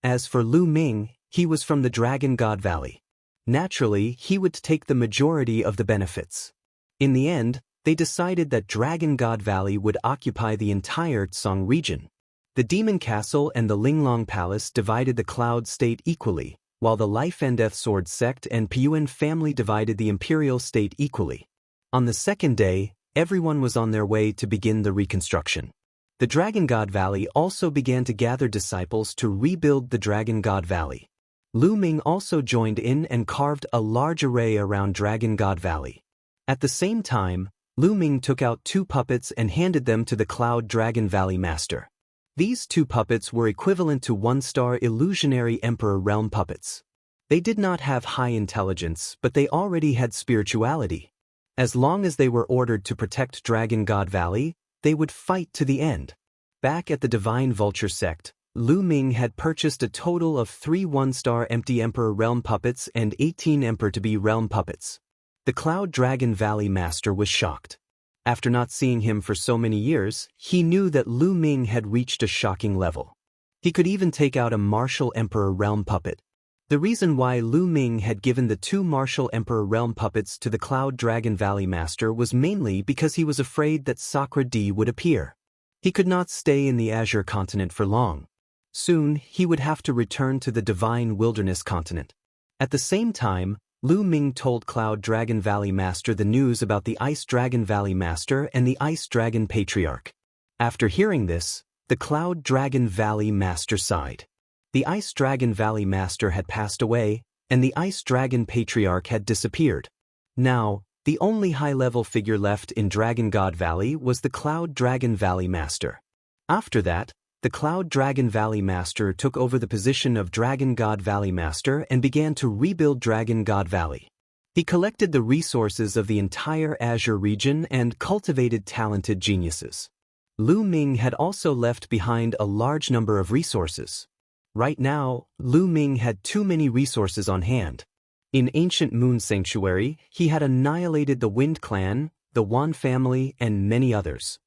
As for Ming, he was from the Dragon God Valley. Naturally, he would take the majority of the benefits. In the end, they decided that Dragon God Valley would occupy the entire Tsang region. The Demon Castle and the Linglong Palace divided the Cloud State equally, while the Life and Death Sword Sect and Yuan family divided the Imperial State equally. On the second day, everyone was on their way to begin the reconstruction. The Dragon God Valley also began to gather disciples to rebuild the Dragon God Valley. Ming also joined in and carved a large array around Dragon God Valley. At the same time, Ming took out 2 puppets and handed them to the Cloud Dragon Valley Master. These 2 puppets were equivalent to 1-star illusionary Emperor Realm puppets. They did not have high intelligence, but they already had spirituality. As long as they were ordered to protect Dragon God Valley, they would fight to the end. Back at the Divine Vulture Sect, Ming had purchased a total of 3 1-star empty Emperor Realm puppets and 18 Emperor-to-be Realm puppets. The Cloud Dragon Valley Master was shocked. After not seeing him for so many years, he knew that Ming had reached a shocking level. He could even take out a Martial Emperor Realm puppet. The reason why Ming had given the 2 Martial Emperor Realm puppets to the Cloud Dragon Valley Master was mainly because he was afraid that Sakura D would appear. He could not stay in the Azure Continent for long. Soon, he would have to return to the Divine Wilderness Continent. At the same time, Ming told Cloud Dragon Valley Master the news about the Ice Dragon Valley Master and the Ice Dragon Patriarch. After hearing this, the Cloud Dragon Valley Master sighed. The Ice Dragon Valley Master had passed away, and the Ice Dragon Patriarch had disappeared. Now, the only high-level figure left in Dragon God Valley was the Cloud Dragon Valley Master. After that, the Cloud Dragon Valley Master took over the position of Dragon God Valley Master and began to rebuild Dragon God Valley. He collected the resources of the entire Azure region and cultivated talented geniuses. Ming had also left behind a large number of resources. Right now, Ming had too many resources on hand. In ancient Moon Sanctuary, he had annihilated the Wind clan, the Yuan family, and many others.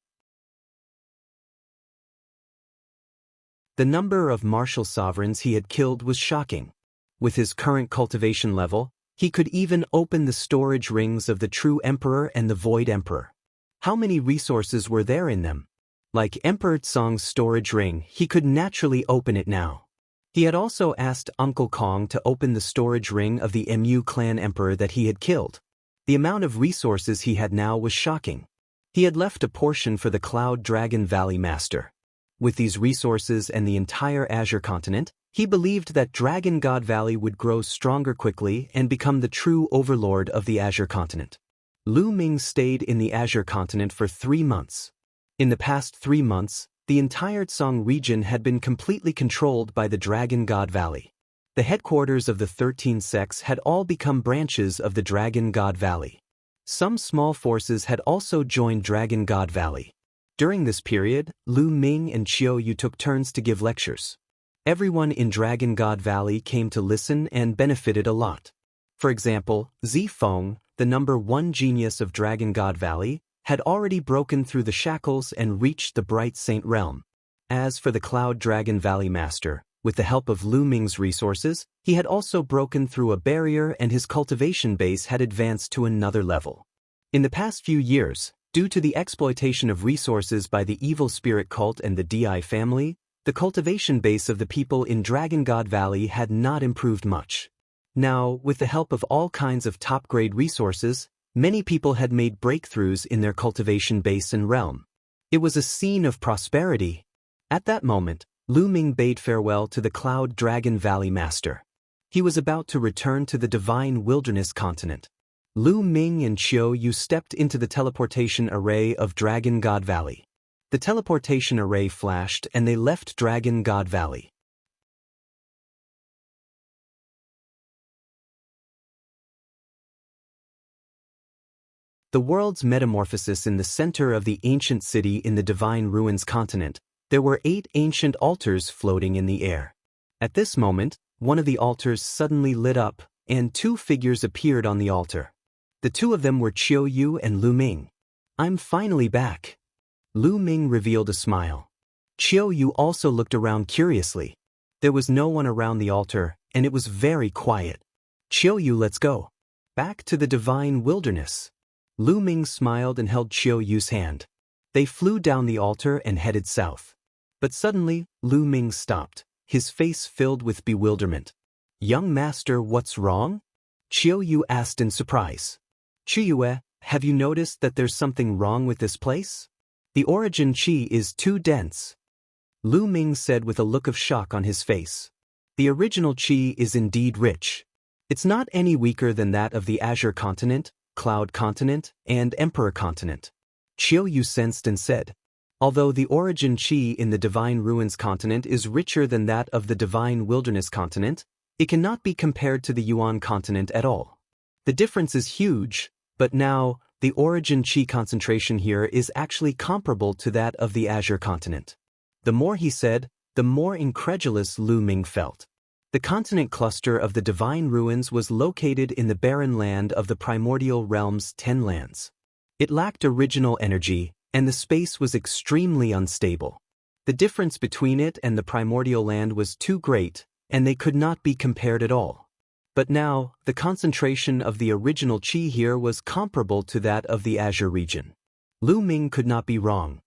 The number of martial sovereigns he had killed was shocking. With his current cultivation level, he could even open the storage rings of the True Emperor and the Void Emperor. How many resources were there in them? Like Emperor Tsong's storage ring, he could naturally open it now. He had also asked Uncle Kong to open the storage ring of the Mu clan emperor that he had killed. The amount of resources he had now was shocking. He had left a portion for the Cloud Dragon Valley Master. With these resources and the entire Azure continent, he believed that Dragon God Valley would grow stronger quickly and become the true overlord of the Azure continent. Lu Ming stayed in the Azure continent for 3 months. In the past 3 months, the entire Tsong region had been completely controlled by the Dragon God Valley. The headquarters of the 13 sects had all become branches of the Dragon God Valley. Some small forces had also joined Dragon God Valley. During this period, Lu Ming and Qiu Yu took turns to give lectures. Everyone in Dragon God Valley came to listen and benefited a lot. For example, Zi Feng, the number 1 genius of Dragon God Valley, had already broken through the shackles and reached the Bright Saint realm. As for the Cloud Dragon Valley Master, with the help of Lu Ming's resources, he had also broken through a barrier and his cultivation base had advanced to another level. In the past few years, due to the exploitation of resources by the evil spirit cult and the Di family, the cultivation base of the people in Dragon God Valley had not improved much. Now, with the help of all kinds of top-grade resources, many people had made breakthroughs in their cultivation base and realm. It was a scene of prosperity. At that moment, Lu Ming bade farewell to the Cloud Dragon Valley Master. He was about to return to the Divine Wilderness continent. Lu Ming and Qiu Yu stepped into the teleportation array of Dragon God Valley. The teleportation array flashed and they left Dragon God Valley. The world's metamorphosis in the center of the ancient city in the Divine Ruins continent, there were 8 ancient altars floating in the air. At this moment, one of the altars suddenly lit up, and 2 figures appeared on the altar. The 2 of them were Qiu Yu and Lu Ming. "I'm finally back." Lu Ming revealed a smile. Qiu Yu also looked around curiously. There was no one around the altar, and it was very quiet. "Qiu Yu, let's go. Back to the Divine Wilderness." Lu Ming smiled and held Qiu Yu's hand. They flew down the altar and headed south. But suddenly, Lu Ming stopped, his face filled with bewilderment. "Young master, what's wrong?" Qiu Yu asked in surprise. "Qiu Yue, have you noticed that there's something wrong with this place? The origin qi is too dense." Lu Ming said with a look of shock on his face. "The original qi is indeed rich. It's not any weaker than that of the Azure continent, Cloud continent, and Emperor continent." Qiu Yu sensed and said, "Although the origin qi in the Divine Ruins continent is richer than that of the Divine Wilderness continent, it cannot be compared to the Yuan continent at all. The difference is huge, but now, the origin qi concentration here is actually comparable to that of the Azure continent." The more he said, the more incredulous Lu Ming felt. The continent cluster of the Divine Ruins was located in the barren land of the primordial realm's 10 lands. It lacked original energy, and the space was extremely unstable. The difference between it and the primordial land was too great, and they could not be compared at all. But now, the concentration of the original qi here was comparable to that of the Azure region. Lu Ming could not be wrong.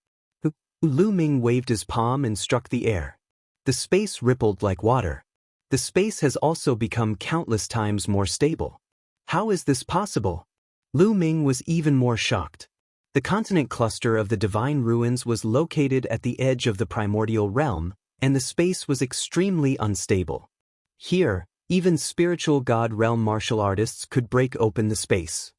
Lu Ming waved his palm and struck the air. The space rippled like water. The space has also become countless times more stable. How is this possible? Lu Ming was even more shocked. The continent cluster of the Divine Ruins was located at the edge of the primordial realm, and the space was extremely unstable. Here, even spiritual god realm martial artists could break open the space.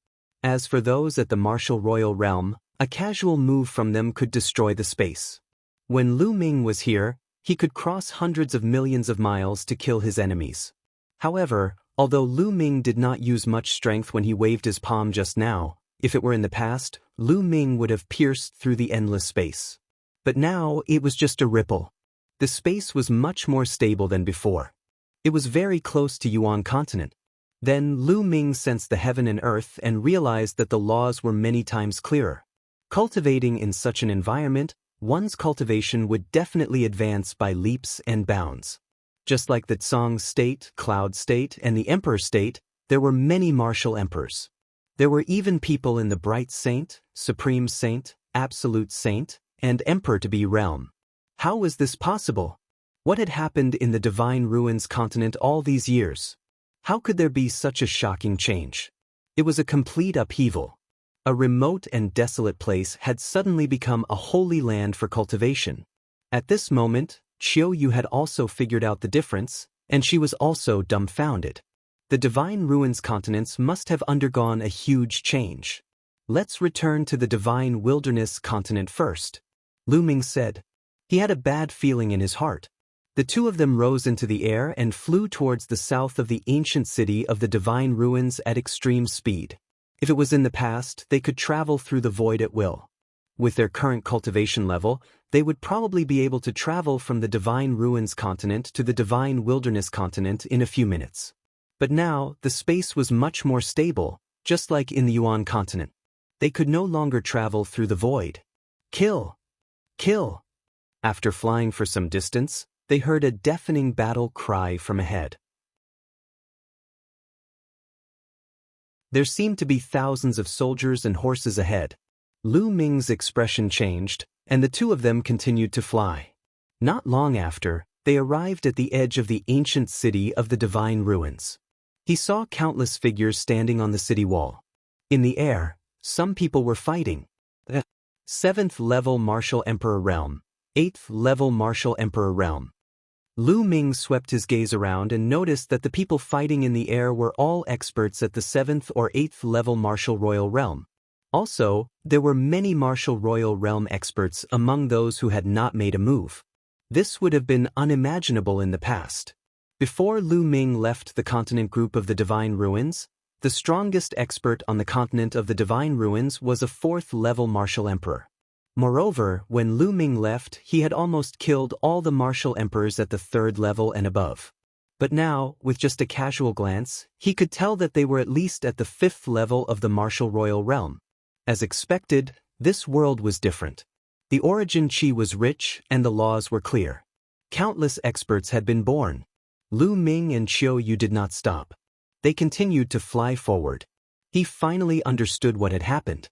As for those at the martial royal realm, a casual move from them could destroy the space. When Lu Ming was here, he could cross hundreds of millions of miles to kill his enemies. However, although Lu Ming did not use much strength when he waved his palm just now, if it were in the past, Lu Ming would have pierced through the endless space. But now, it was just a ripple. The space was much more stable than before. It was very close to Yuan continent. Then Lu Ming sensed the heaven and earth and realized that the laws were many times clearer. Cultivating in such an environment, one's cultivation would definitely advance by leaps and bounds. Just like the Tsang state, Cloud state, and the Emperor state, there were many martial emperors. There were even people in the Bright Saint, Supreme Saint, Absolute Saint, and Emperor-to-be realm. How was this possible? What had happened in the Divine Ruins continent all these years? How could there be such a shocking change? It was a complete upheaval. A remote and desolate place had suddenly become a holy land for cultivation. At this moment, Qiu Yu had also figured out the difference, and she was also dumbfounded. The Divine Ruins continents must have undergone a huge change. Let's return to the Divine Wilderness continent first, Lu Ming said. He had a bad feeling in his heart. The two of them rose into the air and flew towards the south of the ancient city of the Divine Ruins at extreme speed. If it was in the past, they could travel through the void at will. With their current cultivation level, they would probably be able to travel from the Divine Ruins continent to the Divine Wilderness continent in a few minutes. But now, the space was much more stable, just like in the Yuan continent. They could no longer travel through the void. Kill! Kill! After flying for some distance, they heard a deafening battle cry from ahead. There seemed to be thousands of soldiers and horses ahead. Lu Ming's expression changed, and the two of them continued to fly. Not long after, they arrived at the edge of the ancient city of the Divine Ruins. He saw countless figures standing on the city wall. In the air, some people were fighting. The 7th level Martial Emperor Realm, 8th level Martial Emperor Realm. Lu Ming swept his gaze around and noticed that the people fighting in the air were all experts at the 7th or 8th level Martial Royal Realm. Also, there were many Martial Royal Realm experts among those who had not made a move. This would have been unimaginable in the past. Before Lu Ming left the continent group of the Divine Ruins, the strongest expert on the continent of the Divine Ruins was a 4th level Martial Emperor. Moreover, when Lu Ming left, he had almost killed all the martial emperors at the 3rd level and above. But now, with just a casual glance, he could tell that they were at least at the 5th level of the Martial Royal Realm. As expected, this world was different. The origin chi was rich and the laws were clear. Countless experts had been born. Lu Ming and Qiu Yu did not stop. They continued to fly forward. He finally understood what had happened.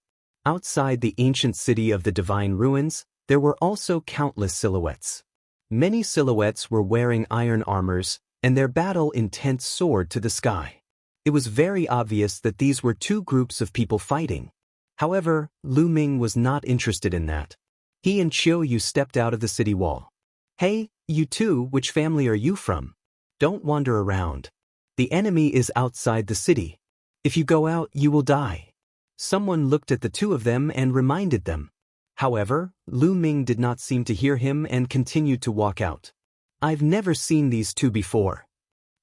Outside the ancient city of the Divine Ruins, there were also countless silhouettes. Many silhouettes were wearing iron armors, and their battle intent soared to the sky. It was very obvious that these were two groups of people fighting. However, Lu Ming was not interested in that. He and Qiu Yu stepped out of the city wall. Hey, you two, which family are you from? Don't wander around. The enemy is outside the city. If you go out, you will die. Someone looked at the two of them and reminded them. However, Lu Ming did not seem to hear him and continued to walk out. I've never seen these two before.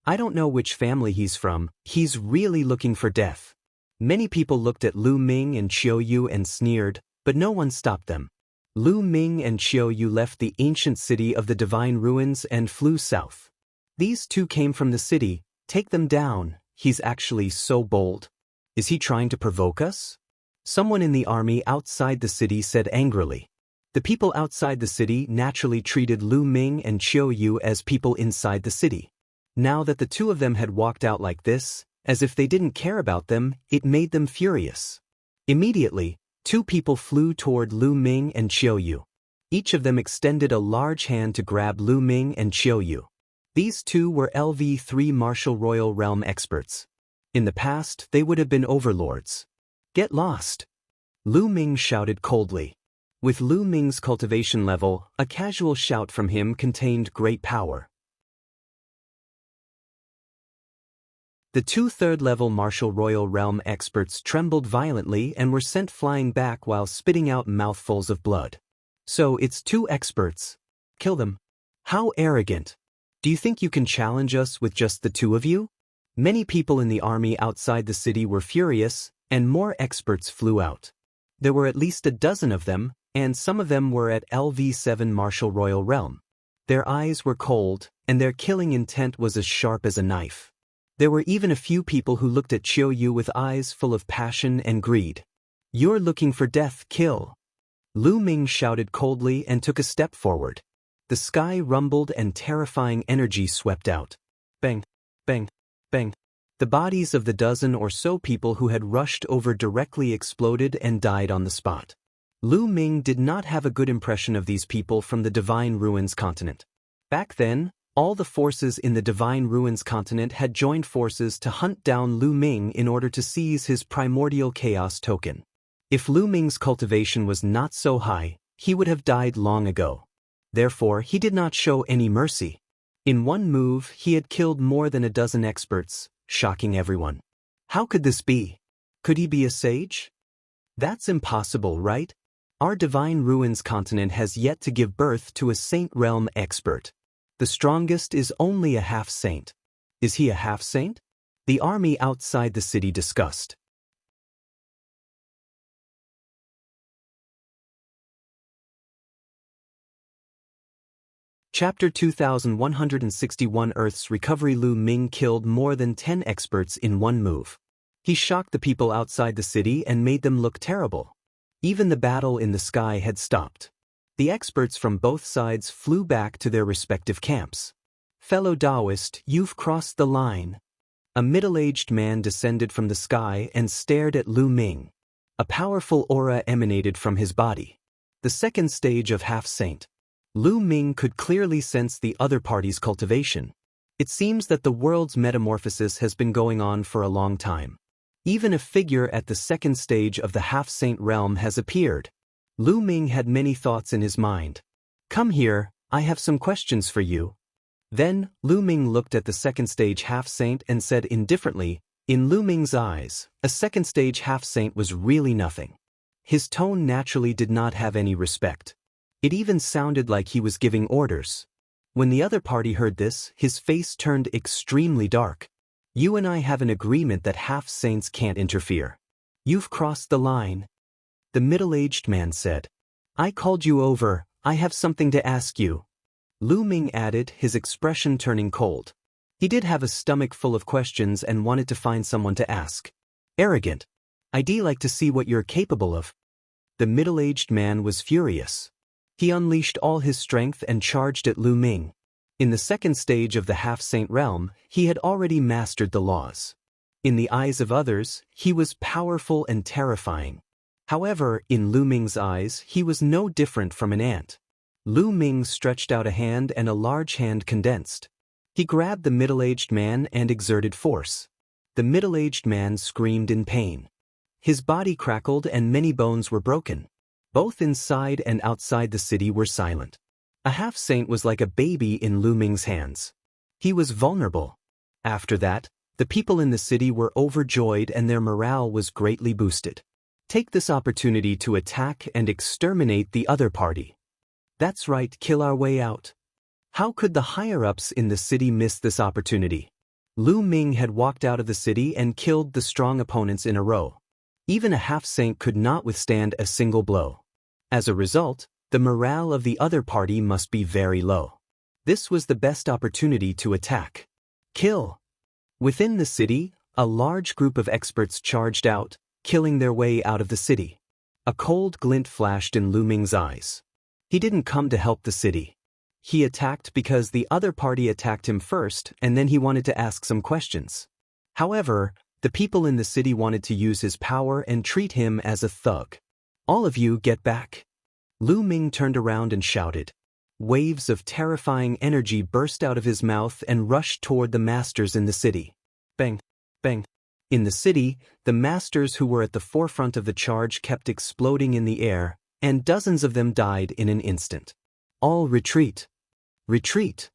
I don't know which family he's from. He's really looking for death. Many people looked at Lu Ming and Qiu Yu and sneered, but no one stopped them. Lu Ming and Qiu Yu left the ancient city of the Divine Ruins and flew south. These two came from the city. Take them down. He's actually so bold. Is he trying to provoke us? Someone in the army outside the city said angrily. The people outside the city naturally treated Lu Ming and Qiu Yu as people inside the city. Now that the two of them had walked out like this, as if they didn't care about them, it made them furious. Immediately, two people flew toward Lu Ming and Qiu Yu. Each of them extended a large hand to grab Lu Ming and Qiu Yu. These two were LV3 Martial Royal Realm experts. In the past, they would have been overlords. Get lost! Lu Ming shouted coldly. With Lu Ming's cultivation level, a casual shout from him contained great power. The two 3rd-level Martial Royal Realm experts trembled violently and were sent flying back while spitting out mouthfuls of blood. So it's two experts. Kill them. How arrogant! Do you think you can challenge us with just the two of you? Many people in the army outside the city were furious, and more experts flew out. There were at least a dozen of them, and some of them were at LV7 Martial Royal Realm. Their eyes were cold, and their killing intent was as sharp as a knife. There were even a few people who looked at Qiu Yu with eyes full of passion and greed. "You're looking for death, kill!" Lu Ming shouted coldly and took a step forward. The sky rumbled and terrifying energy swept out. Bang, bang, bang. The bodies of the dozen or so people who had rushed over directly exploded and died on the spot. Lu Ming did not have a good impression of these people from the Divine Ruins continent. Back then, all the forces in the Divine Ruins continent had joined forces to hunt down Lu Ming in order to seize his primordial chaos token. If Lu Ming's cultivation was not so high, he would have died long ago. Therefore, he did not show any mercy. In one move, he had killed more than a dozen experts, shocking everyone. How could this be? Could he be a sage? That's impossible, right? Our Divine Ruins continent has yet to give birth to a Saint Realm expert. The strongest is only a half-saint. Is he a half-saint? The army outside the city discussed. Chapter 2161 Earth's Recovery. Lu Ming killed more than 10 experts in one move. He shocked the people outside the city and made them look terrible. Even the battle in the sky had stopped. The experts from both sides flew back to their respective camps. "Fellow Taoist, you've crossed the line." A middle-aged man descended from the sky and stared at Lu Ming. A powerful aura emanated from his body. The second stage of half-saint. Lu Ming could clearly sense the other party's cultivation. It seems that the world's metamorphosis has been going on for a long time. Even a figure at the second stage of the half-saint realm has appeared. Lu Ming had many thoughts in his mind. "Come here, I have some questions for you." Then, Lu Ming looked at the second stage half-saint and said indifferently, in Lu Ming's eyes, a second stage half-saint was really nothing. His tone naturally did not have any respect. It even sounded like he was giving orders. When the other party heard this, his face turned extremely dark. "You and I have an agreement that half-saints can't interfere. You've crossed the line." The middle-aged man said. "I called you over, I have something to ask you." Lu Ming added, his expression turning cold. He did have a stomach full of questions and wanted to find someone to ask. "Arrogant. I'd like to see what you're capable of." The middle-aged man was furious. He unleashed all his strength and charged at Lu Ming. In the second stage of the half-saint realm, he had already mastered the laws. In the eyes of others, he was powerful and terrifying. However, in Lu Ming's eyes, he was no different from an ant. Lu Ming stretched out a hand and a large hand condensed. He grabbed the middle-aged man and exerted force. The middle-aged man screamed in pain. His body crackled and many bones were broken. Both inside and outside the city were silent. A half-saint was like a baby in Lu Ming's hands. He was vulnerable. After that, the people in the city were overjoyed and their morale was greatly boosted. Take this opportunity to attack and exterminate the other party. That's right, kill our way out. How could the higher-ups in the city miss this opportunity? Lu Ming had walked out of the city and killed the strong opponents in a row. Even a half-saint could not withstand a single blow. As a result, the morale of the other party must be very low. This was the best opportunity to attack. Kill. Within the city, a large group of experts charged out, killing their way out of the city. A cold glint flashed in Lu Ming's eyes. He didn't come to help the city. He attacked because the other party attacked him first, and then he wanted to ask some questions. However, the people in the city wanted to use his power and treat him as a thug. "All of you get back." Lu Ming turned around and shouted. Waves of terrifying energy burst out of his mouth and rushed toward the masters in the city. Bang, bang. In the city, the masters who were at the forefront of the charge kept exploding in the air, and dozens of them died in an instant. "All retreat. Retreat."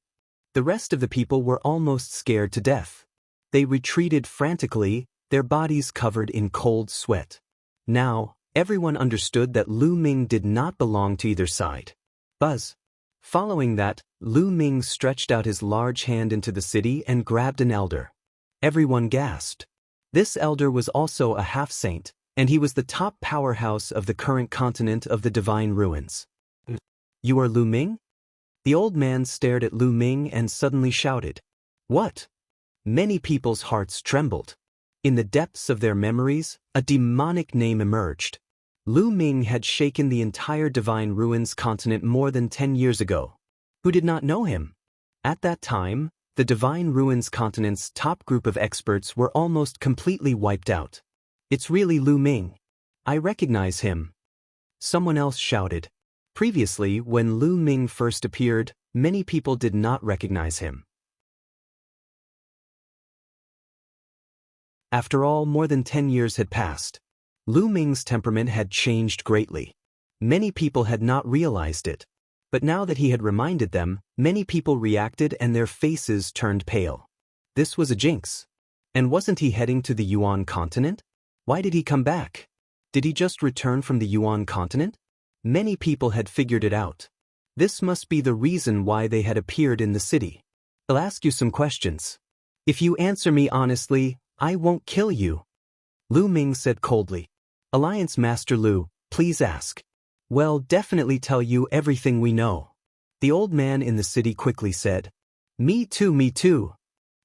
The rest of the people were almost scared to death. They retreated frantically, their bodies covered in cold sweat. Now, everyone understood that Lu Ming did not belong to either side. Buzz. Following that, Lu Ming stretched out his large hand into the city and grabbed an elder. Everyone gasped. This elder was also a half-saint, and he was the top powerhouse of the current continent of the Divine Ruins. "You are Lu Ming?" The old man stared at Lu Ming and suddenly shouted. "What?" Many people's hearts trembled. In the depths of their memories, a demonic name emerged. Lu Ming had shaken the entire Divine Ruins continent more than 10 years ago. Who did not know him? At that time, the Divine Ruins continent's top group of experts were almost completely wiped out. It's really Lu Ming. I recognize him. Someone else shouted. Previously, when Lu Ming first appeared, many people did not recognize him. After all, more than 10 years had passed. Lu Ming's temperament had changed greatly. Many people had not realized it. But now that he had reminded them, many people reacted and their faces turned pale. This was a jinx. And wasn't he heading to the Yuan continent? Why did he come back? Did he just return from the Yuan continent? Many people had figured it out. This must be the reason why they had appeared in the city. I'll ask you some questions. If you answer me honestly, I won't kill you. Lu Ming said coldly. Alliance Master Lu, please ask. Well, definitely tell you everything we know. The old man in the city quickly said. Me too, me too.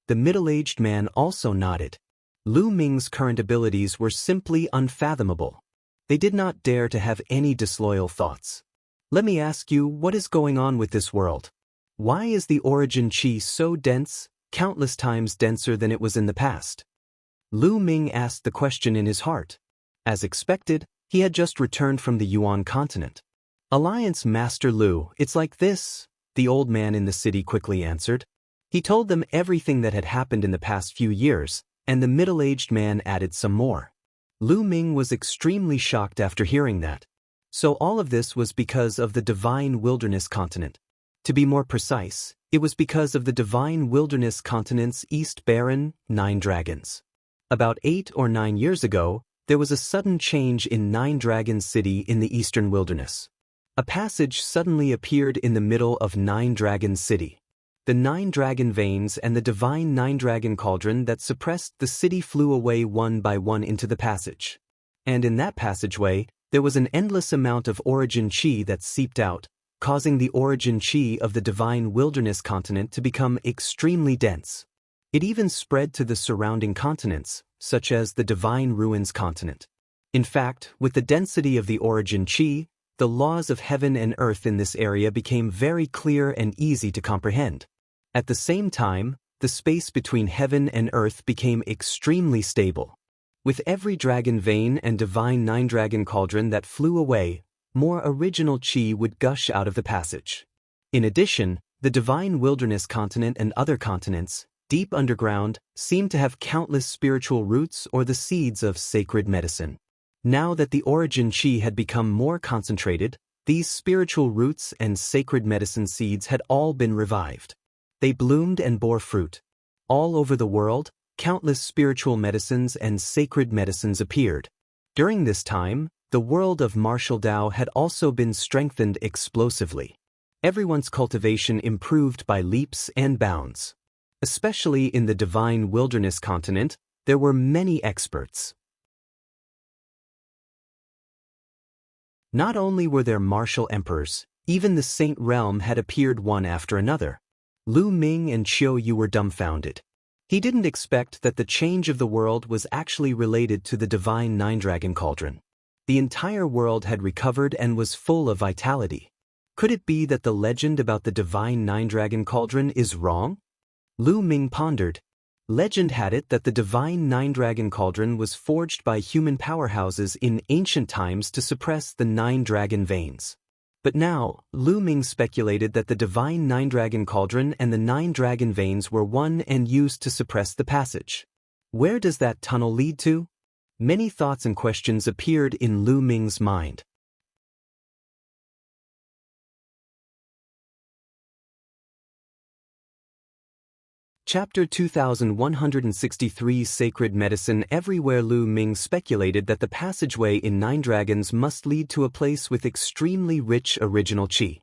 The middle-aged man also nodded. Lu Ming's current abilities were simply unfathomable. They did not dare to have any disloyal thoughts. Let me ask you, what is going on with this world? Why is the origin chi so dense, countless times denser than it was in the past? Lu Ming asked the question in his heart. As expected, he had just returned from the Yuan continent. Alliance Master Lu, it's like this, the old man in the city quickly answered. He told them everything that had happened in the past few years, and the middle-aged man added some more. Lu Ming was extremely shocked after hearing that. So all of this was because of the Divine Wilderness continent. To be more precise, it was because of the Divine Wilderness continent's East Baron, 9 Dragons. About 8 or 9 years ago, there was a sudden change in 9 Dragons City in the Eastern Wilderness. A passage suddenly appeared in the middle of 9 Dragons City. The 9 dragon veins and the divine 9 dragon cauldron that suppressed the city flew away one by one into the passage. And in that passageway, there was an endless amount of origin chi that seeped out, causing the origin chi of the Divine Wilderness continent to become extremely dense. It even spread to the surrounding continents, such as the Divine Ruins continent. In fact, with the density of the origin chi, the laws of heaven and earth in this area became very clear and easy to comprehend. At the same time, the space between heaven and earth became extremely stable. With every dragon vein and divine 9 dragon cauldron that flew away, more original chi would gush out of the passage. In addition, the Divine Wilderness continent and other continents, deep underground, seemed to have countless spiritual roots or the seeds of sacred medicine. Now that the origin chi had become more concentrated, these spiritual roots and sacred medicine seeds had all been revived. They bloomed and bore fruit. All over the world, countless spiritual medicines and sacred medicines appeared. During this time, the world of martial Dao had also been strengthened explosively. Everyone's cultivation improved by leaps and bounds. Especially in the Divine Wilderness continent, there were many experts. Not only were there martial emperors, even the Saint Realm had appeared one after another. Lu Ming and Qiu Yu were dumbfounded. He didn't expect that the change of the world was actually related to the Divine 9 Dragon Cauldron. The entire world had recovered and was full of vitality. Could it be that the legend about the Divine 9 Dragon Cauldron is wrong? Lu Ming pondered. Legend had it that the Divine 9 Dragon Cauldron was forged by human powerhouses in ancient times to suppress the 9 dragon veins. But now, Lu Ming speculated that the Divine 9 Dragon Cauldron and the 9 dragon veins were one and used to suppress the passage. Where does that tunnel lead to? Many thoughts and questions appeared in Lu Ming's mind. Chapter 2163 Sacred Medicine. Everywhere Lu Ming speculated that the passageway in 9 Dragons must lead to a place with extremely rich original chi.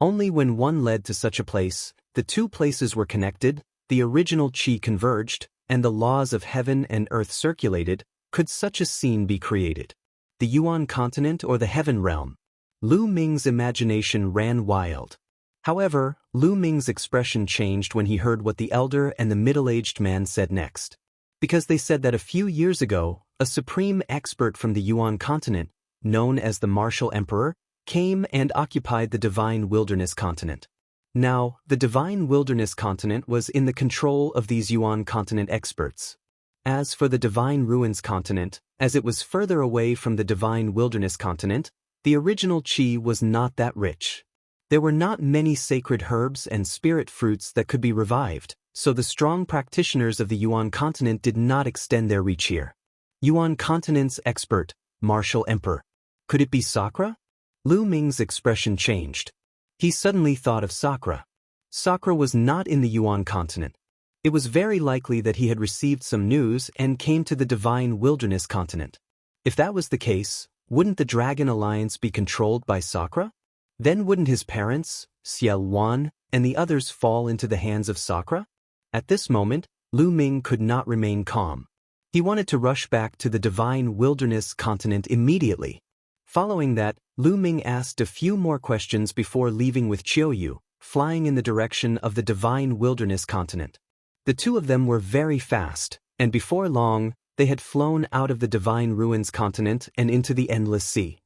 Only when one led to such a place, the two places were connected, the original chi converged, and the laws of heaven and earth circulated, could such a scene be created. The Yuan continent or the heaven realm? Lu Ming's imagination ran wild. However, Lu Ming's expression changed when he heard what the elder and the middle-aged man said next. Because they said that a few years ago, a supreme expert from the Yuan continent, known as the Martial Emperor, came and occupied the Divine Wilderness continent. Now, the Divine Wilderness continent was in the control of these Yuan continent experts. As for the Divine Ruins continent, as it was further away from the Divine Wilderness continent, the original Qi was not that rich. There were not many sacred herbs and spirit fruits that could be revived, so the strong practitioners of the Yuan continent did not extend their reach here. Yuan continent's expert, Martial Emperor. Could it be Sakura? Lu Ming's expression changed. He suddenly thought of Sakura. Sakura was not in the Yuan continent. It was very likely that he had received some news and came to the Divine Wilderness continent. If that was the case, wouldn't the Dragon Alliance be controlled by Sakura? Then wouldn't his parents, Yuan, and the others fall into the hands of Sakura? At this moment, Lu Ming could not remain calm. He wanted to rush back to the Divine Wilderness continent immediately. Following that, Lu Ming asked a few more questions before leaving with Qiuyu, flying in the direction of the Divine Wilderness continent. The two of them were very fast, and before long, they had flown out of the Divine Ruins continent and into the Endless Sea.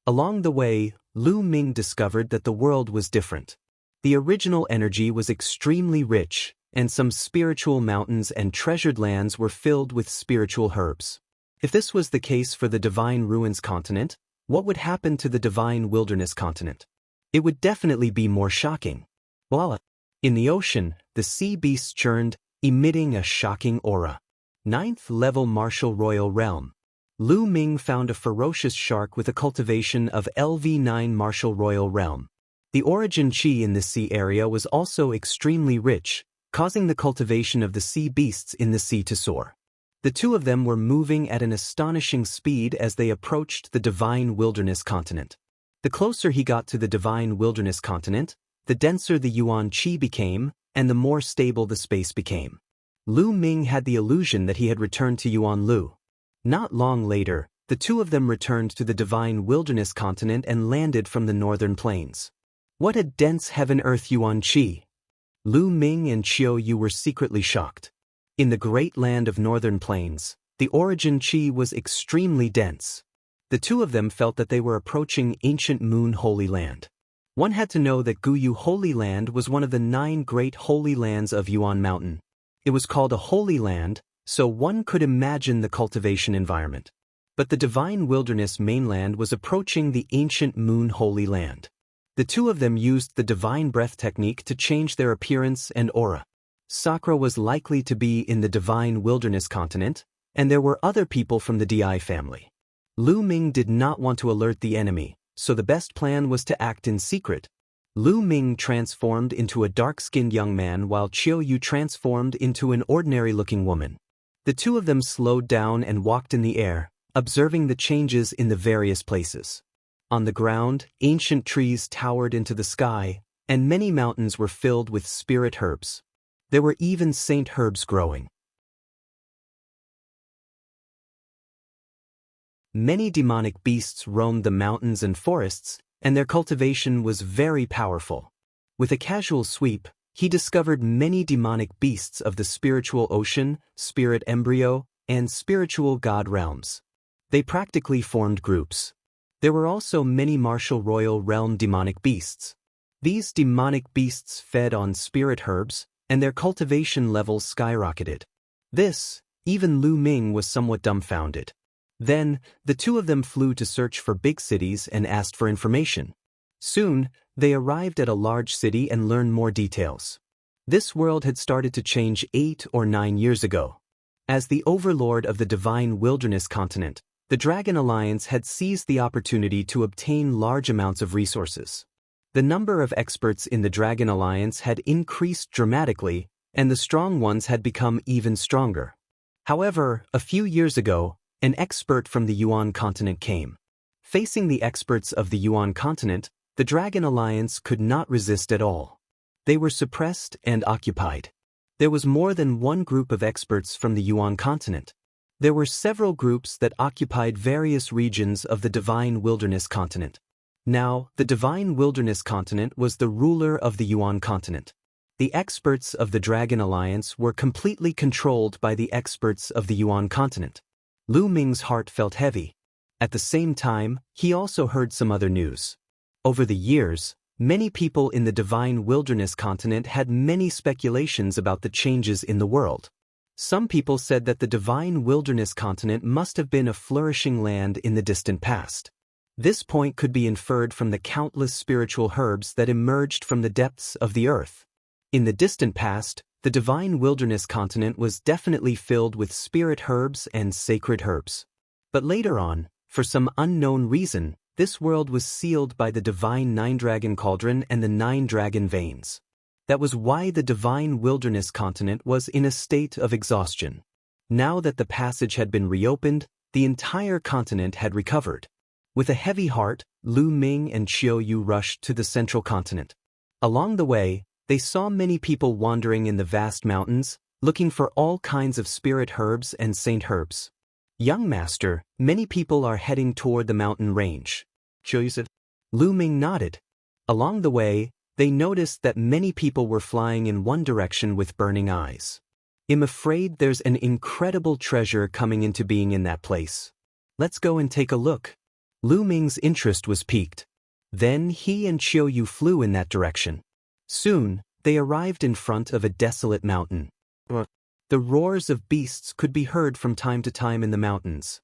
Along the way, Lu Ming discovered that the world was different. The original energy was extremely rich, and some spiritual mountains and treasured lands were filled with spiritual herbs. If this was the case for the Divine Ruins continent, what would happen to the Divine Wilderness continent? It would definitely be more shocking. Voila! In the ocean, the sea beasts churned, emitting a shocking aura. 9th level Martial Royal Realm. Lu Ming found a ferocious shark with a cultivation of LV9 Martial Royal Realm. The origin Qi in the sea area was also extremely rich, causing the cultivation of the sea beasts in the sea to soar. The two of them were moving at an astonishing speed as they approached the Divine Wilderness continent. The closer he got to the Divine Wilderness continent, the denser the Yuan Qi became, and the more stable the space became. Lu Ming had the illusion that he had returned to Yuan Lu. Not long later, the two of them returned to the Divine Wilderness continent and landed from the northern plains. What a dense heaven-earth Yuan Qi! Lu Ming and Qiuyu were secretly shocked. In the great land of northern plains, the origin Qi was extremely dense. The two of them felt that they were approaching ancient Moon Holy Land. One had to know that Guyu Holy Land was one of the 9 great holy lands of Yuan Mountain. It was called a holy land, so one could imagine the cultivation environment. But the Divine Wilderness mainland was approaching the ancient Moon Holy Land. The two of them used the Divine Breath technique to change their appearance and aura. Sakura was likely to be in the Divine Wilderness continent, and there were other people from the Di family. Lu Ming did not want to alert the enemy, so the best plan was to act in secret. Lu Ming transformed into a dark-skinned young man while Qiuyu transformed into an ordinary-looking woman. The two of them slowed down and walked in the air, observing the changes in the various places. On the ground, ancient trees towered into the sky, and many mountains were filled with spirit herbs. There were even saint herbs growing. Many demonic beasts roamed the mountains and forests, and their cultivation was very powerful. With a casual sweep, he discovered many demonic beasts of the spiritual ocean, spirit embryo, and spiritual god realms. They practically formed groups. There were also many Martial Royal Realm demonic beasts. These demonic beasts fed on spirit herbs, and their cultivation levels skyrocketed. This, even Lu Ming was somewhat dumbfounded. Then, the two of them flew to search for big cities and asked for information. Soon, they arrived at a large city and learned more details. This world had started to change 8 or 9 years ago. As the overlord of the Divine Wilderness continent, the Dragon Alliance had seized the opportunity to obtain large amounts of resources. The number of experts in the Dragon Alliance had increased dramatically, and the strong ones had become even stronger. However, a few years ago, an expert from the Yuan continent came. Facing the experts of the Yuan continent, the Dragon Alliance could not resist at all. They were suppressed and occupied. There was more than one group of experts from the Yuan continent. There were several groups that occupied various regions of the Divine Wilderness continent. Now, the divine wilderness continent was the ruler of the Yuan continent. The experts of the Dragon Alliance were completely controlled by the experts of the Yuan continent. Lu Ming's heart felt heavy. At the same time, he also heard some other news. Over the years, many people in the divine wilderness continent had many speculations about the changes in the world. Some people said that the divine wilderness continent must have been a flourishing land in the distant past. This point could be inferred from the countless spiritual herbs that emerged from the depths of the earth. In the distant past, the divine wilderness continent was definitely filled with spirit herbs and sacred herbs. But later on, for some unknown reason, this world was sealed by the divine nine-dragon cauldron and the nine-dragon veins. That was why the divine wilderness continent was in a state of exhaustion. Now that the passage had been reopened, the entire continent had recovered. With a heavy heart, Lu Ming and Qiu Yu rushed to the central continent. Along the way, they saw many people wandering in the vast mountains, looking for all kinds of spirit herbs and saint herbs. Young master, many people are heading toward the mountain range. Qiu Yu said. Lu Ming nodded. Along the way, they noticed that many people were flying in one direction with burning eyes. I'm afraid there's an incredible treasure coming into being in that place. Let's go and take a look. Lu Ming's interest was piqued. Then he and Qiu Yu flew in that direction. Soon, they arrived in front of a desolate mountain. The roars of beasts could be heard from time to time in the mountains.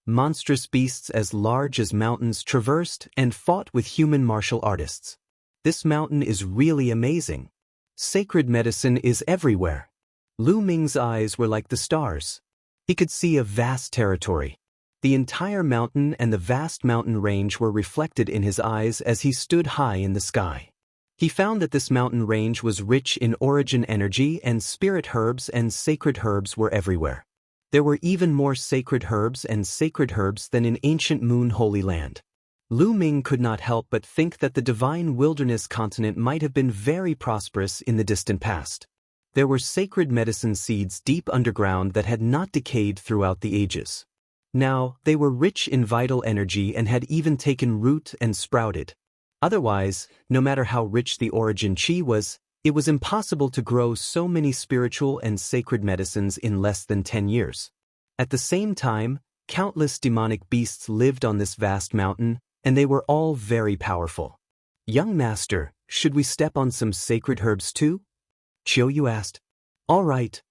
Monstrous beasts as large as mountains traversed and fought with human martial artists. This mountain is really amazing. Sacred medicine is everywhere. Lu Ming's eyes were like the stars. He could see a vast territory. The entire mountain and the vast mountain range were reflected in his eyes as he stood high in the sky. He found that this mountain range was rich in origin energy and spirit herbs and sacred herbs were everywhere. There were even more sacred herbs and sacred herbs than in ancient Moon Holy Land. Lu Ming could not help but think that the divine wilderness continent might have been very prosperous in the distant past. There were sacred medicine seeds deep underground that had not decayed throughout the ages. Now, they were rich in vital energy and had even taken root and sprouted. Otherwise, no matter how rich the origin chi was, it was impossible to grow so many spiritual and sacred medicines in less than 10 years. At the same time, countless demonic beasts lived on this vast mountain, and they were all very powerful. Young master, should we step on some sacred herbs too? Qiu Yu asked. All right.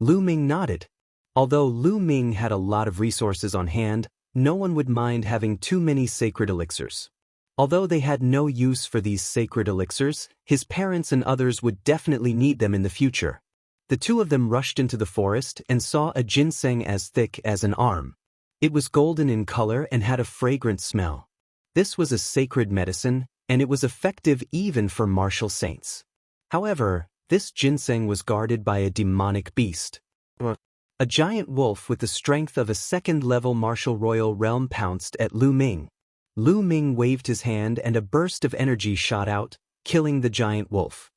Lu Ming nodded. Although Lu Ming had a lot of resources on hand, no one would mind having too many sacred elixirs. Although they had no use for these sacred elixirs, his parents and others would definitely need them in the future. The two of them rushed into the forest and saw a ginseng as thick as an arm. It was golden in color and had a fragrant smell. This was a sacred medicine, and it was effective even for martial saints. However, this ginseng was guarded by a demonic beast. A giant wolf with the strength of a second-level martial royal realm pounced at Lu Ming. Lu Ming waved his hand and a burst of energy shot out, killing the giant wolf.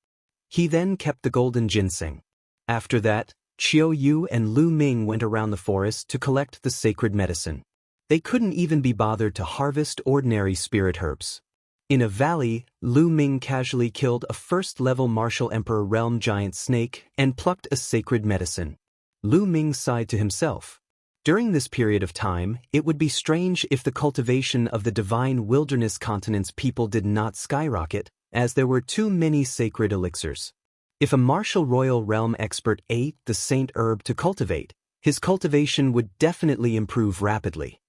He then kept the golden ginseng. After that, Qiu Yu and Lu Ming went around the forest to collect the sacred medicine. They couldn't even be bothered to harvest ordinary spirit herbs. In a valley, Lu Ming casually killed a first-level martial emperor realm giant snake and plucked a sacred medicine. Lu Ming sighed to himself. During this period of time, it would be strange if the cultivation of the divine wilderness continent's people did not skyrocket, as there were too many sacred elixirs. If a martial royal realm expert ate the saint herb to cultivate, his cultivation would definitely improve rapidly.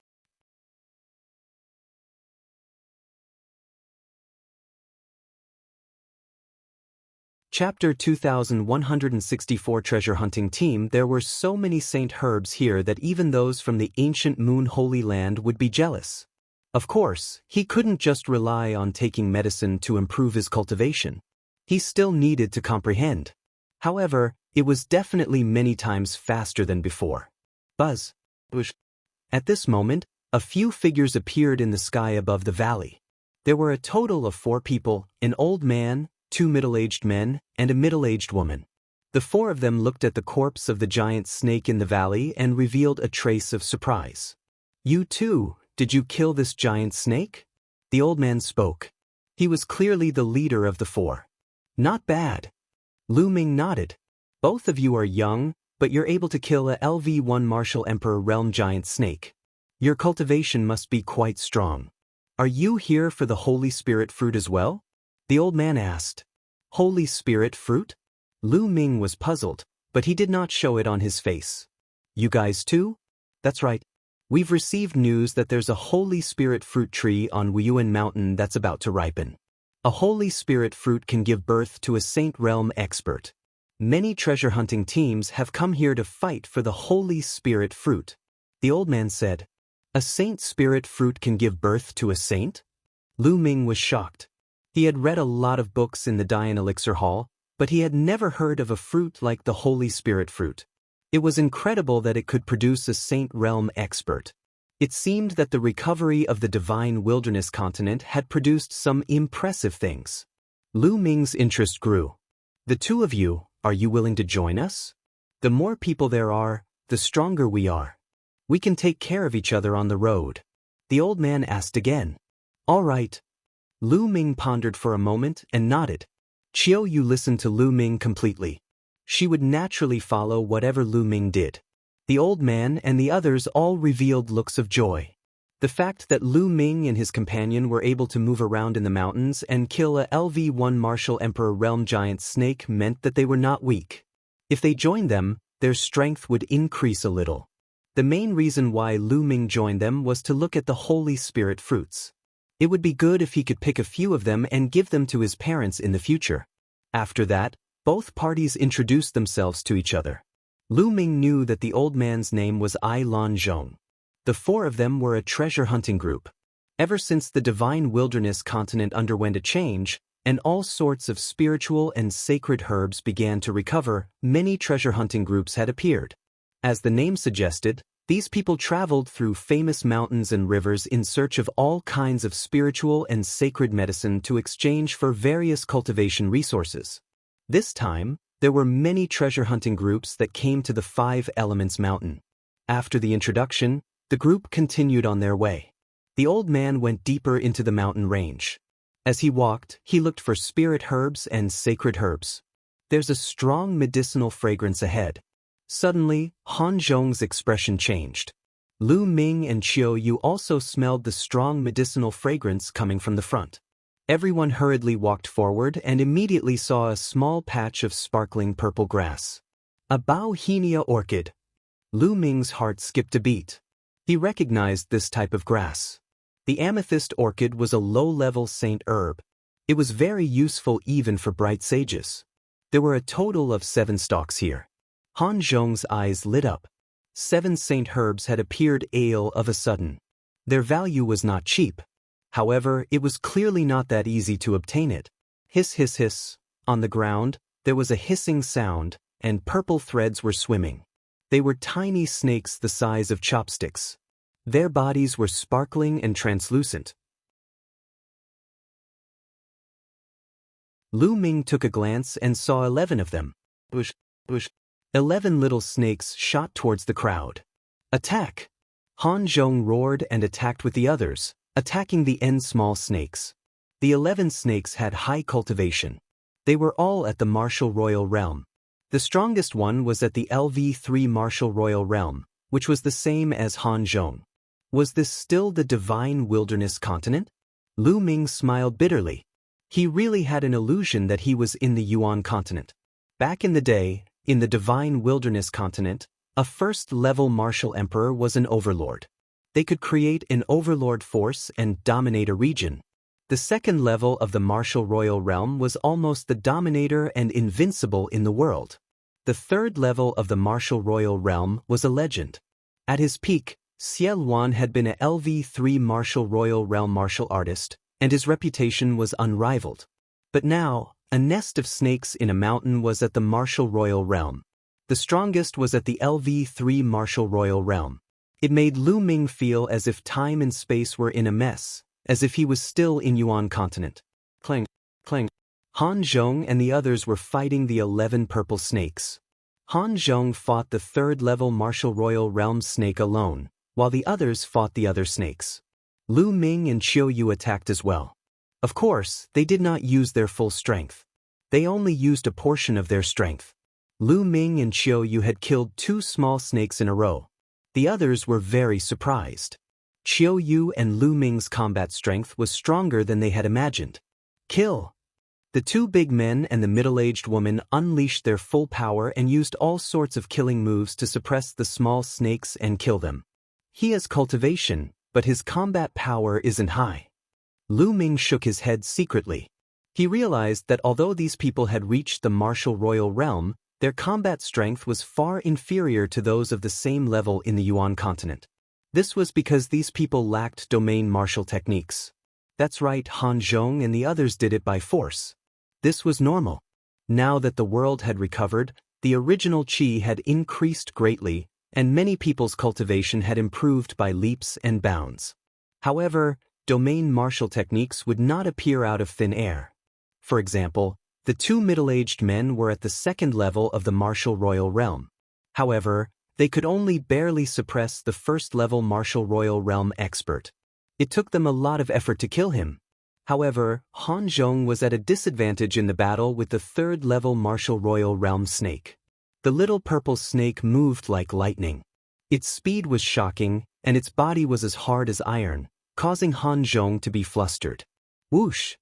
Chapter 2164 Treasure Hunting Team. There were so many saint herbs here that even those from the ancient Moon Holy Land would be jealous. Of course, he couldn't just rely on taking medicine to improve his cultivation. He still needed to comprehend. However, it was definitely many times faster than before. Buzz. Whoosh. At this moment, a few figures appeared in the sky above the valley. There were a total of 4 people, an old man, 2 middle-aged men, and a middle-aged woman. The 4 of them looked at the corpse of the giant snake in the valley and revealed a trace of surprise. You too, did you kill this giant snake? The old man spoke. He was clearly the leader of the four. Not bad. Lu Ming nodded. Both of you are young, but you're able to kill a LV1 Martial Emperor realm giant snake. Your cultivation must be quite strong. Are you here for the Holy Spirit fruit as well? The old man asked. Holy Spirit fruit? Lu Ming was puzzled, but he did not show it on his face. You guys too? That's right. We've received news that there's a Holy Spirit fruit tree on Yuan Mountain that's about to ripen. A Holy Spirit fruit can give birth to a Saint Realm expert. Many treasure hunting teams have come here to fight for the Holy Spirit fruit. The old man said. A Saint Spirit fruit can give birth to a saint? Lu Ming was shocked. He had read a lot of books in the Dian Elixir Hall, but he had never heard of a fruit like the Holy Spirit fruit. It was incredible that it could produce a Saint Realm expert. It seemed that the recovery of the Divine Wilderness continent had produced some impressive things. Lu Ming's interest grew. The two of you, are you willing to join us? The more people there are, the stronger we are. We can take care of each other on the road. The old man asked again. All right. Lu Ming pondered for a moment and nodded. Qiu Yu listened to Lu Ming completely. She would naturally follow whatever Lu Ming did. The old man and the others all revealed looks of joy. The fact that Lu Ming and his companion were able to move around in the mountains and kill a LV1 Martial Emperor realm giant snake meant that they were not weak. If they joined them, their strength would increase a little. The main reason why Lu Ming joined them was to look at the Holy Spirit fruits. It would be good if he could pick a few of them and give them to his parents in the future. After that, both parties introduced themselves to each other. Lu Ming knew that the old man's name was Ai Lan Zhong. The four of them were a treasure hunting group. Ever since the Divine Wilderness continent underwent a change, and all sorts of spiritual and sacred herbs began to recover, many treasure hunting groups had appeared. As the name suggested, these people traveled through famous mountains and rivers in search of all kinds of spiritual and sacred medicine to exchange for various cultivation resources. This time, there were many treasure hunting groups that came to the Five Elements Mountain. After the introduction, the group continued on their way. The old man went deeper into the mountain range. As he walked, he looked for spirit herbs and sacred herbs. There's a strong medicinal fragrance ahead. Suddenly, Han Zhong's expression changed. Lu Ming and Qiu Yu also smelled the strong medicinal fragrance coming from the front. Everyone hurriedly walked forward and immediately saw a small patch of sparkling purple grass. A Bauhinia orchid. Lu Ming's heart skipped a beat. He recognized this type of grass. The amethyst orchid was a low-level saint herb. It was very useful even for bright sages. There were a total of 7 stalks here. Han Zhong's eyes lit up. 7 saint herbs had appeared all of a sudden. Their value was not cheap. However, it was clearly not that easy to obtain it. Hiss hiss hiss. On the ground, there was a hissing sound, and purple threads were swimming. They were tiny snakes the size of chopsticks. Their bodies were sparkling and translucent. Lu Ming took a glance and saw 11 of them. 11 little snakes shot towards the crowd. Attack! Han Zhong roared and attacked with the others, attacking the small snakes. The 11 snakes had high cultivation. They were all at the Martial Royal Realm. The strongest one was at the LV3 Martial Royal Realm, which was the same as Han Zhong. Was this still the Divine Wilderness continent? Lu Ming smiled bitterly. He really had an illusion that he was in the Yuan continent. Back in the day, in the Divine Wilderness continent, a first-level martial emperor was an overlord. They could create an overlord force and dominate a region. The second level of the Martial Royal Realm was almost the dominator and invincible in the world. The third level of the Martial Royal Realm was a legend. At his peak, Yuan had been a LV3 Martial Royal Realm martial artist, and his reputation was unrivaled. But now, a nest of snakes in a mountain was at the Martial Royal Realm. The strongest was at the LV3 Martial Royal Realm. It made Lu Ming feel as if time and space were in a mess, as if he was still in Yuan continent. Clang, clang. Han Zhong and the others were fighting the 11 purple snakes. Han Zhong fought the third-level Martial Royal Realm snake alone, while the others fought the other snakes. Lu Ming and Qiu Yu attacked as well. Of course, they did not use their full strength. They only used a portion of their strength. Lu Ming and Qiu Yu had killed 2 small snakes in a row. The others were very surprised. Qiu Yu and Lu Ming's combat strength was stronger than they had imagined. Kill! The 2 big men and the middle-aged woman unleashed their full power and used all sorts of killing moves to suppress the small snakes and kill them. He has cultivation, but his combat power isn't high. Lu Ming shook his head secretly. He realized that although these people had reached the martial royal realm, their combat strength was far inferior to those of the same level in the Yuan continent. This was because these people lacked domain martial techniques. That's right, Han Zhong and the others did it by force. This was normal. Now that the world had recovered, the original qi had increased greatly, and many people's cultivation had improved by leaps and bounds. However, domain martial techniques would not appear out of thin air. For example, the 2 middle-aged men were at the 2nd level of the martial royal realm. However, they could only barely suppress the 1st-level martial royal realm expert. It took them a lot of effort to kill him. However, Han Zhong was at a disadvantage in the battle with the 3rd-level martial royal realm snake. The little purple snake moved like lightning. Its speed was shocking, and its body was as hard as iron, causing Han Zhong to be flustered. Whoosh!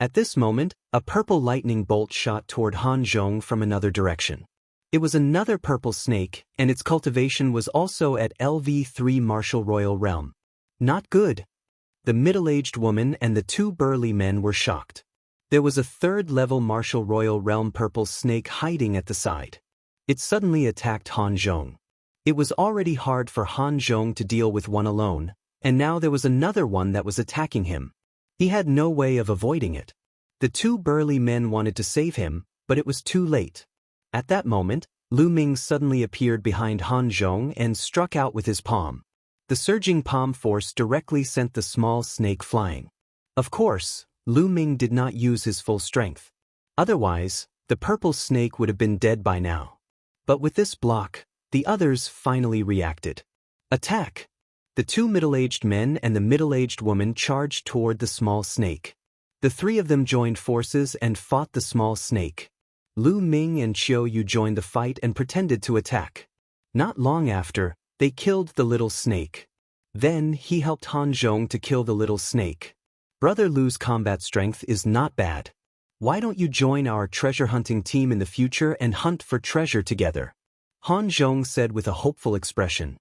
At this moment, a purple lightning bolt shot toward Han Zhong from another direction. It was another purple snake, and its cultivation was also at LV3 martial royal realm. Not good. The middle-aged woman and the 2 burly men were shocked. There was a 3rd-level martial royal realm purple snake hiding at the side. It suddenly attacked Han Zhong. It was already hard for Han Zhong to deal with one alone, and now there was another one that was attacking him. He had no way of avoiding it. The 2 burly men wanted to save him, but it was too late. At that moment, Lu Ming suddenly appeared behind Han Zhong and struck out with his palm. The surging palm force directly sent the small snake flying. Of course, Lu Ming did not use his full strength. Otherwise, the purple snake would have been dead by now. But with this block, the others finally reacted. Attack! The 2 middle-aged men and the middle-aged woman charged toward the small snake. The 3 of them joined forces and fought the small snake. Lu Ming and Qiu Yu joined the fight and pretended to attack. Not long after, they killed the little snake. Then he helped Han Zhong to kill the little snake. Brother Lu's combat strength is not bad. Why don't you join our treasure hunting team in the future and hunt for treasure together? Han Zhong said with a hopeful expression.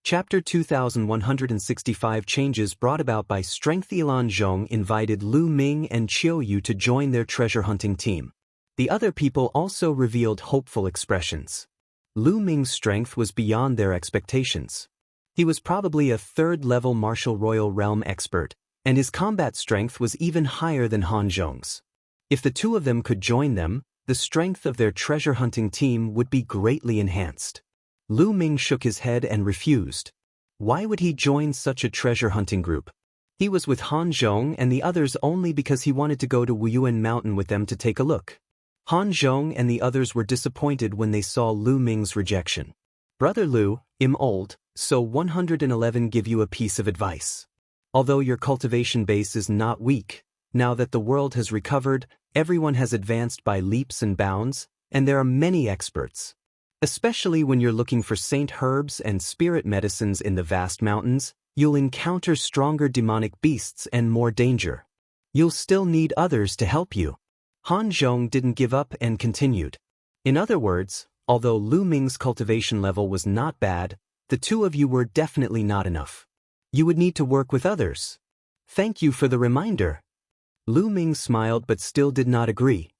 Chapter 2165 Changes brought about by strength. Ilan Zhong invited Lu Ming and Qiu Yu to join their treasure hunting team. The other people also revealed hopeful expressions. Lu Ming's strength was beyond their expectations. He was probably a 3rd-level martial royal realm expert, and his combat strength was even higher than Han Zhong's. If the 2 of them could join them, the strength of their treasure hunting team would be greatly enhanced. Lu Ming shook his head and refused. Why would he join such a treasure hunting group? He was with Han Zhong and the others only because he wanted to go to Yuan Mountain with them to take a look. Han Zhong and the others were disappointed when they saw Lu Ming's rejection. Brother Lu, I'm old, so 111 give you a piece of advice. Although your cultivation base is not weak, now that the world has recovered, everyone has advanced by leaps and bounds, and there are many experts. Especially when you're looking for saint herbs and spirit medicines in the vast mountains, you'll encounter stronger demonic beasts and more danger. You'll still need others to help you. Han Zhong didn't give up and continued. In other words, although Lu Ming's cultivation level was not bad, the 2 of you were definitely not enough. You would need to work with others. Thank you for the reminder. Lu Ming smiled but still did not agree.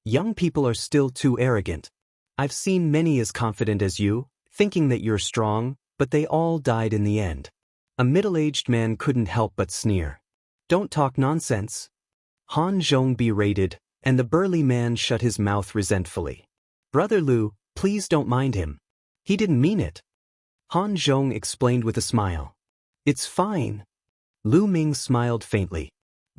Young people are still too arrogant. I've seen many as confident as you, thinking that you're strong, but they all died in the end. A middle-aged man couldn't help but sneer. Don't talk nonsense. Han Zhong berated, and the burly man shut his mouth resentfully. Brother Lu, please don't mind him. He didn't mean it. Han Zhong explained with a smile. It's fine. Lu Ming smiled faintly.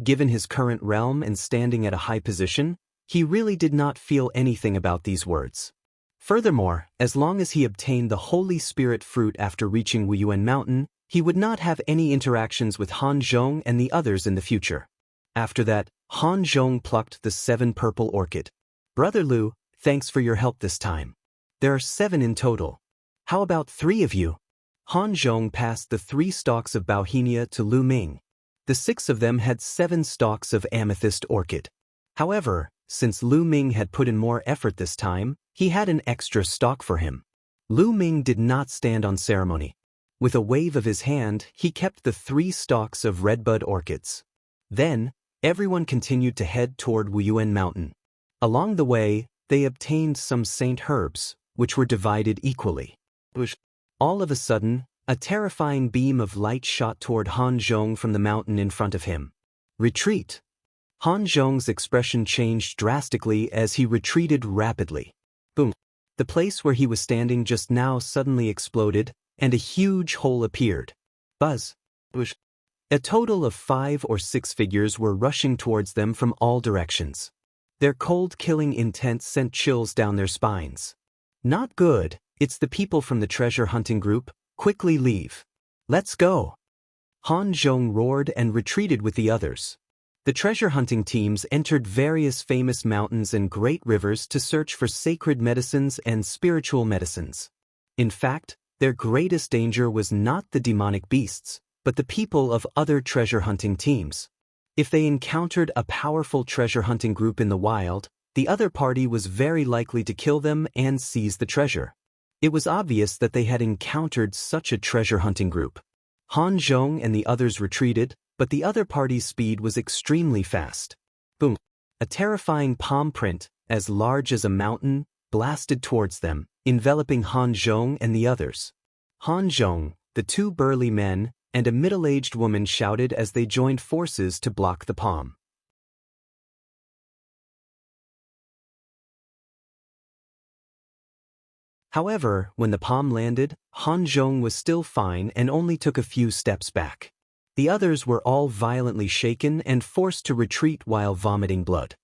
Given his current realm and standing at a high position, he really did not feel anything about these words. Furthermore, as long as he obtained the Holy Spirit fruit after reaching Yuan Mountain, he would not have any interactions with Han Zhong and the others in the future. After that, Han Zhong plucked the 7 purple orchid. Brother Lu, thanks for your help this time. There are 7 in total. How about 3 of you? Han Zhong passed the 3 stalks of Bauhinia to Lu Ming. The 6 of them had 7 stalks of amethyst orchid. However, since Lu Ming had put in more effort this time, he had an extra stalk for him. Lu Ming did not stand on ceremony. With a wave of his hand, he kept the 3 stalks of redbud orchids. Then, everyone continued to head toward Yuan Mountain. Along the way, they obtained some saint herbs, which were divided equally. All of a sudden, a terrifying beam of light shot toward Han Zhong from the mountain in front of him. Retreat! Han Zhong's expression changed drastically as he retreated rapidly. Boom! The place where he was standing just now suddenly exploded, and a huge hole appeared. Buzz! A total of 5 or 6 figures were rushing towards them from all directions. Their cold-killing intent sent chills down their spines. Not good, it's the people from the treasure hunting group. Quickly leave. Let's go. Han Zhong roared and retreated with the others. The treasure hunting teams entered various famous mountains and great rivers to search for sacred medicines and spiritual medicines. In fact, their greatest danger was not the demonic beasts, but the people of other treasure hunting teams. If they encountered a powerful treasure hunting group in the wild, the other party was very likely to kill them and seize the treasure. It was obvious that they had encountered such a treasure hunting group. Han Zhong and the others retreated, but the other party's speed was extremely fast. Boom! A terrifying palm print, as large as a mountain, blasted towards them, enveloping Han Zhong and the others. Han Zhong, the 2 burly men, and a middle-aged woman shouted as they joined forces to block the palm. However, when the palm landed, Han Zhong was still fine and only took a few steps back. The others were all violently shaken and forced to retreat while vomiting blood.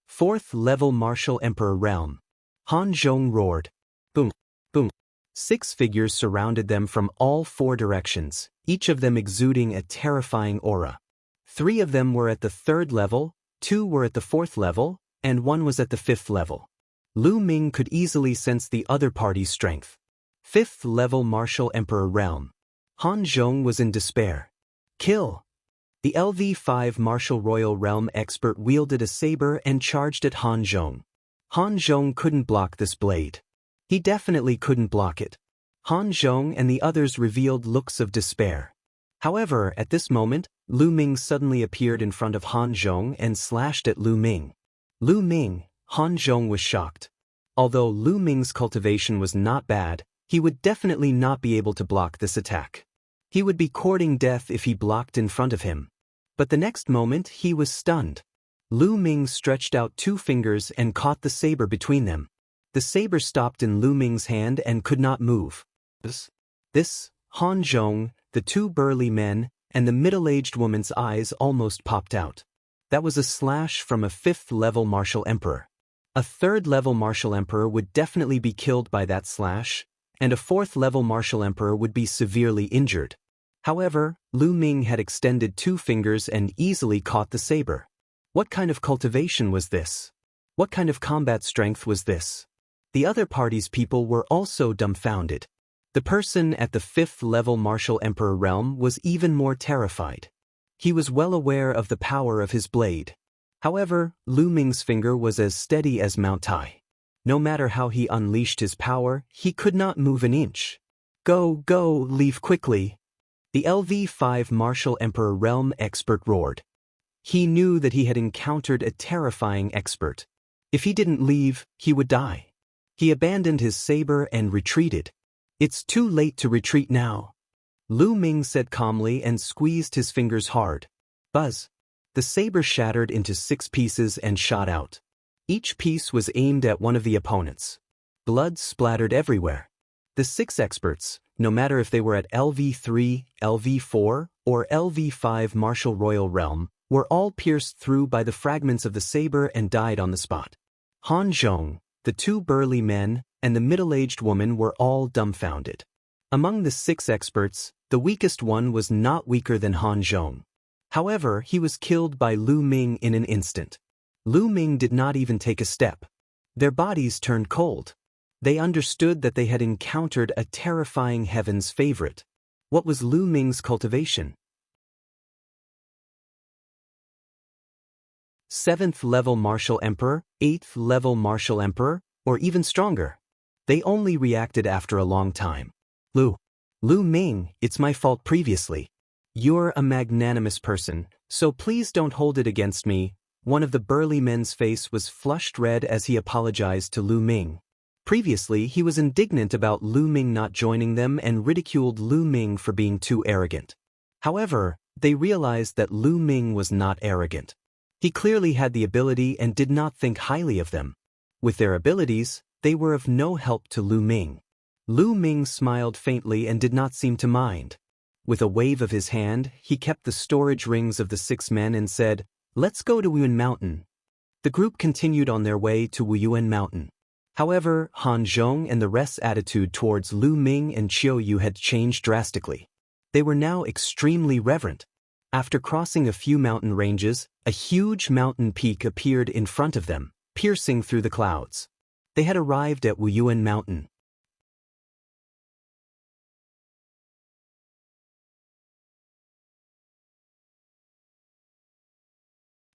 4th level Martial Emperor Realm. Han Zhong roared. Boom! Boom! 6 figures surrounded them from all 4 directions, each of them exuding a terrifying aura. 3 of them were at the 3rd level, 2 were at the 4th level, and 1 was at the 5th level. Lu Ming could easily sense the other party's strength. 5th level Martial Emperor Realm. Han Zhong was in despair. Kill! The LV5 Martial Royal Realm expert wielded a saber and charged at Han Zhong. Han Zhong couldn't block this blade. He definitely couldn't block it. Han Zhong and the others revealed looks of despair. However, at this moment, Lu Ming suddenly appeared in front of Han Zhong and slashed at Lu Ming. Lu Ming! Han Zhong was shocked. Although Lu Ming's cultivation was not bad, he would definitely not be able to block this attack. He would be courting death if he blocked in front of him. But the next moment he was stunned. Lu Ming stretched out 2 fingers and caught the saber between them. The saber stopped in Lu Ming's hand and could not move. This, Han Zhong, the 2 burly men, and the middle-aged woman's eyes almost popped out. That was a slash from a 5th level Martial Emperor. A 3rd level Martial Emperor would definitely be killed by that slash, and a 4th level Martial Emperor would be severely injured. However, Lu Ming had extended 2 fingers and easily caught the saber. What kind of cultivation was this? What kind of combat strength was this? The other party's people were also dumbfounded. The person at the 5th level Martial Emperor realm was even more terrified. He was well aware of the power of his blade. However, Lu Ming's finger was as steady as Mount Tai. No matter how he unleashed his power, he could not move an inch. Go, leave quickly. The LV5 Martial Emperor Realm expert roared. He knew that he had encountered a terrifying expert. If he didn't leave, he would die. He abandoned his saber and retreated. It's too late to retreat now. Lu Ming said calmly and squeezed his fingers hard. Buzz. The saber shattered into 6 pieces and shot out. Each piece was aimed at one of the opponents. Blood splattered everywhere. The 6 experts, no matter if they were at LV3, LV4, or LV5 Martial Royal Realm, were all pierced through by the fragments of the saber and died on the spot. Han Zhong, the two burly men, and the middle-aged woman were all dumbfounded. Among the 6 experts, the weakest one was not weaker than Han Zhong. However, he was killed by Lu Ming in an instant. Lu Ming did not even take a step. Their bodies turned cold. They understood that they had encountered a terrifying heaven's favorite. What was Lu Ming's cultivation? 7th level Martial Emperor, 8th level Martial Emperor, or even stronger. They only reacted after a long time. Lu Ming, it's my fault previously. You're a magnanimous person, so please don't hold it against me. One of the burly men's face was flushed red as he apologized to Lu Ming. Previously, he was indignant about Lu Ming not joining them and ridiculed Lu Ming for being too arrogant. However, they realized that Lu Ming was not arrogant. He clearly had the ability and did not think highly of them. With their abilities, they were of no help to Lu Ming. Lu Ming smiled faintly and did not seem to mind. With a wave of his hand, he kept the storage rings of the 6 men and said, "Let's go to Yuan Mountain." The group continued on their way to Yuan Mountain. However, Han Zhong and the rest's attitude towards Lu Ming and Qiu Yu had changed drastically. They were now extremely reverent. After crossing a few mountain ranges, a huge mountain peak appeared in front of them, piercing through the clouds. They had arrived at Yuan Mountain.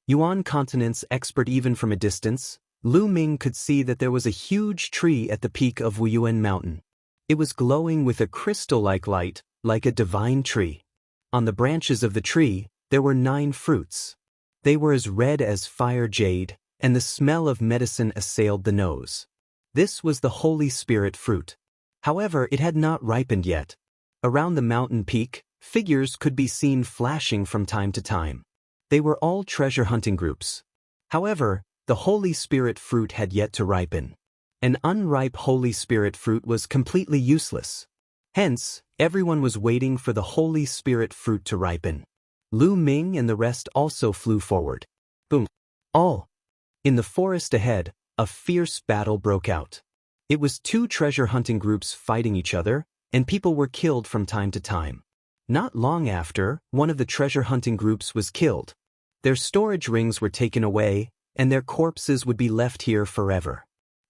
Yuan continent's expert. Even from a distance, Lu Ming could see that there was a huge tree at the peak of Yuan Mountain. It was glowing with a crystal-like light, like a divine tree. On the branches of the tree, there were 9 fruits. They were as red as fire jade, and the smell of medicine assailed the nose. This was the Holy Spirit fruit. However, it had not ripened yet. Around the mountain peak, figures could be seen flashing from time to time. They were all treasure hunting groups. However, the Holy Spirit fruit had yet to ripen. An unripe Holy Spirit fruit was completely useless. Hence, everyone was waiting for the Holy Spirit fruit to ripen. Lu Ming and the rest also flew forward. Boom! All! In the forest ahead, a fierce battle broke out. It was 2 treasure hunting groups fighting each other, and people were killed from time to time. Not long after, one of the treasure hunting groups was killed. Their storage rings were taken away, and their corpses would be left here forever.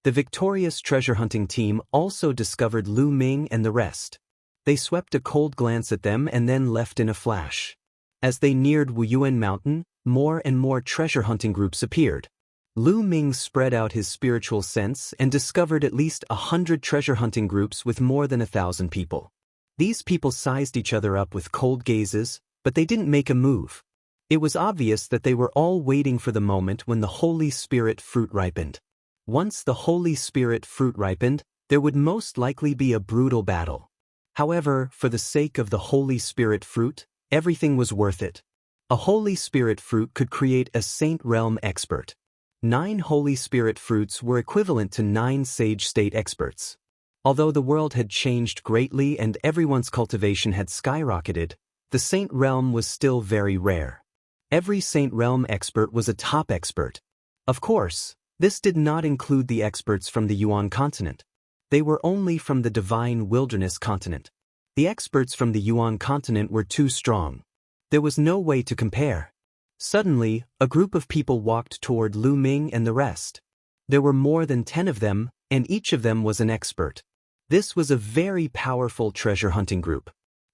The victorious treasure hunting team also discovered Lu Ming and the rest. They swept a cold glance at them and then left in a flash. As they neared Yuan Mountain, more and more treasure hunting groups appeared. Lu Ming spread out his spiritual sense and discovered at least 100 treasure hunting groups with more than 1,000 people. These people sized each other up with cold gazes, but they didn't make a move. It was obvious that they were all waiting for the moment when the Holy Spirit fruit ripened. Once the Holy Spirit fruit ripened, there would most likely be a brutal battle. However, for the sake of the Holy Spirit fruit, everything was worth it. A Holy Spirit fruit could create a Saint Realm expert. 9 Holy Spirit fruits were equivalent to 9 Sage State experts. Although the world had changed greatly and everyone's cultivation had skyrocketed, the Saint Realm was still very rare. Every Saint Realm expert was a top expert. Of course, this did not include the experts from the Yuan continent. They were only from the Divine Wilderness continent. The experts from the Yuan continent were too strong. There was no way to compare. Suddenly, a group of people walked toward Lu Ming and the rest. There were more than 10 of them, and each of them was an expert. This was a very powerful treasure hunting group.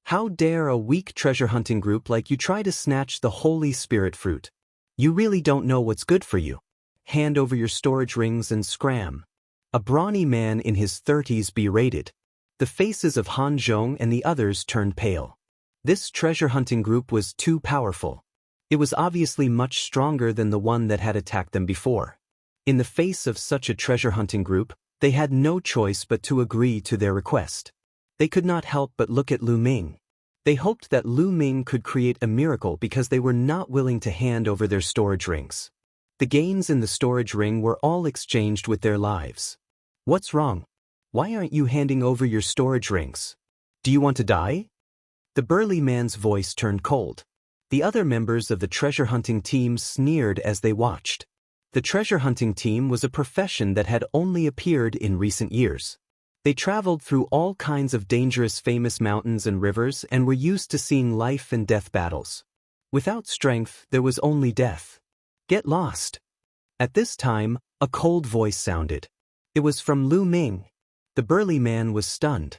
How dare a weak treasure hunting group like you try to snatch the Holy Spirit fruit? You really don't know what's good for you. Hand over your storage rings and scram. A brawny man in his 30s berated. The faces of Han Zhong and the others turned pale. This treasure hunting group was too powerful. It was obviously much stronger than the one that had attacked them before. In the face of such a treasure hunting group, they had no choice but to agree to their request. They could not help but look at Lu Ming. They hoped that Lu Ming could create a miracle because they were not willing to hand over their storage rings. The gains in the storage ring were all exchanged with their lives. What's wrong? Why aren't you handing over your storage rings? Do you want to die? The burly man's voice turned cold. The other members of the treasure hunting team sneered as they watched. The treasure hunting team was a profession that had only appeared in recent years. They traveled through all kinds of dangerous famous mountains and rivers and were used to seeing life and death battles. Without strength, there was only death. Get lost. At this time, a cold voice sounded. It was from Lu Ming. The burly man was stunned.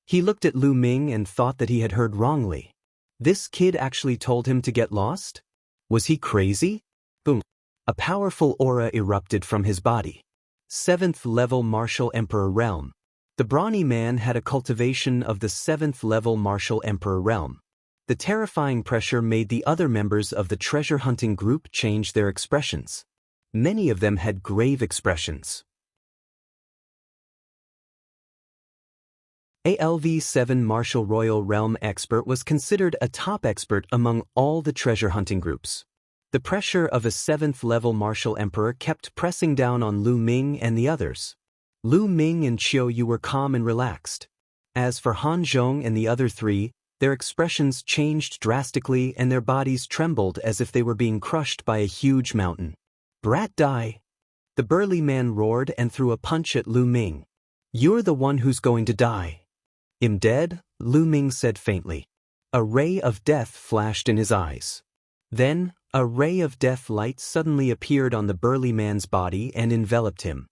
He looked at Lu Ming and thought that he had heard wrongly. This kid actually told him to get lost? Was he crazy? Boom. A powerful aura erupted from his body. 7th level Martial Emperor Realm. The brawny man had a cultivation of the 7th level Martial Emperor Realm. The terrifying pressure made the other members of the treasure hunting group change their expressions. Many of them had grave expressions. ALV-7 Martial Royal Realm Expert was considered a top expert among all the treasure hunting groups. The pressure of a 7th level Martial Emperor kept pressing down on Lu Ming and the others. Lu Ming and Qiu Yu were calm and relaxed. As for Han Zhong and the other three, their expressions changed drastically and their bodies trembled as if they were being crushed by a huge mountain. Brat die! The burly man roared and threw a punch at Lu Ming. You're the one who's going to die. I'm dead, Lu Ming said faintly. A ray of death flashed in his eyes. Then, a ray of death light suddenly appeared on the burly man's body and enveloped him.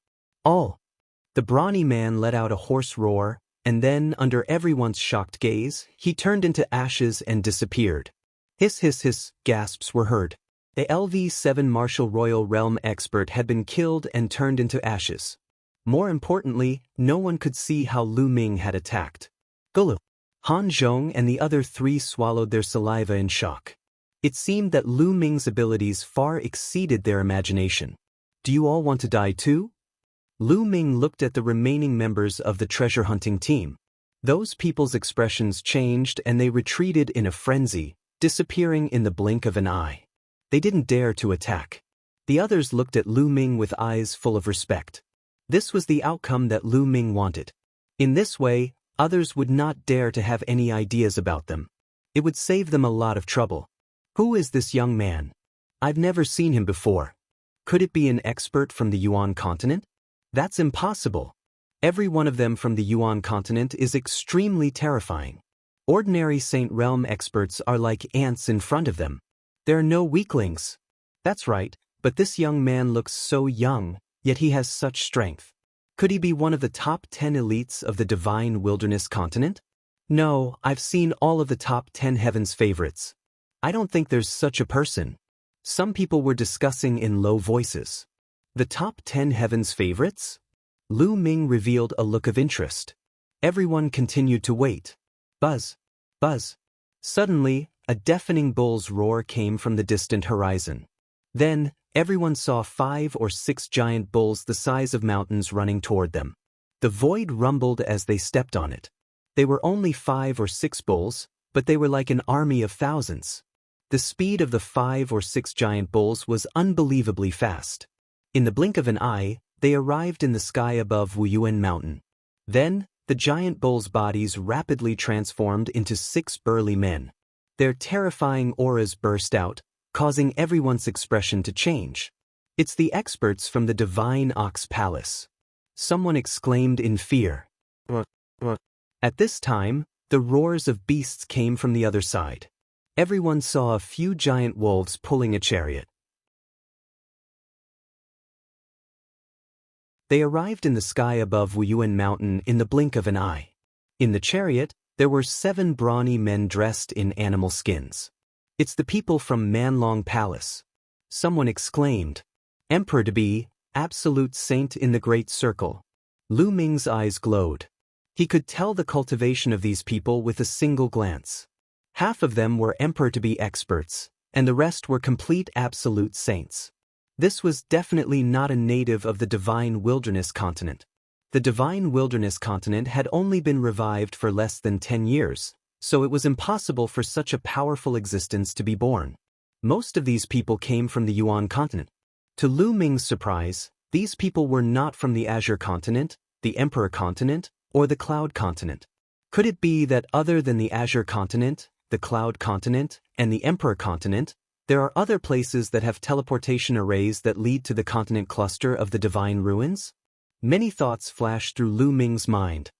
Oh! The brawny man let out a hoarse roar, and then, under everyone's shocked gaze, he turned into ashes and disappeared. Hiss hiss hiss, gasps were heard. The LV-7 Martial Royal Realm Expert had been killed and turned into ashes. More importantly, no one could see how Lu Ming had attacked. Gulu. Han Zhong and the other three swallowed their saliva in shock. It seemed that Lu Ming's abilities far exceeded their imagination. Do you all want to die too? Lu Ming looked at the remaining members of the treasure hunting team. Those people's expressions changed and they retreated in a frenzy, disappearing in the blink of an eye. They didn't dare to attack. The others looked at Lu Ming with eyes full of respect. This was the outcome that Lu Ming wanted. In this way, others would not dare to have any ideas about them. It would save them a lot of trouble. Who is this young man? I've never seen him before. Could it be an expert from the Yuan continent? That's impossible. Every one of them from the Yuan continent is extremely terrifying. Ordinary Saint Realm experts are like ants in front of them. There are no weaklings. That's right, but this young man looks so young, yet he has such strength. Could he be one of the top 10 elites of the divine wilderness continent? No, I've seen all of the top 10 heavens favorites. I don't think there's such a person. Some people were discussing in low voices. The top 10 heavens favorites? Lu Ming revealed a look of interest. Everyone continued to wait. Buzz. Buzz. Suddenly, a deafening bull's roar came from the distant horizon. Then, everyone saw 5 or 6 giant bulls the size of mountains running toward them. The void rumbled as they stepped on it. They were only 5 or 6 bulls, but they were like an army of thousands. The speed of the 5 or 6 giant bulls was unbelievably fast. In the blink of an eye, they arrived in the sky above Yuan Mountain. Then, the giant bulls' bodies rapidly transformed into 6 burly men. Their terrifying auras burst out, causing everyone's expression to change. It's the experts from the Divine Ox Palace. Someone exclaimed in fear. At this time, the roars of beasts came from the other side. Everyone saw a few giant wolves pulling a chariot. They arrived in the sky above Yuan Mountain in the blink of an eye. In the chariot, there were 7 brawny men dressed in animal skins. It's the people from Manlong Palace. Someone exclaimed. Emperor to be, absolute saint in the great circle. Lu Ming's eyes glowed. He could tell the cultivation of these people with a single glance. Half of them were emperor to be experts, and the rest were complete absolute saints. This was definitely not a native of the Divine Wilderness continent. The Divine Wilderness continent had only been revived for less than 10 years, so it was impossible for such a powerful existence to be born. Most of these people came from the Yuan continent. To Lu Ming's surprise, these people were not from the Azure continent, the Emperor continent, or the Cloud continent. Could it be that other than the Azure continent, the Cloud Continent and the Emperor Continent, there are other places that have teleportation arrays that lead to the continent cluster of the Divine Ruins? Many thoughts flashed through Lu Ming's mind.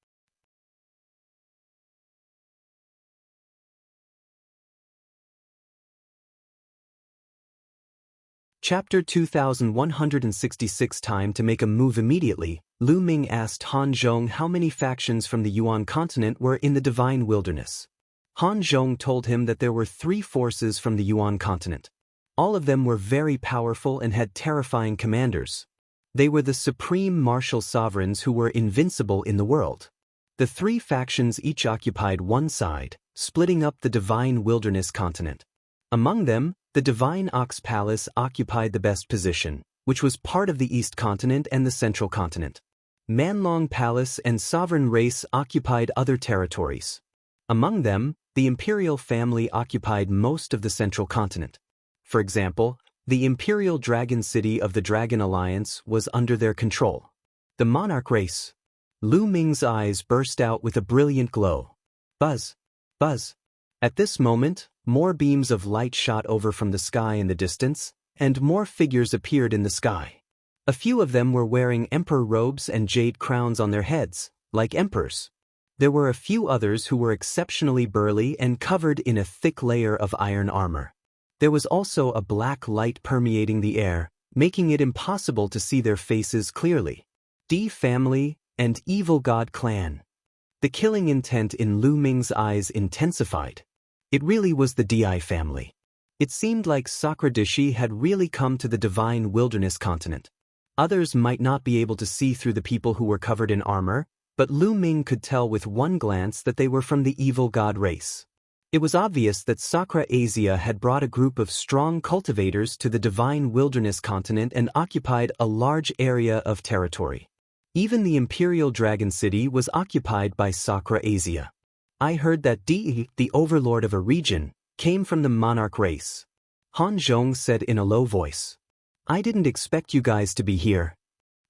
Chapter 2166. Time to make a move immediately. Lu Ming asked Han Zhong how many factions from the Yuan continent were in the Divine Wilderness. Han Zhong told him that there were 3 forces from the Yuan continent. All of them were very powerful and had terrifying commanders. They were the supreme martial sovereigns who were invincible in the world. The 3 factions each occupied one side, splitting up the Divine Wilderness continent. Among them, the Divine Ox Palace occupied the best position, which was part of the East Continent and the Central Continent. Manlong Palace and Sovereign Race occupied other territories. Among them, the Imperial family occupied most of the Central Continent. For example, the Imperial Dragon City of the Dragon Alliance was under their control. The monarch race. Lu Ming's eyes burst out with a brilliant glow. Buzz! Buzz! At this moment, more beams of light shot over from the sky in the distance, and more figures appeared in the sky. A few of them were wearing emperor robes and jade crowns on their heads, like emperors. There were a few others who were exceptionally burly and covered in a thick layer of iron armor. There was also a black light permeating the air, making it impossible to see their faces clearly. D family and Evil God clan. The killing intent in Lu Ming's eyes intensified. It really was the Di family. It seemed like Sakradishi had really come to the Divine Wilderness continent. Others might not be able to see through the people who were covered in armor, but Lu Ming could tell with one glance that they were from the Evil God race. It was obvious that Sakra Asia had brought a group of strong cultivators to the Divine Wilderness continent and occupied a large area of territory. Even the Imperial Dragon City was occupied by Sakra Asia. I heard that Di, the overlord of a region, came from the monarch race. Han Zhong said in a low voice. I didn't expect you guys to be here.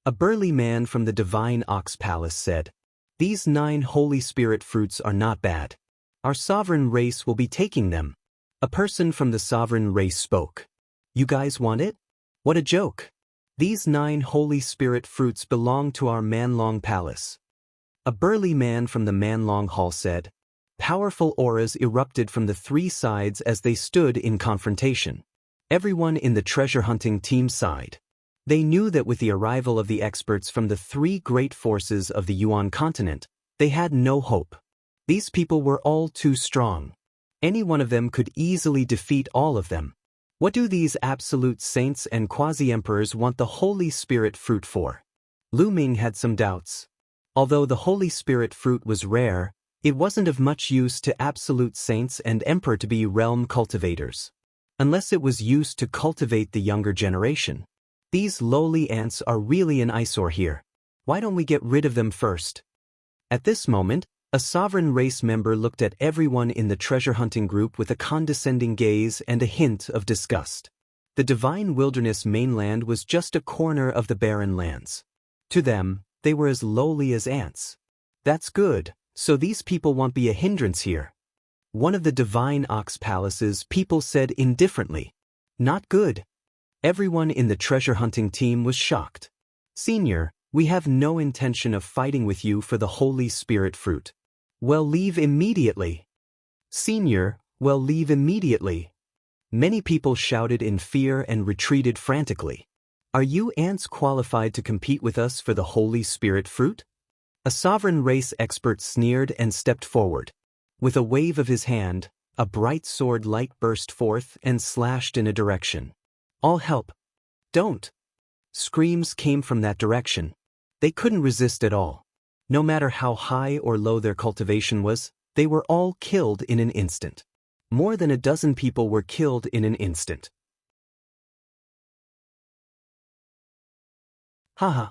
A burly man from the Divine Ox Palace said. These 9 Holy Spirit fruits are not bad. Our sovereign race will be taking them. A person from the sovereign race spoke. You guys want it? What a joke. These 9 Holy Spirit fruits belong to our Manlong Palace. A burly man from the Manlong Hall said. Powerful auras erupted from the 3 sides as they stood in confrontation. Everyone in the treasure hunting team sighed. They knew that with the arrival of the experts from the 3 great forces of the Yuan continent, they had no hope. These people were all too strong. Any one of them could easily defeat all of them. What do these absolute saints and quasi-emperors want the Holy Spirit fruit for? Lu Ming had some doubts. Although the Holy Spirit fruit was rare, it wasn't of much use to absolute saints and emperor to be realm cultivators. Unless it was used to cultivate the younger generation. These lowly ants are really an eyesore here. Why don't we get rid of them first? At this moment, a sovereign race member looked at everyone in the treasure hunting group with a condescending gaze and a hint of disgust. The Divine Wilderness mainland was just a corner of the barren lands. To them, they were as lowly as ants. That's good, so these people won't be a hindrance here. One of the Divine Ox Palace's people said indifferently. Not good. Everyone in the treasure hunting team was shocked. Senior, we have no intention of fighting with you for the Holy Spirit fruit. Well, leave immediately. Senior, well, leave immediately. Many people shouted in fear and retreated frantically. Are you ants qualified to compete with us for the Holy Spirit fruit? A sovereign race expert sneered and stepped forward. With a wave of his hand, a bright sword light burst forth and slashed in a direction. All help! Don't! Screams came from that direction. They couldn't resist at all. No matter how high or low their cultivation was, they were all killed in an instant. More than a dozen people were killed in an instant. Haha!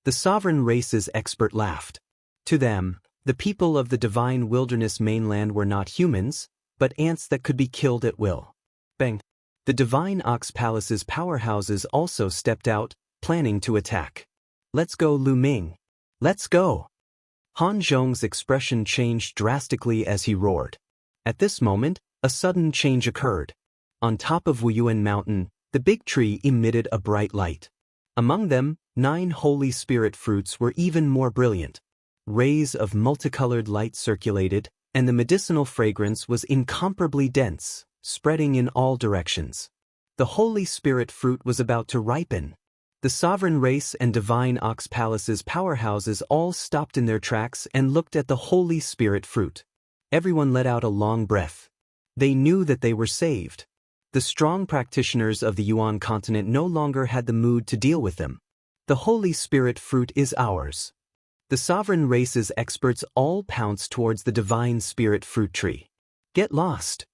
The sovereign race's expert laughed. To them, the people of the Divine Wilderness mainland were not humans, but ants that could be killed at will. Bang! The Divine Ox Palace's powerhouses also stepped out, planning to attack. Let's go, Lu Ming. Let's go! Han Zhong's expression changed drastically as he roared. At this moment, a sudden change occurred. On top of Yuan Mountain, the big tree emitted a bright light. Among them, 9 holy spirit fruits were even more brilliant. Rays of multicolored light circulated, and the medicinal fragrance was incomparably dense, spreading in all directions. The holy spirit fruit was about to ripen. The sovereign race and divine ox palace's powerhouses all stopped in their tracks and looked at the holy spirit fruit. Everyone let out a long breath. They knew that they were saved. The strong practitioners of the Yuan continent no longer had the mood to deal with them. The holy spirit fruit is ours. The sovereign race's experts all pounced towards the divine spirit fruit tree. Get lost.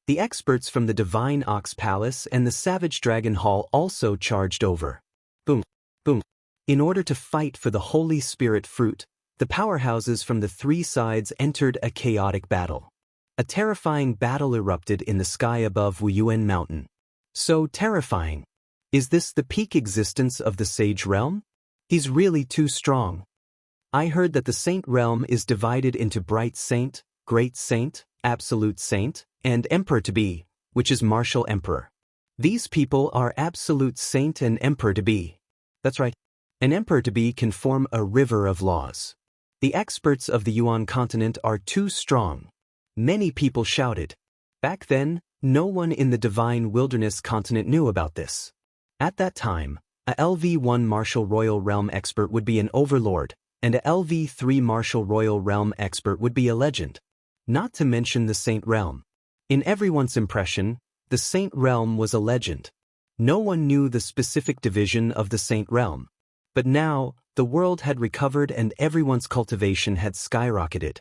The experts from the divine ox palace and the savage dragon hall also charged over. Boom, boom. In order to fight for the holy spirit fruit, the powerhouses from the 3 sides entered a chaotic battle. A terrifying battle erupted in the sky above Yuan Mountain. So terrifying. Is this the peak existence of the sage realm? He's really too strong. I heard that the saint realm is divided into bright saint, great saint, absolute saint, and emperor-to-be, which is martial emperor. These people are absolute saint and emperor-to-be. That's right. An emperor-to-be can form a river of laws. The experts of the Yuan continent are too strong. Many people shouted. Back then, no one in the divine wilderness continent knew about this. At that time, a LV1 martial royal realm expert would be an overlord, and a LV3 martial royal realm expert would be a legend. Not to mention the saint realm. In everyone's impression, the saint realm was a legend. No one knew the specific division of the saint realm. But now, the world had recovered and everyone's cultivation had skyrocketed.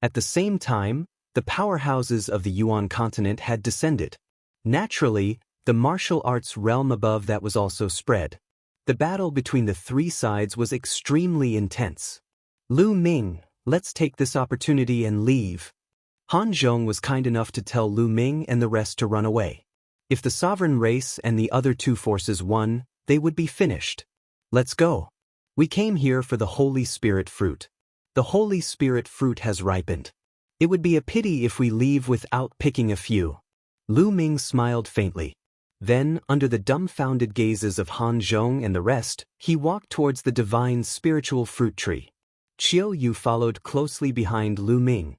At the same time, the powerhouses of the Yuan continent had descended. Naturally, the martial arts realm above that was also spread. The battle between the 3 sides was extremely intense. Ming, let's take this opportunity and leave. Han Zhong was kind enough to tell Ming and the rest to run away. If the sovereign race and the other 2 forces won, they would be finished. Let's go. We came here for the Holy Spirit fruit. The Holy Spirit fruit has ripened. It would be a pity if we leave without picking a few. Ming smiled faintly. Then, under the dumbfounded gazes of Han Zhong and the rest, he walked towards the divine spiritual fruit tree. Qiu Yu followed closely behind Ming.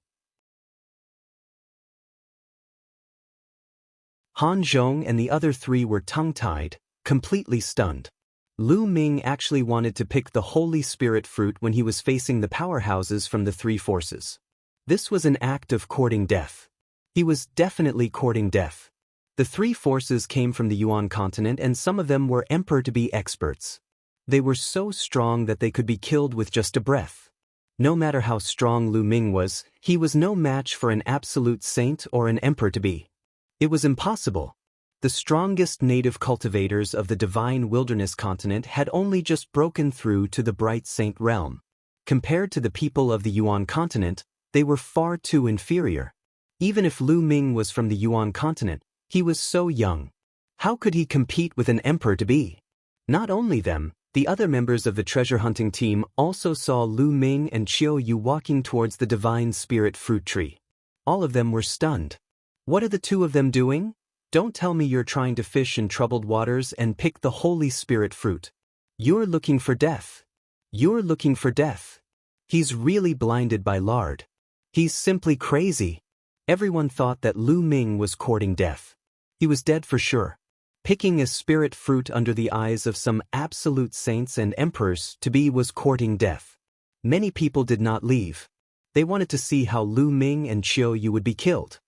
Han Zhong and the other 3 were tongue-tied, completely stunned. Ming actually wanted to pick the Holy Spirit fruit when he was facing the powerhouses from the 3 forces. This was an act of courting death. He was definitely courting death. The 3 forces came from the Yuan continent and some of them were emperor-to-be experts. They were so strong that they could be killed with just a breath. No matter how strong Ming was, he was no match for an absolute saint or an emperor-to-be. It was impossible. The strongest native cultivators of the divine wilderness continent had only just broken through to the bright saint realm. Compared to the people of the Yuan continent, they were far too inferior. Even if Ming was from the Yuan continent, he was so young. How could he compete with an emperor-to-be? Not only them, the other members of the treasure hunting team also saw Ming and Qiu Yu walking towards the divine spirit fruit tree. All of them were stunned. What are the 2 of them doing? Don't tell me you're trying to fish in troubled waters and pick the Holy Spirit fruit. You're looking for death. You're looking for death. He's really blinded by lard. He's simply crazy. Everyone thought that Ming was courting death. He was dead for sure. Picking a spirit fruit under the eyes of some absolute saints and emperors-to-be was courting death. Many people did not leave. They wanted to see how Ming and Qiu Yu would be killed.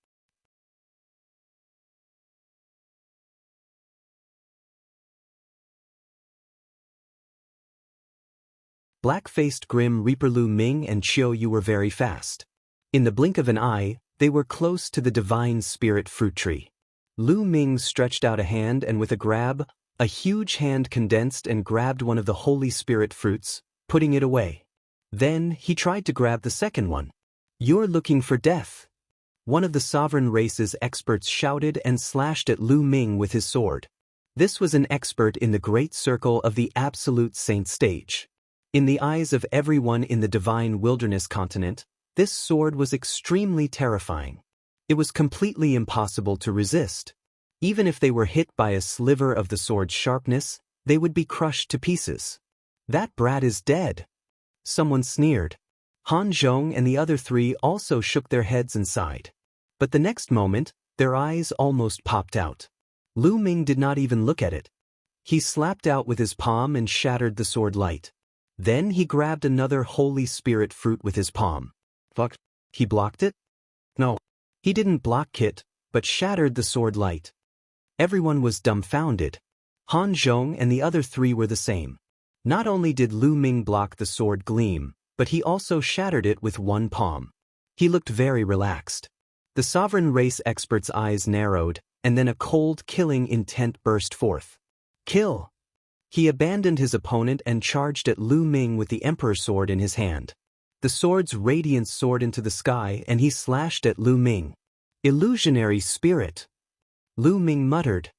Black-faced Grim Reaper Ming and Qiu Yu were very fast. In the blink of an eye, they were close to the divine spirit fruit tree. Ming stretched out a hand and with a grab, a huge hand condensed and grabbed one of the Holy Spirit fruits, putting it away. Then, he tried to grab the second one. You're looking for death. One of the sovereign race's experts shouted and slashed at Ming with his sword. This was an expert in the great circle of the absolute saint stage. In the eyes of everyone in the divine wilderness continent, this sword was extremely terrifying. It was completely impossible to resist. Even if they were hit by a sliver of the sword's sharpness, they would be crushed to pieces. That brat is dead. Someone sneered. Han Zhong and the other three also shook their heads and sighed. But the next moment, their eyes almost popped out. Lu Ming did not even look at it. He slapped out with his palm and shattered the sword light. Then he grabbed another Holy Spirit fruit with his palm. Fuck. He blocked it? No. He didn't block it, but shattered the sword light. Everyone was dumbfounded. Han Zhong and the other three were the same. Not only did Lu Ming block the sword gleam, but he also shattered it with one palm. He looked very relaxed. The sovereign race expert's eyes narrowed, and then a cold killing intent burst forth. Kill! He abandoned his opponent and charged at Lu Ming with the Emperor's sword in his hand. The sword's radiance soared into the sky and he slashed at Lu Ming. Illusionary spirit! Lu Ming muttered.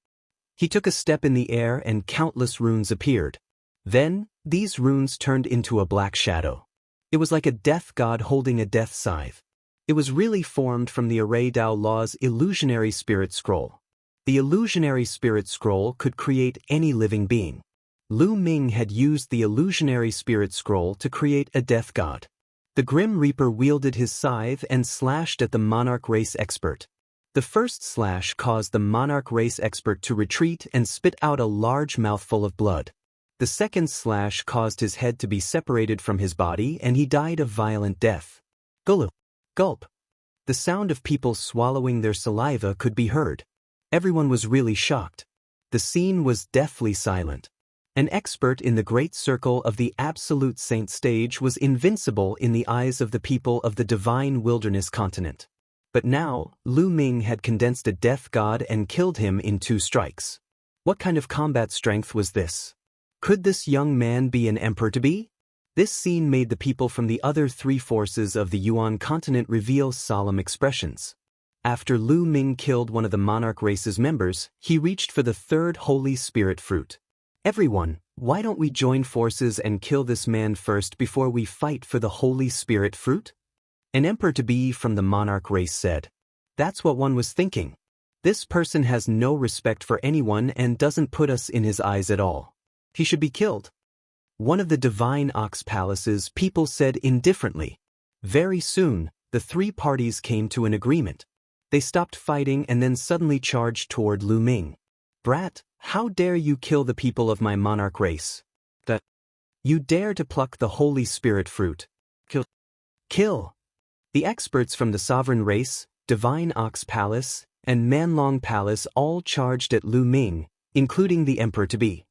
He took a step in the air and countless runes appeared. Then, these runes turned into a black shadow. It was like a death god holding a death scythe. It was really formed from the Array Dao Law's illusionary spirit scroll. The illusionary spirit scroll could create any living being. Lu Ming had used the illusionary spirit scroll to create a death god. The Grim Reaper wielded his scythe and slashed at the monarch race expert. The first slash caused the monarch race expert to retreat and spit out a large mouthful of blood. The second slash caused his head to be separated from his body and he died a violent death. Gulp. Gulp. The sound of people swallowing their saliva could be heard. Everyone was really shocked. The scene was deathly silent. An expert in the great circle of the absolute saint stage was invincible in the eyes of the people of the divine wilderness continent. But now, Lu Ming had condensed a death god and killed him in 2 strikes. What kind of combat strength was this? Could this young man be an emperor-to-be? This scene made the people from the other 3 forces of the Yuan continent reveal solemn expressions. After Lu Ming killed one of the monarch race's members, he reached for the 3rd Holy Spirit fruit. Everyone, why don't we join forces and kill this man first before we fight for the Holy Spirit fruit? An emperor-to-be from the monarch race said. That's what one was thinking. This person has no respect for anyone and doesn't put us in his eyes at all. He should be killed. One of the divine ox palaces people said indifferently. Very soon, the 3 parties came to an agreement. They stopped fighting and then suddenly charged toward Lu Ming. Brat, how dare you kill the people of my monarch race? That you dare to pluck the Holy Spirit fruit. Kill. Kill. The experts from the sovereign race, divine ox palace, and Manlong palace all charged at Lu Ming, including the emperor-to-be.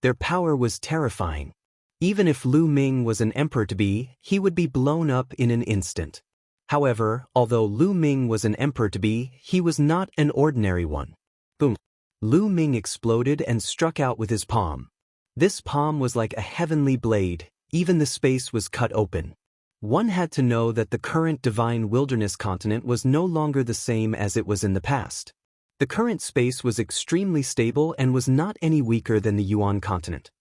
Their power was terrifying. Even if Lu Ming was an emperor-to-be, he would be blown up in an instant. However, although Lu Ming was an emperor-to-be, he was not an ordinary one. Boom. Lu Ming exploded and struck out with his palm. This palm was like a heavenly blade, even the space was cut open. One had to know that the current divine wilderness continent was no longer the same as it was in the past. The current space was extremely stable and was not any weaker than the Yuan continent.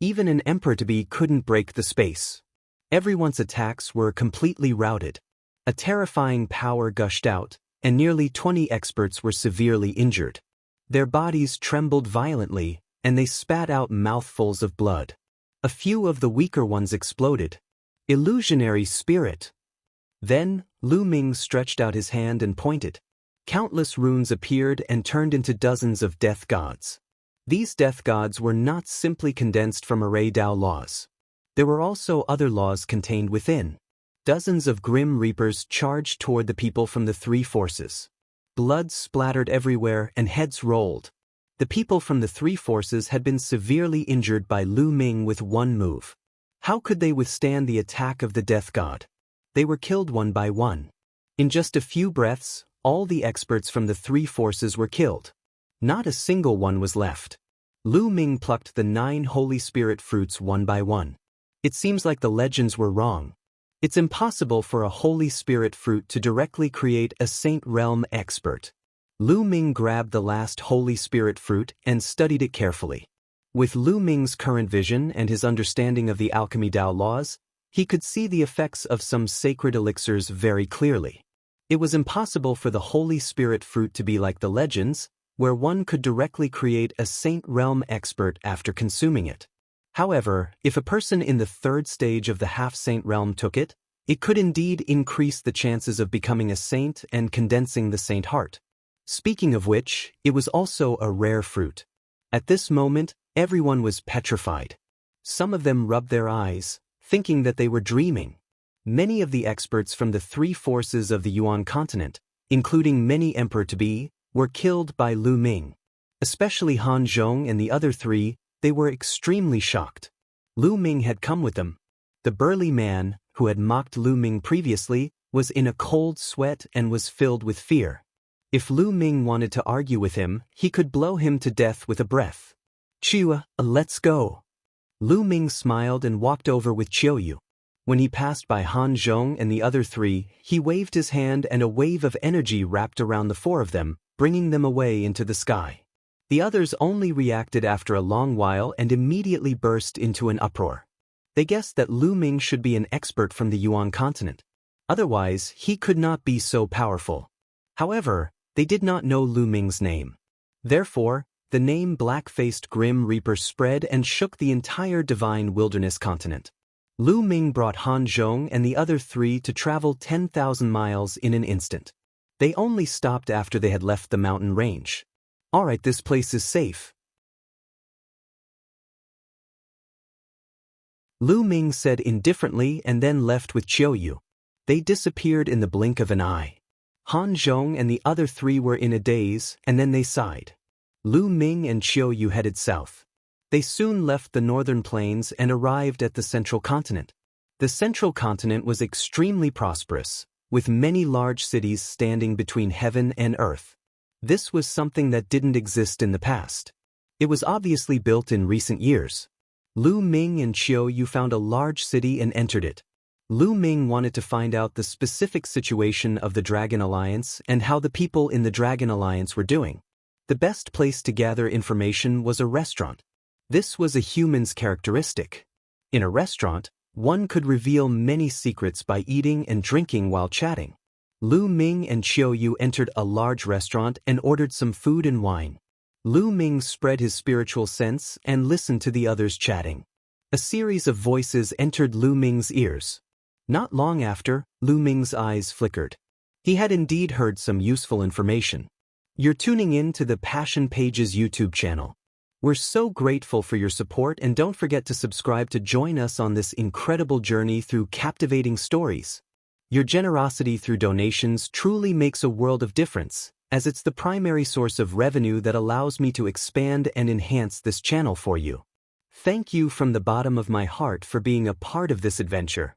Even an emperor-to-be couldn't break the space. Everyone's attacks were completely routed. A terrifying power gushed out, and nearly 20 experts were severely injured. Their bodies trembled violently, and they spat out mouthfuls of blood. A few of the weaker ones exploded. Illusionary spirit! Then, Lu Ming stretched out his hand and pointed. Countless runes appeared and turned into dozens of death gods. These death gods were not simply condensed from Array Dao laws. There were also other laws contained within. Dozens of Grim Reapers charged toward the people from the 3 forces. Blood splattered everywhere and heads rolled. The people from the 3 forces had been severely injured by Lu Ming with one move. How could they withstand the attack of the death god? They were killed one by one. In just a few breaths, all the experts from the 3 forces were killed. Not a single one was left. Lu Ming plucked the 9 Holy Spirit fruits one by one. It seems like the legends were wrong. It's impossible for a Holy Spirit fruit to directly create a Saint Realm expert. Lu Ming grabbed the last Holy Spirit fruit and studied it carefully. With Lu Ming's current vision and his understanding of the alchemy Dao laws, He could see the effects of some sacred elixirs very clearly. It was impossible for the Holy Spirit fruit to be like the legends, where one could directly create a Saint Realm expert after consuming it. However, if a person in the third stage of the half-saint realm took it, it could indeed increase the chances of becoming a saint and condensing the saint heart. Speaking of which, it was also a rare fruit. At this moment, everyone was petrified. Some of them rubbed their eyes, thinking that they were dreaming. Many of the experts from the three forces of the Yuan continent, including many emperor-to-be, were killed by Lu Ming. Especially Han Zhong and the other three, they were extremely shocked. Lu Ming had come with them. The burly man, who had mocked Lu Ming previously, was in a cold sweat and was filled with fear. If Lu Ming wanted to argue with him, he could blow him to death with a breath. "Chua, let's go." Lu Ming smiled and walked over with Qiuyu. When he passed by Han Zhong and the other three, he waved his hand and a wave of energy wrapped around the four of them, bringing them away into the sky. The others only reacted after a long while and immediately burst into an uproar. They guessed that Lu Ming should be an expert from the Yuan continent. Otherwise, he could not be so powerful. However, they did not know Lu Ming's name. Therefore, the name Black-Faced Grim Reaper spread and shook the entire Divine Wilderness continent. Lu Ming brought Han Zhong and the other three to travel 10,000 miles in an instant. They only stopped after they had left the mountain range. "Alright, this place is safe," Lu Ming said indifferently and then left with Qiuyu. They disappeared in the blink of an eye. Han Zhong and the other three were in a daze, and then they sighed. Lu Ming and Qiuyu headed south. They soon left the northern plains and arrived at the central continent. The central continent was extremely prosperous, with many large cities standing between heaven and earth. This was something that didn't exist in the past. It was obviously built in recent years. Lu Ming and Qiuyu found a large city and entered it. Lu Ming wanted to find out the specific situation of the Dragon Alliance and how the people in the Dragon Alliance were doing. The best place to gather information was a restaurant. This was a human's characteristic. In a restaurant, one could reveal many secrets by eating and drinking while chatting. Lu Ming and Qiuyu entered a large restaurant and ordered some food and wine. Lu Ming spread his spiritual sense and listened to the others chatting. A series of voices entered Lu Ming's ears. Not long after, Lu Ming's eyes flickered. He had indeed heard some useful information. You're tuning in to the Passion Pages YouTube channel. We're so grateful for your support, and don't forget to subscribe to join us on this incredible journey through captivating stories. Your generosity through donations truly makes a world of difference, as it's the primary source of revenue that allows me to expand and enhance this channel for you. Thank you from the bottom of my heart for being a part of this adventure.